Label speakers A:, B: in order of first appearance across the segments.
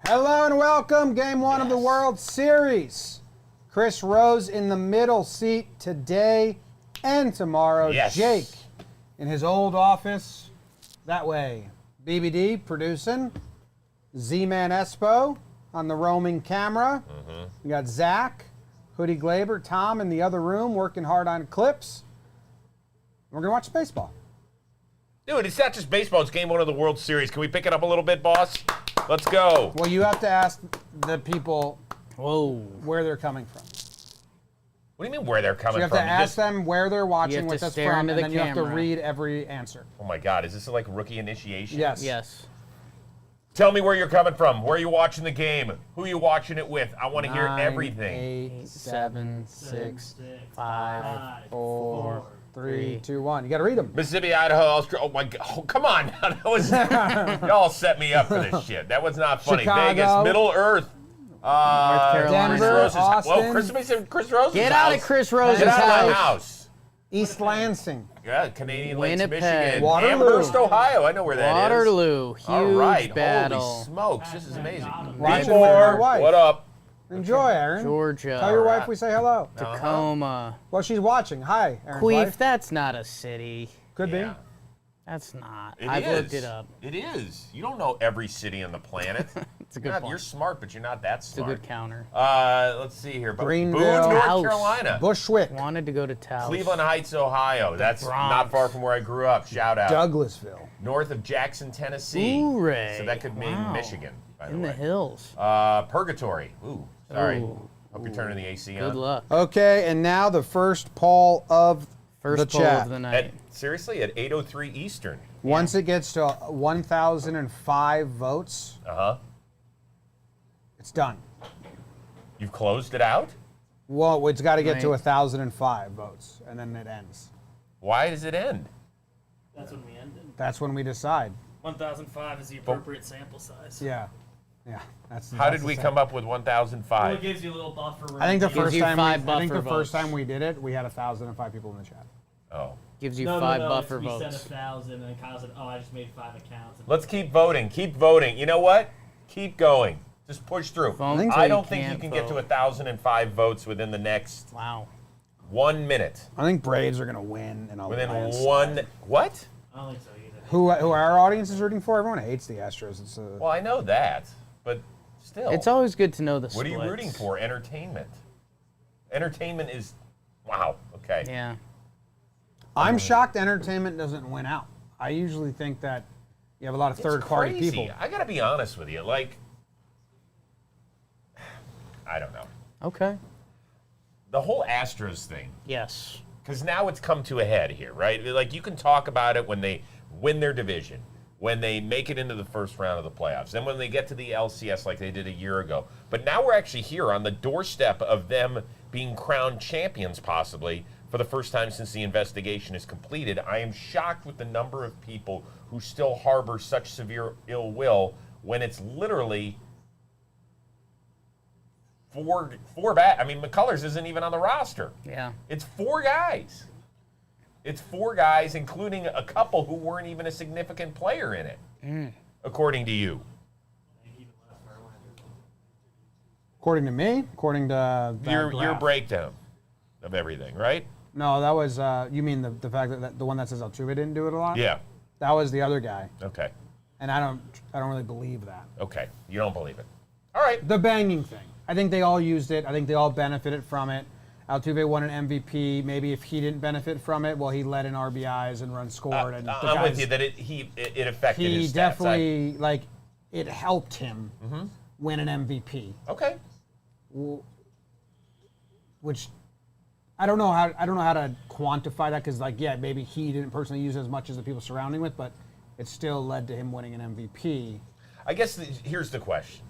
A: Hello and welcome. Game one of the World Series. Chris Rose in the middle seat today and tomorrow.
B: Yes.
A: Jake in his old office that way. BBD producing. Z-Man Espo on the roaming camera. We got Zach, Hoodie Glaber, Tom in the other room working hard on clips. We're going to watch baseball.
B: Dude, it's not just baseball. It's game one of the World Series. Can we pick it up a little bit, boss? Let's go.
A: Well, you have to ask the people where they're coming from.
B: What do you mean where they're coming
A: So you have
B: from?
A: to ask them where they're watching, what that's from, and then you have to
C: camera.
A: read every answer.
B: Oh my God, is this like rookie initiation?
A: Yes.
C: Yes.
B: Tell me where you're coming from. Where are you watching the game? Who are you watching it with? I want to hear everything.
A: 8,
C: 7, 6, 5, 4,
A: 3, 2, 1. You got to read them.
B: Mississippi, Idaho, Australia. Oh my God! Oh, come on! That was y'all set me up for this shit. That was not funny.
A: Chicago.
B: Vegas, Middle Earth.
C: North Carolina.
A: Denver,
B: Chris Rose's,
A: Austin.
B: Whoa, Chris Rose's
C: Get
B: house.
C: out of Chris Rose's
B: Get out of my
C: house.
B: house.
A: East Lansing.
B: Yeah, Canadian Lakes,
C: Winnipeg.
B: Michigan.
A: Waterloo.
B: Amherst, Ohio. I know where that is.
C: Waterloo. Huge
B: All right.
C: battle.
B: Holy smokes, this is amazing.
A: Watchin with
B: Rebor,
A: your wife.
B: what up?
A: Enjoy, Aaron.
C: Georgia.
A: Tell your wife we say hello.
C: Tacoma.
A: Well, she's watching. Hi, Aaron's
C: Queef,
A: wife.
C: that's not a city.
A: Could
B: Yeah.
A: be.
C: That's not.
B: It
C: I've
B: is.
C: looked it up.
B: It is. You don't know every city on the planet.
C: It's a good point.
B: You're smart, but you're not that
C: It's a
B: smart.
C: good counter.
B: Let's see here.
A: Greenville.
B: Boone, North
C: Taos.
B: Carolina.
A: Bushwick.
C: Wanted to go to Taos.
B: Cleveland Heights, Ohio. That's
C: Bronx.
B: not far from where I grew up. Shout out.
A: Douglasville.
B: North of Jackson, Tennessee.
C: Hooray.
B: So that could mean
C: Wow.
B: Michigan, by the
C: In
B: way.
C: the hills.
B: Purgatory. Ooh, sorry.
C: Ooh.
B: Hope you're turning the AC
C: Good
B: on.
C: luck.
A: Okay, and now the first poll of
C: First
A: the
C: poll
A: chat.
C: of the night.
B: Seriously, at 8:03 Eastern.
A: Once it gets to 1,005 votes,
B: Uh-huh.
A: it's done.
B: You've closed it out?
A: Well, it's got to get to
C: Right.
A: 1,005 votes, and then it ends.
B: Why does it end?
D: That's when we ended.
A: That's when we decide.
D: 1,005 is the appropriate sample size.
A: Yeah, yeah. That's.
B: How did we come up with
D: Well,
B: 1,005?
D: it gives you a little buffer room.
A: I think the
C: Gives
A: first
C: you
A: time.
C: five
A: I think the
C: buffer
A: first
C: votes.
A: time we did it, we had 1,005 people in the chat.
B: Oh.
C: Gives you
D: no,
C: 5
D: no,
C: buffer
D: we
C: votes.
D: said 1,000, and Kyle said, "Oh, I just made 5 accounts." And
B: Let's keep voting. Keep voting. You know what? Keep going. Just push through.
C: Vote
A: think
C: till
B: I
C: you
B: don't think you
C: can't
B: can get to
C: vote.
B: 1,005 votes within the next
C: Wow.
B: 1 minute.
A: I think Braves are gonna win in a
B: Within
A: landslide.
B: one. What?
D: I don't think so either.
A: Who our audience is rooting for? Everyone hates the Astros. It's
B: Well, I know that, but still.
C: It's always good to know the
B: What are you
C: splits.
B: rooting for? Entertainment. Entertainment is. Wow. Okay.
C: Yeah.
A: I'm shocked entertainment doesn't win out. I usually think that you have a lot of
B: It's
A: third-party
B: crazy.
A: people.
B: I gotta be honest with you. Like, I don't know.
C: Okay.
B: The whole Astros thing.
C: Yes.
B: Because now it's come to a head here, right? Like, you can talk about it when they win their division, when they make it into the first round of the playoffs, then when they get to the LCS like they did a year ago. But now we're actually here on the doorstep of them being crowned champions, possibly, for the first time since the investigation is completed. I am shocked with the number of people who still harbor such severe ill will when it's literally four bad. I mean, McCullers isn't even on the roster.
C: Yeah.
B: It's 4 guys. It's 4 guys, including a couple who weren't even a significant player in it, according to you.
A: According to me, according to that
B: Your
A: graph.
B: breakdown of everything, right?
A: No, that was you mean the fact that the one that says Altuve didn't do it a lot?
B: Yeah.
A: That was the other guy,
B: Okay.
A: and I don't really believe that.
B: Okay. You don't believe it. All right.
A: The banging thing. I think they all used it. I think they all benefited from it. Altuve won an MVP. Maybe if he didn't benefit from it, well, he led in RBIs and runs scored. And the
B: I'm with
A: guys-
B: you that it affected
A: He
B: his stats.
A: definitely it helped him win an MVP.
B: Okay.
A: Which I don't know how to quantify that because maybe he didn't personally use it as much as the people surrounding with, but it still led to him winning an MVP.
B: I guess here's the question.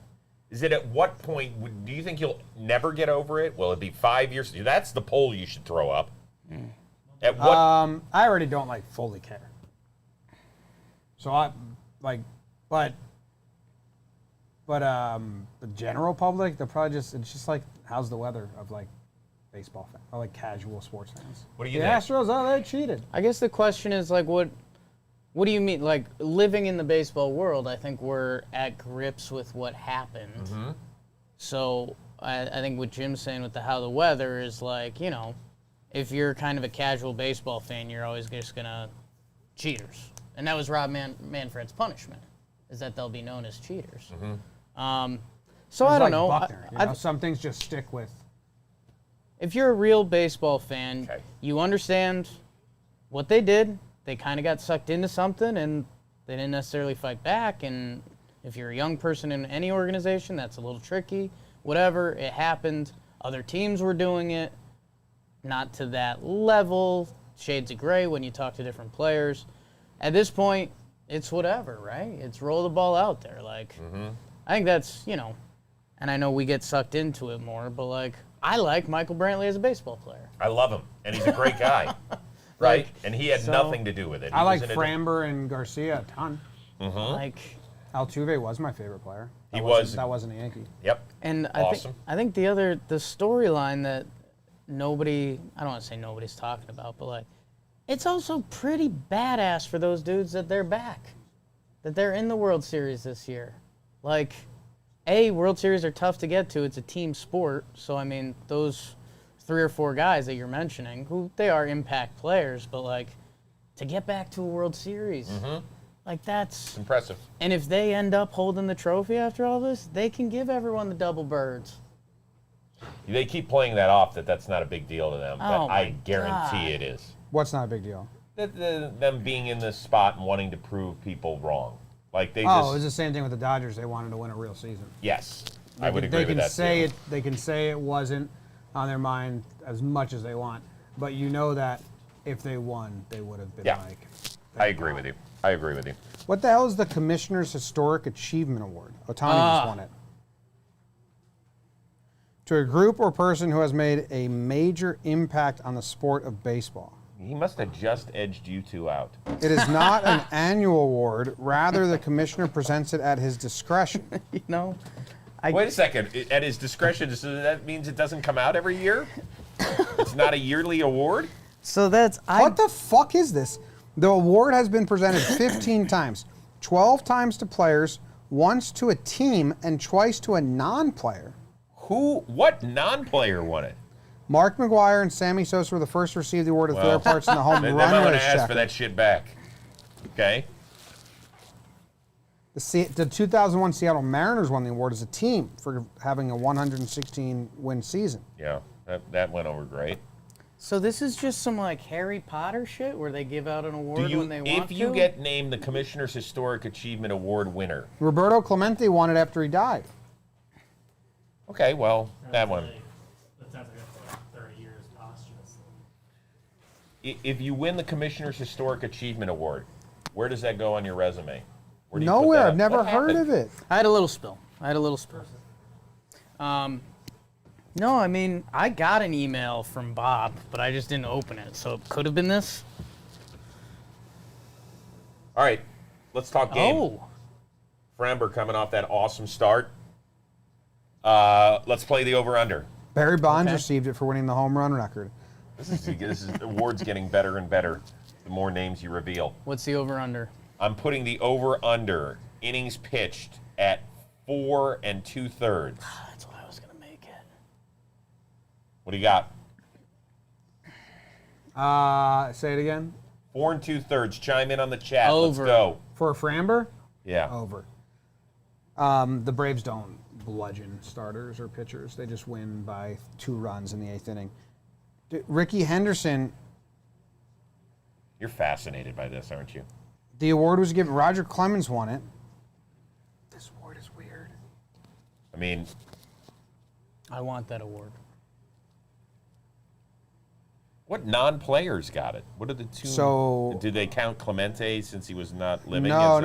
B: Is it at what point do you think you'll never get over it? Will it be 5 years? That's the poll you should throw up. At what?
A: I already don't fully care. So but the general public, they're probably it's just how's the weather of baseball fans or casual sports fans.
B: What do you
A: the
B: think?
A: Astros, they cheated.
C: I guess the question is what What do you mean? Like, living in the baseball world, I think we're at grips with what happened. So I think what Jim's saying with how the weather is like, you know, if you're kind of a casual baseball fan, you're always just going to cheaters. And that was Rob Manfred's punishment, is that they'll be known as cheaters. So I don't know.
A: Buckner, you know, some things just stick with.
C: If you're a real baseball fan, you understand what they did. They kind of got sucked into something, and they didn't necessarily fight back. And if you're a young person in any organization, that's a little tricky. Whatever, it happened. Other teams were doing it. Not to that level. Shades of gray when you talk to different players. At this point, it's whatever, right? It's roll the ball out there. Like, I think that's, you know, and I know we get sucked into it more, but, like, I like Michael Brantley as a baseball player.
B: I love him, and he's a great guy, right? And he had nothing to do with it.
A: I like Framber and Garcia a ton.
C: Like,
A: Altuve was my favorite player. That wasn't a Yankee.
B: Yep.
C: and
B: Awesome.
C: I think the storyline that nobody, I don't want to say nobody's talking about, but, like, it's also pretty badass for those dudes that they're back, that they're in the World Series this year. Like, World Series are tough to get to. It's a team sport. So, I mean, those 3 or 4 guys that you're mentioning, who they are impact players, but, like, to get back to a World Series, like, that's
B: impressive.
C: And if they end up holding the trophy after all this, they can give everyone the double birds.
B: They keep playing that off that's not a big deal to them, but
C: Oh
B: I
C: my
B: guarantee
C: God.
B: it is.
A: What's not a big deal?
B: Them being in this spot and wanting to prove people wrong. Like they
A: It
B: just.
A: was the same thing with the Dodgers. They wanted to win a real season.
B: Yes, I would agree with that
A: Say
B: too.
A: they can say it wasn't on their mind as much as they want, but you know that if they won, they would have been like.
B: I agree with you. I agree with you.
A: What the hell is the Commissioner's Historic Achievement Award? Otani just won it. To a group or person who has made a major impact on the sport of baseball.
B: He must have just edged you two out.
A: It is not an annual award. Rather, the commissioner presents it at his discretion.
C: You know?
B: Wait a second. At his discretion, so that means it doesn't come out every year? It's not a yearly award?
C: So that's...
A: What the fuck is this? The award has been presented 15 times. 12 times to players, once to a team, and twice to a non-player.
B: What non-player won it?
A: Mark McGwire and Sammy Sosa were the first to receive the award of their parts in the home
B: then
A: run
B: I'm going
A: race
B: to ask
A: chapter.
B: for that shit back. Okay?
A: The 2001 Seattle Mariners won the award as a team for having a 116-win season.
B: Yeah, that went over great.
C: So this is just some, like, Harry Potter shit where they give out an award when they want to?
B: If you get named the Commissioner's Historic Achievement Award winner.
A: Roberto Clemente won it after he died.
B: Okay, well, that one.
D: That sounds like that's like 30 years posthumous.
B: If you win the Commissioner's Historic Achievement Award, where does that go on your resume? Where do you
A: Nowhere.
B: put that
A: I've never
B: What
A: heard
B: happened?
A: of it.
C: I had a little spill. No, I mean, I got an email from Bob, but I just didn't open it. So it could have been this.
B: All right, let's talk game.
C: Oh.
B: Framber coming off that awesome start. Let's play the over-under.
A: Barry Bonds
C: Okay.
A: received it for winning the home run record.
B: This award's getting better and better the more names you reveal.
C: What's the over-under?
B: I'm putting the over-under innings pitched at 4 2/3.
C: That's what I was going to make it.
B: What do you got?
A: Say it again.
B: 4 2/3. Chime in on the chat.
C: Over.
B: Let's go.
A: For Framber?
B: Yeah.
A: Over. The Braves don't bludgeon starters or pitchers. They just win by 2 runs in the 8th inning. Ricky Henderson,
B: You're fascinated by this, aren't you?
A: the award was given. Roger Clemens won it. This award is weird.
B: I mean,
C: I want that award.
B: what non-players got it? What are the two?
A: So-
B: did they count Clemente since he was not living?
A: No.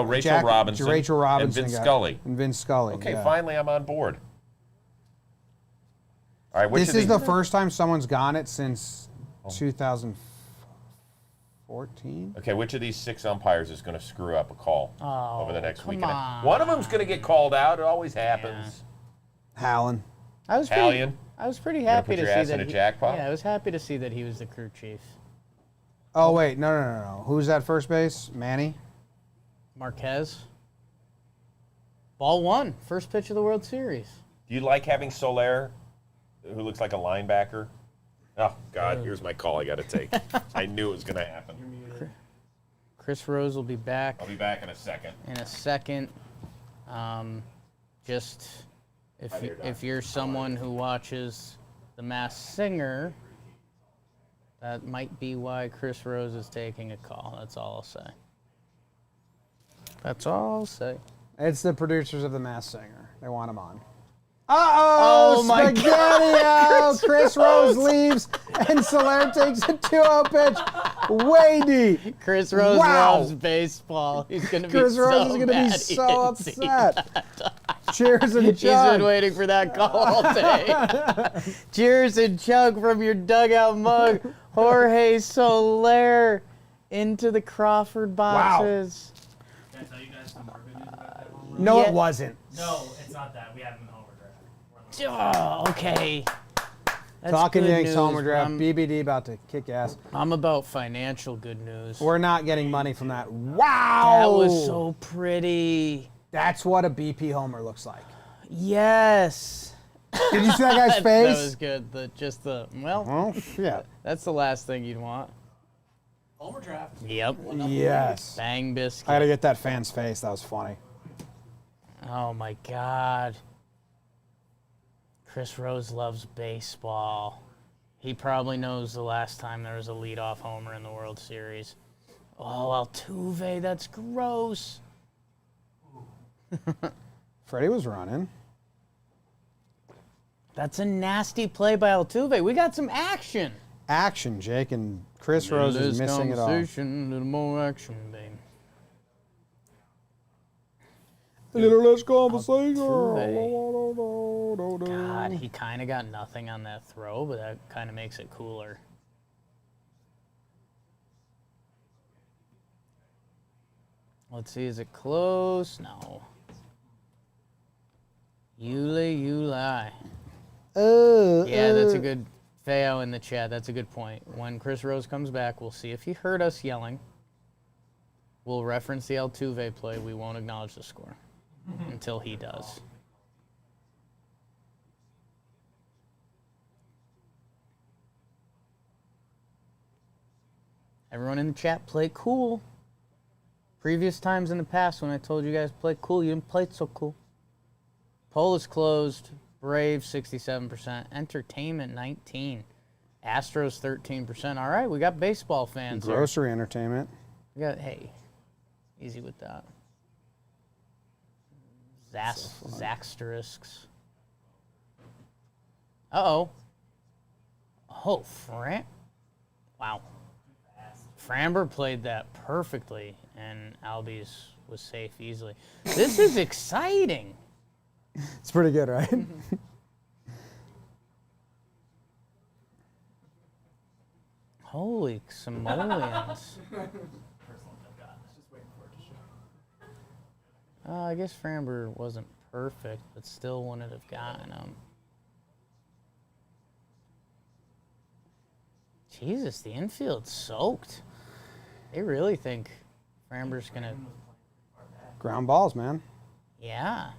B: Rachel Robinson
A: Rachel Robinson
B: and Vince
A: got it.
B: Scully.
A: And Vince Scully.
B: Okay,
A: yeah.
B: finally I'm on board. All right,
A: This is the first time someone's gotten it since 2014.
B: Okay, which of these 6 umpires is going to screw up a call over the next
C: come
B: week? And a-
C: on.
B: One of them's going to get called out. It always happens.
A: Hallen.
C: I was
B: Hallion?
C: I was pretty
B: gonna
C: happy
B: put
C: to
B: your
C: see
B: ass
C: that.
B: in a jackpot?
C: Yeah, I was happy to see that he was the crew chief.
A: Oh, wait. No. Who's at first base? Manny?
C: Marquez. Ball 1. First pitch of the World Series.
B: Do you like having Soler, who looks like a linebacker? Oh, God, here's my call I got to take. I knew it was going to happen.
C: Chris Rose will be back.
B: I'll be back in a second.
C: Just if you're someone who watches The Masked Singer, that might be why Chris Rose is taking a call. That's all I'll say. That's all I'll say.
A: It's the producers of The Masked Singer. They want him on. Uh-oh!
C: Oh, my
A: God. Chris Rose leaves, and Soler takes a 2-0 pitch way deep.
C: Chris Rose loves baseball. He's going to be
A: Chris Rose is
C: going to
A: be so upset. Cheers and chug.
C: He's been waiting for that call all day. Cheers and chug from your dugout mug. Jorge Soler into the Crawford boxes.
D: Can I tell you guys some more good news about that home run?
A: No, it wasn't.
D: No, it's not that. We have him in homer draft.
C: Oh, okay. That's
A: Talking
C: good
A: Yanks
C: news,
A: homer draft.
C: but
A: BBD about to kick ass.
C: I'm about financial good news.
A: We're not getting money from that. Wow!
C: That was so pretty.
A: That's what a BP homer looks like.
C: Yes.
A: Did you see that guy's face?
C: That was good. Well,
A: Oh, yeah.
C: that's the last thing you'd want.
D: Homer draft.
C: Yep.
A: Yes.
C: Bang biscuit.
A: I gotta get that fan's face. That was funny.
C: Oh my God. Chris Rose loves baseball. He probably knows the last time there was a leadoff homer in the World Series. Oh, Altuve, that's gross.
A: Freddie was running.
C: That's a nasty play by Altuve. We got some action.
A: Action, Jake, and Chris Rose is missing it all.
C: A little more action, babe.
A: A little less conversation.
C: God, he kind of got nothing on that throw, but that kind of makes it cooler. Let's see, is it close? No. You lie. Yeah, that's a good, Feo in the chat, that's a good point. When Chris Rose comes back, we'll see if he heard us yelling. We'll reference the Altuve play. We won't acknowledge the score until he does. Everyone in the chat, play cool. Previous times in the past when I told you guys play cool, you didn't play it so cool. Poll is closed. Braves 67%. Entertainment 19%. Astros 13%. All right, we got baseball fans here.
A: Grocery entertainment.
C: We got, hey, easy with that. Zaxterisks. Uh-oh. Oh, wow. Framber played that perfectly, and Albies was safe easily. This is exciting.
A: It's pretty good, right?
C: Holy simoleons. I guess Framber wasn't perfect, but still wouldn't have gotten him. Jesus, the infield's soaked. They really think Framber's going to...
A: Ground balls, man.
C: Yeah.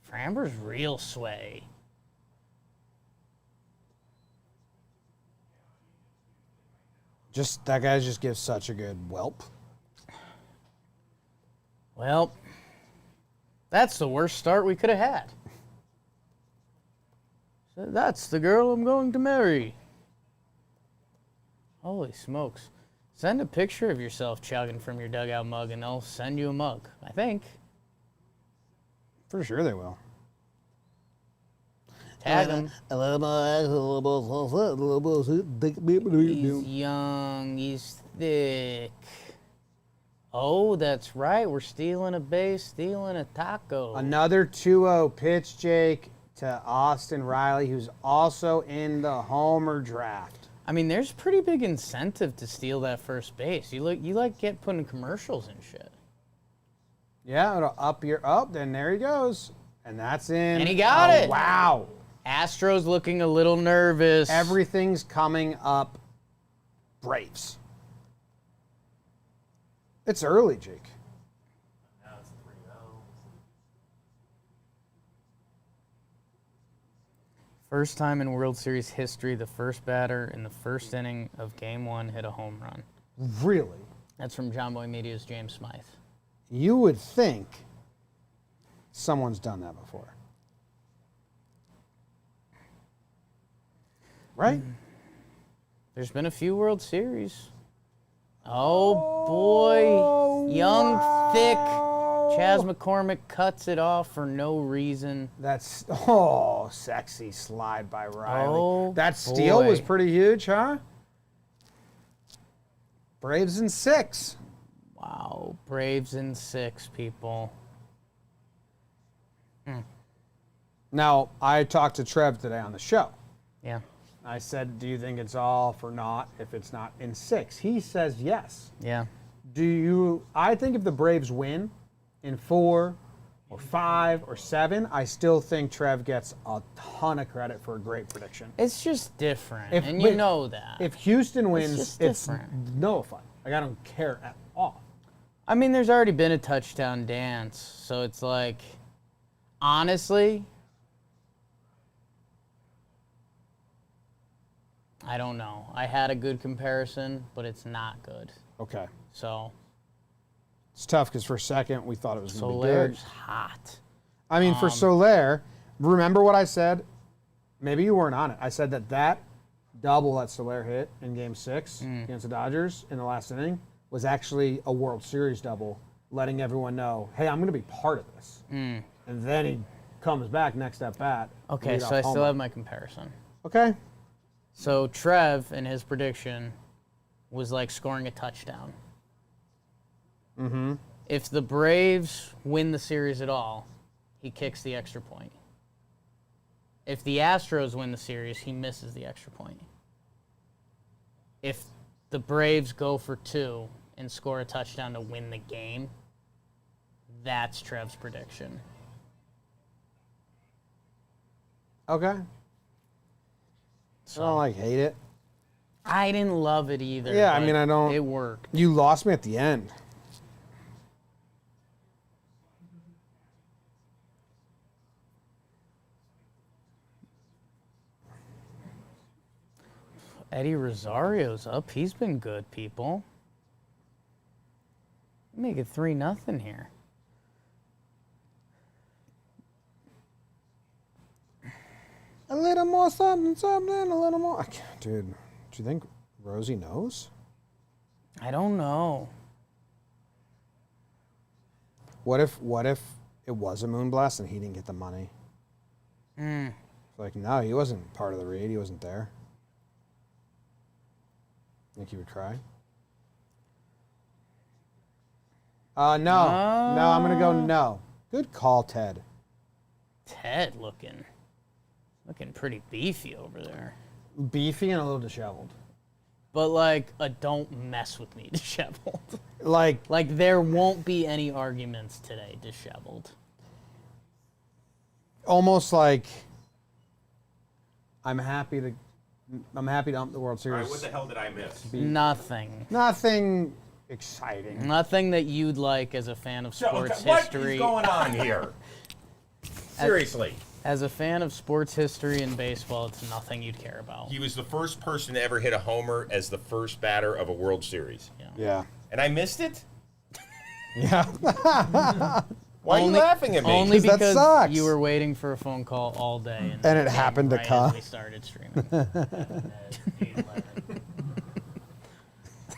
C: Framber's real sway.
A: That guy just gives such a good whelp.
C: Well, that's the worst start we could have had. So that's the girl I'm going to marry. Holy smokes. Send a picture of yourself chugging from your dugout mug and they'll send you a mug, I think.
A: For sure they will.
C: Tag him. He's young, he's thick. Oh, that's right. We're stealing a base, stealing a taco.
A: Another 2-0 pitch, Jake, to Austin Riley, who's also in the homer draft.
C: I mean, there's pretty big incentive to steal that first base. You get putting commercials and shit.
A: Yeah, it'll up your then there he goes. And that's in.
C: And he got it.
A: Wow.
C: Astros looking a little nervous.
A: Everything's coming up Braves. It's early, Jake.
D: Now it's 3-0.
C: First time in World Series history, the first batter in the first inning of Game 1 hit a home run.
A: Really?
C: That's from JOMBOY Media's James Smythe.
A: You would think someone's done that before. Right?
C: There's been a few World Series. Oh, boy. Young, thick. Chaz McCormick cuts it off for no reason.
A: That's, sexy slide by Riley.
C: Oh,
A: that steal
C: boy.
A: was pretty huge, huh? Braves in 6.
C: Wow. Braves in 6, people.
A: Now, I talked to Trev today on the show.
C: Yeah.
A: I said, do you think it's off or not if it's not in 6? He says yes.
C: Yeah.
A: I think if the Braves win in 4 or 5 or 7, I still think Trev gets a ton of credit for a great prediction.
C: It's just different,
A: If-
C: and
A: wait,
C: you know that.
A: If Houston wins,
C: just
A: it's
C: different.
A: no fun. Like, I don't care at all.
C: I mean, there's already been a touchdown dance, so it's like, honestly, I don't know. I had a good comparison, but it's not good.
A: Okay.
C: So,
A: It's tough because for a second we thought it was going to be good.
C: Soler's hot.
A: I mean, for Soler, remember what I said? Maybe you weren't on it. I said that double that Soler hit in Game 6 against the Dodgers in the last inning was actually a World Series double, letting everyone know, hey, I'm going to be part of this. And then he comes back next at bat.
C: Okay, so I still have my comparison.
A: Okay.
C: So Trev, in his prediction, was like scoring a touchdown.
A: Mm-hmm.
C: If the Braves win the series at all, he kicks the extra point. If the Astros win the series, he misses the extra point. If the Braves go for 2 and score a touchdown to win the game, that's Trev's prediction.
A: Okay.
C: So,
A: I don't like hate it.
C: I didn't love it either.
A: Yeah, I
C: but
A: mean, I don't.
C: It worked.
A: You lost me at the end.
C: Eddie Rosario's up. He's been good, people. Make it 3-0 here.
A: A little more something, a little more. Dude, do you think Rosie knows?
C: I don't know.
A: What if it was a moonblast and he didn't get the money? Like, no, he wasn't part of the raid. He wasn't there. Think he would try? No. No, I'm going to go no. Good call, Ted.
C: Ted looking pretty beefy over there.
A: Beefy and a little disheveled.
C: But like a don't mess with me disheveled.
A: Like
C: there won't be any arguments today disheveled.
A: almost like I'm happy to ump the World
B: All
A: Series.
B: right, what the hell did I miss?
C: Nothing.
A: Nothing exciting.
C: Nothing that you'd like as a fan of sports
B: What
C: history.
B: is going on here? Seriously.
C: As a fan of sports history and baseball, it's nothing you'd care about.
B: He was the first person to ever hit a homer as the first batter of a World Series.
A: Yeah.
B: And I missed it?
A: Yeah.
B: Why are you laughing at me?
C: Only
A: 'Cause that
C: because
A: sucks.
C: you were waiting for a phone call all day.
A: And it happened to
C: right
A: come.
C: as we started streaming.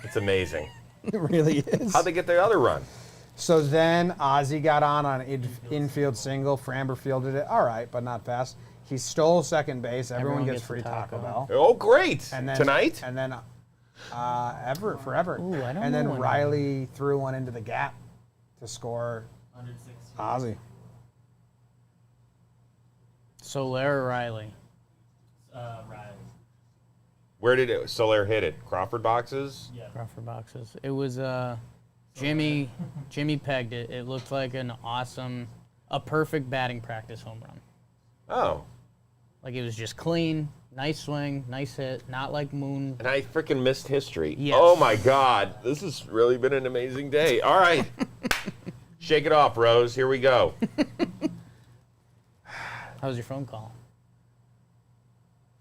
B: It's amazing.
A: It really is.
B: How'd they get the other run?
A: So then Ozzy got on an infield single. Framber fielded it. All right, but not fast. He stole second base. Everyone gets free
C: the
A: Taco Bell.
B: Oh, great.
A: And then,
B: Tonight?
A: And then forever.
C: Ooh, I don't
A: and then
C: know when
A: Riley threw one into the gap to score
D: 116.
A: Ozzy.
C: Soler or Riley?
D: Riley.
B: Where did Soler hit it? Crawford boxes?
D: Yeah.
C: Crawford boxes. It was Jimmy pegged it. It looked like a perfect batting practice home run.
B: Oh.
C: Like it was just clean, Nice swing, nice hit. Not like Moon.
B: And I freaking missed history.
C: Yes.
B: Oh my God, this has really been an amazing day. All right, shake it off, Rose. Here we go.
C: How was your phone call?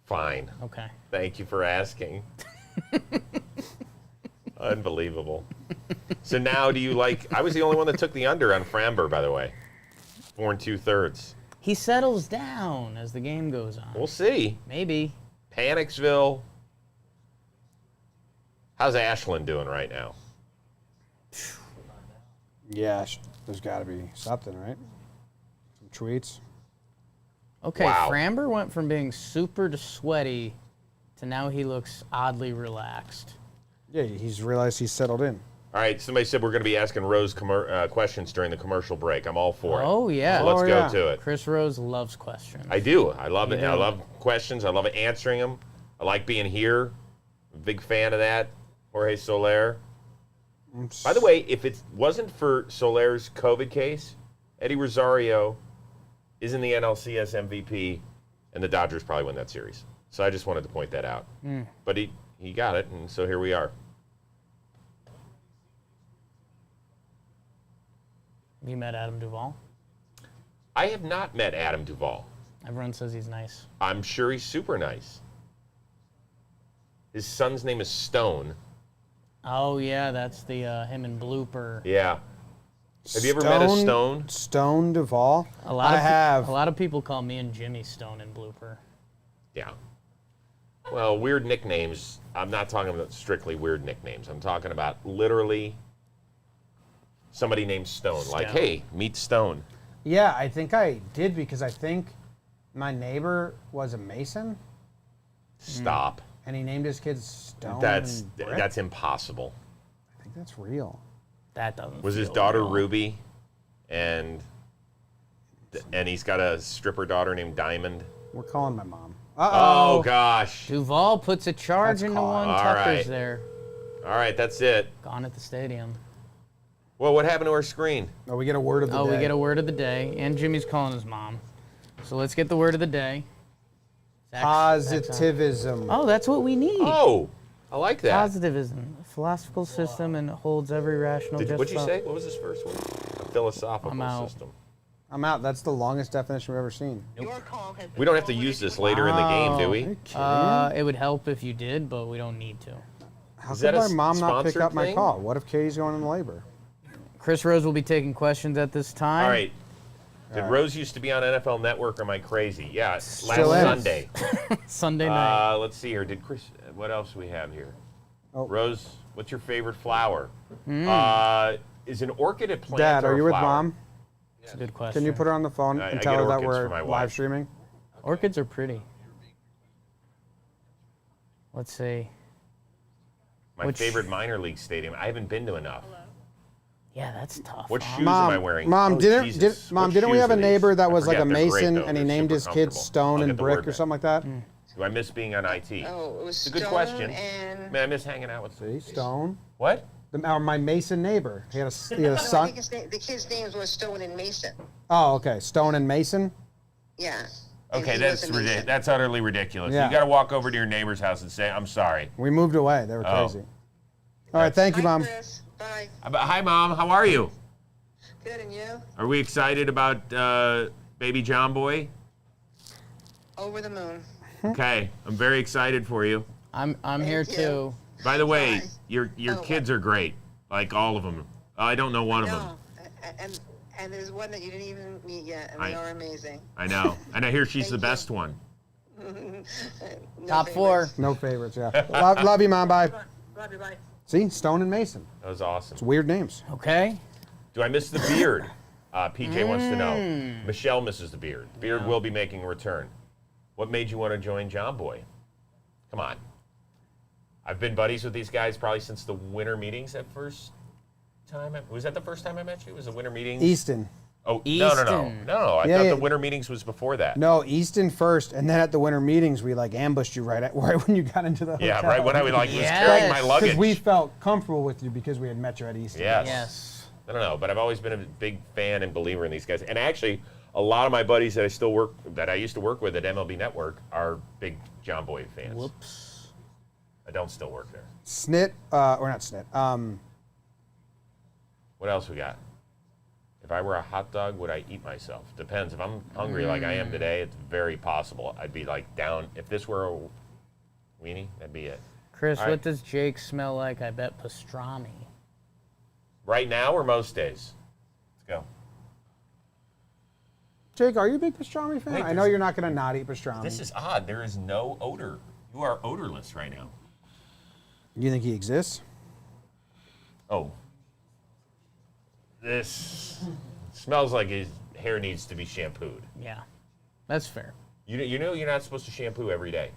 B: Fine.
C: Okay.
B: Thank you for asking. Unbelievable. So now, do you like? I was the only one that took the under on Framber, by the way. 4 2/3.
C: He settles down as the game goes on.
B: We'll see.
C: Maybe.
B: Panicsville. How's Ashland doing right now?
A: Yeah, there's got to be something, right? Some tweets.
C: Okay,
B: Wow.
C: Framber went from being super to sweaty to now he looks oddly relaxed.
A: Yeah, he's realized he's settled in.
B: All right, somebody said we're going to be asking Rose questions during the commercial break. I'm all for it.
C: Oh, yeah.
B: So let's
A: Oh,
B: go
A: yeah.
B: to it.
C: Chris Rose loves questions.
B: I do. I love it.
C: You
B: I
C: do.
B: love questions. I love answering them. I like being here. I'm a big fan of that. Jorge Soler. By the way, if it wasn't for Soler's COVID case, Eddie Rosario is in the NLCS MVP, and the Dodgers probably win that series. So I just wanted to point that out. But he got it, and so here we are.
C: Have you met Adam Duvall?
B: I have not met Adam Duvall.
C: Everyone says he's nice.
B: I'm sure he's super nice. His son's name is Stone.
C: Oh, yeah, that's the him and Blooper.
B: Yeah. Have you ever met a Stone?
A: Stone Duvall?
C: A lot
A: I
C: of
A: have.
C: A lot of people call me and Jimmy Stone and Blooper.
B: Yeah. Well, weird nicknames. I'm not talking about strictly weird nicknames. I'm talking about literally somebody named Stone. Like,
C: Stone.
B: hey, meet Stone.
A: Yeah, I think I did because I think my neighbor was a Mason,
B: Stop.
A: and he named his kids Stone.
B: That's
A: and Brick.
B: that's impossible.
A: I think that's real.
C: That doesn't
B: Was his
C: feel
B: daughter
C: real.
B: Ruby, and he's got a stripper daughter named Diamond.
A: We're calling my mom.
B: Oh gosh.
C: Duvall puts a charge
A: That's
C: into
A: caught.
C: one.
B: All
C: Tucker's
B: right.
C: there.
B: All right, that's it.
C: Gone at the stadium.
B: Well, what happened to our screen?
A: Oh, we get a word of the day.
C: We get a word of the day, and Jimmy's calling his mom. So let's get the word of the day. Zach's on.
A: Positivism.
C: Oh, that's what we need.
B: Oh, I like that.
C: Positivism, a philosophical system, and holds every rational.
B: What'd you say? What was this first one? A philosophical
C: I'm out.
B: system.
A: I'm out. That's the longest definition we've ever seen.
B: We don't have to use this later in the game, do
A: Are
B: we?
A: you kidding?
C: It would help if you did, but we don't need to.
A: How
B: Is
A: could
B: that a
A: my mom not pick
B: sponsored
A: up my
B: thing?
A: call? What if Katie's going into labor?
C: Chris Rose will be taking questions at this time.
B: All right. Did Rose used to be on NFL Network? Or am I crazy? Yeah, last
A: Still is.
B: Sunday.
C: Sunday night.
B: Let's see here. Did Chris? What else do we have here?
A: Oh.
B: Rose, what's your favorite flower? Is an orchid a plant
A: Dad,
B: or
A: are
B: a
A: you with
B: flower?
A: mom?
C: That's a good question.
A: Can you put her on the phone
B: I
A: and
B: get
A: tell her that
B: orchids
A: we're
B: for my wife.
A: live streaming?
C: Orchids are pretty. Let's see.
B: My
C: Which-
B: favorite minor league stadium. I haven't been to enough.
C: Yeah, that's tough.
B: What
C: huh?
B: shoes am I wearing?
A: Mom,
B: Oh,
A: didn't
B: Jesus.
A: Mom,
B: What
A: didn't we
B: shoes
A: have a
B: are these?
A: neighbor that
B: I
A: was like a
B: forget. They're great,
A: Mason
B: though.
A: and he
B: They're
A: named his
B: super
A: kids
B: comfortable.
A: Stone
B: I'll
A: and
B: get the
A: Brick
B: word
A: or
B: then.
A: something like that?
B: Do I miss being on IT?
E: Oh, it was
B: It's a good
E: Stone
B: question.
E: and
B: Man, I miss hanging out with.
A: See, Stone.
B: What?
A: My Mason neighbor. He had a, he had a
E: I
A: son.
E: think the kids' names were Stone and Mason.
A: Oh, okay. Stone and Mason.
E: Yeah. And
B: Okay,
E: he
B: that's
E: was a Mason.
B: ridiculous. That's utterly ridiculous.
A: Yeah.
B: You got to walk over to your neighbor's house and say, "I'm sorry."
A: We moved away. They were
B: Oh.
A: crazy. All right, thank you,
E: Bye,
A: Mom.
E: Chris. Bye.
B: Hi, Mom. How are you?
E: Good, and you?
B: Are we excited about baby JOMBOY?
E: Over the moon.
B: Okay, I'm very excited for you.
C: I'm
E: Thank
C: here
E: you.
C: too.
B: By the way,
E: Bye.
B: your
E: Oh,
B: kids are great, like all of them. I don't know one of them.
E: No, and there's one that you didn't even meet yet, and
B: I-
E: they are amazing.
B: I know, and I hear she's the
E: Thank you.
B: best one.
E: No
C: Top
E: favorites.
C: four.
A: No favorites. Yeah. love you, Mom. Bye.
E: Love you, bye.
A: See, Stone and Mason.
B: That was awesome.
A: It's weird names.
C: Okay.
B: Do I miss the beard? PJ wants to know. Michelle misses the beard. Beard will be making a return. What made you want to join JOMBOY? Come on. I've been buddies with these guys probably since the winter meetings that first time. Was that the first time I met you? Was the winter meetings?
A: Easton.
B: Oh, no.
C: Easton.
B: No, I
A: Yeah,
B: thought
A: yeah.
B: the winter meetings was before that.
A: No, Easton first, and then at the winter meetings, we like ambushed you right when you got into the hotel.
B: Yeah, right when I was
C: Yes.
B: carrying my luggage.
A: Because we felt comfortable with you because we had met you at Easton.
B: Yes.
C: Yes.
B: I don't know, but I've always been a big fan and believer in these guys. And actually, a lot of my buddies that I used to work with at MLB Network are big JOMBOY fans.
C: Whoops.
B: I don't still work there.
A: Snit, or not Snit.
B: What else we got? If I were a hot dog, would I eat myself? Depends. If I'm hungry like I am today, it's very possible. I'd be like down. If this were a weenie, that'd be it.
C: Chris,
B: All
C: what
B: right.
C: does Jake smell like? I bet pastrami.
B: Right now or most days? Let's go.
A: Jake, are you a big pastrami fan?
B: Wait,
A: I know you're not going to not eat pastrami.
B: This is odd. There is no odor. You are odorless right now.
A: You think he exists?
B: Oh. This smells like his hair needs to be shampooed.
C: Yeah, that's fair.
B: You know you're not supposed to shampoo every day.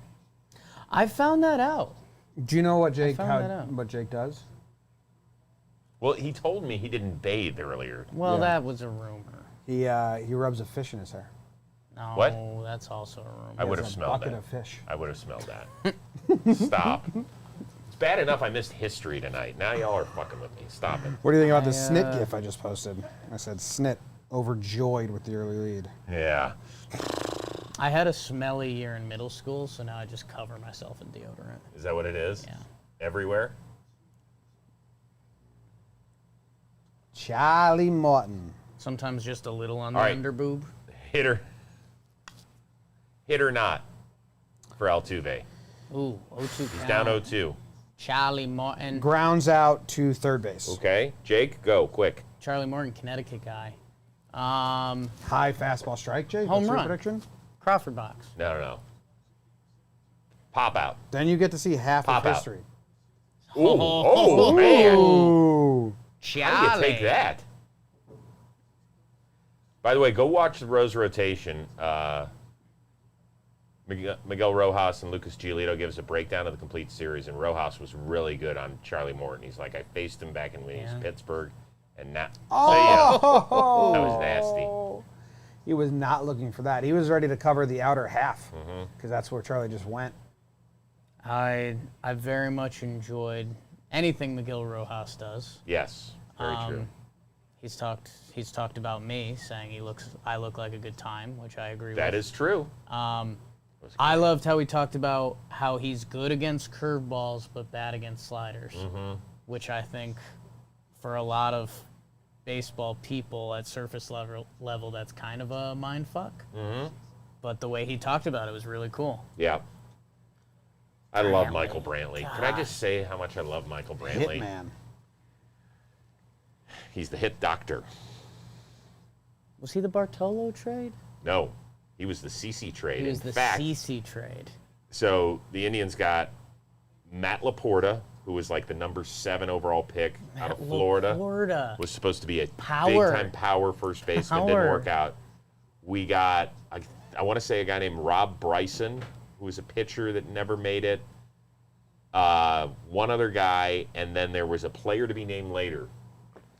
C: I found that out.
A: Do you know what Jake
C: found that out.
A: what Jake does?
B: Well, he told me he didn't bathe earlier.
C: Well,
A: Yeah.
C: that was a rumor.
A: He rubs a fish in his hair.
C: No,
B: What?
C: that's also a rumor.
B: I would have
A: He has a
B: smelled
A: bucket
B: that.
A: of fish.
B: I would have smelled that. Stop. It's bad enough I missed history tonight. Now y'all are fucking with me. Stop it.
A: What do you think about the Snit gif I just posted? I said Snit overjoyed with the early lead.
B: Yeah.
C: I had a smelly year in middle school, so now I just cover myself in deodorant.
B: Is that what it is?
C: Yeah.
B: Everywhere?
A: Charlie Martin.
C: Sometimes just a little on the
B: All right.
C: under boob.
B: Hit or not for Altuve.
C: Ooh, 0-2
B: He's
C: count.
B: down 0-2.
C: Charlie Martin.
A: Grounds out to third base.
B: Okay. Jake, go quick.
C: Charlie Martin, Connecticut guy.
A: High fastball strike, Jake.
C: Home
A: What's your
C: run.
A: prediction?
C: Crawford box.
B: No. Pop out.
A: Then you get to see half
B: Pop
A: of
B: out.
A: history.
B: Ooh. Oh, man.
A: Ooh.
B: How do you take that? By the way, go watch the Rose rotation. Miguel Rojas and Lucas Giolito gives a breakdown of the complete series, and Rojas was really good on Charlie Morton. He's like, I faced him back in when he was Pittsburgh, and now
A: Oh.
B: that was nasty.
A: He was not looking for that. He was ready to cover the outer half
B: Mm-hmm.
A: because that's where Charlie just went.
C: I very much enjoyed anything Miguel Rojas does.
B: Yes, very true.
C: He's talked about me, saying I look like a good time, which I agree with.
B: That is true.
C: I loved how he talked about how he's good against curveballs but bad against sliders, which I think for a lot of baseball people at surface level that's kind of a mind fuck. But the way he talked about it was really cool.
B: Yeah. I love Michael Brantley. Can I just say how much I love Michael Brantley?
A: Hitman.
B: He's the hit doctor.
C: Was he the Bartolo trade?
B: No, he was the CC trade.
C: He was
B: In
C: the
B: fact,
C: CC trade.
B: so the Indians got Matt Laporta, who was like the number 7 overall pick out of Florida.
C: Florida.
B: Was supposed to be a
C: Power.
B: big-time power first baseman. Didn't
C: Power.
B: work out. We got, I want to say a guy named Rob Bryson, who was a pitcher that never made it. One other guy, and then there was a player to be named later.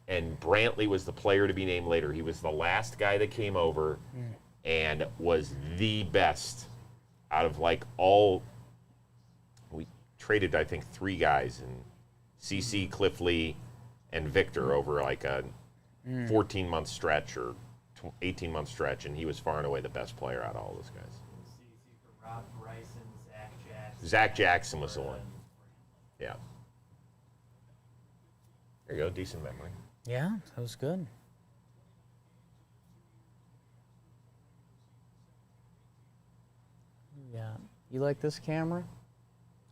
B: And Brantley was the player to be named later. He was the last guy that came over and was the best out of like all. We traded, I think, 3 guys, and CC, Cliff Lee, and Victor over like a 14-month stretch or 18-month stretch, and he was far and away the best player out of all those guys.
D: CC for Rob Bryson, Zach Jackson.
B: Zach Jackson was the one. Yeah. There you go, decent memory.
C: Yeah, that was good. Yeah. You like this camera?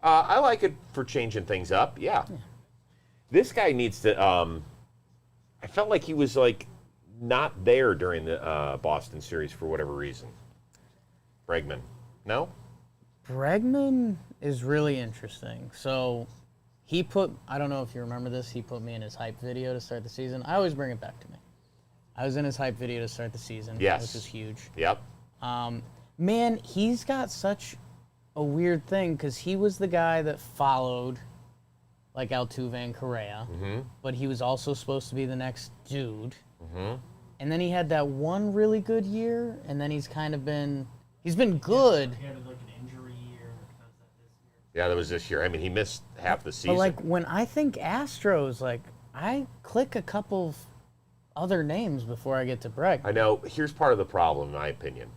B: I like it for changing things up, yeah. This guy needs to, I felt like he was like not there during the Boston series for whatever reason. Bregman, no?
C: Bregman is really interesting. So he I don't know if you remember this, he put me in his hype video to start the season. I always bring it back to me. I was in his hype video to start the season,
B: Yes.
C: which is huge.
B: Yep.
C: Man, he's got such a weird thing because he was the guy that followed like Altuve and Correa, but he was also supposed to be the next dude. And then he had that one really good year, and then he's kind of been good.
D: He had like an injury year. That was this year.
B: Yeah, that was this year. I mean, he missed half the season.
C: But like when I think Astros, like I click a couple other names before I get to Bregman.
B: I know. Here's part of the problem, in my opinion.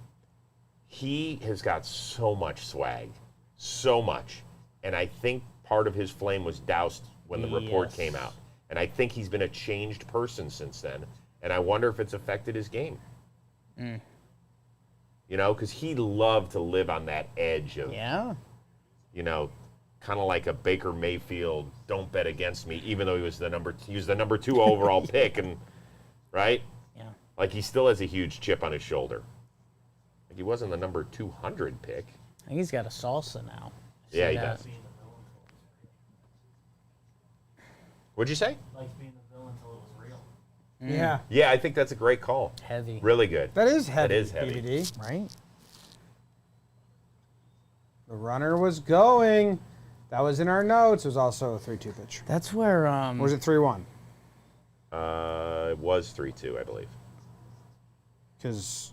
B: He has got so much swag, so much, and I think part of his flame was doused when the report came out. And I think he's been a changed person since then, and I wonder if it's affected his game. You know, because he loved to live on that edge of, you know, kind of like a Baker Mayfield, don't bet against me, even though he was the number 2 overall pick, and right?
C: Yeah.
B: Like he still has a huge chip on his shoulder. Like he wasn't the number 200 pick.
C: I think he's got a salsa now.
B: Yeah, he does. What'd you say?
D: Likes being the villain until it was real.
A: Yeah.
B: Yeah, I think that's a great call.
C: Heavy.
B: Really good.
A: That is heavy.
B: That is heavy.
A: BBD.
C: Right?
A: The runner was going. That was in our notes. It was also a 3-2 pitch.
C: That's where
A: Or was it 3-1?
B: It was 3-2, I believe.
A: Because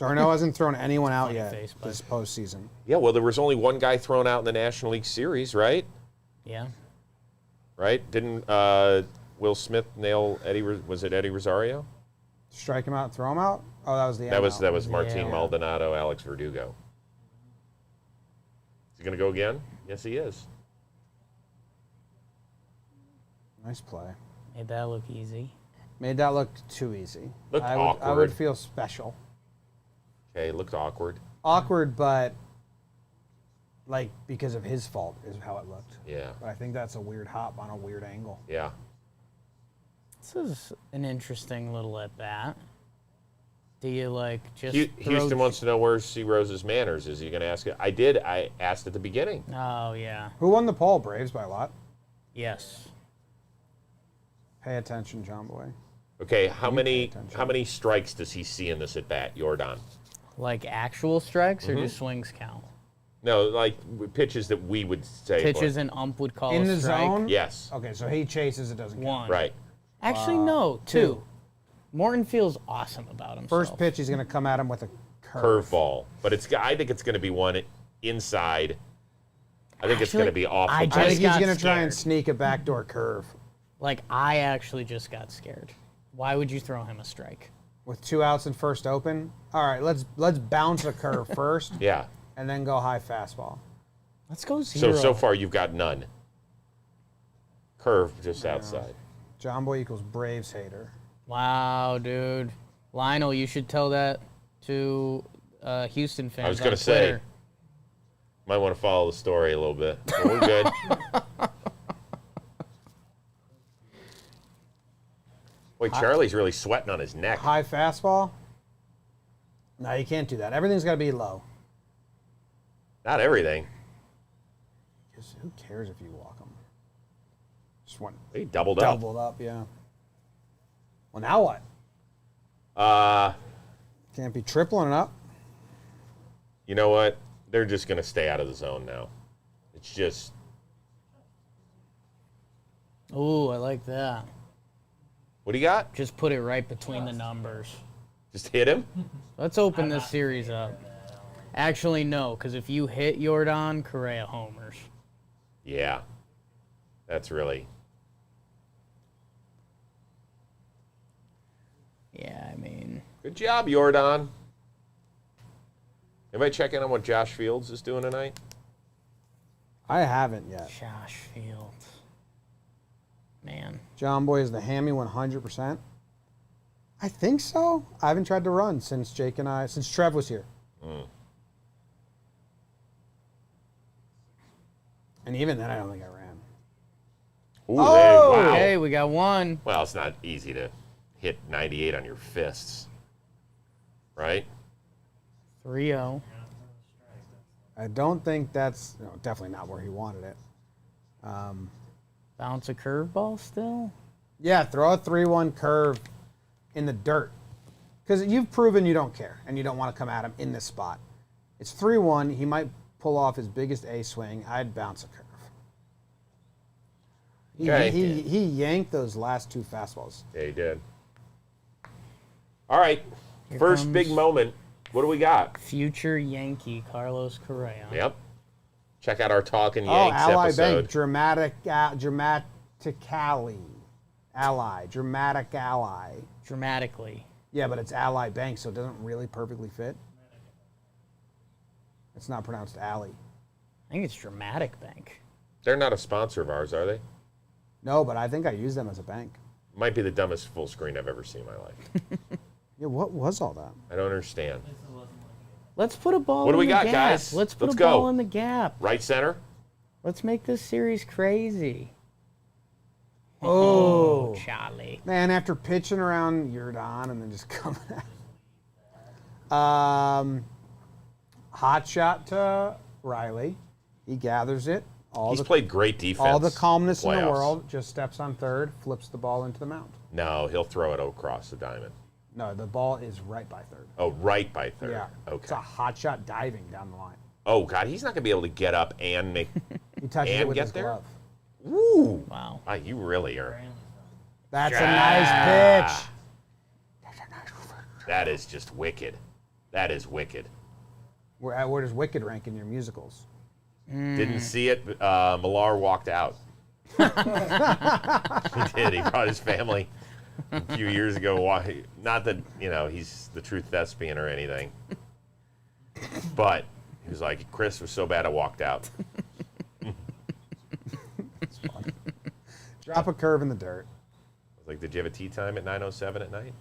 A: Darno hasn't thrown anyone out
C: Funny
A: yet
C: face, bud.
A: this postseason.
B: Yeah, well, there was only one guy thrown out in the National League Series, right?
C: Yeah.
B: Right? Didn't Will Smith nail Eddie? Was it Eddie Rosario?
A: Strike him out, throw him out? Oh, that was the
B: That was
A: out.
B: Martine
C: Yeah.
B: Maldonado, Alex Verdugo. Is he going to go again? Yes, he is.
A: Nice play.
C: Made that look easy.
A: Made that look too easy.
B: Looked
A: I
B: awkward.
A: would feel special.
B: Okay, it looked awkward.
A: Awkward, but like because of his fault is how it looked.
B: Yeah,
A: But I think that's a weird hop on a weird angle.
B: yeah.
C: This is an interesting little at bat. Do you like just
B: Houston wants to know where's C. Rose's manners. Is he going to ask it? I did. I asked at the beginning.
C: Oh yeah.
A: Who won the poll? Braves by a lot.
C: Yes.
A: Pay attention, John Boy.
B: Okay,
A: pay
B: how many
A: attention.
B: strikes does he see in this at bat, Jordan?
C: Like actual strikes or just swings count?
B: No, like pitches that we would say.
C: Pitches an ump would call
A: In
C: a
A: the
C: strike.
A: zone?
B: Yes.
A: Okay, so he chases, it doesn't count.
C: One.
B: Right.
C: Actually, no. Two. Morton feels awesome about himself.
A: First pitch, he's going to come at him with a curve.
B: Curveball, but I think it's going to be one inside. I think it's
C: Actually,
B: going to be off the
C: I
A: I
B: plate.
A: think
C: just
A: he's
C: got
A: going to try and
C: scared.
A: sneak a backdoor curve
C: Like, I actually just got scared. Why would you throw him a strike?
A: with 2 outs and first open. All right, let's bounce a curve first
B: Yeah.
A: and then go high fastball.
C: Let's go zero.
B: So far you've got none. Curve just outside.
A: John Boy equals Braves hater.
C: Wow, dude. Lionel, you should tell that to Houston fans.
B: I was
C: on
B: going to say,
C: Twitter.
B: might want to follow the story a little bit. But we're good. Boy, Charlie's really sweating on his neck.
A: High fastball? No, you can't do that. Everything's got to be low.
B: Not everything.
A: Because who cares if you walk them? Just one
B: He doubled up.
A: doubled up, yeah. Well, now what? Can't be tripling it up.
B: You know what? They're just going to stay out of the zone now. It's just,
C: Ooh, I like that.
B: what do you got?
C: Just put it right between the numbers.
B: Just hit him?
C: Let's open this series up. Actually, no, because if you hit Jordan, Correa homers.
B: Yeah. That's really,
C: Yeah, I mean,
B: good job, Jordan. Anybody check in on what Josh Fields is doing tonight?
A: I haven't yet.
C: Josh Fields. Man.
A: John Boy is the hammy 100%. I think so. I haven't tried to run since Trev was here. And even then, I don't think I ran.
B: Ooh,
A: Oh!
B: wow.
C: Hey, we got one.
B: Well, it's not easy to hit 98 on your fists, right?
C: 3-0.
A: I don't think that's definitely not where he wanted it.
C: Bounce a curveball still?
A: Yeah, throw a 3-1 curve in the dirt. Because you've proven you don't care and you don't want to come at him in this spot. It's 3-1. He might pull off his biggest A swing. I'd bounce a curve.
B: Okay.
A: He yanked those last 2 fastballs.
B: Yeah, he did. All right.
C: Here
B: First
C: comes-
B: big moment. What do we got?
C: Future Yankee Carlos Correa.
B: Yep. Check out our Talkin'
A: Oh,
B: Yanks
A: Ally
B: episode.
A: Bank, dramatically. Ally. Dramatic Ally.
C: Dramatically.
A: Yeah, but it's Ally Bank, so it doesn't really perfectly fit. It's not pronounced Alley.
C: I think it's Dramatic Bank.
B: They're not a sponsor of ours, are they?
A: No, but I think I use them as a bank.
B: Might be the dumbest full screen I've ever seen in my life.
A: Yeah, what was all that?
B: I don't understand.
C: Let's put a ball
B: What do
C: in
B: we
C: the
B: got,
C: gap.
B: guys?
C: Let's put
B: Let's
C: a
B: go.
C: ball in the gap.
B: Right center?
C: Let's make this series crazy.
A: Oh.
C: Charlie.
A: Man, after pitching around Yurdon and then just coming out. Hot shot to Riley. He gathers it.
B: He's played great defense.
A: All the calmness in the
B: playoffs.
A: world. Just steps on third, flips the ball into the mound.
B: No, he'll throw it across the diamond.
A: No, the ball is right by third.
B: Oh, right by third.
A: Yeah.
B: Okay.
A: It's a hot shot diving down the line.
B: Oh, God, he's not going to be able to get up and make...
A: He touches
B: And
A: it with
B: get
A: his
B: there?
A: glove.
B: Woo!
C: Wow.
B: Ah, you really are...
A: That's a nice pitch.
B: That is just wicked. That is wicked.
A: Where does Wicked rank in your musicals?
B: Didn't see it. Millar walked out. He did. He brought his family a few years ago. Not that, he's the truth thespian or anything. But he was like, Chris was so bad I walked out.
A: Drop a curve in the dirt.
B: I was like, did you have a tea time at 9:07 at night?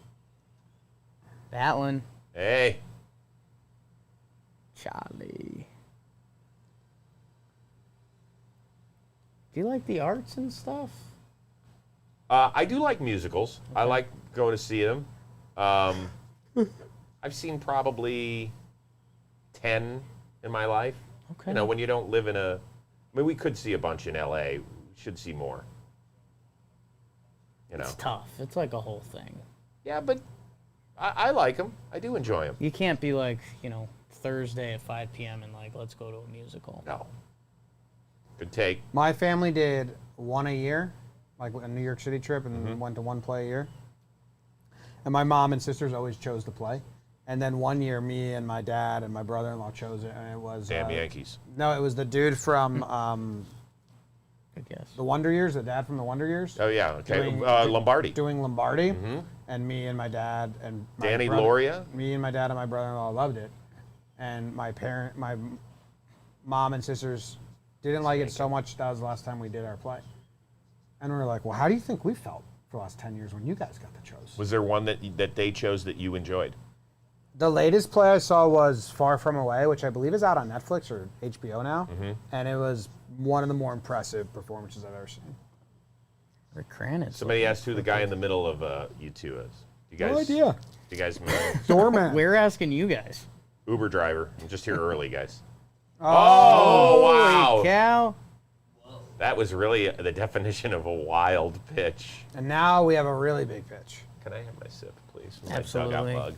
C: That one.
B: Hey.
C: Charlie. Do you like the arts and stuff?
B: I do like musicals. I like going to see them. I've seen probably 10 in my life.
C: Okay.
B: When you don't live in we could see a bunch in L.A. We should see more.
C: It's tough. It's like a whole thing.
B: Yeah, but I like them. I do enjoy them.
C: You can't be like, Thursday at 5 p.m. and like, let's go to a musical.
B: No. Good take.
A: My family did one a year, like a New York City trip, and went to one play a year. And my mom and sisters always chose to play. And then one year, me and my dad and my brother-in-law chose it, and it was...
B: Damn Yankees.
A: No, it was the dude from
C: Good guess.
A: the Wonder Years, the dad from the Wonder Years.
B: Oh, yeah. Okay.
A: Doing-
B: Lombardi.
A: Doing Lombardi. And me and my dad and my
B: Danny
A: brother-
B: Loria?
A: Me and my dad and my brother-in-law loved it. And my mom and sisters didn't like it so much. That was the last time we did our play. And we were like, well, how do you think we felt for the last 10 years when you guys got the chose?
B: Was there one that they chose that you enjoyed?
A: The latest play I saw was Far From Away, which I believe is out on Netflix or HBO now. And it was one of the more impressive performances I've ever seen.
C: Rick Kranitz.
B: Somebody asked who the guy in the middle of you two is. You guys,
A: No idea.
B: Do you guys
A: Doorman.
C: We're asking you guys.
B: Uber driver. I'm just here early, guys.
A: Oh,
B: wow.
C: Holy cow.
B: That was really the definition of a wild pitch.
A: And now we have a really big pitch.
B: Can I have my sip, please? My
C: Absolutely.
B: dugout mug.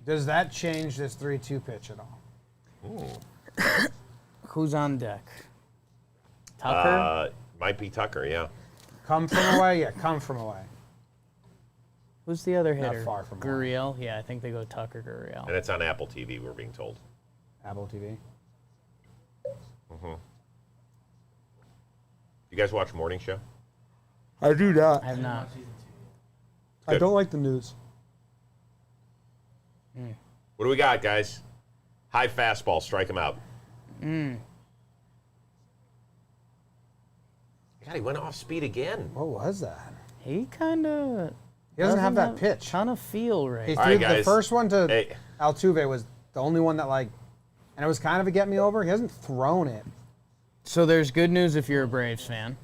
A: Does that change this 3-2 pitch at all?
B: Ooh.
C: Who's on deck? Tucker?
B: Might be Tucker, yeah.
A: Come from away? Yeah, come from away.
C: Who's the other
A: Not
C: hitter?
A: far from
C: Gurriel? Yeah, I think they go Tucker Gurriel.
B: And it's on Apple TV, we're being told.
A: Apple TV.
B: You guys watch Morning Show?
A: I do not.
C: I have not.
A: I don't like the news.
B: What do we got, guys? High fastball, strike him out. God, he went off speed again.
A: What was that?
C: He kind of...
A: He doesn't have that pitch.
C: Kind of feel right.
A: He
B: All
A: threw
B: right,
A: the
B: guys.
A: first one to
B: Hey.
A: Altuve was the only one that and it was kind of a get me over. He hasn't thrown it.
C: So there's good news if you're a Braves fan.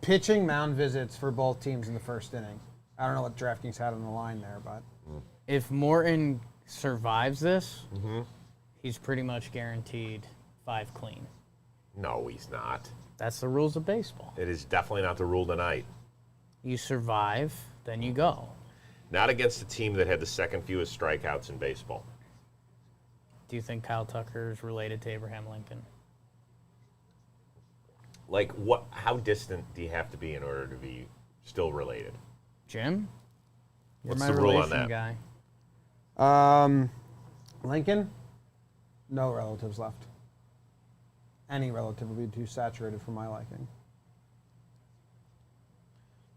A: Pitching mound visits for both teams in the first inning. I don't know what DraftKings had on the line there, but
C: If Morton survives this, he's pretty much guaranteed 5 clean.
B: No, he's not.
C: That's the rules of baseball.
B: It is definitely not the rule tonight.
C: You survive, then you go.
B: Not against a team that had the second fewest strikeouts in baseball.
C: Do you think Kyle Tucker is related to Abraham Lincoln?
B: Like, how distant do you have to be in order to be still related?
C: Jim? You're
B: What's
C: my
B: the rule on
C: relation
B: that?
C: guy.
A: Lincoln, no relatives left. Any relative would be too saturated for my liking.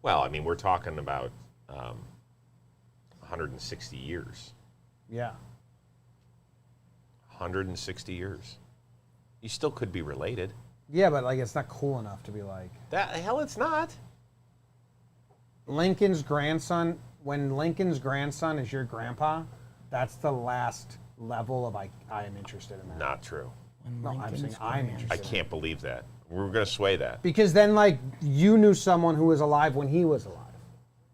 B: Well, I mean, we're talking about 160 years.
A: Yeah.
B: 160 years. You still could be related.
A: Yeah, but like it's not cool enough to be like
B: That hell, it's not.
A: Lincoln's grandson. When Lincoln's grandson is your grandpa, that's the last level of I am interested in that.
B: Not true.
A: No, I'm saying I'm interested.
B: I can't believe that. We're going to sway that.
A: Because then, like, you knew someone who was alive when he was alive,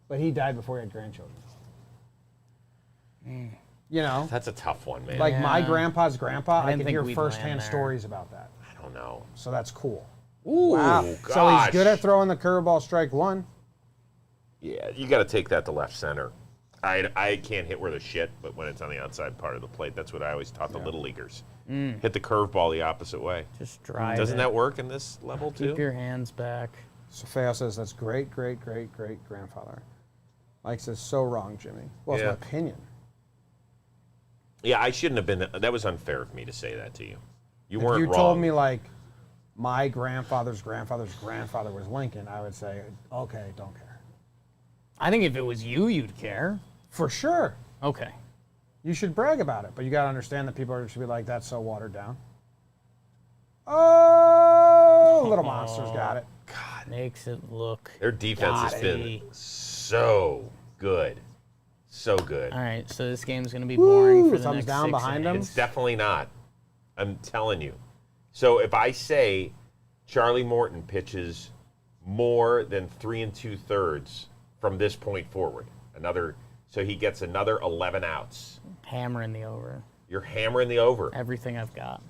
A: but he died before he had grandchildren. You know,
B: That's a tough one, man.
A: like my
C: Yeah.
A: grandpa's grandpa, I
C: didn't
A: can
C: think
A: hear
C: we'd
A: firsthand
C: land there.
A: stories about that.
B: I don't know.
A: So that's cool.
B: Ooh,
A: Wow.
B: gosh.
A: So he's good at throwing the curveball strike one.
B: Yeah, you got to take that to left center. I can't hit where the shit, but when it's on the outside part of the plate, that's what I always taught the little leaguers. Hit the curveball the opposite way.
C: Just drive
B: Doesn't
C: it.
B: that work in this level too?
C: Keep your hands back.
A: Sofeo says that's great grandfather. Mike says so wrong, Jimmy. Well, it's
B: Yeah.
A: my opinion.
B: Yeah, I shouldn't have been. That was unfair of me to say that to you. You
A: If
B: weren't
A: you
B: wrong.
A: told me like my grandfather's grandfather's grandfather was Lincoln, I would say, okay, don't care.
C: I think if it was you, you'd care.
A: For sure.
C: Okay.
A: You should brag about it, but you got to understand that people are just be like, that's so watered down. Oh, little monsters got it.
C: Makes it look.
B: Their defense has been
C: Gaudy.
B: so good, so good.
C: All right, so this game's going to be boring
A: Woo,
C: for the
A: thumbs
C: next
A: down
C: 6
A: behind them.
C: innings.
B: It's definitely not. I'm telling you. So if I say Charlie Morton pitches more than 3 2/3 from this point forward, so he gets another 11 outs.
C: Hammering the over.
B: You're hammering the over.
C: Everything I've got.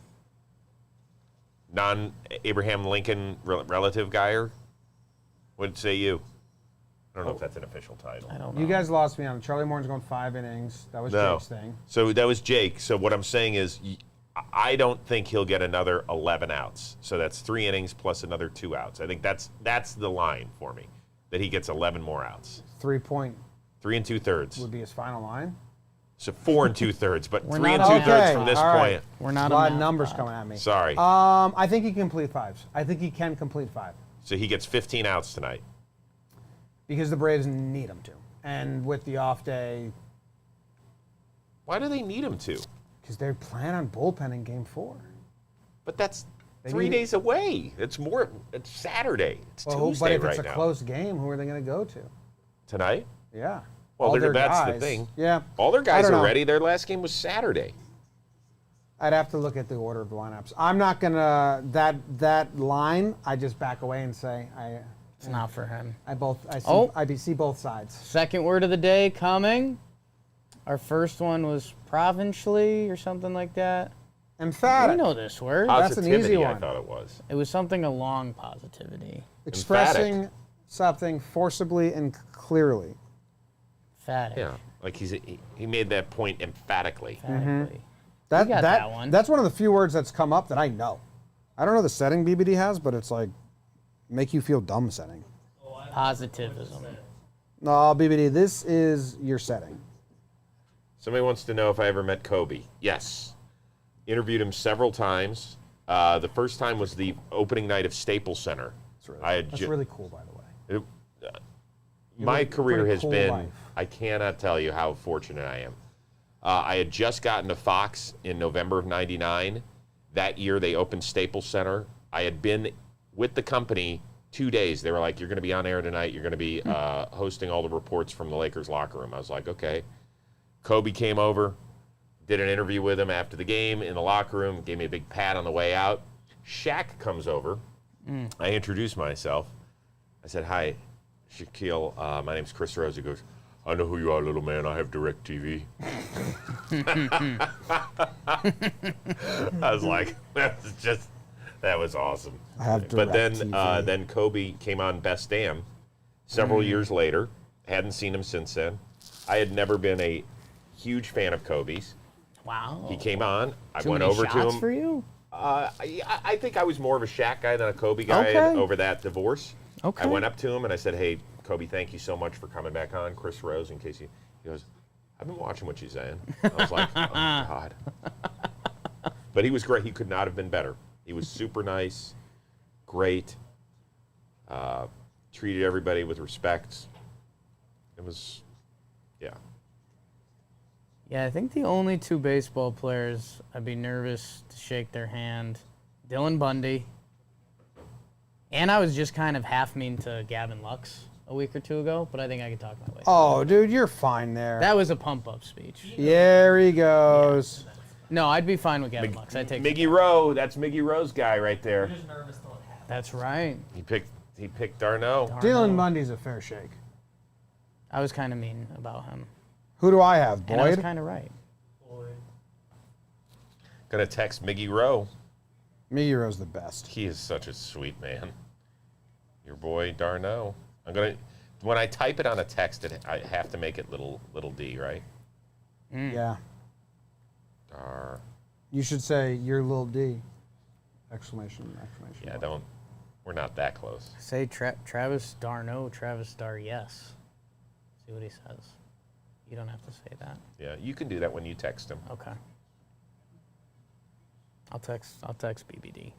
B: Non-Abraham Lincoln relative guy, or what say you? I don't know if that's an official title.
C: I don't know.
A: You guys lost me on it. Charlie Morton's going 5 innings. That was
B: No.
A: Jake's thing.
B: So that was Jake. So what I'm saying is, I don't think he'll get another 11 outs. So that's 3 innings plus another 2 outs. I think that's the line for me, that he gets 11 more outs.
A: 3 point
B: 3 2/3.
A: would be his final line.
B: So 4 2/3, but
C: We're
B: 3
C: not
B: 2/3
A: okay.
B: from this
A: All right.
B: point.
C: We're
A: A
C: not
A: lot
C: a
A: of
C: math
A: numbers
C: pod.
A: coming at me.
B: Sorry.
A: I think he can complete 5s. I think he can complete 5
B: So he gets 15 outs tonight.
A: because the Braves need him to. And with the off day,
B: Why do they need him to?
A: because they plan on bullpenning Game 4.
B: But that's
A: They
B: 3
A: need-
B: days away. It's Saturday. It's
A: Well,
B: Tuesday
A: but if
B: right
A: it's a
B: now.
A: close game, who are they going to go to?
B: Tonight?
A: Yeah.
B: Well,
A: All their
B: that's the
A: guys.
B: thing.
A: Yeah.
B: All their
A: I
B: guys
A: don't
B: are
A: know.
B: ready. Their last game was Saturday.
A: I'd have to look at the order of the lineups. I'm not gonna that line. I just back away and say
C: It's not for him.
A: I see both sides.
C: Second word of the day coming. Our first one was provincially or something like that.
A: Emphatic.
C: We know this word.
A: That's an easy
B: Positivity,
A: one.
B: I thought it was.
C: It was something along positivity.
A: Expressing something forcibly and clearly.
C: Emphatic.
B: Yeah, like he made that point emphatically.
C: Emphatically.
A: That,
C: got that one.
A: That's one of the few words that's come up that I know. I don't know the setting BBD has, but it's like make you feel dumb setting.
C: Positivism.
A: No, BBD, this is your setting.
B: Somebody wants to know if I ever met Kobe. Yes. Interviewed him several times. The first time was the opening night of Staples Center.
A: That's really cool, by the way.
B: My
A: lived a
B: career
A: pretty
B: has
A: cool
B: been,
A: life.
B: I cannot tell you how fortunate I am. I had just gotten to Fox in November of '99. That year they opened Staples Center. I had been with the company 2 days. They were like, you're going to be on air tonight. You're going to be hosting all the reports from the Lakers locker room. I was like, okay. Kobe came over, did an interview with him after the game in the locker room, gave me a big pat on the way out. Shaq comes over. I introduced myself. I said, hi, Shaquille. My name's Chris Rose. He goes, I know who you are, little man. I have DirecTV. I was like, that was awesome.
A: I have
B: But then,
A: DirecTV.
B: then Kobe came on Best Damn several years later. Hadn't seen him since then. I had never been a huge fan of Kobe's.
C: Wow.
B: He came on. I
C: Too
B: went
C: many
B: over to
C: shots
B: him.
C: for you?
B: I think I was more of a Shaq guy than a Kobe guy
C: Okay.
B: over that divorce.
C: Okay.
B: I went up to him and I said, hey, Kobe, thank you so much for coming back on. Chris Rose, in case he goes, I've been watching what you're saying. I was like, oh, God. But he was great. He could not have been better. He was super nice, great, treated everybody with respect. It was, yeah.
C: Yeah, I think the only two baseball players I'd be nervous to shake their hand, Dylan Bundy, and I was just kind of half mean to Gavin Lux a week or two ago, but I think I can talk my way.
A: Oh, dude, you're fine there.
C: That was a pump-up speech.
A: There he goes.
C: No, I'd be fine with Gavin Lux. I'd take
B: Miggy Rowe, that's Miggy Rowe's guy right there.
D: You're just nervous till it happens.
C: That's right.
B: He picked Darno.
A: Dylan Bundy's a fair shake.
C: I was kind of mean about him.
A: Who do I have,
C: And I was
A: Boyd?
C: kind of right.
D: Boy.
B: Gonna text Miggy Rowe.
A: Miggy Rowe's the best.
B: He is such a sweet man. Your boy Darno. When I type it on a text, I have to make it little D, right?
A: Yeah.
B: Dar.
A: You should say your little D. Exclamation.
B: Yeah, we're not that close.
C: Say Travis Darno, Travis Dar yes. See what he says. You don't have to say that.
B: Yeah, you can do that when you text him.
C: Okay. I'll text BBD.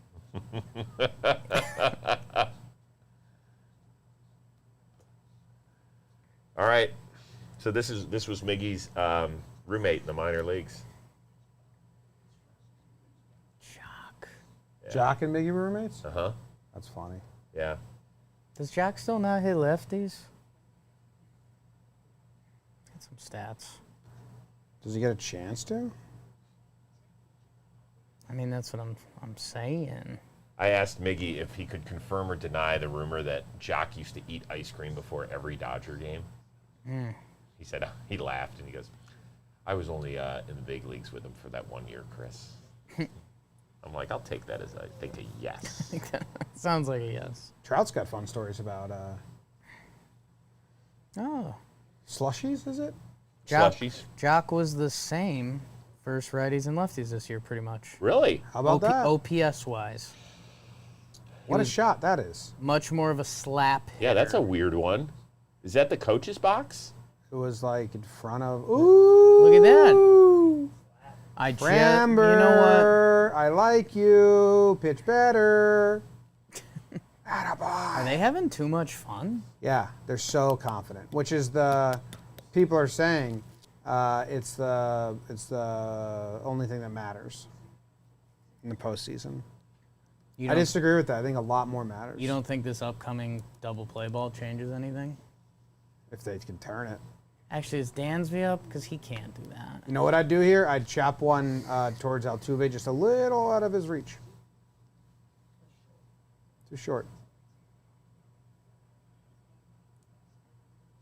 B: All right. So this was Miggy's roommate in the minor leagues.
C: Jock.
A: Jock and Miggy roommates?
B: Uh-huh.
A: That's funny.
B: Yeah.
C: Does Jock still not hit lefties? Get some stats.
A: Does he get a chance to?
C: I mean, that's what I'm saying.
B: I asked Miggy if he could confirm or deny the rumor that Jock used to eat ice cream before every Dodger game. He said, he laughed and he goes, I was only in the big leagues with him for that 1 year, Chris. I'm like, I'll take that as I think a yes.
C: Sounds like a yes.
A: Trout's got fun stories about slushies, is it?
B: Slushies?
C: Jock was the same first righties and lefties this year, pretty much.
B: Really?
A: How about that?
C: OPS-wise.
A: What a shot that is.
C: Much more of a slap hitter.
B: Yeah, that's a weird one. Is that the coach's box?
A: It was like in front of. Ooh!
C: Look at that.
A: Framber,
C: you know
A: I like you. Pitch better.
C: Are they having too much fun?
A: Yeah, they're so confident, which is the people are saying it's the only thing that matters in the postseason. I disagree with that. I think a lot more matters.
C: You don't think this upcoming double play ball changes anything?
A: If they can turn it.
C: Actually, is Dansby up? Because he can't do that.
A: You know what I'd do here? I'd chop one towards Altuve just a little out of his reach. Too short.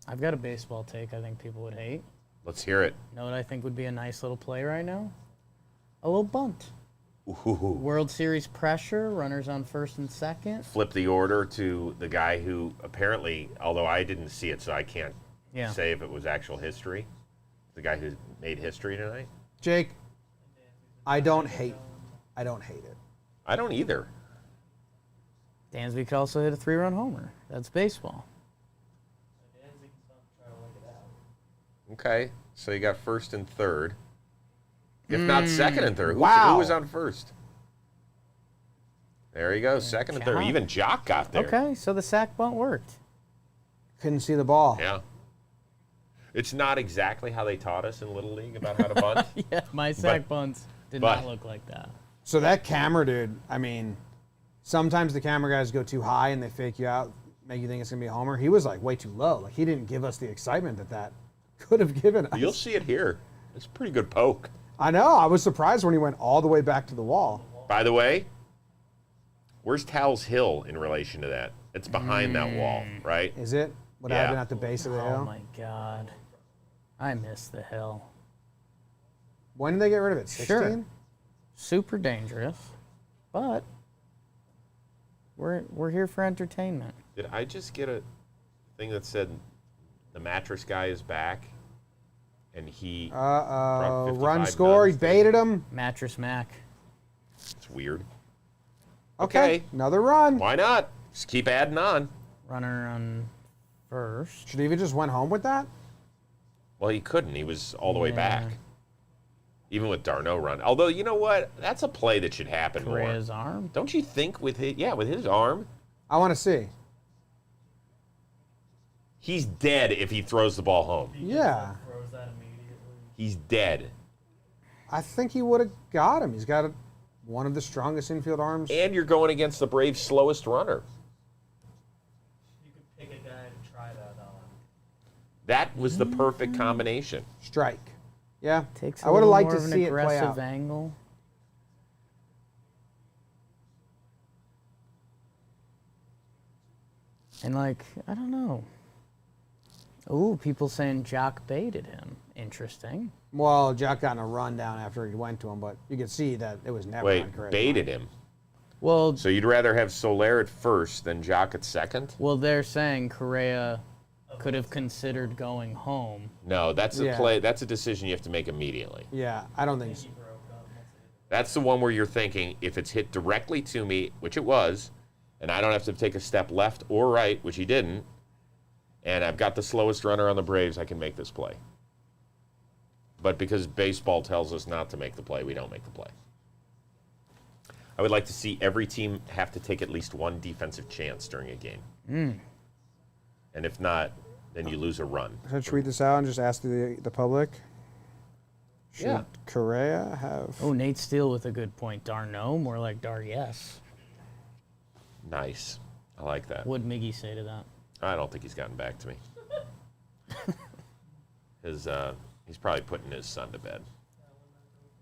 C: I've got a baseball take I think people would hate.
B: Let's hear it.
C: You know what I think would be a nice little play right now? A little bunt.
B: Ooh.
C: World Series pressure, runners on first and second.
B: Flip the order to the guy who apparently, although I didn't see it, so I can't say if it was actual history. The guy who made history tonight.
A: Jake, I don't hate it.
B: I don't either.
C: Dansby could also hit a 3-run homer. That's baseball.
B: Okay, so you got first and third. If not second and third. Who was on first? There you go, second and third.
C: Jock.
B: Even Jock got there.
C: Okay, so the sack bunt worked.
A: Couldn't see the ball.
B: Yeah. It's not exactly how they taught us in Little League about how to bunt.
C: Yeah, my sack bunts did not look like that.
A: So that camera dude, I mean, sometimes the camera guys go too high and they fake you out, make you think it's going to be a homer. He was like way too low. Like he didn't give us the excitement that could have given us.
B: You'll see it here. It's a pretty good poke.
A: I know. I was surprised when he went all the way back to the wall.
B: By the way, where's Towles Hill in relation to that? It's behind that wall, right?
A: Is it? What happened at the base of the hill?
C: Oh my God. I miss the hill.
A: When did they get rid of it? 16?
C: Sure. Super dangerous, but we're here for entertainment.
B: Did I just get a thing that said the mattress guy is back? And he brought 55
A: Run score. He
B: nuns.
A: baited him.
C: Mattress Mac.
B: It's weird.
A: Okay. Another run.
B: Why not? Just keep adding on.
C: Runner on first.
A: Should he have just went home with that?
B: Well, he couldn't. He was all the way back. Even with Darno run. Although, you know what? That's a play that should happen more.
C: Correa's arm.
B: Don't you think with his arm?
A: I want to see.
B: He's dead if he throws the ball home.
A: Yeah.
D: Throws that immediately.
B: He's dead.
A: I think he would have got him. He's got one of the strongest infield arms.
B: And you're going against the Braves' slowest runner.
D: You could pick a guy to try that on.
B: That was the perfect combination.
A: Strike. Yeah.
C: Takes
A: I would have liked
C: more
A: to
C: of
A: see
C: an
A: it play
C: aggressive
A: out.
C: angle. And like, I don't know. Ooh, people saying Jock baited him. Interesting.
A: Well, Jack got in a rundown after he went to him, but you could see that it was never
B: Wait,
A: on Correa's
B: baited
A: mind.
B: him.
C: Well,
B: So you'd rather have Soler at first than Jock at second?
C: well, they're saying Correa could have considered going home.
B: No, that's a
A: Yeah.
B: play. That's a decision you have to make immediately.
A: Yeah, I don't think so.
B: That's the one where you're thinking, if it's hit directly to me, which it was, and I don't have to take a step left or right, which he didn't, and I've got the slowest runner on the Braves, I can make this play. But because baseball tells us not to make the play, we don't make the play. I would like to see every team have to take at least one defensive chance during a game. And if not, then you lose a run.
A: Should I tweet this out and just ask the public? Should
B: Yeah.
A: Correa have...
C: Oh, Nate Steele with a good point. Dar no, more like Dar yes.
B: Nice. I like that.
C: What'd Miggy say to that?
B: I don't think he's gotten back to me. He's probably putting his son to bed.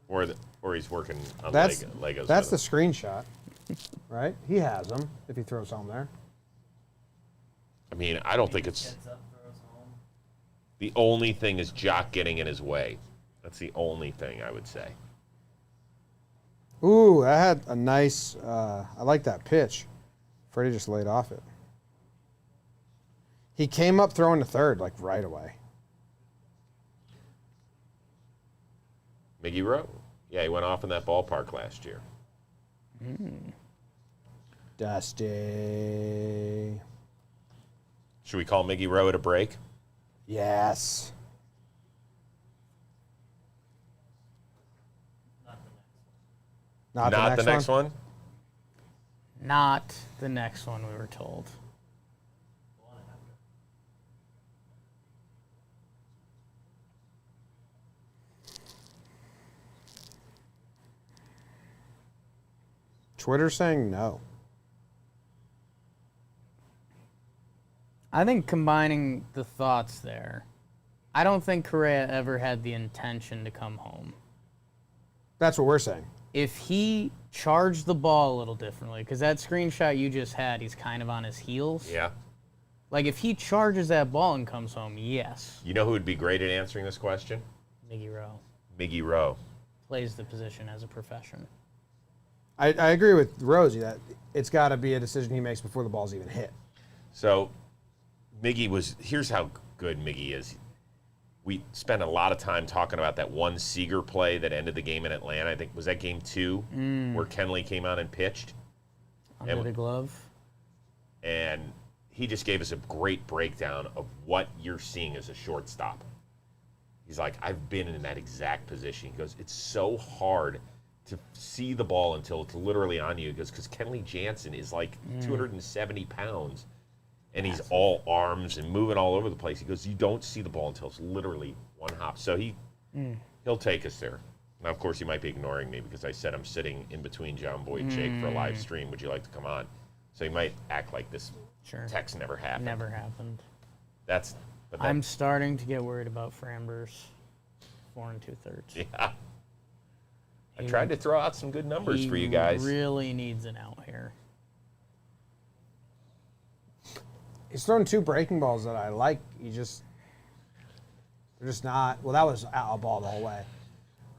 B: Or he's working on
A: That's
B: Legos.
A: That's the
B: with him.
A: screenshot, right? He has them if he throws home there.
B: I mean, I don't think it's...
D: Gets up, throws home.
B: The only thing is Jock getting in his way. That's the only thing I would say.
A: Ooh, that had a nice... I like that pitch. Freddie just laid off it. He came up throwing to third, like, right away.
B: Miggy Rowe. Yeah, he went off in that ballpark last year.
A: Dusty.
B: Should we call Miggy Rowe at a break?
A: Yes.
D: Not the next one.
A: Not
B: the next one?
C: Not the next one, we were told.
D: The one after.
A: Twitter saying no.
C: I think combining the thoughts there, I don't think Correa ever had the intention to come home.
A: That's what we're saying.
C: If he charged the ball a little differently, because that screenshot you just had, he's kind of on his heels.
B: Yeah.
C: Like, if he charges that ball and comes home, yes.
B: You know who would be great at answering this question?
C: Miggy Rowe
B: Miggy Rowe.
C: plays the position as a profession.
A: I agree with Rosie that it's got to be a decision he makes before the ball's even hit.
B: So, here's how good Miggy is. We spent a lot of time talking about that one Seager play that ended the game in Atlanta. I think, was that game 2, where Kenley came out and pitched?
C: Under the glove.
B: And he just gave us a great breakdown of what you're seeing as a shortstop. He's like, I've been in that exact position. He goes, it's so hard to see the ball until it's literally on you. He goes, because Kenley Jansen is like 270 pounds, and he's all arms and moving all over the place. He goes, you don't see the ball until it's literally one hop. So he'll take us there. Now, of course, he might be ignoring me because I said I'm sitting in between JOMBOY and Jake for a live stream. Would you like to come on? So he might act like this text never happened.
C: Never happened.
B: But
C: I'm starting to get worried about Framber's 4 2/3.
B: Yeah. I tried to throw out some good numbers for you guys.
C: He really needs an out here.
A: He's thrown 2 breaking balls that I like. They're just not. Well, that was out of ball the whole way.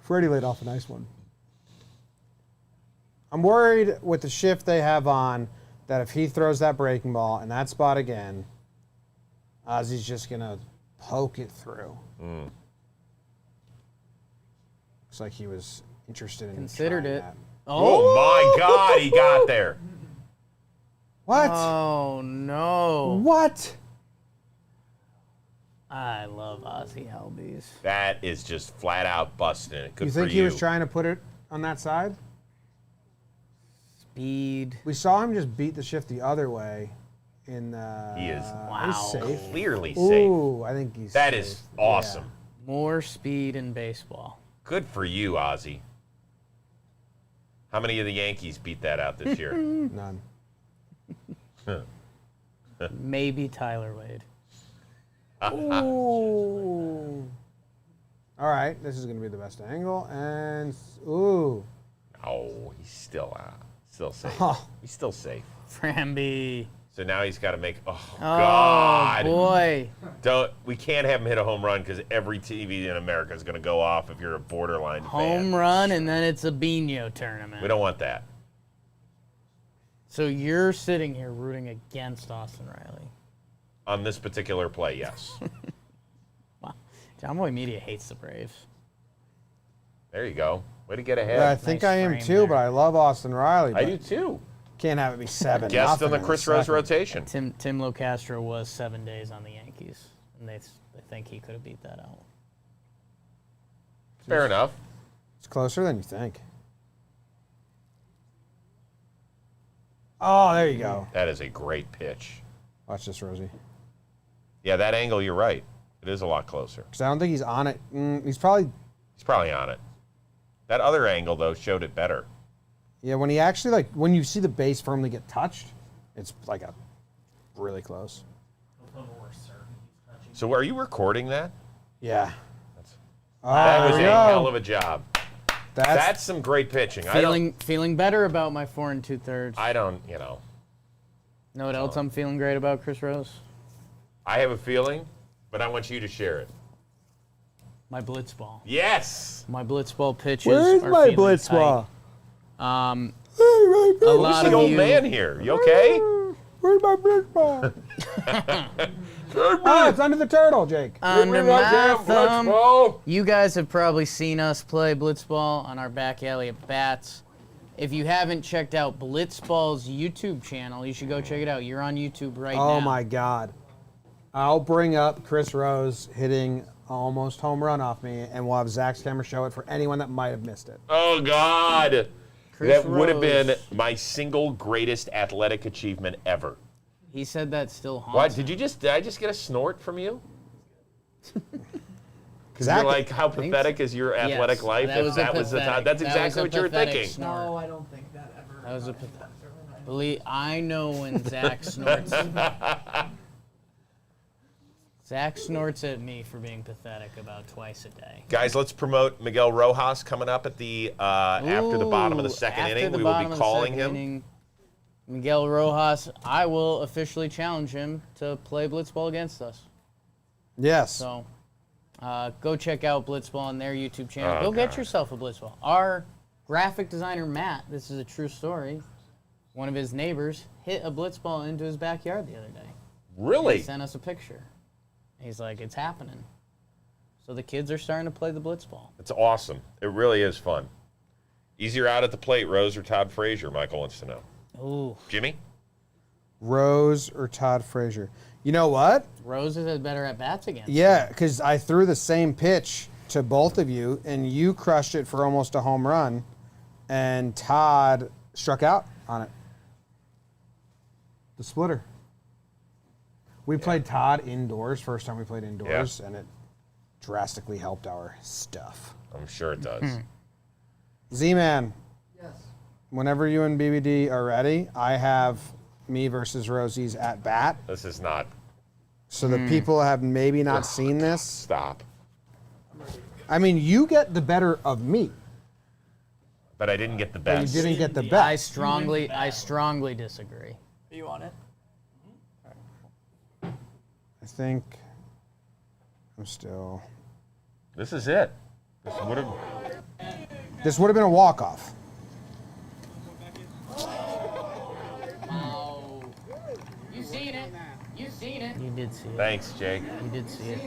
A: Freddie laid off a nice one. I'm worried with the shift they have on that if he throws that breaking ball in that spot again, Ozzy's just going to poke it through. Looks like he was interested in
C: Considered
A: trying
C: it.
A: that.
B: Oh my God, he got there.
A: What?
C: Oh, no.
A: What?
C: I love Ozzy Albies.
B: That is just flat out busting it. Good
A: You
B: for
A: think
B: you.
A: he was trying to put it on that side?
C: Speed.
A: We saw him just beat the shift the other way. in the.
B: He is
A: He's safe.
B: clearly safe.
A: Ooh, I think he's.
B: That
A: safe.
B: is awesome.
C: More speed in baseball.
B: Good for you, Ozzy. How many of the Yankees beat that out this year?
A: None.
C: Maybe Tyler Wade.
A: Ooh. All right, this is going to be the best angle, and ooh.
B: Oh, he's still safe.
A: Oh.
B: He's still safe.
C: Framby.
B: So now he's got to make. Oh,
C: Oh,
B: God!
C: boy.
B: We can't have him hit a home run because every TV in America is going to go off if you're a borderline
C: Home
B: fan.
C: run, and then it's a Bino tournament.
B: We don't want that.
C: So you're sitting here rooting against Austin Riley.
B: On this particular play, yes.
C: Wow. Jomboy Media hates the Braves.
B: There you go. Way to get ahead.
A: Yeah, I think
C: Nice
A: I am
C: frame
A: too,
C: there.
A: but I love Austin Riley.
B: I
A: but
B: do too.
A: Can't have it be 7.
B: Guest on the Chris Rose rotation.
C: Tim Locastro was 7 days on the Yankees, and they think he could have beat that out.
B: Fair enough.
A: It's closer than you think. Oh, there you go.
B: That is a great pitch.
A: Watch this, Rosie.
B: Yeah, that angle, you're right. It is a lot closer.
A: Because I don't think he's on it. He's probably.
B: He's probably on it. That other angle, though, showed it better.
A: Yeah, when he actually, when you see the base firmly get touched, it's like a really close.
D: A little more certain he's touching.
B: So are you recording that?
A: Yeah.
B: That was
A: there
B: a
A: we go.
B: hell of a job. That's some great pitching.
C: Feeling better about my 4 2/3.
B: I don't.
C: Know what else I'm feeling great about, Chris Rose?
B: I have a feeling, but I want you to share it.
C: My blitz ball.
B: Yes.
C: My blitz ball pitches.
A: Where's
C: are
A: my
C: feeling
A: blitz
C: tight.
A: ball?
C: A
B: Who's
C: lot
B: the
C: of
B: old
C: you.
B: man here? You okay?
A: Where's my blitz ball? Oh, it's under the turtle, Jake.
C: Under my thumb.
B: Blitzball.
C: You guys have probably seen us play blitzball on our back alley at Bats. If you haven't checked out Blitzball's YouTube channel, you should go check it out. You're on YouTube right now.
A: Oh, my God. I'll bring up Chris Rose hitting almost home run off me, and we'll have Zach's camera show it for anyone that might have missed it.
B: Oh, God.
C: Chris
B: That would have
C: Rose.
B: been my single greatest athletic achievement ever.
C: He said that still haunts
B: What?
C: him.
B: Did I just get a snort from you? Because
A: Zach-
B: you're like, how pathetic is your athletic
C: Yes,
B: life?
C: that
B: If
C: was a
B: that was the time.
C: pathetic-
B: That's
C: that was
B: exactly
C: a
B: what you were
C: pathetic
B: thinking.
C: snort.
D: No, I don't think that ever.
C: That was a Believe I know when Zach snorts. Zach snorts at me for being pathetic about twice a day.
B: Guys, let's promote Miguel Rojas coming up at the after the bottom of the second
C: After
B: inning.
C: the
B: We will
C: bottom
B: be
C: of the
B: calling
C: second
B: him.
C: inning, Miguel Rojas, I will officially challenge him to play blitzball against us.
A: Yes.
C: So go check out Blitzball on their YouTube channel.
B: Oh,
C: Go get
B: God.
C: yourself a Blitzball. Our graphic designer, Matt, this is a true story, one of his neighbors hit a Blitzball into his backyard the other day. He
B: Really?
C: sent us a picture. He's like, it's happening. So the kids are starting to play the Blitzball.
B: It's awesome. It really is fun. Easier out at the plate, Rose or Todd Frazier? Michael wants to know.
C: Ooh,
B: Jimmy?
A: Rose or Todd Frazier. You know what?
C: Rose is better at bats again.
A: Yeah, because I threw the same pitch to both of you, and you crushed it for almost a home run, and Todd struck out on it. The splitter. We played Todd indoors, first time we played indoors, and it drastically helped our stuff.
B: I'm sure it does.
A: Z-Man,
D: Yes.
A: whenever you and BBD are ready, I have me versus Rosie's at bat.
B: This is not.
A: So the people have maybe not seen this.
B: Stop.
A: I mean, you get the better of me.
B: But I didn't get the
A: But you
B: best.
A: didn't get the
C: I
A: best.
C: strongly disagree.
D: Are you on it?
A: I think I'm still.
B: This is it.
A: This would have been a walk-off.
C: Oh. You seen it. You seen it. You did see it.
B: Thanks, Jake.
C: You did see it.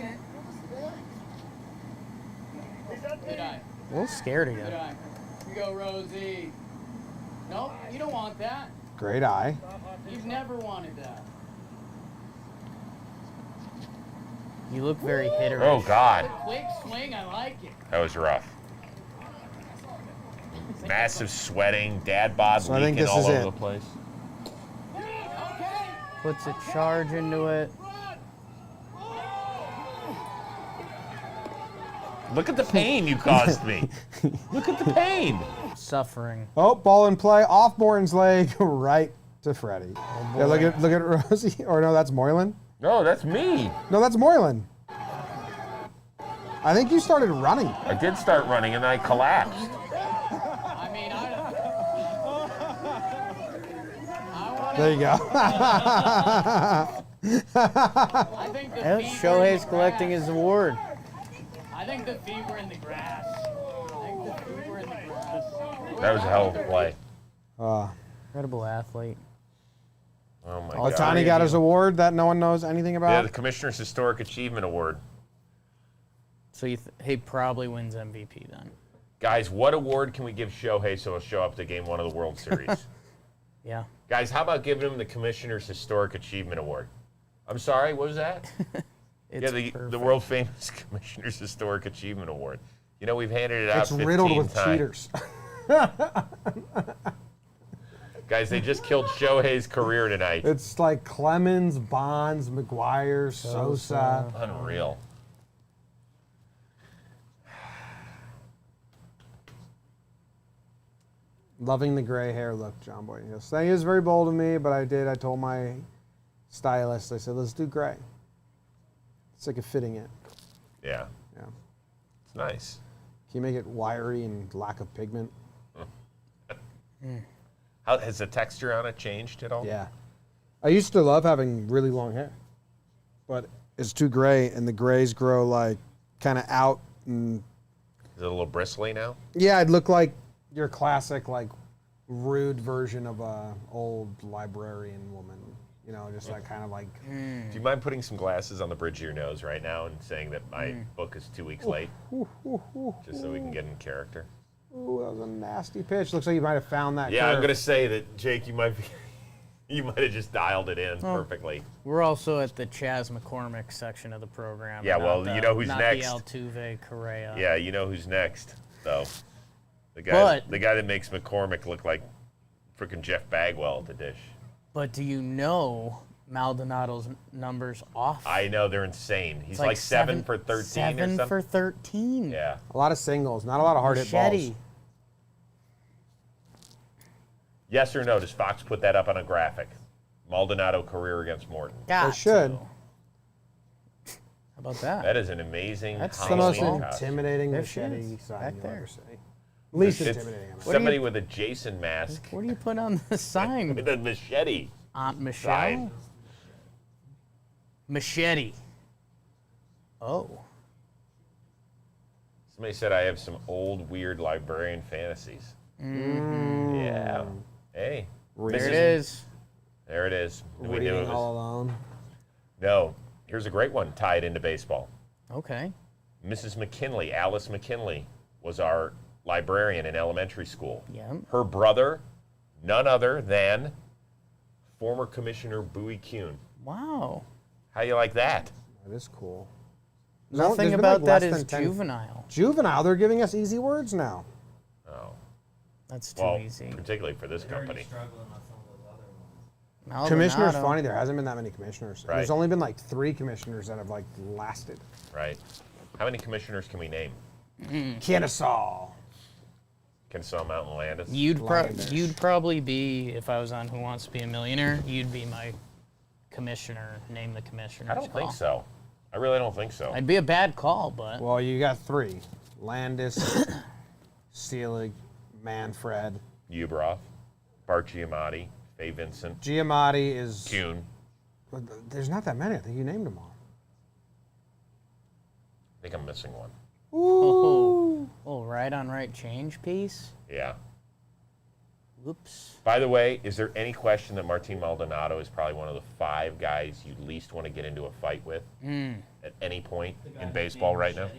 C: Good eye.
A: A little scared
C: Good
A: again.
C: eye. Here you go, Rosie. Nope, you don't want that.
A: Great eye.
C: You've never wanted that. You look very hitter.
B: Oh, God.
C: Quick swing, I like it.
B: That was rough. Massive sweating, dad bod
A: So I think
B: leaking
A: this
B: all
A: is
B: over
A: it.
B: the place.
C: Okay. puts a charge into it.
B: Look at the pain you caused me. Look at the pain.
C: Suffering.
A: Oh, ball in play off Morton's leg, right to Freddie. Yeah, look at Rosie. Or no, that's Moylan.
B: No, that's me.
A: No, that's Moylan. I think you started running.
B: I did start running and I collapsed.
C: I mean,
A: There you go.
C: I think Shohei's collecting his award. I think the feet were in the grass.
B: That was a hell of a play.
C: Incredible athlete.
B: Oh my
A: Oh,
B: God.
A: Tony got his award that no one knows anything about.
B: Yeah, the Commissioner's Historic Achievement Award.
C: So he probably wins MVP then.
B: Guys, what award can we give Shohei so he'll show up to Game 1 of the World Series?
C: Yeah.
B: Guys, how about giving him the Commissioner's Historic Achievement Award? I'm sorry, what was that?
C: It's
B: the world famous Commissioner's Historic Achievement Award. You know, we've handed it out
A: It's
B: 15
A: riddled with
B: times.
A: cheaters.
B: Guys, they just killed Shohei's career tonight.
A: It's like Clemens, Bonds, McGuire, Sosa.
B: Unreal.
A: Loving the gray hair look, John Boy. Yes, that is very bold of me, but I told my stylist, I said, let's do gray. It's like a fitting it.
B: Yeah.
A: Yeah.
B: It's nice.
A: Can you make it wiry and lack of pigment?
B: How, has the texture on it changed at all?
A: Yeah. I used to love having really long hair, but it's too gray, and the grays grow like kind of out. And
B: Is it a little bristly now?
A: yeah, I'd look like your classic, like, rude version of a old librarian woman. You know, just like kind of like.
B: Do you mind putting some glasses on the bridge of your nose right now and saying that my book is 2 weeks late? Just so we can get in character.
A: Ooh, that was a nasty pitch. Looks like you might have found that.
B: Yeah, I'm
A: curve.
B: gonna say that, Jake. You might have just dialed it in perfectly.
C: We're also at the Chaz McCormick section of the program.
B: Yeah,
C: not
B: well, you know who's
C: not
B: next.
C: The Altuve Correa.
B: Yeah, you know who's next, though. The guy that makes McCormick look like freaking Jeff Bagwell at the dish.
C: But do you know Maldonado's numbers off?
B: I know, they're insane. He's
C: It's
B: like 7 for 13 or
C: 7
B: something.
C: for 13.
B: Yeah.
A: A lot of singles, not a lot of hard hit balls.
C: Machete.
B: Yes or no? Does Fox put that up on a graphic? Maldonado career against Morton.
C: Got
A: They should.
C: to. How about that?
B: That is an amazing.
C: That's
A: It's the most
B: Halloween costume.
A: intimidating
C: There she
A: machete
C: is,
A: sign
C: back
A: you'll
C: there.
A: ever see. Least
B: It's
A: intimidating. I mean.
B: somebody with a Jason mask
C: What do you put on the sign?
B: with a machete.
C: Aunt Michelle?
B: Sign.
C: Machete. Oh.
B: Somebody said I have some old weird librarian fantasies. Yeah. Hey.
C: There it is.
B: There it is. We knew it
A: Reading
B: was.
A: all alone.
B: No. Here's a great one tied into baseball.
C: Okay.
B: Mrs. McKinley, Alice McKinley, was our librarian in elementary school.
C: Yeah.
B: Her brother, none other than former Commissioner Bowie Kuhn.
C: Wow.
B: How you like that?
A: That is cool.
C: Nothing
A: There's been,
C: about
A: like,
C: that
A: less
C: is
A: than 10
C: juvenile.
A: Juvenile, they're giving us easy words now.
B: Oh.
C: That's too
B: Well,
C: easy.
B: particularly for this
D: They're already
B: company.
D: struggling on some of those other ones.
C: Maldonado.
A: Commissioner's funny. There hasn't been that many commissioners.
B: Right.
A: There's only been like 3 commissioners that have like lasted.
B: Right. How many commissioners can we name?
A: Kennesaw.
B: Kennesaw Mountain Landis.
A: Blinders.
C: You'd probably be, if I was on Who Wants to Be a Millionaire, you'd be my commissioner. Name the commissioner.
B: I don't think so. I really don't think so.
C: I'd be a bad call, but
A: Well, you got 3: Landis, Seelig, Manfred.
B: Uberoff, Bart Giamatti, Faye Vincent,
A: Giamatti is.
B: Kuhn.
A: There's not that many. I think you named them all.
B: I think I'm missing one.
C: oh, right on right change piece.
B: Yeah.
C: Whoops.
B: By the way, is there any question that Martine Maldonado is probably one of the 5 guys you least want to get into a fight with at any point in baseball right now?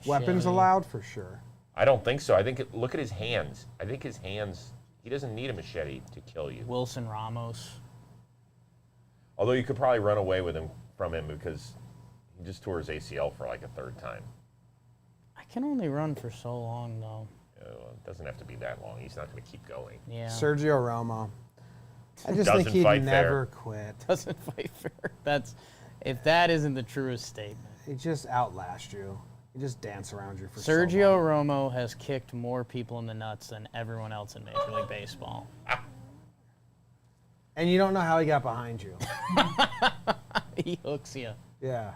A: Weapons allowed for sure.
B: I don't think so. I think, look at his hands. I think his hands, he doesn't need a machete to kill you.
C: Wilson Ramos.
B: Although you could probably run away with him from him because he just tore his ACL for like a 3rd time.
C: I can only run for so long, though.
B: It doesn't have to be that long. He's not going to keep going.
C: Yeah.
A: Sergio Romo. I just
B: Doesn't
A: think he'd
B: fight
A: never
B: fair.
A: quit.
C: Doesn't fight fair. If that isn't the truest statement.
A: He just outlast you. He just dance around you for
C: Sergio
A: so long.
C: Romo has kicked more people in the nuts than everyone else in Major League Baseball.
A: And you don't know how he got behind you.
C: He hooks you.
A: Yeah.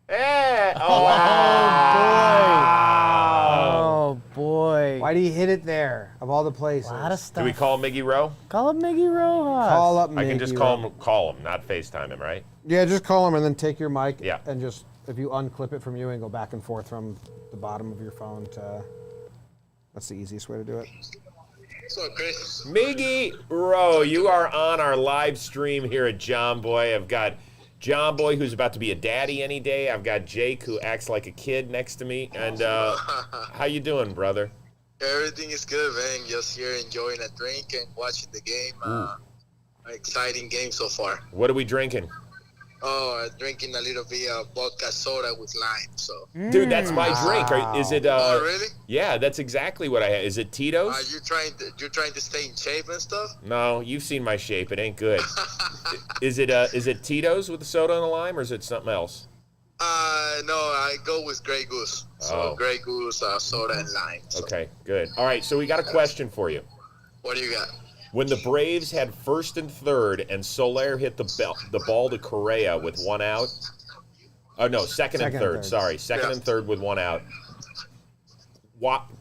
B: Hey!
C: Oh,
B: wow.
C: boy.
A: Why do you hit it there, of all the places?
C: A lot of
B: Do
C: stuff.
B: we call Miggy Rowe?
C: Call up Miggy Rojas.
A: Call up
B: I can just
A: Miggy
B: call him, not FaceTime him, right?
A: Yeah, just call him and then take your mic
B: Yeah.
A: and just, if you unclip it from you and go back and forth from the bottom of your phone to, that's the easiest way to do it.
E: So, Chris.
B: Miggy Rowe, you are on our live stream here at JOMBOY. I've got JOMBOY, who's about to be a daddy any day. I've got Jake, who acts like a kid next to me. And how you doing, brother?
F: Everything is good, man. Just here enjoying a drink and watching the game. Exciting game so far.
B: What are we drinking?
F: Oh, drinking a little bit of vodka soda with lime. So.
B: Dude, that's my drink. Is it?
F: Oh, really?
B: Yeah, that's exactly what I have. Is it Tito's?
F: Are you trying to stay in shape and stuff?
B: No, you've seen my shape. It ain't good. Is it Tito's with the soda and the lime, or is it something else?
F: No, I go with Grey Goose. So Grey Goose, soda and lime. So.
B: Okay, good. All right, so we got a question for you.
F: What do you got?
B: When the Braves had first and third, and Soler hit the ball to Correa with one out. Oh no, second and third. Sorry, second and third with one out.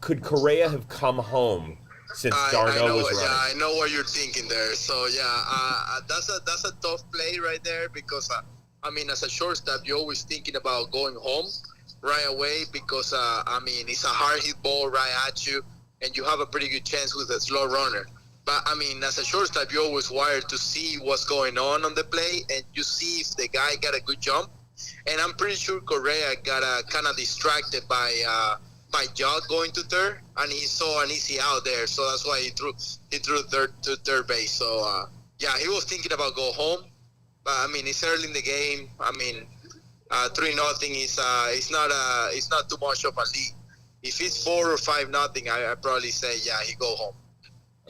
B: Could Correa have come home since Darno was running?
F: Yeah, I know what you're thinking there. So yeah, that's a tough play right there because I mean, as a shortstop, you're always thinking about going home right away because I mean, it's a hard hit ball right at you, and you have a pretty good chance with a slow runner. But, I mean, as a shortstop, you're always wired to see what's going on the play, and you see if the guy got a good jump. And I'm pretty sure Correa got kind of distracted by Jog going to third, and he saw an easy out there, so that's why he threw to third base. So, yeah, he was thinking about go home. But, I mean, it's early in the game. I mean, 3-0 is it's not too much of a lead. If it's 4 or 5-0, I probably say, yeah, he go home.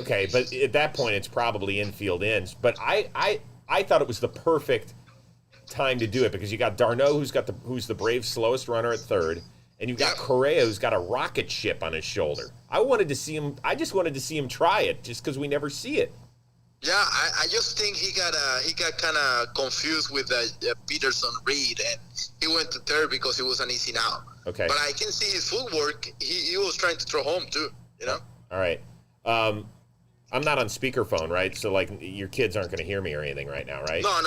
B: Okay, but at that point, it's probably infield ends. But I thought it was the perfect time to do it because you got Darno, who's the Braves' slowest runner at third, and you've got Correa, who's got a rocket ship on his shoulder. I just wanted to see him try it, just because we never see it.
F: Yeah, I just think he got kind of confused with Peterson Reed, and he went to third because it was an easy out.
B: Okay,
F: but I can see his footwork. He was trying to throw home too. You know.
B: All right. I'm not on speakerphone, right? So like your kids aren't going to hear me or anything right now, right?
F: No.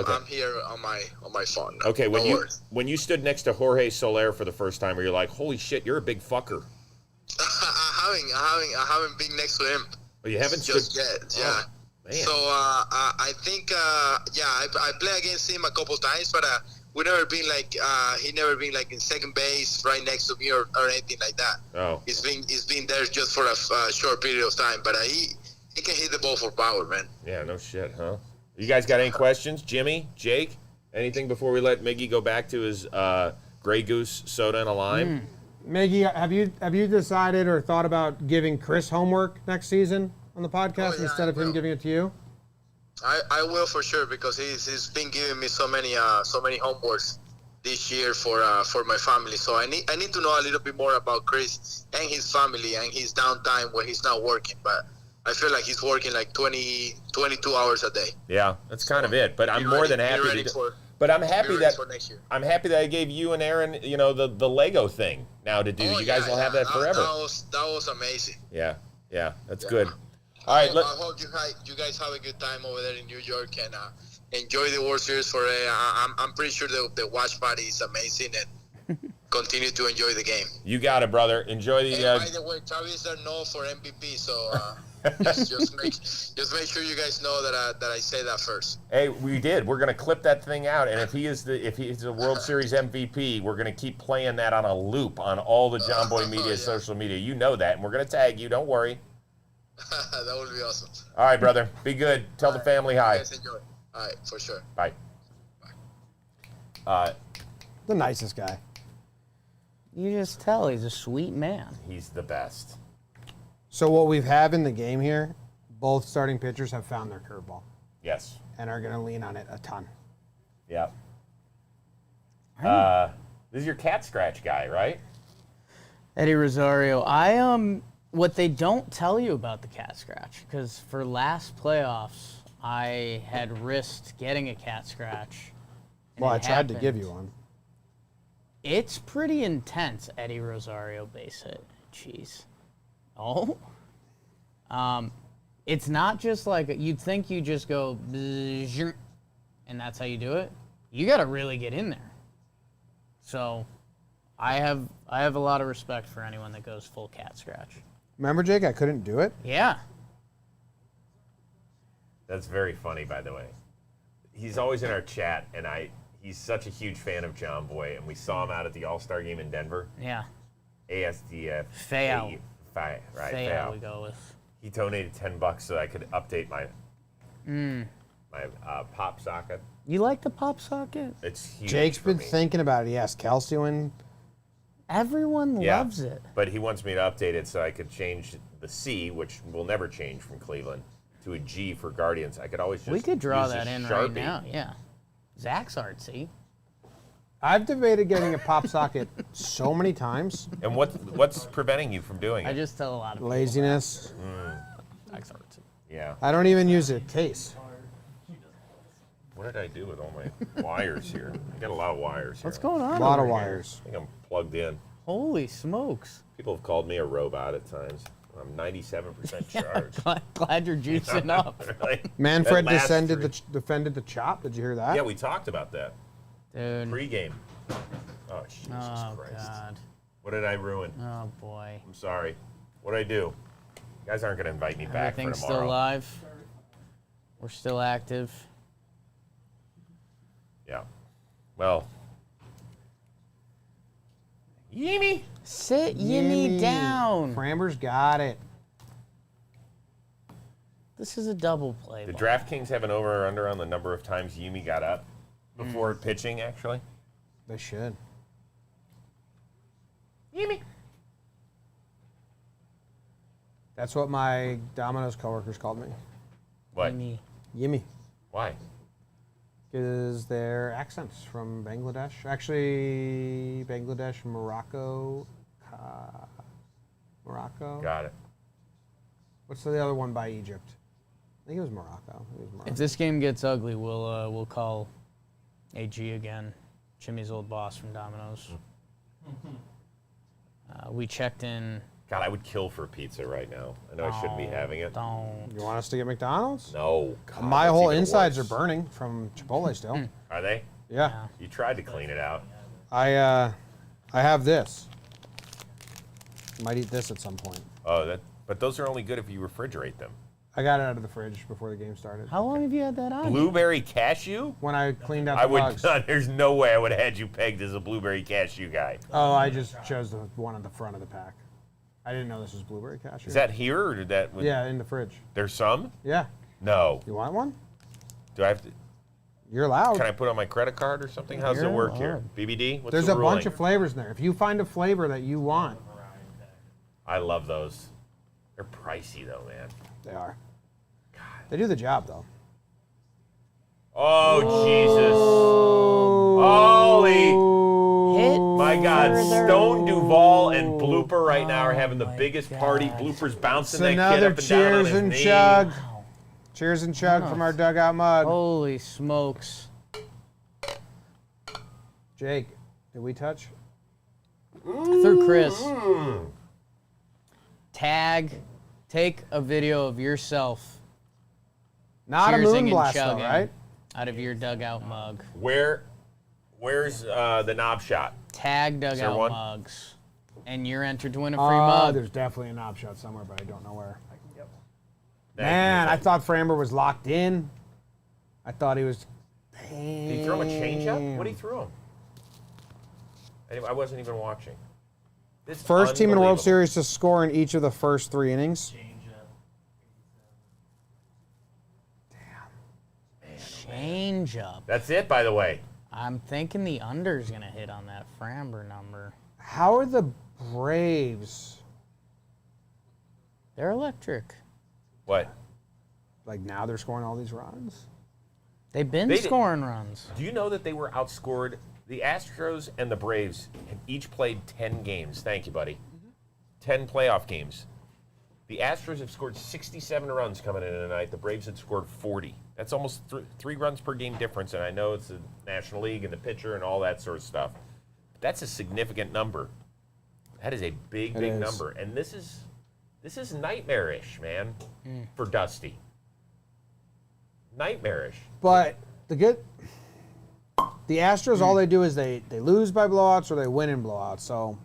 F: I'm here on my phone.
B: Okay, when you stood next to Jorge Soler for the first time, were you like, "Holy shit, you're a big fucker"?
F: I haven't been next to him.
B: Oh, you haven't
F: just yet. Yeah.
B: Man.
F: So I think I play against him a couple times, but we never been like he never been like in second base right next to me or anything like that.
B: Oh.
F: He's been there just for a short period of time, but he can hit the ball for power, man.
B: Yeah, no shit, huh? You guys got any questions? Jimmy, Jake, anything before we let Miggy go back to his Grey Goose soda and a lime?
A: Miggy, have you decided or thought about giving Chris homework next season on the podcast instead of him giving it to you?
F: I will for sure because he's been giving me so many homeworks this year for my family. So I need to know a little bit more about Chris and his family and his downtime when he's not working. But I feel like he's working like 22 hours a day.
B: Yeah, that's kind of it. But I'm more than happy to. But I'm happy that I gave you and Aaron, the Lego thing now to do. You guys will have that forever.
F: That was amazing.
B: Yeah, that's good. All right,
F: I hope you guys have a good time over there in New York and enjoy the World Series. I'm pretty sure the watch party is amazing and continue to enjoy the game.
B: You got it, brother. Enjoy the.
F: By the way, Travis are known for MVP, so just make sure you guys know that I say that first.
B: Hey, we did. We're gonna clip that thing out, and if he's a World Series MVP, we're gonna keep playing that on a loop on all the JOMBOY media, social media. You know that, and we're gonna tag you. Don't worry.
F: That would be awesome.
B: All right, brother. Be good. Tell the family hi.
F: You guys enjoy. All right, for sure.
B: Bye.
A: The nicest guy.
C: You just tell he's a sweet man.
B: He's the best.
A: So what we have in the game here both starting pitchers have found their curveball
B: Yes.
A: and are going to lean on it a ton.
B: Yeah. This is your cat scratch guy, right?
C: Eddie Rosario. What they don't tell you about the cat scratch, because for last playoffs, I had risked getting a cat scratch. and
A: Well, I
C: it
A: tried to give
C: happened.
A: you one.
C: It's pretty intense, Eddie Rosario base hit. Jeez. Oh? It's not just like, you'd think you just go, bzzz, and that's how you do it. You got to really get in there. So, I have a lot of respect for anyone that goes full cat scratch.
A: Remember, Jake, I couldn't do it?
C: Yeah.
B: That's very funny, by the way. He's always in our chat, and he's such a huge fan of JOMBOY, and we saw him out at the All-Star game in Denver.
C: Yeah.
B: ASDF.
C: Fayal.
B: Right,
C: Fayal we go with.
B: He donated $10 so I could update my pop socket.
C: You like the pop socket?
B: It's huge.
A: Jake's
B: for
A: been
B: me.
A: thinking about it. He asked Kelsey when.
C: Everyone loves it.
B: But he wants me to update it so I could change the C, which will never change from Cleveland, to a G for Guardians. I could always just
C: We could draw
B: use a
C: that in
B: Sharpie.
C: right now, yeah. Zach's artsy.
A: I've debated getting a pop socket so many times.
B: And what's preventing you from doing it?
C: I just tell a lot of people.
A: Laziness.
C: Zach's artsy.
B: Yeah.
A: I don't even use a case.
B: What did I do with all my wires here? I got a lot of wires here.
C: What's going on?
A: A lot
C: over
A: of
C: here?
A: wires.
B: I think I'm plugged in.
C: Holy smokes.
B: People have called me a robot at times. I'm 97% charged.
C: Glad you're juicing up.
B: Really?
A: Manfred
B: That last three-
A: defended the chop. Did you hear that?
B: Yeah, we talked about that.
C: Dude.
B: Pre-game. Oh, Jesus
C: Oh,
B: Christ.
C: God.
B: What did I ruin?
C: Oh, boy.
B: I'm sorry. What did I do? You guys aren't going to invite me back for
C: Everything's
B: tomorrow.
C: still live. We're still active.
B: Yeah. Well. Yimmy.
C: Sit Yimmy down.
A: Framber's got it.
C: This is a double play.
B: Did
C: ball.
B: DraftKings have an over or under on the number of times Yumi got up before pitching, actually?
A: They should.
B: Yumi.
A: That's what my Domino's coworkers called me.
B: What?
C: Yimmy.
A: Yimmy.
B: Why?
A: Is their accents from Bangladesh. Actually, Bangladesh, Morocco. Morocco.
B: Got it.
A: What's the other one by Egypt? I think it was Morocco.
C: If this game gets ugly, we'll call AG again. Jimmy's old boss from Domino's. We checked in.
B: God, I would kill for pizza right now. I know I shouldn't be having it.
C: Don't.
A: You want us to get McDonald's?
B: No. God,
A: My
B: that's
A: whole
B: even
A: insides
B: worse.
A: are burning from Chipotle still.
B: Are they?
A: Yeah.
B: You tried to clean it out.
A: I have this. Might eat this at some point.
B: Oh, but those are only good if you refrigerate them.
A: I got it out of the fridge before the game started.
C: How long have you had that on?
B: Blueberry cashew?
A: When I cleaned out
B: I
A: the
B: would
A: bugs.
B: not. There's no way I would have had you pegged as a blueberry cashew guy.
A: Oh, I just chose the one at the front of the pack. I didn't know this was blueberry cashew.
B: Is that here or did that?
A: Yeah, in the fridge.
B: There's some?
A: Yeah.
B: No.
A: You want one?
B: Do I have to?
A: You're allowed.
B: Can I put it on my credit card or something? How's it
A: You're
B: work here? BBD? What's
A: There's
B: the
A: a
B: ruling?
A: bunch of flavors in there. If you find a flavor that you want,
B: I love those. They're pricey though, man.
A: they are. They do the job though.
B: Oh, Jesus. Holy.
C: Hit
B: My God.
C: further.
B: Stone, Duvall, and Blooper right now are having the biggest party.
C: God.
B: Blooper's bouncing
A: It's
B: that kid
A: another
B: up and down on
A: cheers
B: his
A: and
B: knee.
A: chug. Cheers and chug from our dugout mug.
C: Holy smokes.
A: Jake, did we touch?
C: Through Chris. Tag. Take a video of yourself
A: Not a
C: cheersing
A: moon
C: and
A: blast though,
C: chugging
A: right?
C: out of your dugout mug.
B: Where's the knob shot?
C: Tag
B: there
C: dugout
B: one?
C: mugs. And you're entered to win a free mug.
A: There's definitely a knob shot somewhere, but I don't know where.
B: Thank
A: Man,
B: you.
A: I thought Framber was locked in. I thought he was.
B: Did he throw him a changeup? What did he throw him? Anyway, I wasn't even watching. This is
A: First team in the World
B: unbelievable.
A: Series to score in each of the first 3 innings.
C: Change up.
B: That's it, by the way.
C: I'm thinking the under's going to hit on that Framber number.
A: How are the Braves?
C: They're electric.
B: What?
A: like now they're scoring all these runs.
C: They've been
B: They
C: scoring runs.
B: Do you know that they were outscored? The Astros and the Braves have each played 10 games. Thank you, buddy. 10 playoff games. The Astros have scored 67 runs coming in tonight. The Braves had scored 40. That's almost 3 runs per game difference, and I know it's the National League and the pitcher and all that sort of stuff. That's a significant number. That is a big number, and this is nightmarish, man, for Dusty. Nightmarish.
A: But the Astros, all they do is they lose by blowouts or they win in blowouts. So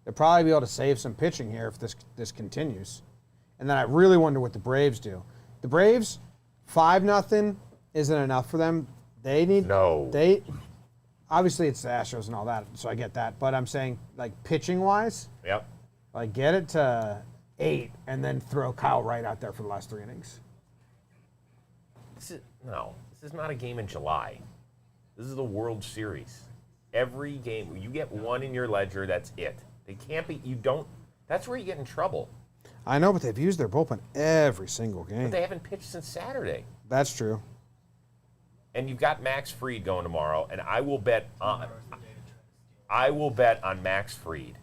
A: they'll probably be able to save some pitching here if this continues. And then I really wonder what the Braves do. The Braves, 5-0 isn't enough for them. They need obviously it's the Astros and all that, so I get that. But I'm saying like pitching wise,
B: Yep.
A: like get it to 8 and then throw Kyle Wright out there for the last 3 innings.
B: This is not a game in July. This is the World Series. Every game, you get one in your ledger, that's it. They can't be, that's where you get in trouble.
A: I know, but they've used their bullpen every single game.
B: But they haven't pitched since Saturday.
A: That's true.
B: And you've got Max Fried going tomorrow, and I will bet on Max Fried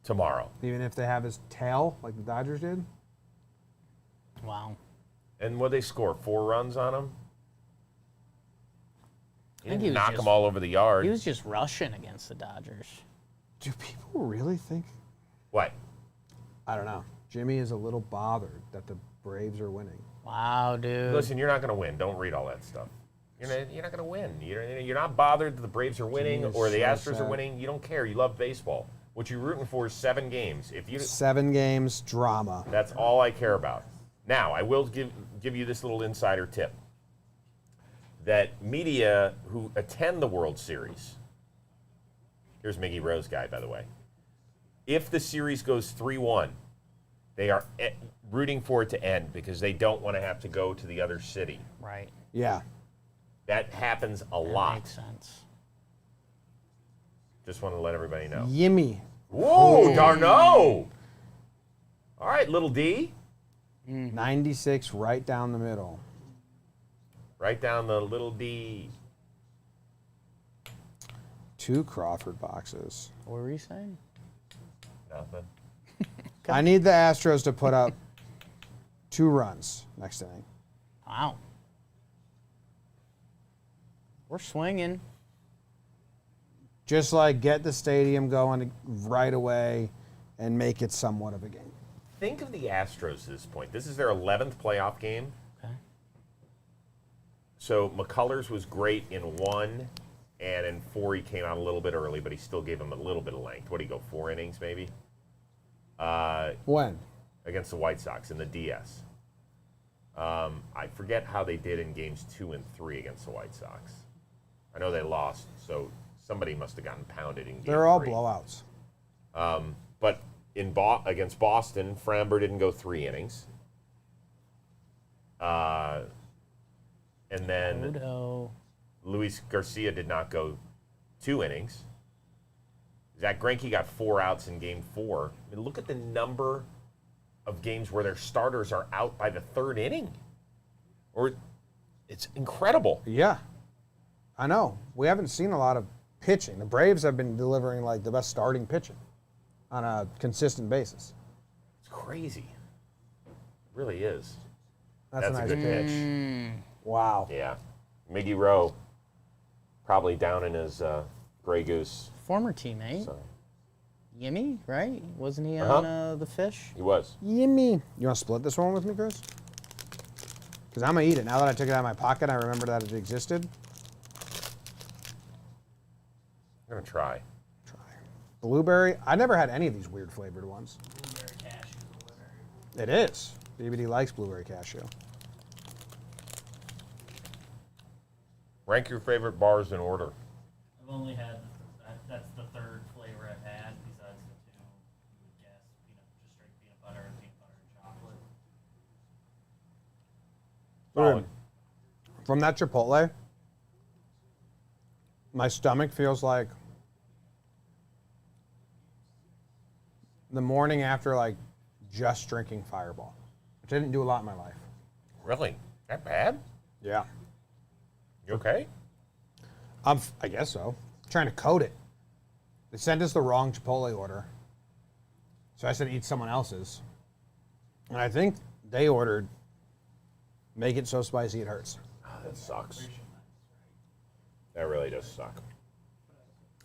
B: tomorrow.
A: Even if they have his tail like the Dodgers did?
C: Wow.
B: And what they score? 4 runs on him? He
C: think
B: didn't
C: he was
B: knock
C: just-
B: them all over the yard.
C: He was just rushing against the Dodgers.
A: Do people really think?
B: What?
A: I don't know. Jimmy is a little bothered that the Braves are winning.
C: Wow, dude.
B: Listen, you're not going to win. Don't read all that stuff. You're not going to win. You're not bothered that the Braves are winning
A: Jimmy is
B: or the
A: so
B: Astros are
A: sad.
B: winning. You don't care. You love baseball. What you're rooting for is 7 games.
A: 7 games, drama.
B: That's all I care about. Now, I will give you this little insider tip. That media who attend the World Series, here's Miggy Rose guy, by the way. If the series goes 3-1, they are rooting for it to end because they don't want to have to go to the other city.
C: Right.
A: Yeah.
B: That happens a
C: That
B: lot.
C: makes sense.
B: Just want to let everybody know.
A: Yimmy.
B: Whoa, Darno! All right, little D.
A: 96 right down the middle.
B: Right down the little D.
A: 2 Crawford boxes.
C: What were you saying?
B: Nothing.
A: I need the Astros to put up 2 runs next inning.
C: Wow. We're swinging.
A: Just like get the stadium going right away and make it somewhat of a game.
B: Think of the Astros at this point. This is their 11th playoff game.
C: Okay.
B: So McCullers was great in 1, and in 4 he came out a little bit early, but he still gave him a little bit of length. What did he go, 4 innings maybe?
A: When?
B: Against the White Sox in the DS. I forget how they did in games 2 and 3 against the White Sox. I know they lost, so somebody must have gotten pounded in game 3.
A: They're all blowouts.
B: But against Boston, Framber didn't go 3 innings. And then
C: Odo.
B: Luis Garcia did not go 2 innings. Zach Greinke got 4 outs in game 4. I mean, look at the number of games where their starters are out by the 3rd inning. It's incredible.
A: Yeah. I know. We haven't seen a lot of pitching. The Braves have been delivering like the best starting pitching on a consistent basis.
B: It's crazy. It really is.
A: That's a
B: a
A: nice
B: good
A: pitch.
B: pitch.
A: Wow.
B: Yeah. Miggy Rowe, probably down in his Grey Goose.
C: Former teammate.
B: So
C: Yimmy, right? Wasn't he
B: Uh-huh.
C: on the Fish?
B: he was.
A: Yummy. You want to split this one with me, Chris? Because I'm going to eat it. Now that I took it out of my pocket, I remember that it existed.
B: I'm going to try.
A: Blueberry. I never had any of these weird flavored ones.
D: Blueberry cashew the winner.
A: It is. BBD likes blueberry cashew.
B: Rank your favorite bars in order.
D: I've only had, that's the 3rd flavor I've had besides the 2 you would guess, just straight peanut butter and chocolate.
B: Solid.
A: From that Chipotle, my stomach feels like the morning after like just drinking Fireball, which I didn't do a lot in my life.
B: Really? That bad?
A: Yeah.
B: You okay?
A: I guess so. I'm trying to code it. They sent us the wrong Chipotle order. So I said eat someone else's. And I think they ordered make it so spicy it hurts.
B: Oh, that sucks. That really does suck.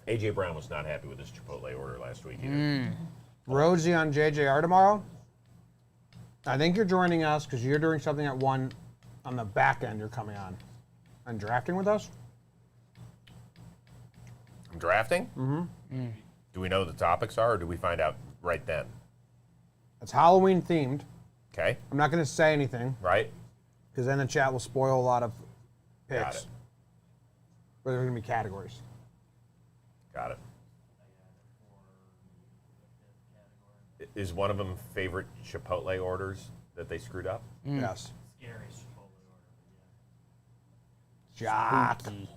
B: AJ Brown was not happy with his Chipotle order last week either.
A: Rosie on JJR tomorrow. I think you're joining us because you're doing something at 1 on the back end. You're coming on and drafting with us.
B: I'm drafting? Mm-hmm. Do we know what the topics are, or do we find out right then?
A: It's Halloween themed.
B: Okay.
A: I'm not going to say anything
B: Right?
A: because then the chat will spoil a lot of
B: Got
A: picks.
B: it.
A: But there are going to be categories.
B: Got it. Is one of them favorite Chipotle orders that they screwed up?
A: Yes.
D: Scary Chipotle order.
A: Jock.
C: Spooky.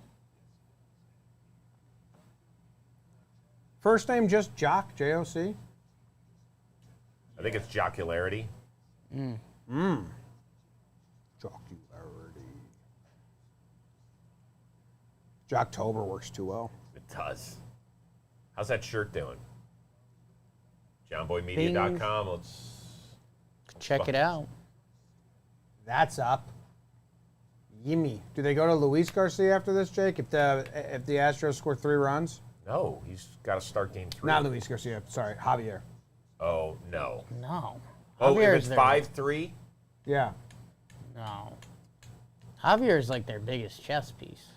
A: First name just Jock, J-O-C.
B: I think it's jocularity.
A: Jocularity. Jocktober works too well.
B: It does. How's that shirt doing? JOMBOYmedia.com. Let's.
C: Check it out.
A: That's up. Yimmy. Do they go to Luis Garcia after this, Jake? If the Astros score 3 runs?
B: No, he's got to start game 3.
A: Not Luis Garcia. Sorry, Javier.
B: Oh, no.
C: No.
B: Oh, if
C: Javier's
B: it's
C: their-
B: 5-3?
A: Yeah.
C: No. Javier's like their biggest chess piece.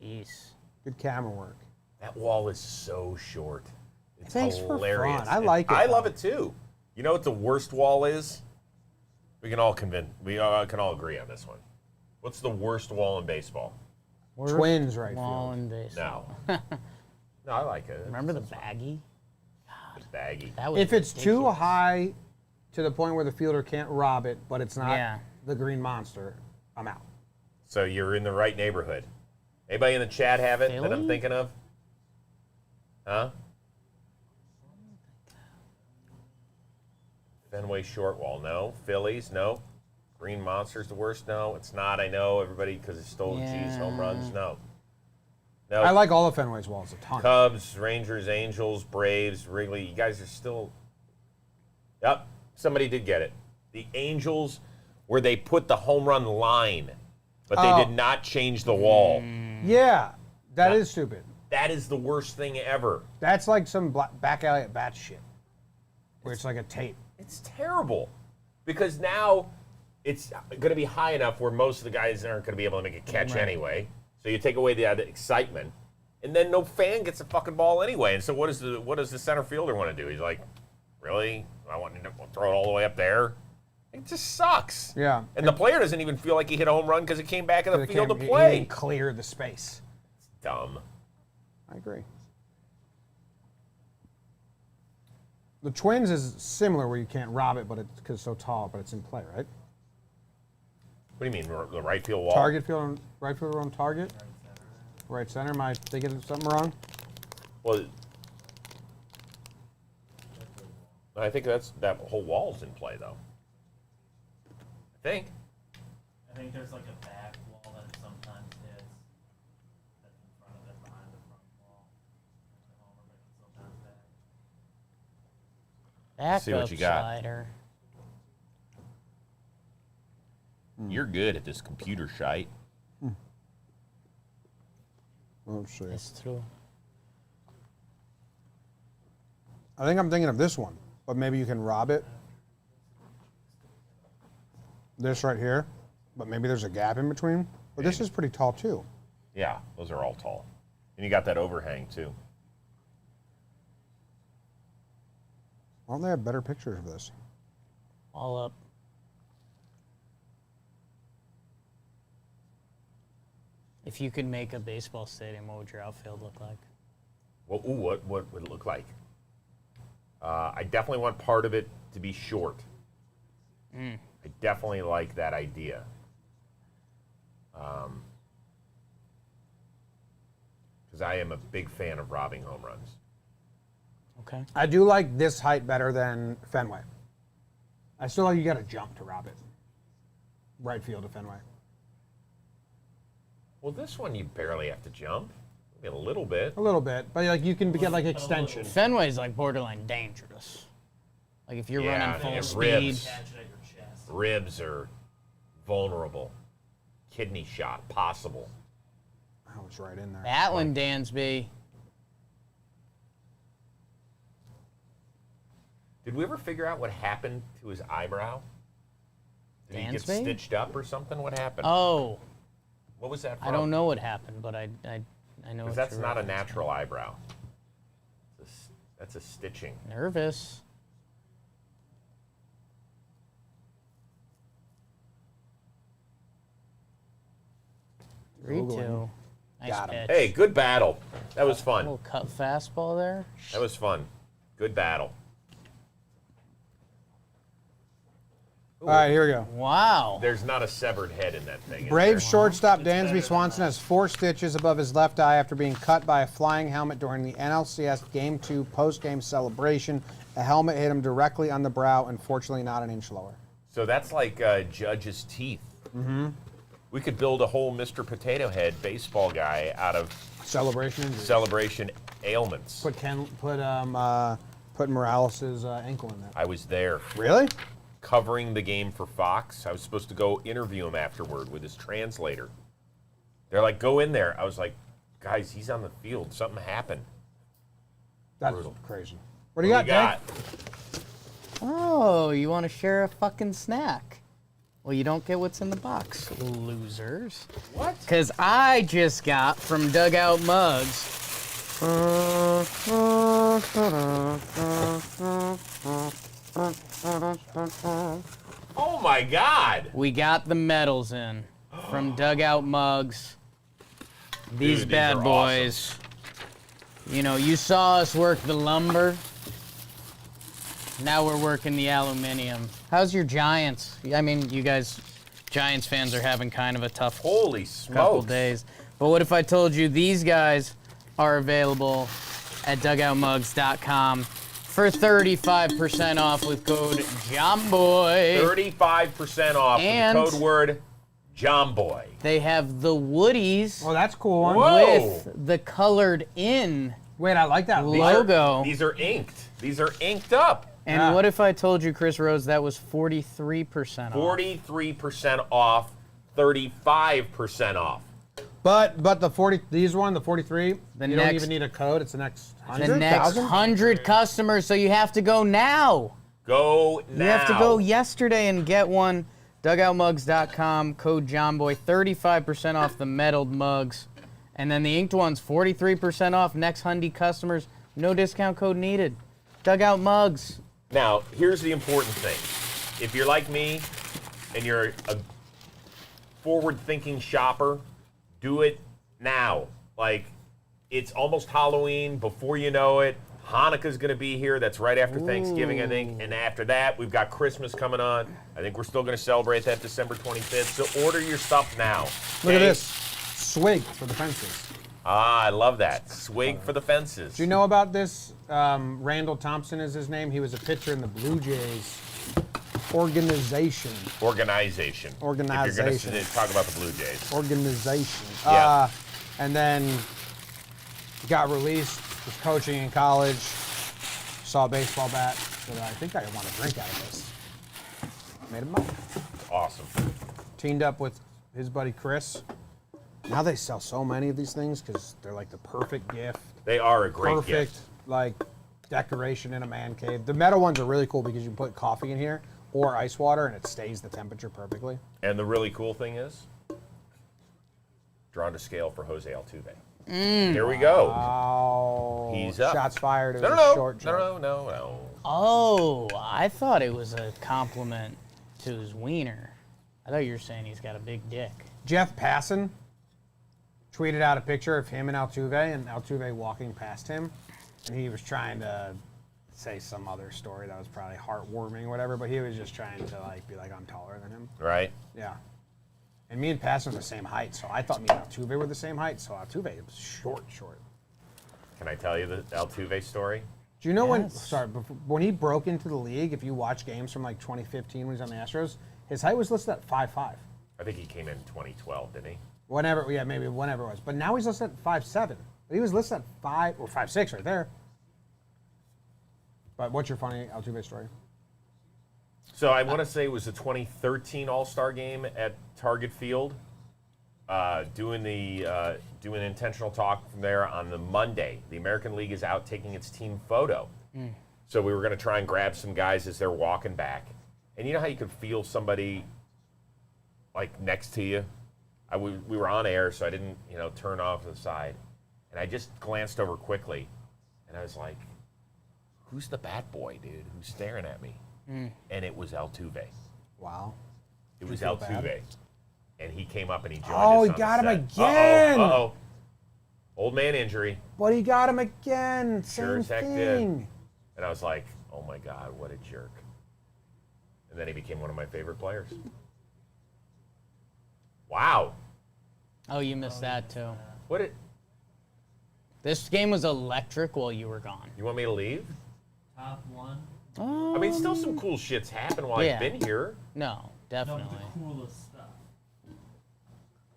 C: Jeez.
A: Good camera work.
B: That wall is so short. It's
A: Thanks for
B: hilarious.
A: fun. I like it,
B: I love
A: though.
B: it too. You know what the worst wall is? We can all can all agree on this one. What's the worst wall in baseball?
A: Twins right
C: Wall
A: field.
C: and base.
B: No. No, I like it.
C: Remember the baggy?
B: It's baggy.
C: That was
A: If it's too
C: ridiculous.
A: high to the point where the fielder can't rob it, but it's not
C: Yeah.
A: the green monster, I'm out.
B: So you're in the right neighborhood. Anybody in the chat have it that I'm
C: Philly?
B: thinking of? Huh? Fenway short wall, no. Phillies, no. Green Monster's the worst, no. It's not, I know. Everybody, because it's stolen cheese, home runs, no. No.
A: I like all of Fenway's walls a ton.
B: Cubs, Rangers, Angels, Braves, Wrigley. You guys are still. Yep, somebody did get it. The Angels, where they put the home run line, but they did not change the wall.
A: Yeah, that is stupid.
B: That is the worst thing ever.
A: That's like some back alley at bat shit, where it's like a tape.
B: It's terrible because now it's going to be high enough where most of the guys aren't going to be able to make a catch anyway. So you take away the excitement, and then no fan gets a fucking ball anyway. And so what does the center fielder want to do? He's like, really? I want to throw it all the way up there. It just sucks.
A: Yeah.
B: And the player doesn't even feel like he hit a home run because it came back in the
A: They
B: field to
A: can't
B: play.
A: even clear the space.
B: It's dumb.
A: I agree. The Twins is similar where you can't rob it, but it's because it's so tall, but it's in play, right?
B: What do you mean, the right field wall?
A: Target field, right fielder on target. Right center. Am I thinking of something wrong?
B: Well, I think that whole wall's in play, though. I think.
D: I think there's like a back wall that sometimes hits that's in front of it, behind the front wall. The homer, but it's sometimes back.
C: Backup
B: See what you got.
C: slider.
B: You're good at this computer shite.
A: Let's see.
C: It's true.
A: I think I'm thinking of this one, but maybe you can rob it. This right here, but maybe there's a gap in between. But this is pretty tall too.
B: Yeah, those are all tall. And you got that overhang, too.
A: Why don't they have better pictures of this?
C: All up. If you could make a baseball stadium, what would your outfield look like?
B: Well, what would it look like? I definitely want part of it to be short. I definitely like that idea. Because I am a big fan of robbing home runs.
C: Okay.
A: I do like this height better than Fenway. I still like you got to jump to rob it. Right field to Fenway.
B: Well, this one you barely have to jump. Maybe a little bit.
A: A little bit, but like you can get like extension.
C: Fenway's like borderline dangerous. Like if you're running full speed.
B: Ribs.
D: Catch it at your chest.
B: Ribs are vulnerable. Kidney shot possible.
A: I was right in there.
C: That one, Dansby.
B: Did we ever figure out what happened to his eyebrow? Did he get
C: Dansby?
B: stitched up or something? What happened?
C: Oh,
B: What was that from?
C: I don't know what happened, but I know.
B: Because
C: what
B: that's
C: you're
B: not a
C: referencing.
B: natural eyebrow. That's a stitching.
C: Nervous.
A: Googling.
C: 3-2. Nice
A: Got him.
C: pitch.
B: Hey, good battle. That was
C: A
B: fun.
C: little cut fastball there.
B: That was fun. Good battle.
A: All right, here we go.
C: Wow.
B: There's not a severed head in that thing. is
A: Brave
B: there?
A: shortstop
D: It's better
A: Dansby
D: than
A: Swanson
D: that.
A: has 4 stitches above his left eye after being cut by a flying helmet during the NLCS Game 2 post-game celebration. A helmet hit him directly on the brow, unfortunately not an inch lower.
B: So that's like Judge's teeth. Mm-hmm. We could build a whole Mr. Potato Head baseball guy out of
A: Celebration injury.
B: celebration ailments.
A: Put Morales' ankle in that.
B: I was there
A: Really?
B: covering the game for Fox. I was supposed to go interview him afterward with his translator. They're like, go in there. I was like, guys, he's on the field. Something happened.
A: That's
B: Brutal.
A: crazy. What do you got, Dave?
C: Oh, you want to share a fucking snack? Well, you don't get what's in the box, losers.
B: What?
C: Because I just got from Dugout Mugs.
B: Oh my God!
C: We got the medals in from Dugout Mugs. These
B: Dude, these
C: bad
B: are
C: boys. You know, you saw us work the lumber. Now we're working the aluminum. How's your Giants? I mean, you guys, Giants fans are having kind of a tough
B: Holy
C: couple
B: smokes!
C: days. But what if I told you these guys are available at dugoutmugs.com for 35% off with code JOMBOY.
B: 35% off
C: And-
B: with the code word JOMBOY.
C: They have the Woodies
A: Oh, that's a cool one.
B: Whoa.
C: with the colored in
A: Wait, I like that.
C: logo.
B: These are inked. These are inked up.
C: And
A: Yeah.
C: what if I told you, Chris Rose, that was 43% off?
B: 43% off, 35% off.
A: But the 40, these one, the 43,
C: The
A: you
C: next-
A: don't even need a code. It's the next
C: The
A: 100,
C: next
A: 1,000?
C: 100 customers, so you have to go now.
B: Go now.
C: You have to go yesterday and get one. Dugoutmugs.com, code JOMBOY, 35% off the metalled mugs. And then the inked ones, 43% off. Next 100 customers, no discount code needed. Dugout Mugs.
B: Now, here's the important thing. If you're like me and you're a forward-thinking shopper, do it now. Like, it's almost Halloween. Before you know it, Hanukkah's going to be here. That's right after Thanksgiving, I think. And after that, we've got Christmas coming on. I think we're still going to celebrate that December 25th. So order your stuff now.
A: Look at
B: okay?
A: this. Swig for the fences.
B: Ah, I love that. Swig for the fences.
A: Do you know about this? Randall Thompson is his name. He was a pitcher in the Blue Jays organization.
B: Organization. If you're going
A: Organization.
B: to talk about the Blue Jays.
A: Organization.
B: Yeah.
A: And then got released, was coaching in college, saw a baseball bat, said, I think I want to drink out of this. Made him up.
B: Awesome.
A: Teamed up with his buddy Chris. Now they sell so many of these things because they're like the perfect gift.
B: They are a great
A: Perfect,
B: gift.
A: like, decoration in a man cave. The metal ones are really cool because you can put coffee in here or ice water and it stays the temperature perfectly.
B: And the really cool thing is, drawn to scale for Jose Altuve. Here we go.
A: Oh,
B: He's up.
A: Shots fired. It was
B: No.
A: a short joke.
B: No.
C: Oh, I thought it was a compliment to his wiener. I thought you were saying he's got a big dick.
A: Jeff Passan tweeted out a picture of him and Altuve walking past him, and he was trying to say some other story that was probably heartwarming or whatever, but he was just trying to like be like, I'm taller than him.
B: Right?
A: Yeah. And me and Passan were the same height, so I thought me and Altuve were the same height, so Altuve was short.
B: Can I tell you the Altuve story?
A: Do you know when?
C: Yes.
A: Sorry, when he broke into the league, if you watch games from like 2015 when he was on the Astros, his height was listed at 5'5".
B: I think he came in 2012, didn't he?
A: Whenever, yeah, maybe whenever it was. But now he's listed at 5'7". But he was listed at 5 or 5'6" right there. But what's your funny Altuve story?
B: So I want to say it was the 2013 All-Star game at Target Field. Doing intentional talk from there on the Monday. The American League is out taking its team photo. So we were going to try and grab some guys as they're walking back. And you know how you could feel somebody like next to you? We were on air, so I didn't, turn off to the side. And I just glanced over quickly, and I was like, who's the bat boy, dude, who's staring at me? And it was Altuve.
A: Wow.
B: It was
A: feel bad?
B: Altuve. And he came up and he joined us
A: Oh,
B: on
A: he
B: the
A: got him
B: set.
A: again.
B: Uh-oh. Old man injury.
A: But he got him again.
B: Sure
A: Same
B: as heck
A: thing.
B: did. And I was like, oh my God, what a jerk. And then he became one of my favorite players. Wow.
C: Oh, you missed that too. This game was electric while you were gone.
B: You want me to leave?
D: Top one.
B: I mean, still some cool shit's happened while
C: Yeah.
B: I've been here.
C: No,
D: No,
C: definitely.
D: the coolest stuff.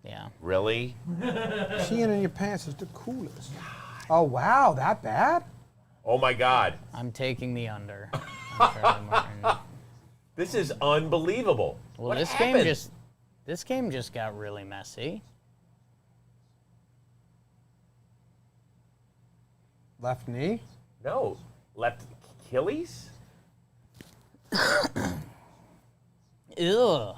C: Yeah.
B: Really?
A: Peeing in your pants is the coolest. Oh, wow, that bad?
B: Oh my God.
C: I'm taking the under. on Charlie Martin.
B: This is unbelievable.
C: Well,
B: What
C: this
B: happened?
C: game just got really messy.
A: Left knee?
B: No. Left Achilles?
C: Ew.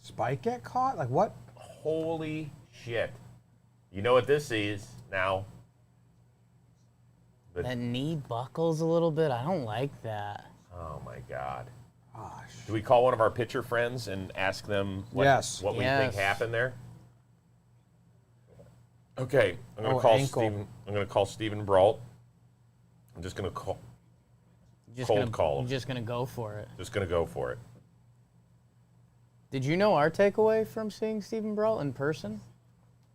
A: Spike get caught? Like what?
B: Holy shit. You know what this is now?
C: That knee buckles a little bit. I don't like that.
B: Oh my God.
A: Gosh.
B: Do we call one of our pitcher friends and ask them what we think
C: Yes.
B: happened there? Okay, I'm gonna
A: Oh,
B: call
A: ankle.
B: Steven. I'm gonna call Steven Brault. I'm just gonna call. Call him.
C: You're just gonna go for it.
B: Just gonna go for it.
C: Did you know our takeaway from seeing Stephen Brault in person?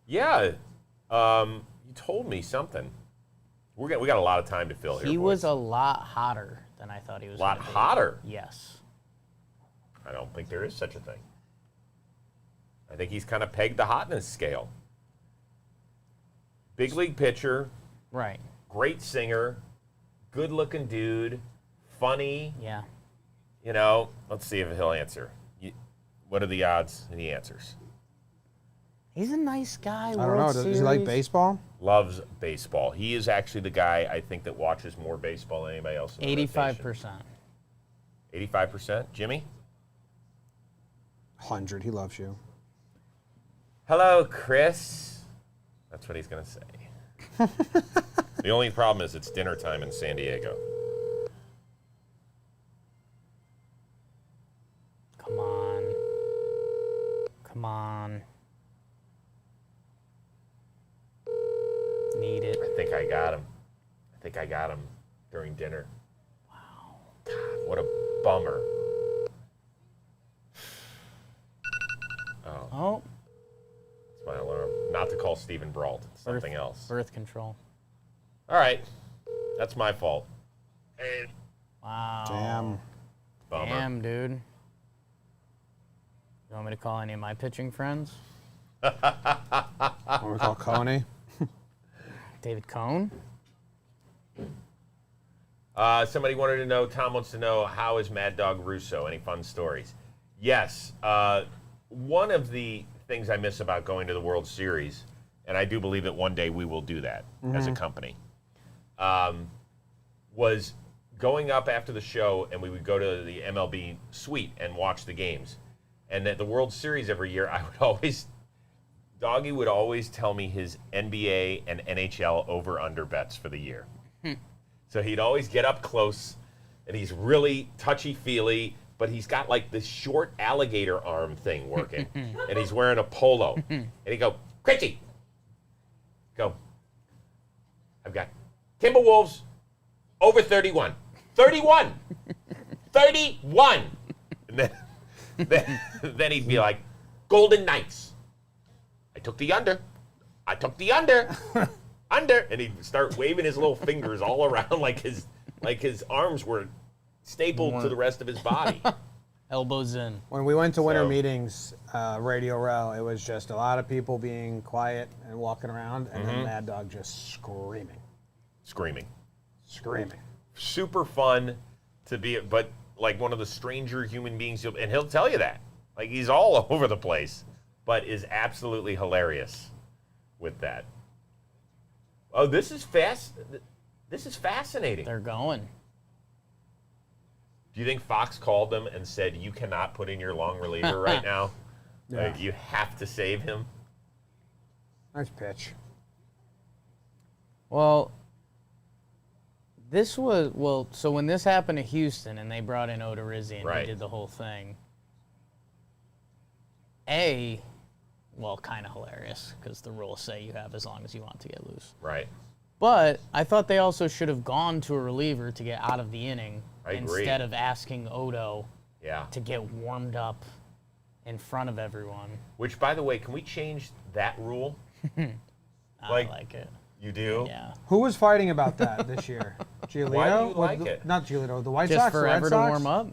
B: Yeah, you told me something. We got a lot of time to fill here.
C: He
B: boys.
C: was a lot hotter than I thought he was.
B: A lot
C: gonna be.
B: hotter.
C: Yes.
B: I don't think there is such a thing. I think he's kind of pegged the hotness scale. Big league pitcher,
C: Right.
B: great singer, good-looking dude, funny.
C: Yeah.
B: Let's see if he'll answer. What are the odds? And he answers.
C: He's a nice guy.
A: I don't know. Does he like baseball?
B: Loves baseball. He is actually the guy I think that watches more baseball than anybody else. In the rotation.
C: 85%.
B: 85%. Jimmy?
A: 100. He loves you.
B: Hello, Chris. That's what he's going to say. The only problem is it's dinner time in San Diego.
C: Come on. Come on. Need it.
B: I think I got him during dinner.
C: Wow.
B: God, what a bummer.
C: Oh,
B: It's my alarm. Not to call Stephen Brault. It's something else.
C: birth control.
B: All right. That's my fault.
C: Wow.
A: Damn.
B: Bummer.
C: Damn, dude. You want me to call any of my pitching friends?
A: What we call Coney?
C: David Cohn?
B: Somebody wanted to know, Tom wants to know, how is Mad Dog Russo? Any fun stories? Yes. One of the things I miss about going to the World Series, and I do believe that one day we will do that as a company, was going up after the show and we would go to the MLB suite and watch the games. And at the World Series every year, Doggy would always tell me his NBA and NHL over-under bets for the year. So he'd always get up close, and he's really touchy-feely, but he's got like this short alligator arm thing working, and he's wearing a polo. And he'd go, Critchy, go, I've got Timberwolves over 31. 31! 31! And then he'd be like, Golden Knights. I took the under. under, and he'd start waving his little fingers all around like his arms were stapled to the rest of his body.
C: Elbows in.
A: When we went to winter meetings, Radio Row, it was just a lot of people being quiet and walking around, and then Mad Dog just screaming. Super
B: fun to be, but like one of the stranger human beings, and he'll tell you that. Like he's all over the place, but is absolutely hilarious with that. Oh, this is fascinating.
C: They're going.
B: Do you think Fox called them and said, you cannot put in your long reliever right now?
A: Yeah.
B: Like, you have to save him?
A: Nice pitch.
C: Well, so when this happened to Houston and they brought in Odorizzi and he did the whole thing, kind of hilarious because the rules say you have as long as you want to get loose.
B: Right.
C: But I thought they also should have gone to a reliever to get out of the inning
B: I agree.
C: instead of asking Odo
B: Yeah.
C: to get warmed up in front of everyone.
B: Which, by the way, can we change that rule?
C: I like it.
B: You do?
C: Yeah.
A: Who was fighting about that this year? Giolito?
B: Why do you like it?
A: Not Giolito. The White
C: Just
A: Sox, the Red
C: forever to
A: Sox?
C: warm up?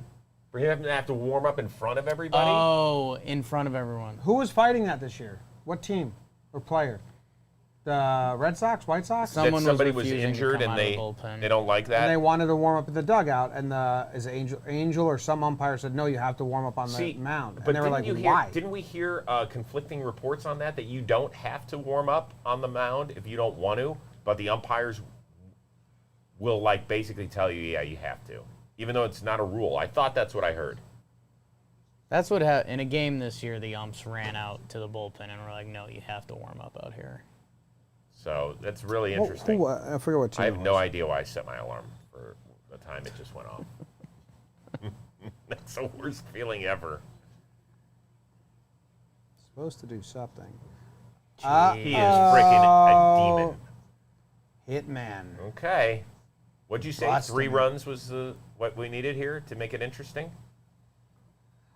B: For him to have to warm up in front of everybody?
C: Oh, in front of everyone.
A: Who was fighting that this year? What team or player? The Red Sox, White Sox?
B: Somebody was
C: refusing to
B: injured
C: come
B: and
C: out of the bullpen.
B: they don't like that?
A: And they wanted to warm up in the dugout, and is it Angel or some umpire said, no, you have to warm up on the mound.
B: But
A: And they were like, why?
B: Didn't we hear conflicting reports on that you don't have to warm up on the mound if you don't want to, but the umpires will basically tell you, yeah, you have to, even though it's not a rule. I thought that's what I heard.
C: That's what happened. In a game this year, the umps ran out to the bullpen and were like, no, you have to warm up out here.
B: So that's really interesting.
A: I forget what team
B: I have
A: it
B: no
A: was.
B: idea why I set my alarm for the time it just went off. That's the worst feeling ever.
A: Supposed to do something.
B: He is freaking a demon.
A: Hitman.
B: Okay. What'd you say?
A: Boston.
B: 3 runs was what we needed here to make it interesting?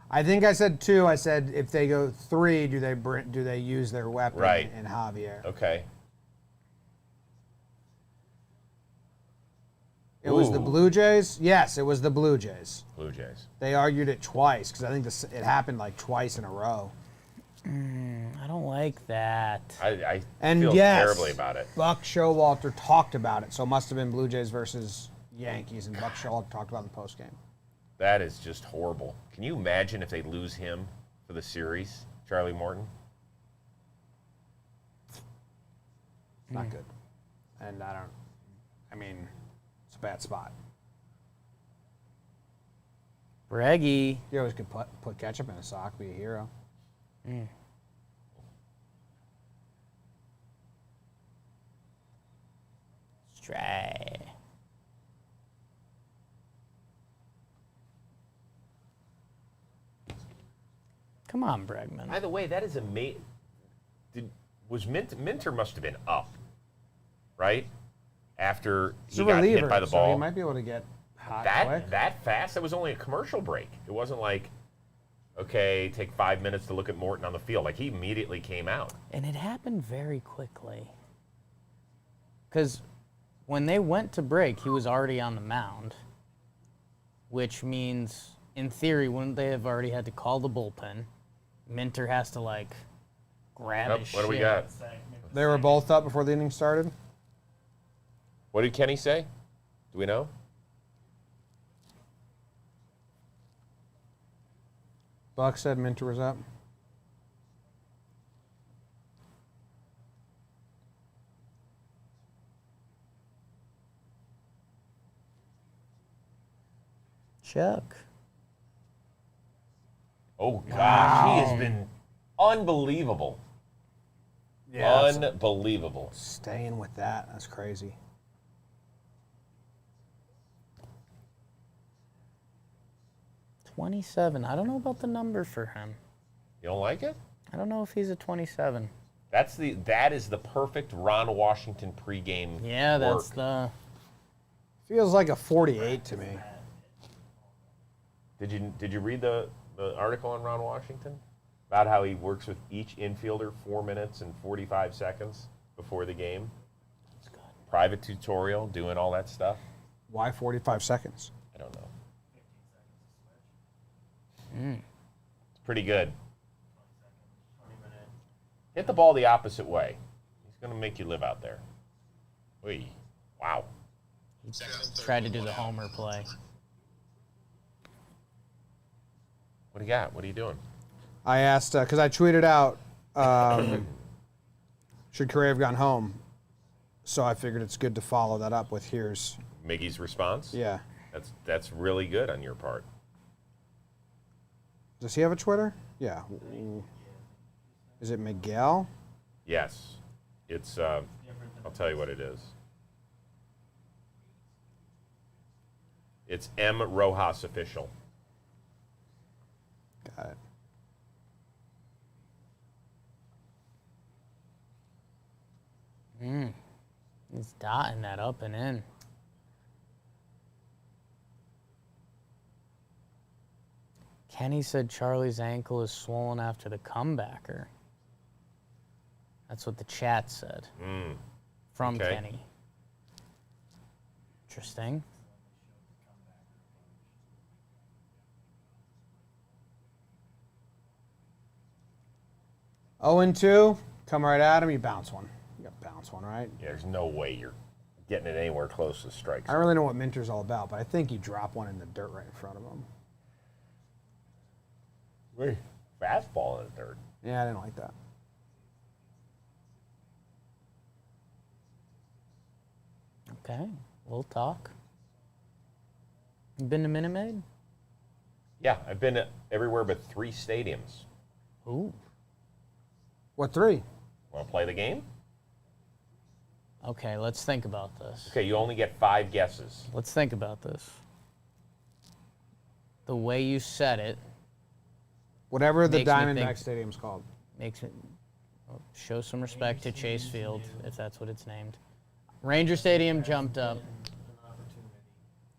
A: I think I said 2. I said if they go 3, do they use their weapon in Javier?
B: Okay.
A: It was the Blue Jays? Yes, it was the Blue Jays.
B: Blue Jays.
A: They argued it twice because I think it happened twice in a row.
C: I don't like that.
B: I
A: And
B: feel
A: yes,
B: terribly about it.
A: Buck Showalter talked about it, so it must have been Blue Jays versus Yankees, and Buck Showalter talked about it in the postgame.
B: That is just horrible. Can you imagine if they lose him for the series, Charlie Morton?
A: It's not good. And it's a bad spot.
C: Breggy.
A: You always could put ketchup in a sock, be a hero.
C: Stray. Come on, Bregman.
B: By the way, that is amazing. Minter must have been up, right? After he got hit by the ball.
A: So he might be able to get hot quick.
B: That fast? That was only a commercial break. It wasn't like, okay, take 5 minutes to look at Morton on the field. He immediately came out.
C: And it happened very quickly. Because when they went to break, he was already on the mound, which means, in theory, wouldn't they have already had to call the bullpen? Minter has to, grab his shit.
B: What do we got?
A: They were both up before the inning started?
B: What did Kenny say? Do we know?
A: Buck said Minter was up.
C: Chuck.
B: Oh, gosh. He has been unbelievable.
A: Yeah,
B: unbelievable.
A: Staying with that. That's crazy.
C: $27. I don't know about the number for him.
B: You don't like it?
C: I don't know if he's a 27.
B: That is the perfect Ron Washington pregame.
C: Yeah, that's
B: work.
C: the.
A: Feels like a 48 to me.
B: Did you read the article on Ron Washington about how he works with each infielder 4 minutes and 45 seconds before the game? private tutorial doing all that stuff?
A: Why 45 seconds?
B: I don't know.
D: 15 seconds to switch.
B: It's pretty good.
D: 20 seconds. 20 minutes.
B: Hit the ball the opposite way. He's going to make you live out there. Wee. Wow.
C: He tried to do the homer play.
B: What do you got? What are you doing?
A: I asked, because I tweeted out, should Correa have gone home? So I figured it's good to follow that up with here's.
B: Miggy's response?
A: Yeah.
B: That's really good on your part.
A: Does he have a Twitter? Yeah. Is it Miguel?
B: Yes. It's, I'll tell you what it is. It's M. Rojas Official.
A: Got it.
C: He's dotting that up and in. Kenny said Charlie's ankle is swollen after the comebacker. That's what the chat said. From
B: Okay.
C: Kenny. Interesting.
A: Oh and 2. Come right at him. You bounce one. You got to bounce one, right?
B: Yeah, there's no way you're getting it anywhere close to strikes.
A: I don't really know what Minter's all about, but I think you drop one in the dirt right in front of him.
B: Wait. Fastball in the dirt.
A: Yeah, I didn't like that.
C: Okay, we'll talk. You been to Minute Maid?
B: Yeah, I've been everywhere but 3 stadiums.
C: Ooh.
A: What 3?
B: Want to play the game?
C: Okay, let's think about this.
B: Okay, you only get 5 guesses.
C: Let's think about this. The way you said it
A: Whatever the
C: Makes me
A: Diamondback
C: think-
A: Stadium's called.
C: makes it show some respect to Chase Field, if that's what it's named. Ranger Stadium jumped up.
D: An opportunity.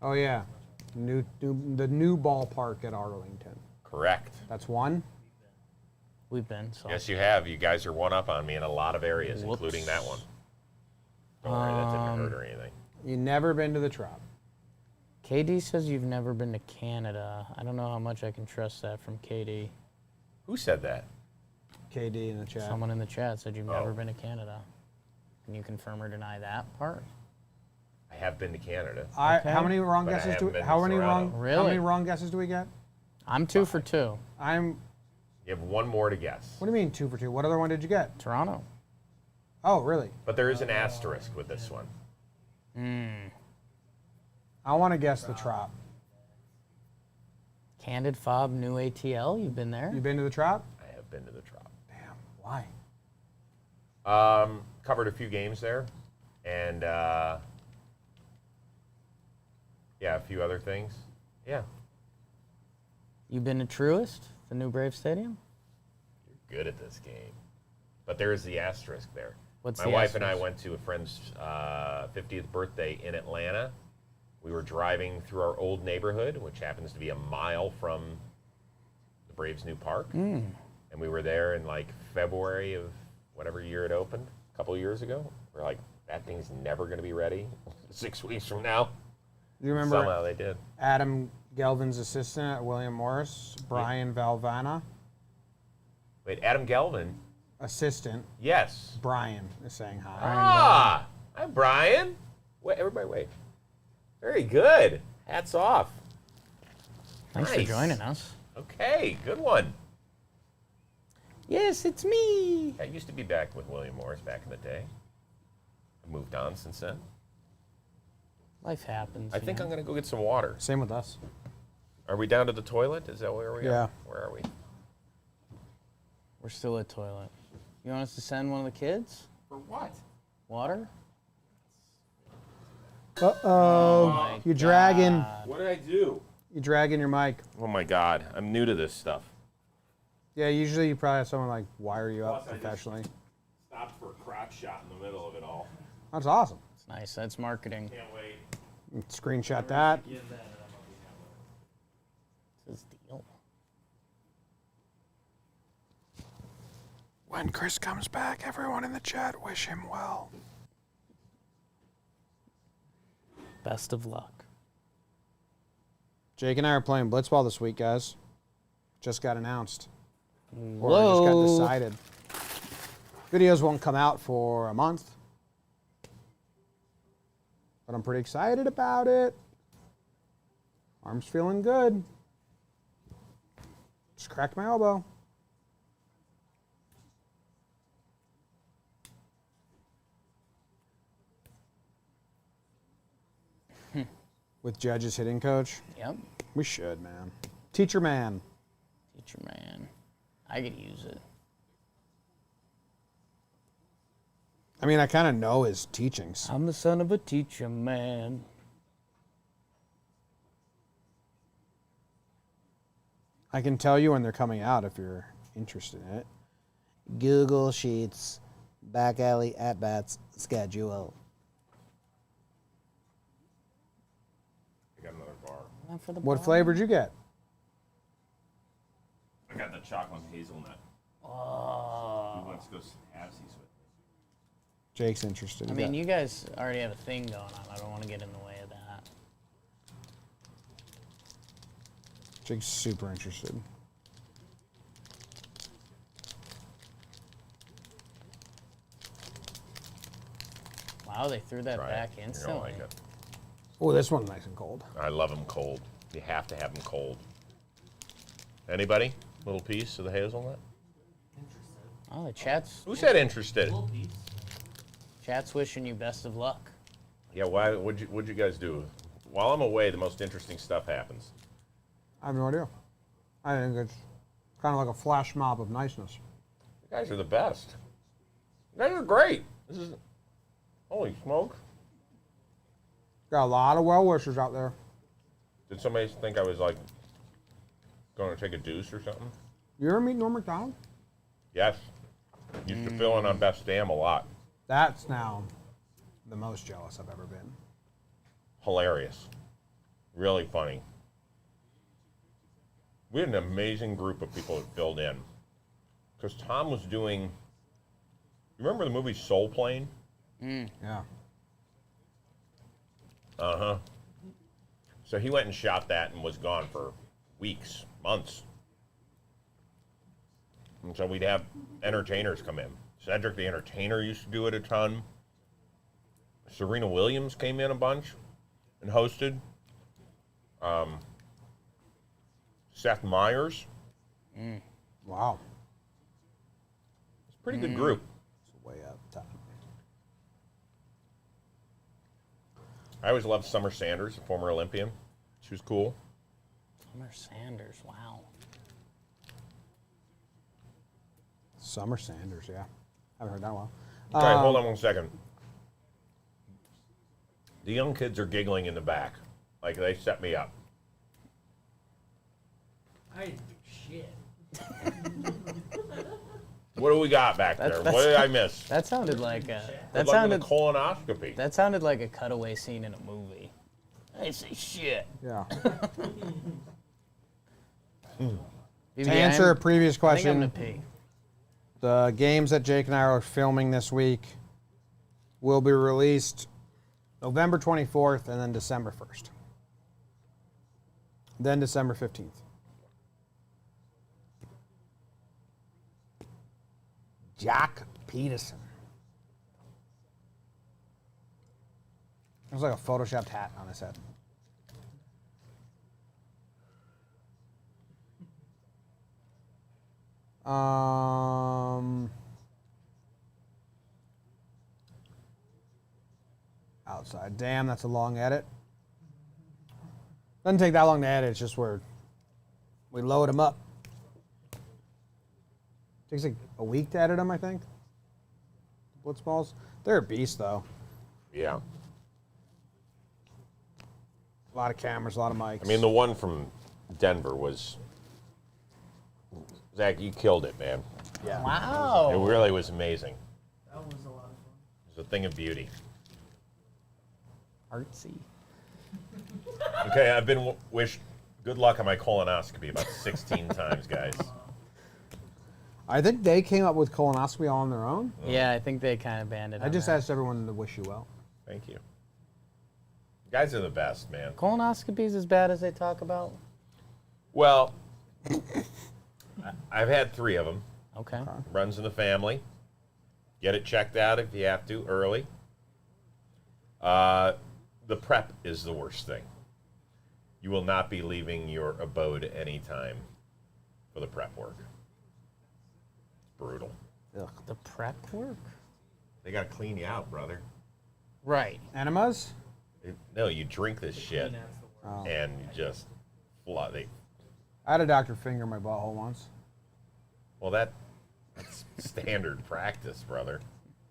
A: Oh, yeah. The new ballpark at Arlington.
B: Correct.
A: That's 1.
C: We've been, so.
B: Yes, you have. You guys are one up on me in a lot of areas,
C: Whoops.
B: including that one. Don't worry, that didn't hurt or anything.
A: You never been to the Trop.
C: KD says you've never been to Canada. I don't know how much I can trust that from KD.
B: Who said that?
A: KD in the chat.
C: Someone in the chat said you've never
B: Oh.
C: been to Canada. Can you confirm or deny that part?
B: I have been to Canada.
C: Okay.
A: How many wrong
B: But I
A: guesses do
B: haven't
A: we?
B: been to
A: How many
B: Toronto.
A: wrong? How
C: Really?
A: many wrong guesses do we get?
C: I'm 2 for 2.
A: I'm.
B: You have 1 more to guess.
A: What do you mean 2 for 2? What other one did you get?
C: Toronto.
A: Oh, really?
B: But there is an asterisk with this one.
A: I want to guess the Trop.
C: Candid Fob, new ATL. You've been there?
A: You been to the Trop?
B: I have been to the Trop.
A: Damn. Why?
B: Covered a few games there, and yeah, a few other things. Yeah,
C: You been to Truist, the new Brave Stadium?
B: you're good at this game. But there is the asterisk there.
C: What's
B: My
C: the
B: wife and I
C: asterisk?
B: went to a friend's 50th birthday in Atlanta. We were driving through our old neighborhood, which happens to be a mile from the Braves' new park. And we were there in like February of whatever year it opened, a couple years ago. We're like, that thing's never going to be ready 6 weeks from now.
A: Do you remember
B: Somehow they did.
A: Adam Gelvin's assistant at William Morris, Brian Valvana?
B: Wait, Adam Galvin?
A: Assistant,
B: Yes.
A: Brian is saying hi.
B: Ah, hi, Brian. Wait, everybody wait. Very good. Hats off.
C: Thanks for
B: Nice.
C: joining us.
B: Okay, good one.
C: Yes, it's me.
B: I used to be back with William Morris back in the day. I moved on since then.
C: Life happens.
B: I think I'm going to go get some water.
A: Same with us.
B: Are we down to the toilet? Is that where we
A: Yeah.
B: are? Where are we?
C: We're still at toilet. You want us to send one of the kids?
B: For what?
C: Water?
A: Uh-oh. You're dragging.
B: What did I do?
A: You're dragging your mic.
B: Oh my God, I'm new to this stuff.
A: Yeah, usually you probably have someone like wire you up professionally.
B: Stopped for a crotch shot in the middle of it all.
A: That's awesome.
C: It's nice. That's marketing.
B: Can't wait.
A: Screenshot that.
D: Give that an
C: This is deal.
A: When Chris comes back, everyone in the chat wish him well.
C: Best of luck.
A: Jake and I are playing blitzball this week, guys. Just got announced. Or
C: Whoa.
A: just got decided. Videos won't come out for a month. But I'm pretty excited about it. Arm's feeling good. Just cracked my elbow. With Judge's hitting coach?
C: Yep.
A: We should, man. Teacher man.
C: Teacher man. I could use it.
A: I mean, I kind of know his teachings.
C: I'm the son of a teacher man.
A: I can tell you when they're coming out if you're interested in it. Google Sheets, back alley at bats schedule.
B: I got another bar.
C: For the
A: What
C: ball.
A: flavor did you get?
B: I got the chocolate hazelnut.
C: Oh.
B: Who wants to go halvesies with me?
A: Jake's interested.
C: I mean, you guys already have a thing going on. I don't want to get in the way of that.
A: Jake's super interested.
C: Wow, they threw that
B: Try
C: back
B: it. You're gonna
C: instantly.
B: like it.
A: Oh, this one's nice and cold.
B: I love them cold. You have to have them cold. Anybody? Little piece of the hazelnut?
D: Interested.
C: Oh, the chat's
B: Who said interested?
D: Little piece.
C: chat's wishing you best of luck.
B: Yeah, why? What'd you guys do? While I'm away, the most interesting stuff happens.
A: I have no idea. I think it's kind of like a flash mob of niceness.
B: You guys are the best. You guys are great. This is holy smoke.
A: Got a lot of well wishers out there.
B: Did somebody think I was like going to take a deuce or something?
A: You ever meet Norm MacDonald?
B: Yes. Used to fill in on Best Damn a lot.
A: That's now the most jealous I've ever been.
B: Hilarious. Really funny. We had an amazing group of people that filled in. Because Tom was doing. You remember the movie Soul Plane?
A: Yeah.
B: Uh-huh. So he went and shot that and was gone for weeks, months. And so we'd have entertainers come in. Cedric the Entertainer used to do it a ton. Serena Williams came in a bunch and hosted. Seth Meyers.
A: Wow.
B: It's a pretty good group.
A: It's way up top.
B: I always loved Summer Sanders, a former Olympian. She was cool.
C: Summer Sanders, wow.
A: Summer Sanders, yeah. Haven't heard that one.
B: Okay, hold on 1 second. The young kids are giggling in the back. Like they set me up.
D: I didn't do shit.
B: What do we got back there?
C: That's-
B: What did I miss?
C: That sounded like a
B: Good luck with the colonoscopy.
C: that sounded like a cutaway scene in a movie. I say shit.
A: Yeah.
C: BB,
A: To answer a previous
C: I think I'm
A: question,
C: gonna pee.
A: the games that Jake and I are filming this week will be released November 24th and then December 1st. Then December 15th. Jack Peterson. It was like a photoshopped hat on his head. Outside. Damn, that's a long edit. Doesn't take that long to edit. It's just where we load them up. Takes like a week to edit them, I think. Blitzballs. They're a beast, though.
B: Yeah.
A: A lot of cameras, a lot of mics.
B: I mean, the one from Denver was. Zach, you killed it, man.
A: yeah.
B: It
C: Wow.
B: really was amazing.
D: That was a lot of fun.
B: It was a thing of beauty.
C: Artsy.
B: Okay, I've been wished good luck on my colonoscopy about 16 times, guys.
A: I think they came up with colonoscopy all on their own.
C: Yeah, I think they kind of banned it.
A: I
C: on
A: just
C: that.
A: asked everyone to wish you well.
B: Thank you. Guys are the best, man.
C: Colonoscopies as bad as they talk about?
B: Well, I've had 3 of them.
C: Okay.
B: Runs in the family. Get it checked out if you have to early. The prep is the worst thing. You will not be leaving your abode anytime for the prep work. It's brutal.
C: Ugh, the prep work?
B: They got to clean you out, brother.
C: Right.
A: Enemas?
B: No, you drink this shit
D: That's the word.
B: and you just flood.
A: I had a doctor finger my butthole once.
B: Well, that's standard practice, brother.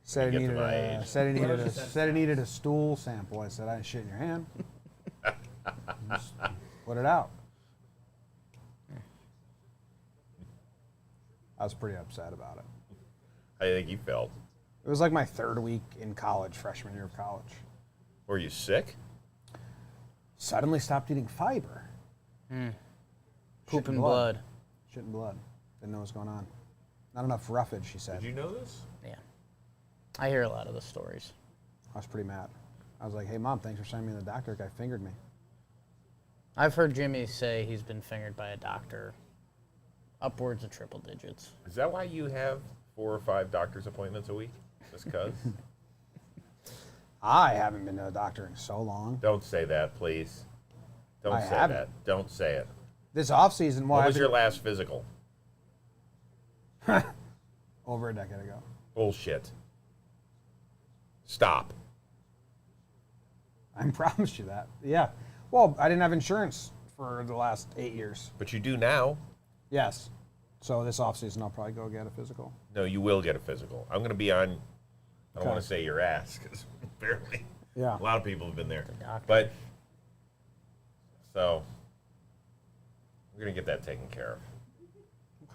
A: Said he
B: Get to
A: needed
B: my
A: a,
B: age.
A: said he needed a stool sample. I said, I didn't shit in your hand. Just put it out. I was pretty upset about it.
B: How do you think you felt?
A: It was like my 3rd week in college, freshman year of college.
B: Were you sick?
A: Suddenly stopped eating fiber.
C: Poop
A: Shit
C: and blood.
A: Shit and blood. Didn't know what was going on. Not enough roughage, she said.
B: Did you know this?
C: Yeah. I hear a lot of the stories.
A: I was pretty mad. I was like, hey, Mom, thanks for sending me to the doctor. Guy fingered me.
C: I've heard Jimmy say he's been fingered by a doctor upwards of triple digits.
B: Is that why you have 4 or 5 doctor's appointments a week? Just because?
A: I haven't been to a doctor in so long.
B: Don't say that, please. Don't
A: I
B: say
A: haven't.
B: that. Don't say it.
A: This off-season,
B: What was your last physical?
A: over a decade ago.
B: Bullshit. Stop.
A: I promised you that. Yeah. Well, I didn't have insurance for the last 8 years.
B: But you do now.
A: Yes. So this off-season, I'll probably go get a physical.
B: No, you will get a physical. I'm going to be on, I don't
A: Okay.
B: want to say your ass, because apparently
A: Yeah.
B: a lot of people have been there.
C: doctor.
B: But, so, we're going to get that taken care of.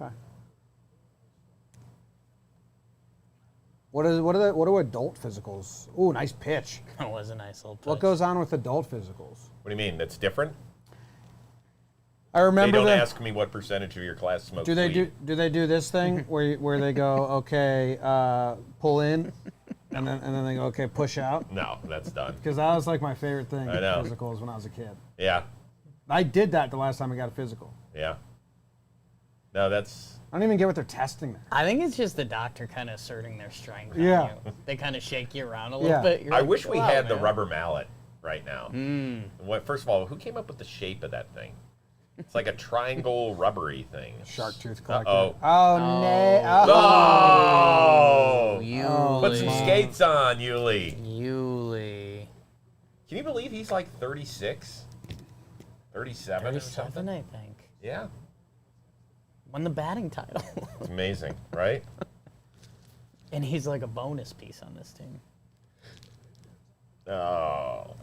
A: Okay. What do adult physicals? Ooh, nice pitch.
C: That was a nice little pitch.
A: What goes on with adult physicals?
B: What do you mean? That's different?
A: I remember
B: They don't
A: the,
B: ask me what percentage of your class smokes
A: do they
B: weed.
A: do they do this thing where they go, okay, pull in, and then they go, okay, push out?
B: No, that's done.
A: Because that was like my favorite thing
B: I know.
A: physicals when I was a kid.
B: Yeah,
A: I did that the last time I got a physical.
B: yeah. No, that's...
A: I don't even get what they're testing there.
C: I think it's just the doctor kind of asserting their strength.
A: Yeah.
C: On you. They kind of shake you around a little
A: Yeah.
C: bit. You're
B: I
C: like,
B: wish we
C: "Wow,
B: had the
C: man."
B: rubber mallet right now. First of all, who came up with the shape of that thing? It's like a triangle rubbery thing.
A: Shark tooth collector.
B: Uh-oh.
A: Oh, no.
B: Oh!
C: Yuli.
B: Put some skates on, Yuli.
C: Yuli.
B: Can you believe he's like 36? 37 or
C: 37,
B: something?
C: I think.
B: Yeah.
C: Won the batting title.
B: It's amazing, right?
C: And he's like a bonus piece on this team.
B: Oh.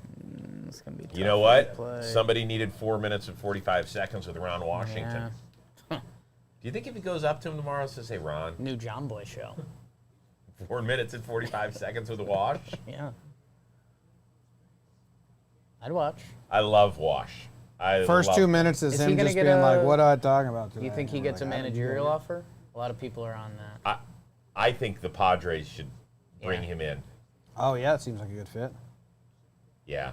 C: It's gonna be tough
B: You know
C: to
B: what?
C: play.
B: Somebody needed 4 minutes and 45 seconds with Ron Washington.
C: Yeah.
B: Do you think if he goes up to him tomorrow and says, hey, Ron,
C: New JOMBOY show.
B: 4 minutes and 45 seconds with Wash?
C: Yeah. I'd watch.
B: I love Wash.
A: First
B: love
A: 2 minutes is
C: Is he
A: him
C: gonna
A: just
C: get
A: being like,
C: a-
A: what are I talking about today?
C: Do you think he
A: And
C: gets a
A: I'm like, "How did you
C: managerial
A: get
C: offer? A lot of people are on that.
B: I think the Padres should bring
C: Yeah.
B: him in.
A: here?" Oh, yeah, it seems like a good fit.
B: Yeah.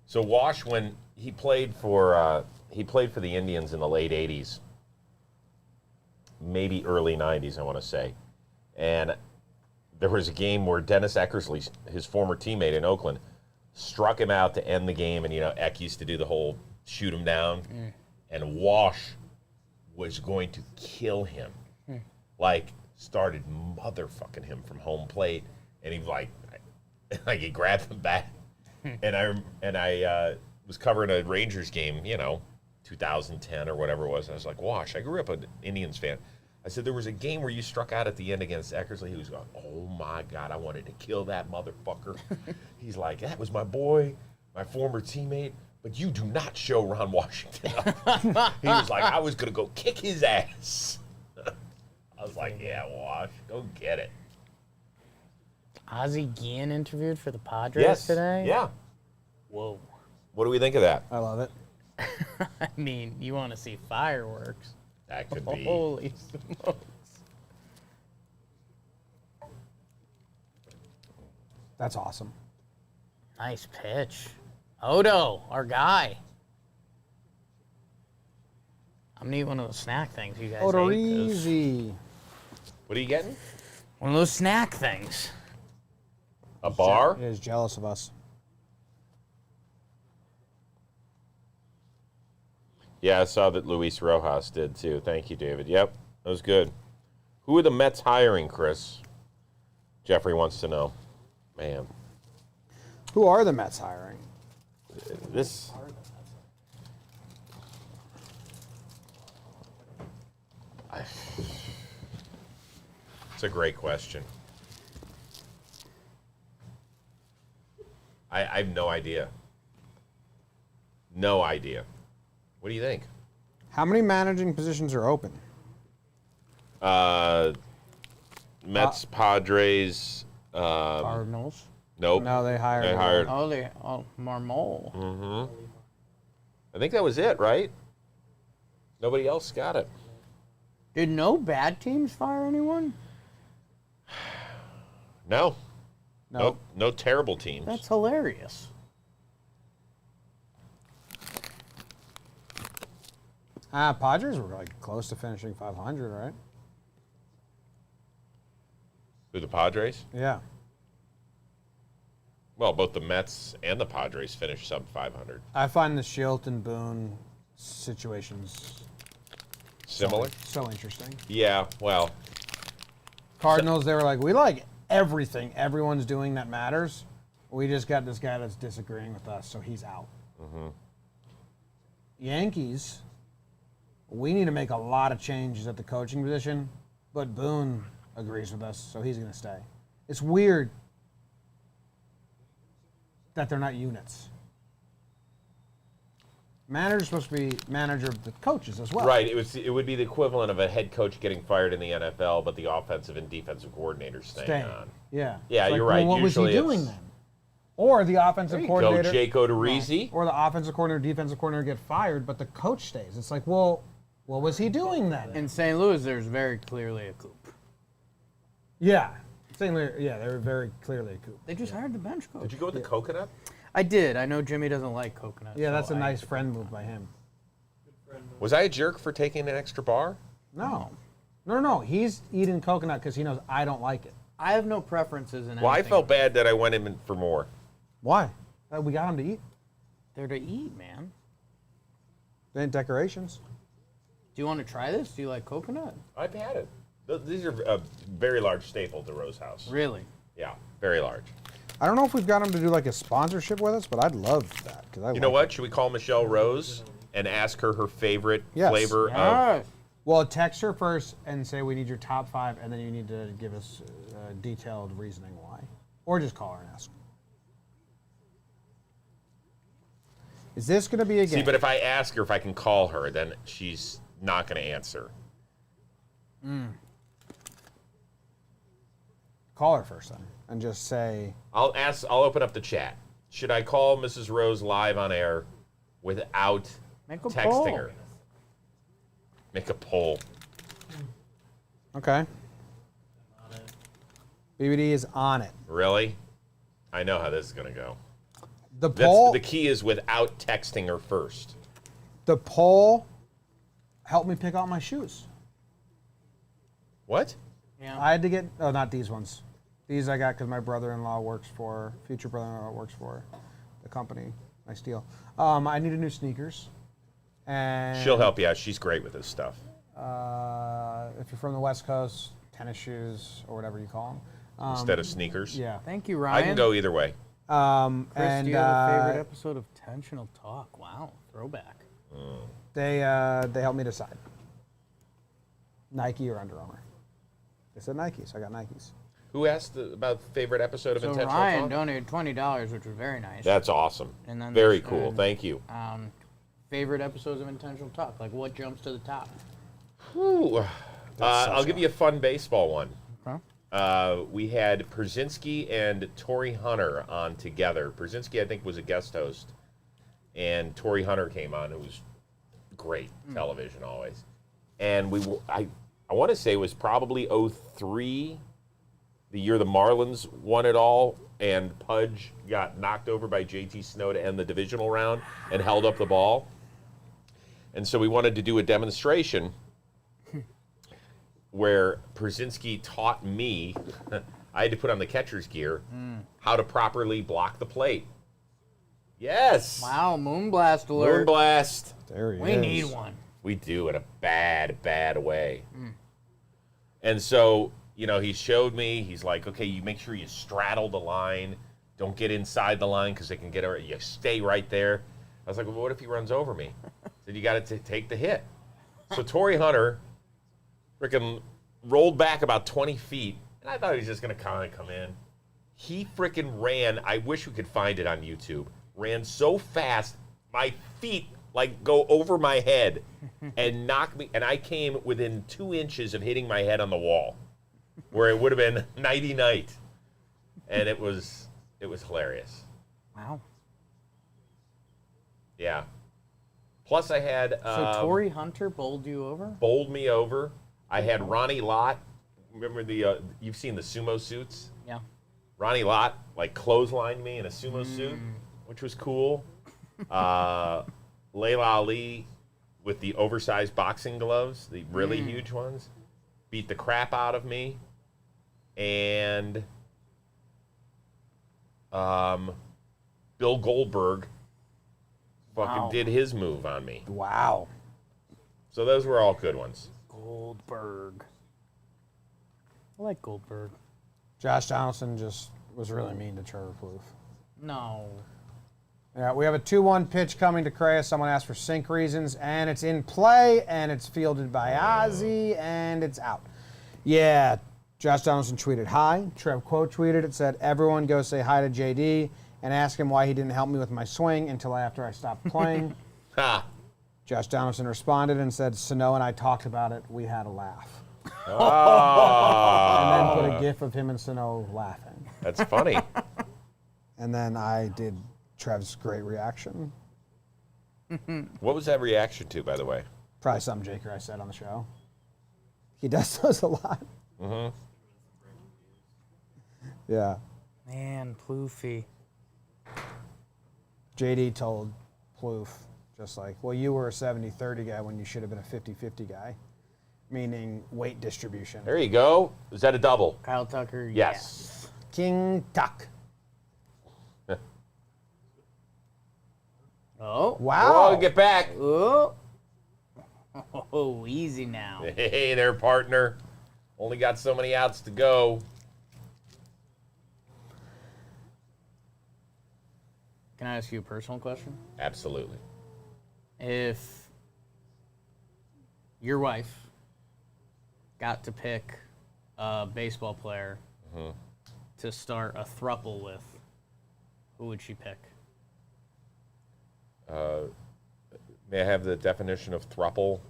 B: So Wash, when he played for the Indians in the late '80s, maybe early '90s, I want to say, and there was a game where Dennis Eckersley, his former teammate in Oakland, struck him out to end the game, and Eck used to do the whole shoot him down, and Wash was going to kill him, like started motherfucking him from home plate, and he like he grabbed him back. And I was covering a Rangers game, 2010 or whatever it was. And I was like, Wash, I grew up an Indians fan. I said, there was a game where you struck out at the end against Eckersley. He was going, oh my God, I wanted to kill that motherfucker. He's like, that was my boy, my former teammate, but you do not show Ron Washington up. He was like, I was going to go kick his ass. I was like, yeah, Wash, go get it.
C: Ozzie Guillen interviewed for the Padres today?
B: Yeah.
C: Whoa.
B: What do we think of that?
A: I love it.
C: I mean, you want to see fireworks.
B: That could be.
C: Holy smokes.
A: That's awesome.
C: Nice pitch. Hodo, our guy. I'm gonna eat one of those snack things you guys ate. 'Cause
A: Odorizzi.
B: What are you getting?
C: one of those snack things.
B: A bar?
A: He is jealous of us.
B: Yeah, I saw that Luis Rojas did too. Thank you, David. Yep, that was good. Who are the Mets hiring, Chris? Jeffrey wants to know. Man,
A: Who are the Mets hiring?
B: this. It's a great question. I have no idea. No idea. What do you think?
A: How many managing positions are open?
B: Mets, Padres.
C: Cardinals.
B: Nope.
A: No, they hired.
C: Marmol.
B: I think that was it, right? Nobody else got it.
C: Did no bad teams fire anyone?
B: No.
A: No.
B: No terrible teams.
C: That's hilarious.
A: Padres were like close to finishing 500, right?
B: Who, the Padres?
A: Yeah.
B: Well, both the Mets and the Padres finished sub 500.
A: I find the Schilt and Boone situations
B: Similar?
A: so interesting.
B: Yeah, well,
A: Cardinals, they were like, we like everything everyone's doing that matters. We just got this guy that's disagreeing with us, so he's out.
B: Mm-hmm.
A: Yankees, we need to make a lot of changes at the coaching position, but Boone agrees with us, so he's going to stay. It's weird that they're not units. Manager's supposed to be manager of the coaches as well.
B: right. It would be the equivalent of a head coach getting fired in the NFL, but the offensive and defensive coordinators staying on.
A: Yeah.
B: Yeah,
A: It's like,
B: you're right.
A: Well, what was he
B: Usually
A: doing
B: it's-
A: then? Or the offensive
B: There you
A: coordinator.
B: go, Jake Odorizzi.
A: Or the offensive coordinator, defensive coordinator get fired, but the coach stays. It's like, well, what was he doing then?
C: In St. Louis, there's very clearly a coup.
A: Yeah. They were very clearly a coup.
C: They just hired the bench coach.
B: Did you go with the coconut?
C: I did. I know Jimmy doesn't like coconut.
A: Yeah,
C: so
A: that's a
C: I-
A: nice friend move by him.
B: Was I a jerk for taking an extra bar?
A: No. No. He's eating coconut because he knows I don't like it.
C: I have no preferences in
B: Well, I
C: anything.
B: felt bad that I went in for more.
A: Why? We got him to eat.
C: They're to eat, man.
A: They ain't decorations.
C: Do you want to try this? Do you like coconut?
B: I've had it. These are a very large staple to Rose House.
C: Really?
B: Yeah, very large.
A: I don't know if we've got him to do like a sponsorship with us, but I'd love that.
B: You know what? Should we call Michelle Rose and ask her favorite
A: Yes.
B: flavor of...
C: Yes.
A: Well, text her first and say we need your top 5, and then you need to give us detailed reasoning why. Or just call her and ask. Is this going to be a game?
B: See, but if I ask her if I can call her, then she's not going to answer.
A: Call her first then, and just say,
B: I'll open up the chat. Should I call Mrs. Rose live on air without
C: Make a
B: texting
C: poll.
B: her? Make a poll.
A: okay. BBD is on it.
B: Really? I know how this is going to go.
A: The poll,
B: The key is without texting her first.
A: the poll helped me pick out my shoes.
B: What?
C: Yeah.
A: I had to get, not these ones. These I got because my future brother-in-law works for the company. Nice deal. I needed new sneakers. And
B: She'll help you out. She's great with this stuff.
A: if you're from the West Coast, tennis shoes or whatever you call them.
B: Instead of sneakers.
A: Yeah.
C: Thank you, Ryan.
B: I can go either way.
C: Chris,
A: And
C: do you have a favorite episode of Tensional Talk? Wow, throwback.
A: they helped me decide. Nike or Under Armour. They said Nike, so I got Nikes.
B: Who asked about favorite episode of
C: So
B: Intentional
C: Ryan
B: Talk?
C: donated $20, which was very nice.
B: That's awesome.
C: And then
B: Very
C: there's,
B: cool. Thank you.
C: Favorite episodes of Intentional Talk? Like what jumps to the top?
B: Ooh. I'll give you a fun baseball one.
C: Okay.
B: We had Przynski and Torrey Hunter on together. Przynski, I think, was a guest host, and Torrey Hunter came on, who was great television always. And I want to say it was probably 03, the year the Marlins won it all, and Pudge got knocked over by JT Snow to end the divisional round and held up the ball. And so we wanted to do a demonstration where Przinski taught me, I had to put on the catcher's gear, how to properly block the plate. Yes.
C: Wow, Moonblast alert.
B: Moonblast.
A: There he is.
C: We need one.
B: We do, in a bad, bad way. And so, you know, he showed me, he's like, okay, you make sure you straddle the line. Don't get inside the line because they can get over. You stay right there. I was like, well, what if he runs over me? I said, you got to take the hit. So Torrey Hunter freaking rolled back about 20 feet, and I thought he was just going to kind of come in. He freaking ran. I wish we could find it on YouTube. Ran so fast, my feet like go over my head and knock me, and I came within 2 inches of hitting my head on the wall, where it would have been nighty night, and it was hilarious.
C: Wow.
B: Yeah. Plus, I had
C: So Torrey Hunter bowled you over?
B: bowled me over. I had Ronnie Lott. Remember the you've seen the sumo suits?
C: Yeah.
B: Ronnie Lott like clotheslined me in a sumo suit, which was cool. Layla Ali with the oversized boxing gloves, the really huge ones, beat the crap out of me. And Bill Goldberg fucking did his move on me.
A: Wow.
B: So those were all good ones.
C: Goldberg. I like Goldberg.
A: Josh Donaldson just was really mean to Trevor Plouffe.
C: No.
A: Yeah, we have a 2-1 pitch coming to Correa. Someone asked for sink reasons, and it's in play, and it's fielded by Ozzy, and it's out. Yeah, Josh Donaldson tweeted hi. Trev quote tweeted it, said, everyone go say hi to JD and ask him why he didn't help me with my swing until after I stopped playing.
B: Ha!
A: Josh Donaldson responded and said, Sano and I talked about it. We had a laugh.
B: Oh,
A: And then put a gif of him and Sano laughing.
B: that's funny.
A: And then I did Trev's great reaction.
B: What was that reaction to, by the way?
A: Probably something Jaker I said on the show. He does those a lot.
B: Mm-hmm.
A: Yeah.
C: Man, Plouffe.
A: JD told Plouffe, just like, well, you were a 70-30 guy when you should have been a 50-50 guy, meaning weight distribution.
B: There you go. Is that a double?
C: Kyle Tucker,
B: Yes.
A: King Tuck.
C: Oh.
A: Wow.
B: Oh, get back.
C: Oh. Oh, easy now.
B: Hey there, partner. Only got so many outs to go.
C: Can I ask you a personal question?
B: Absolutely.
C: If your wife got to pick a baseball player to start a throuple with, who would she pick?
B: May I have the definition of throuple,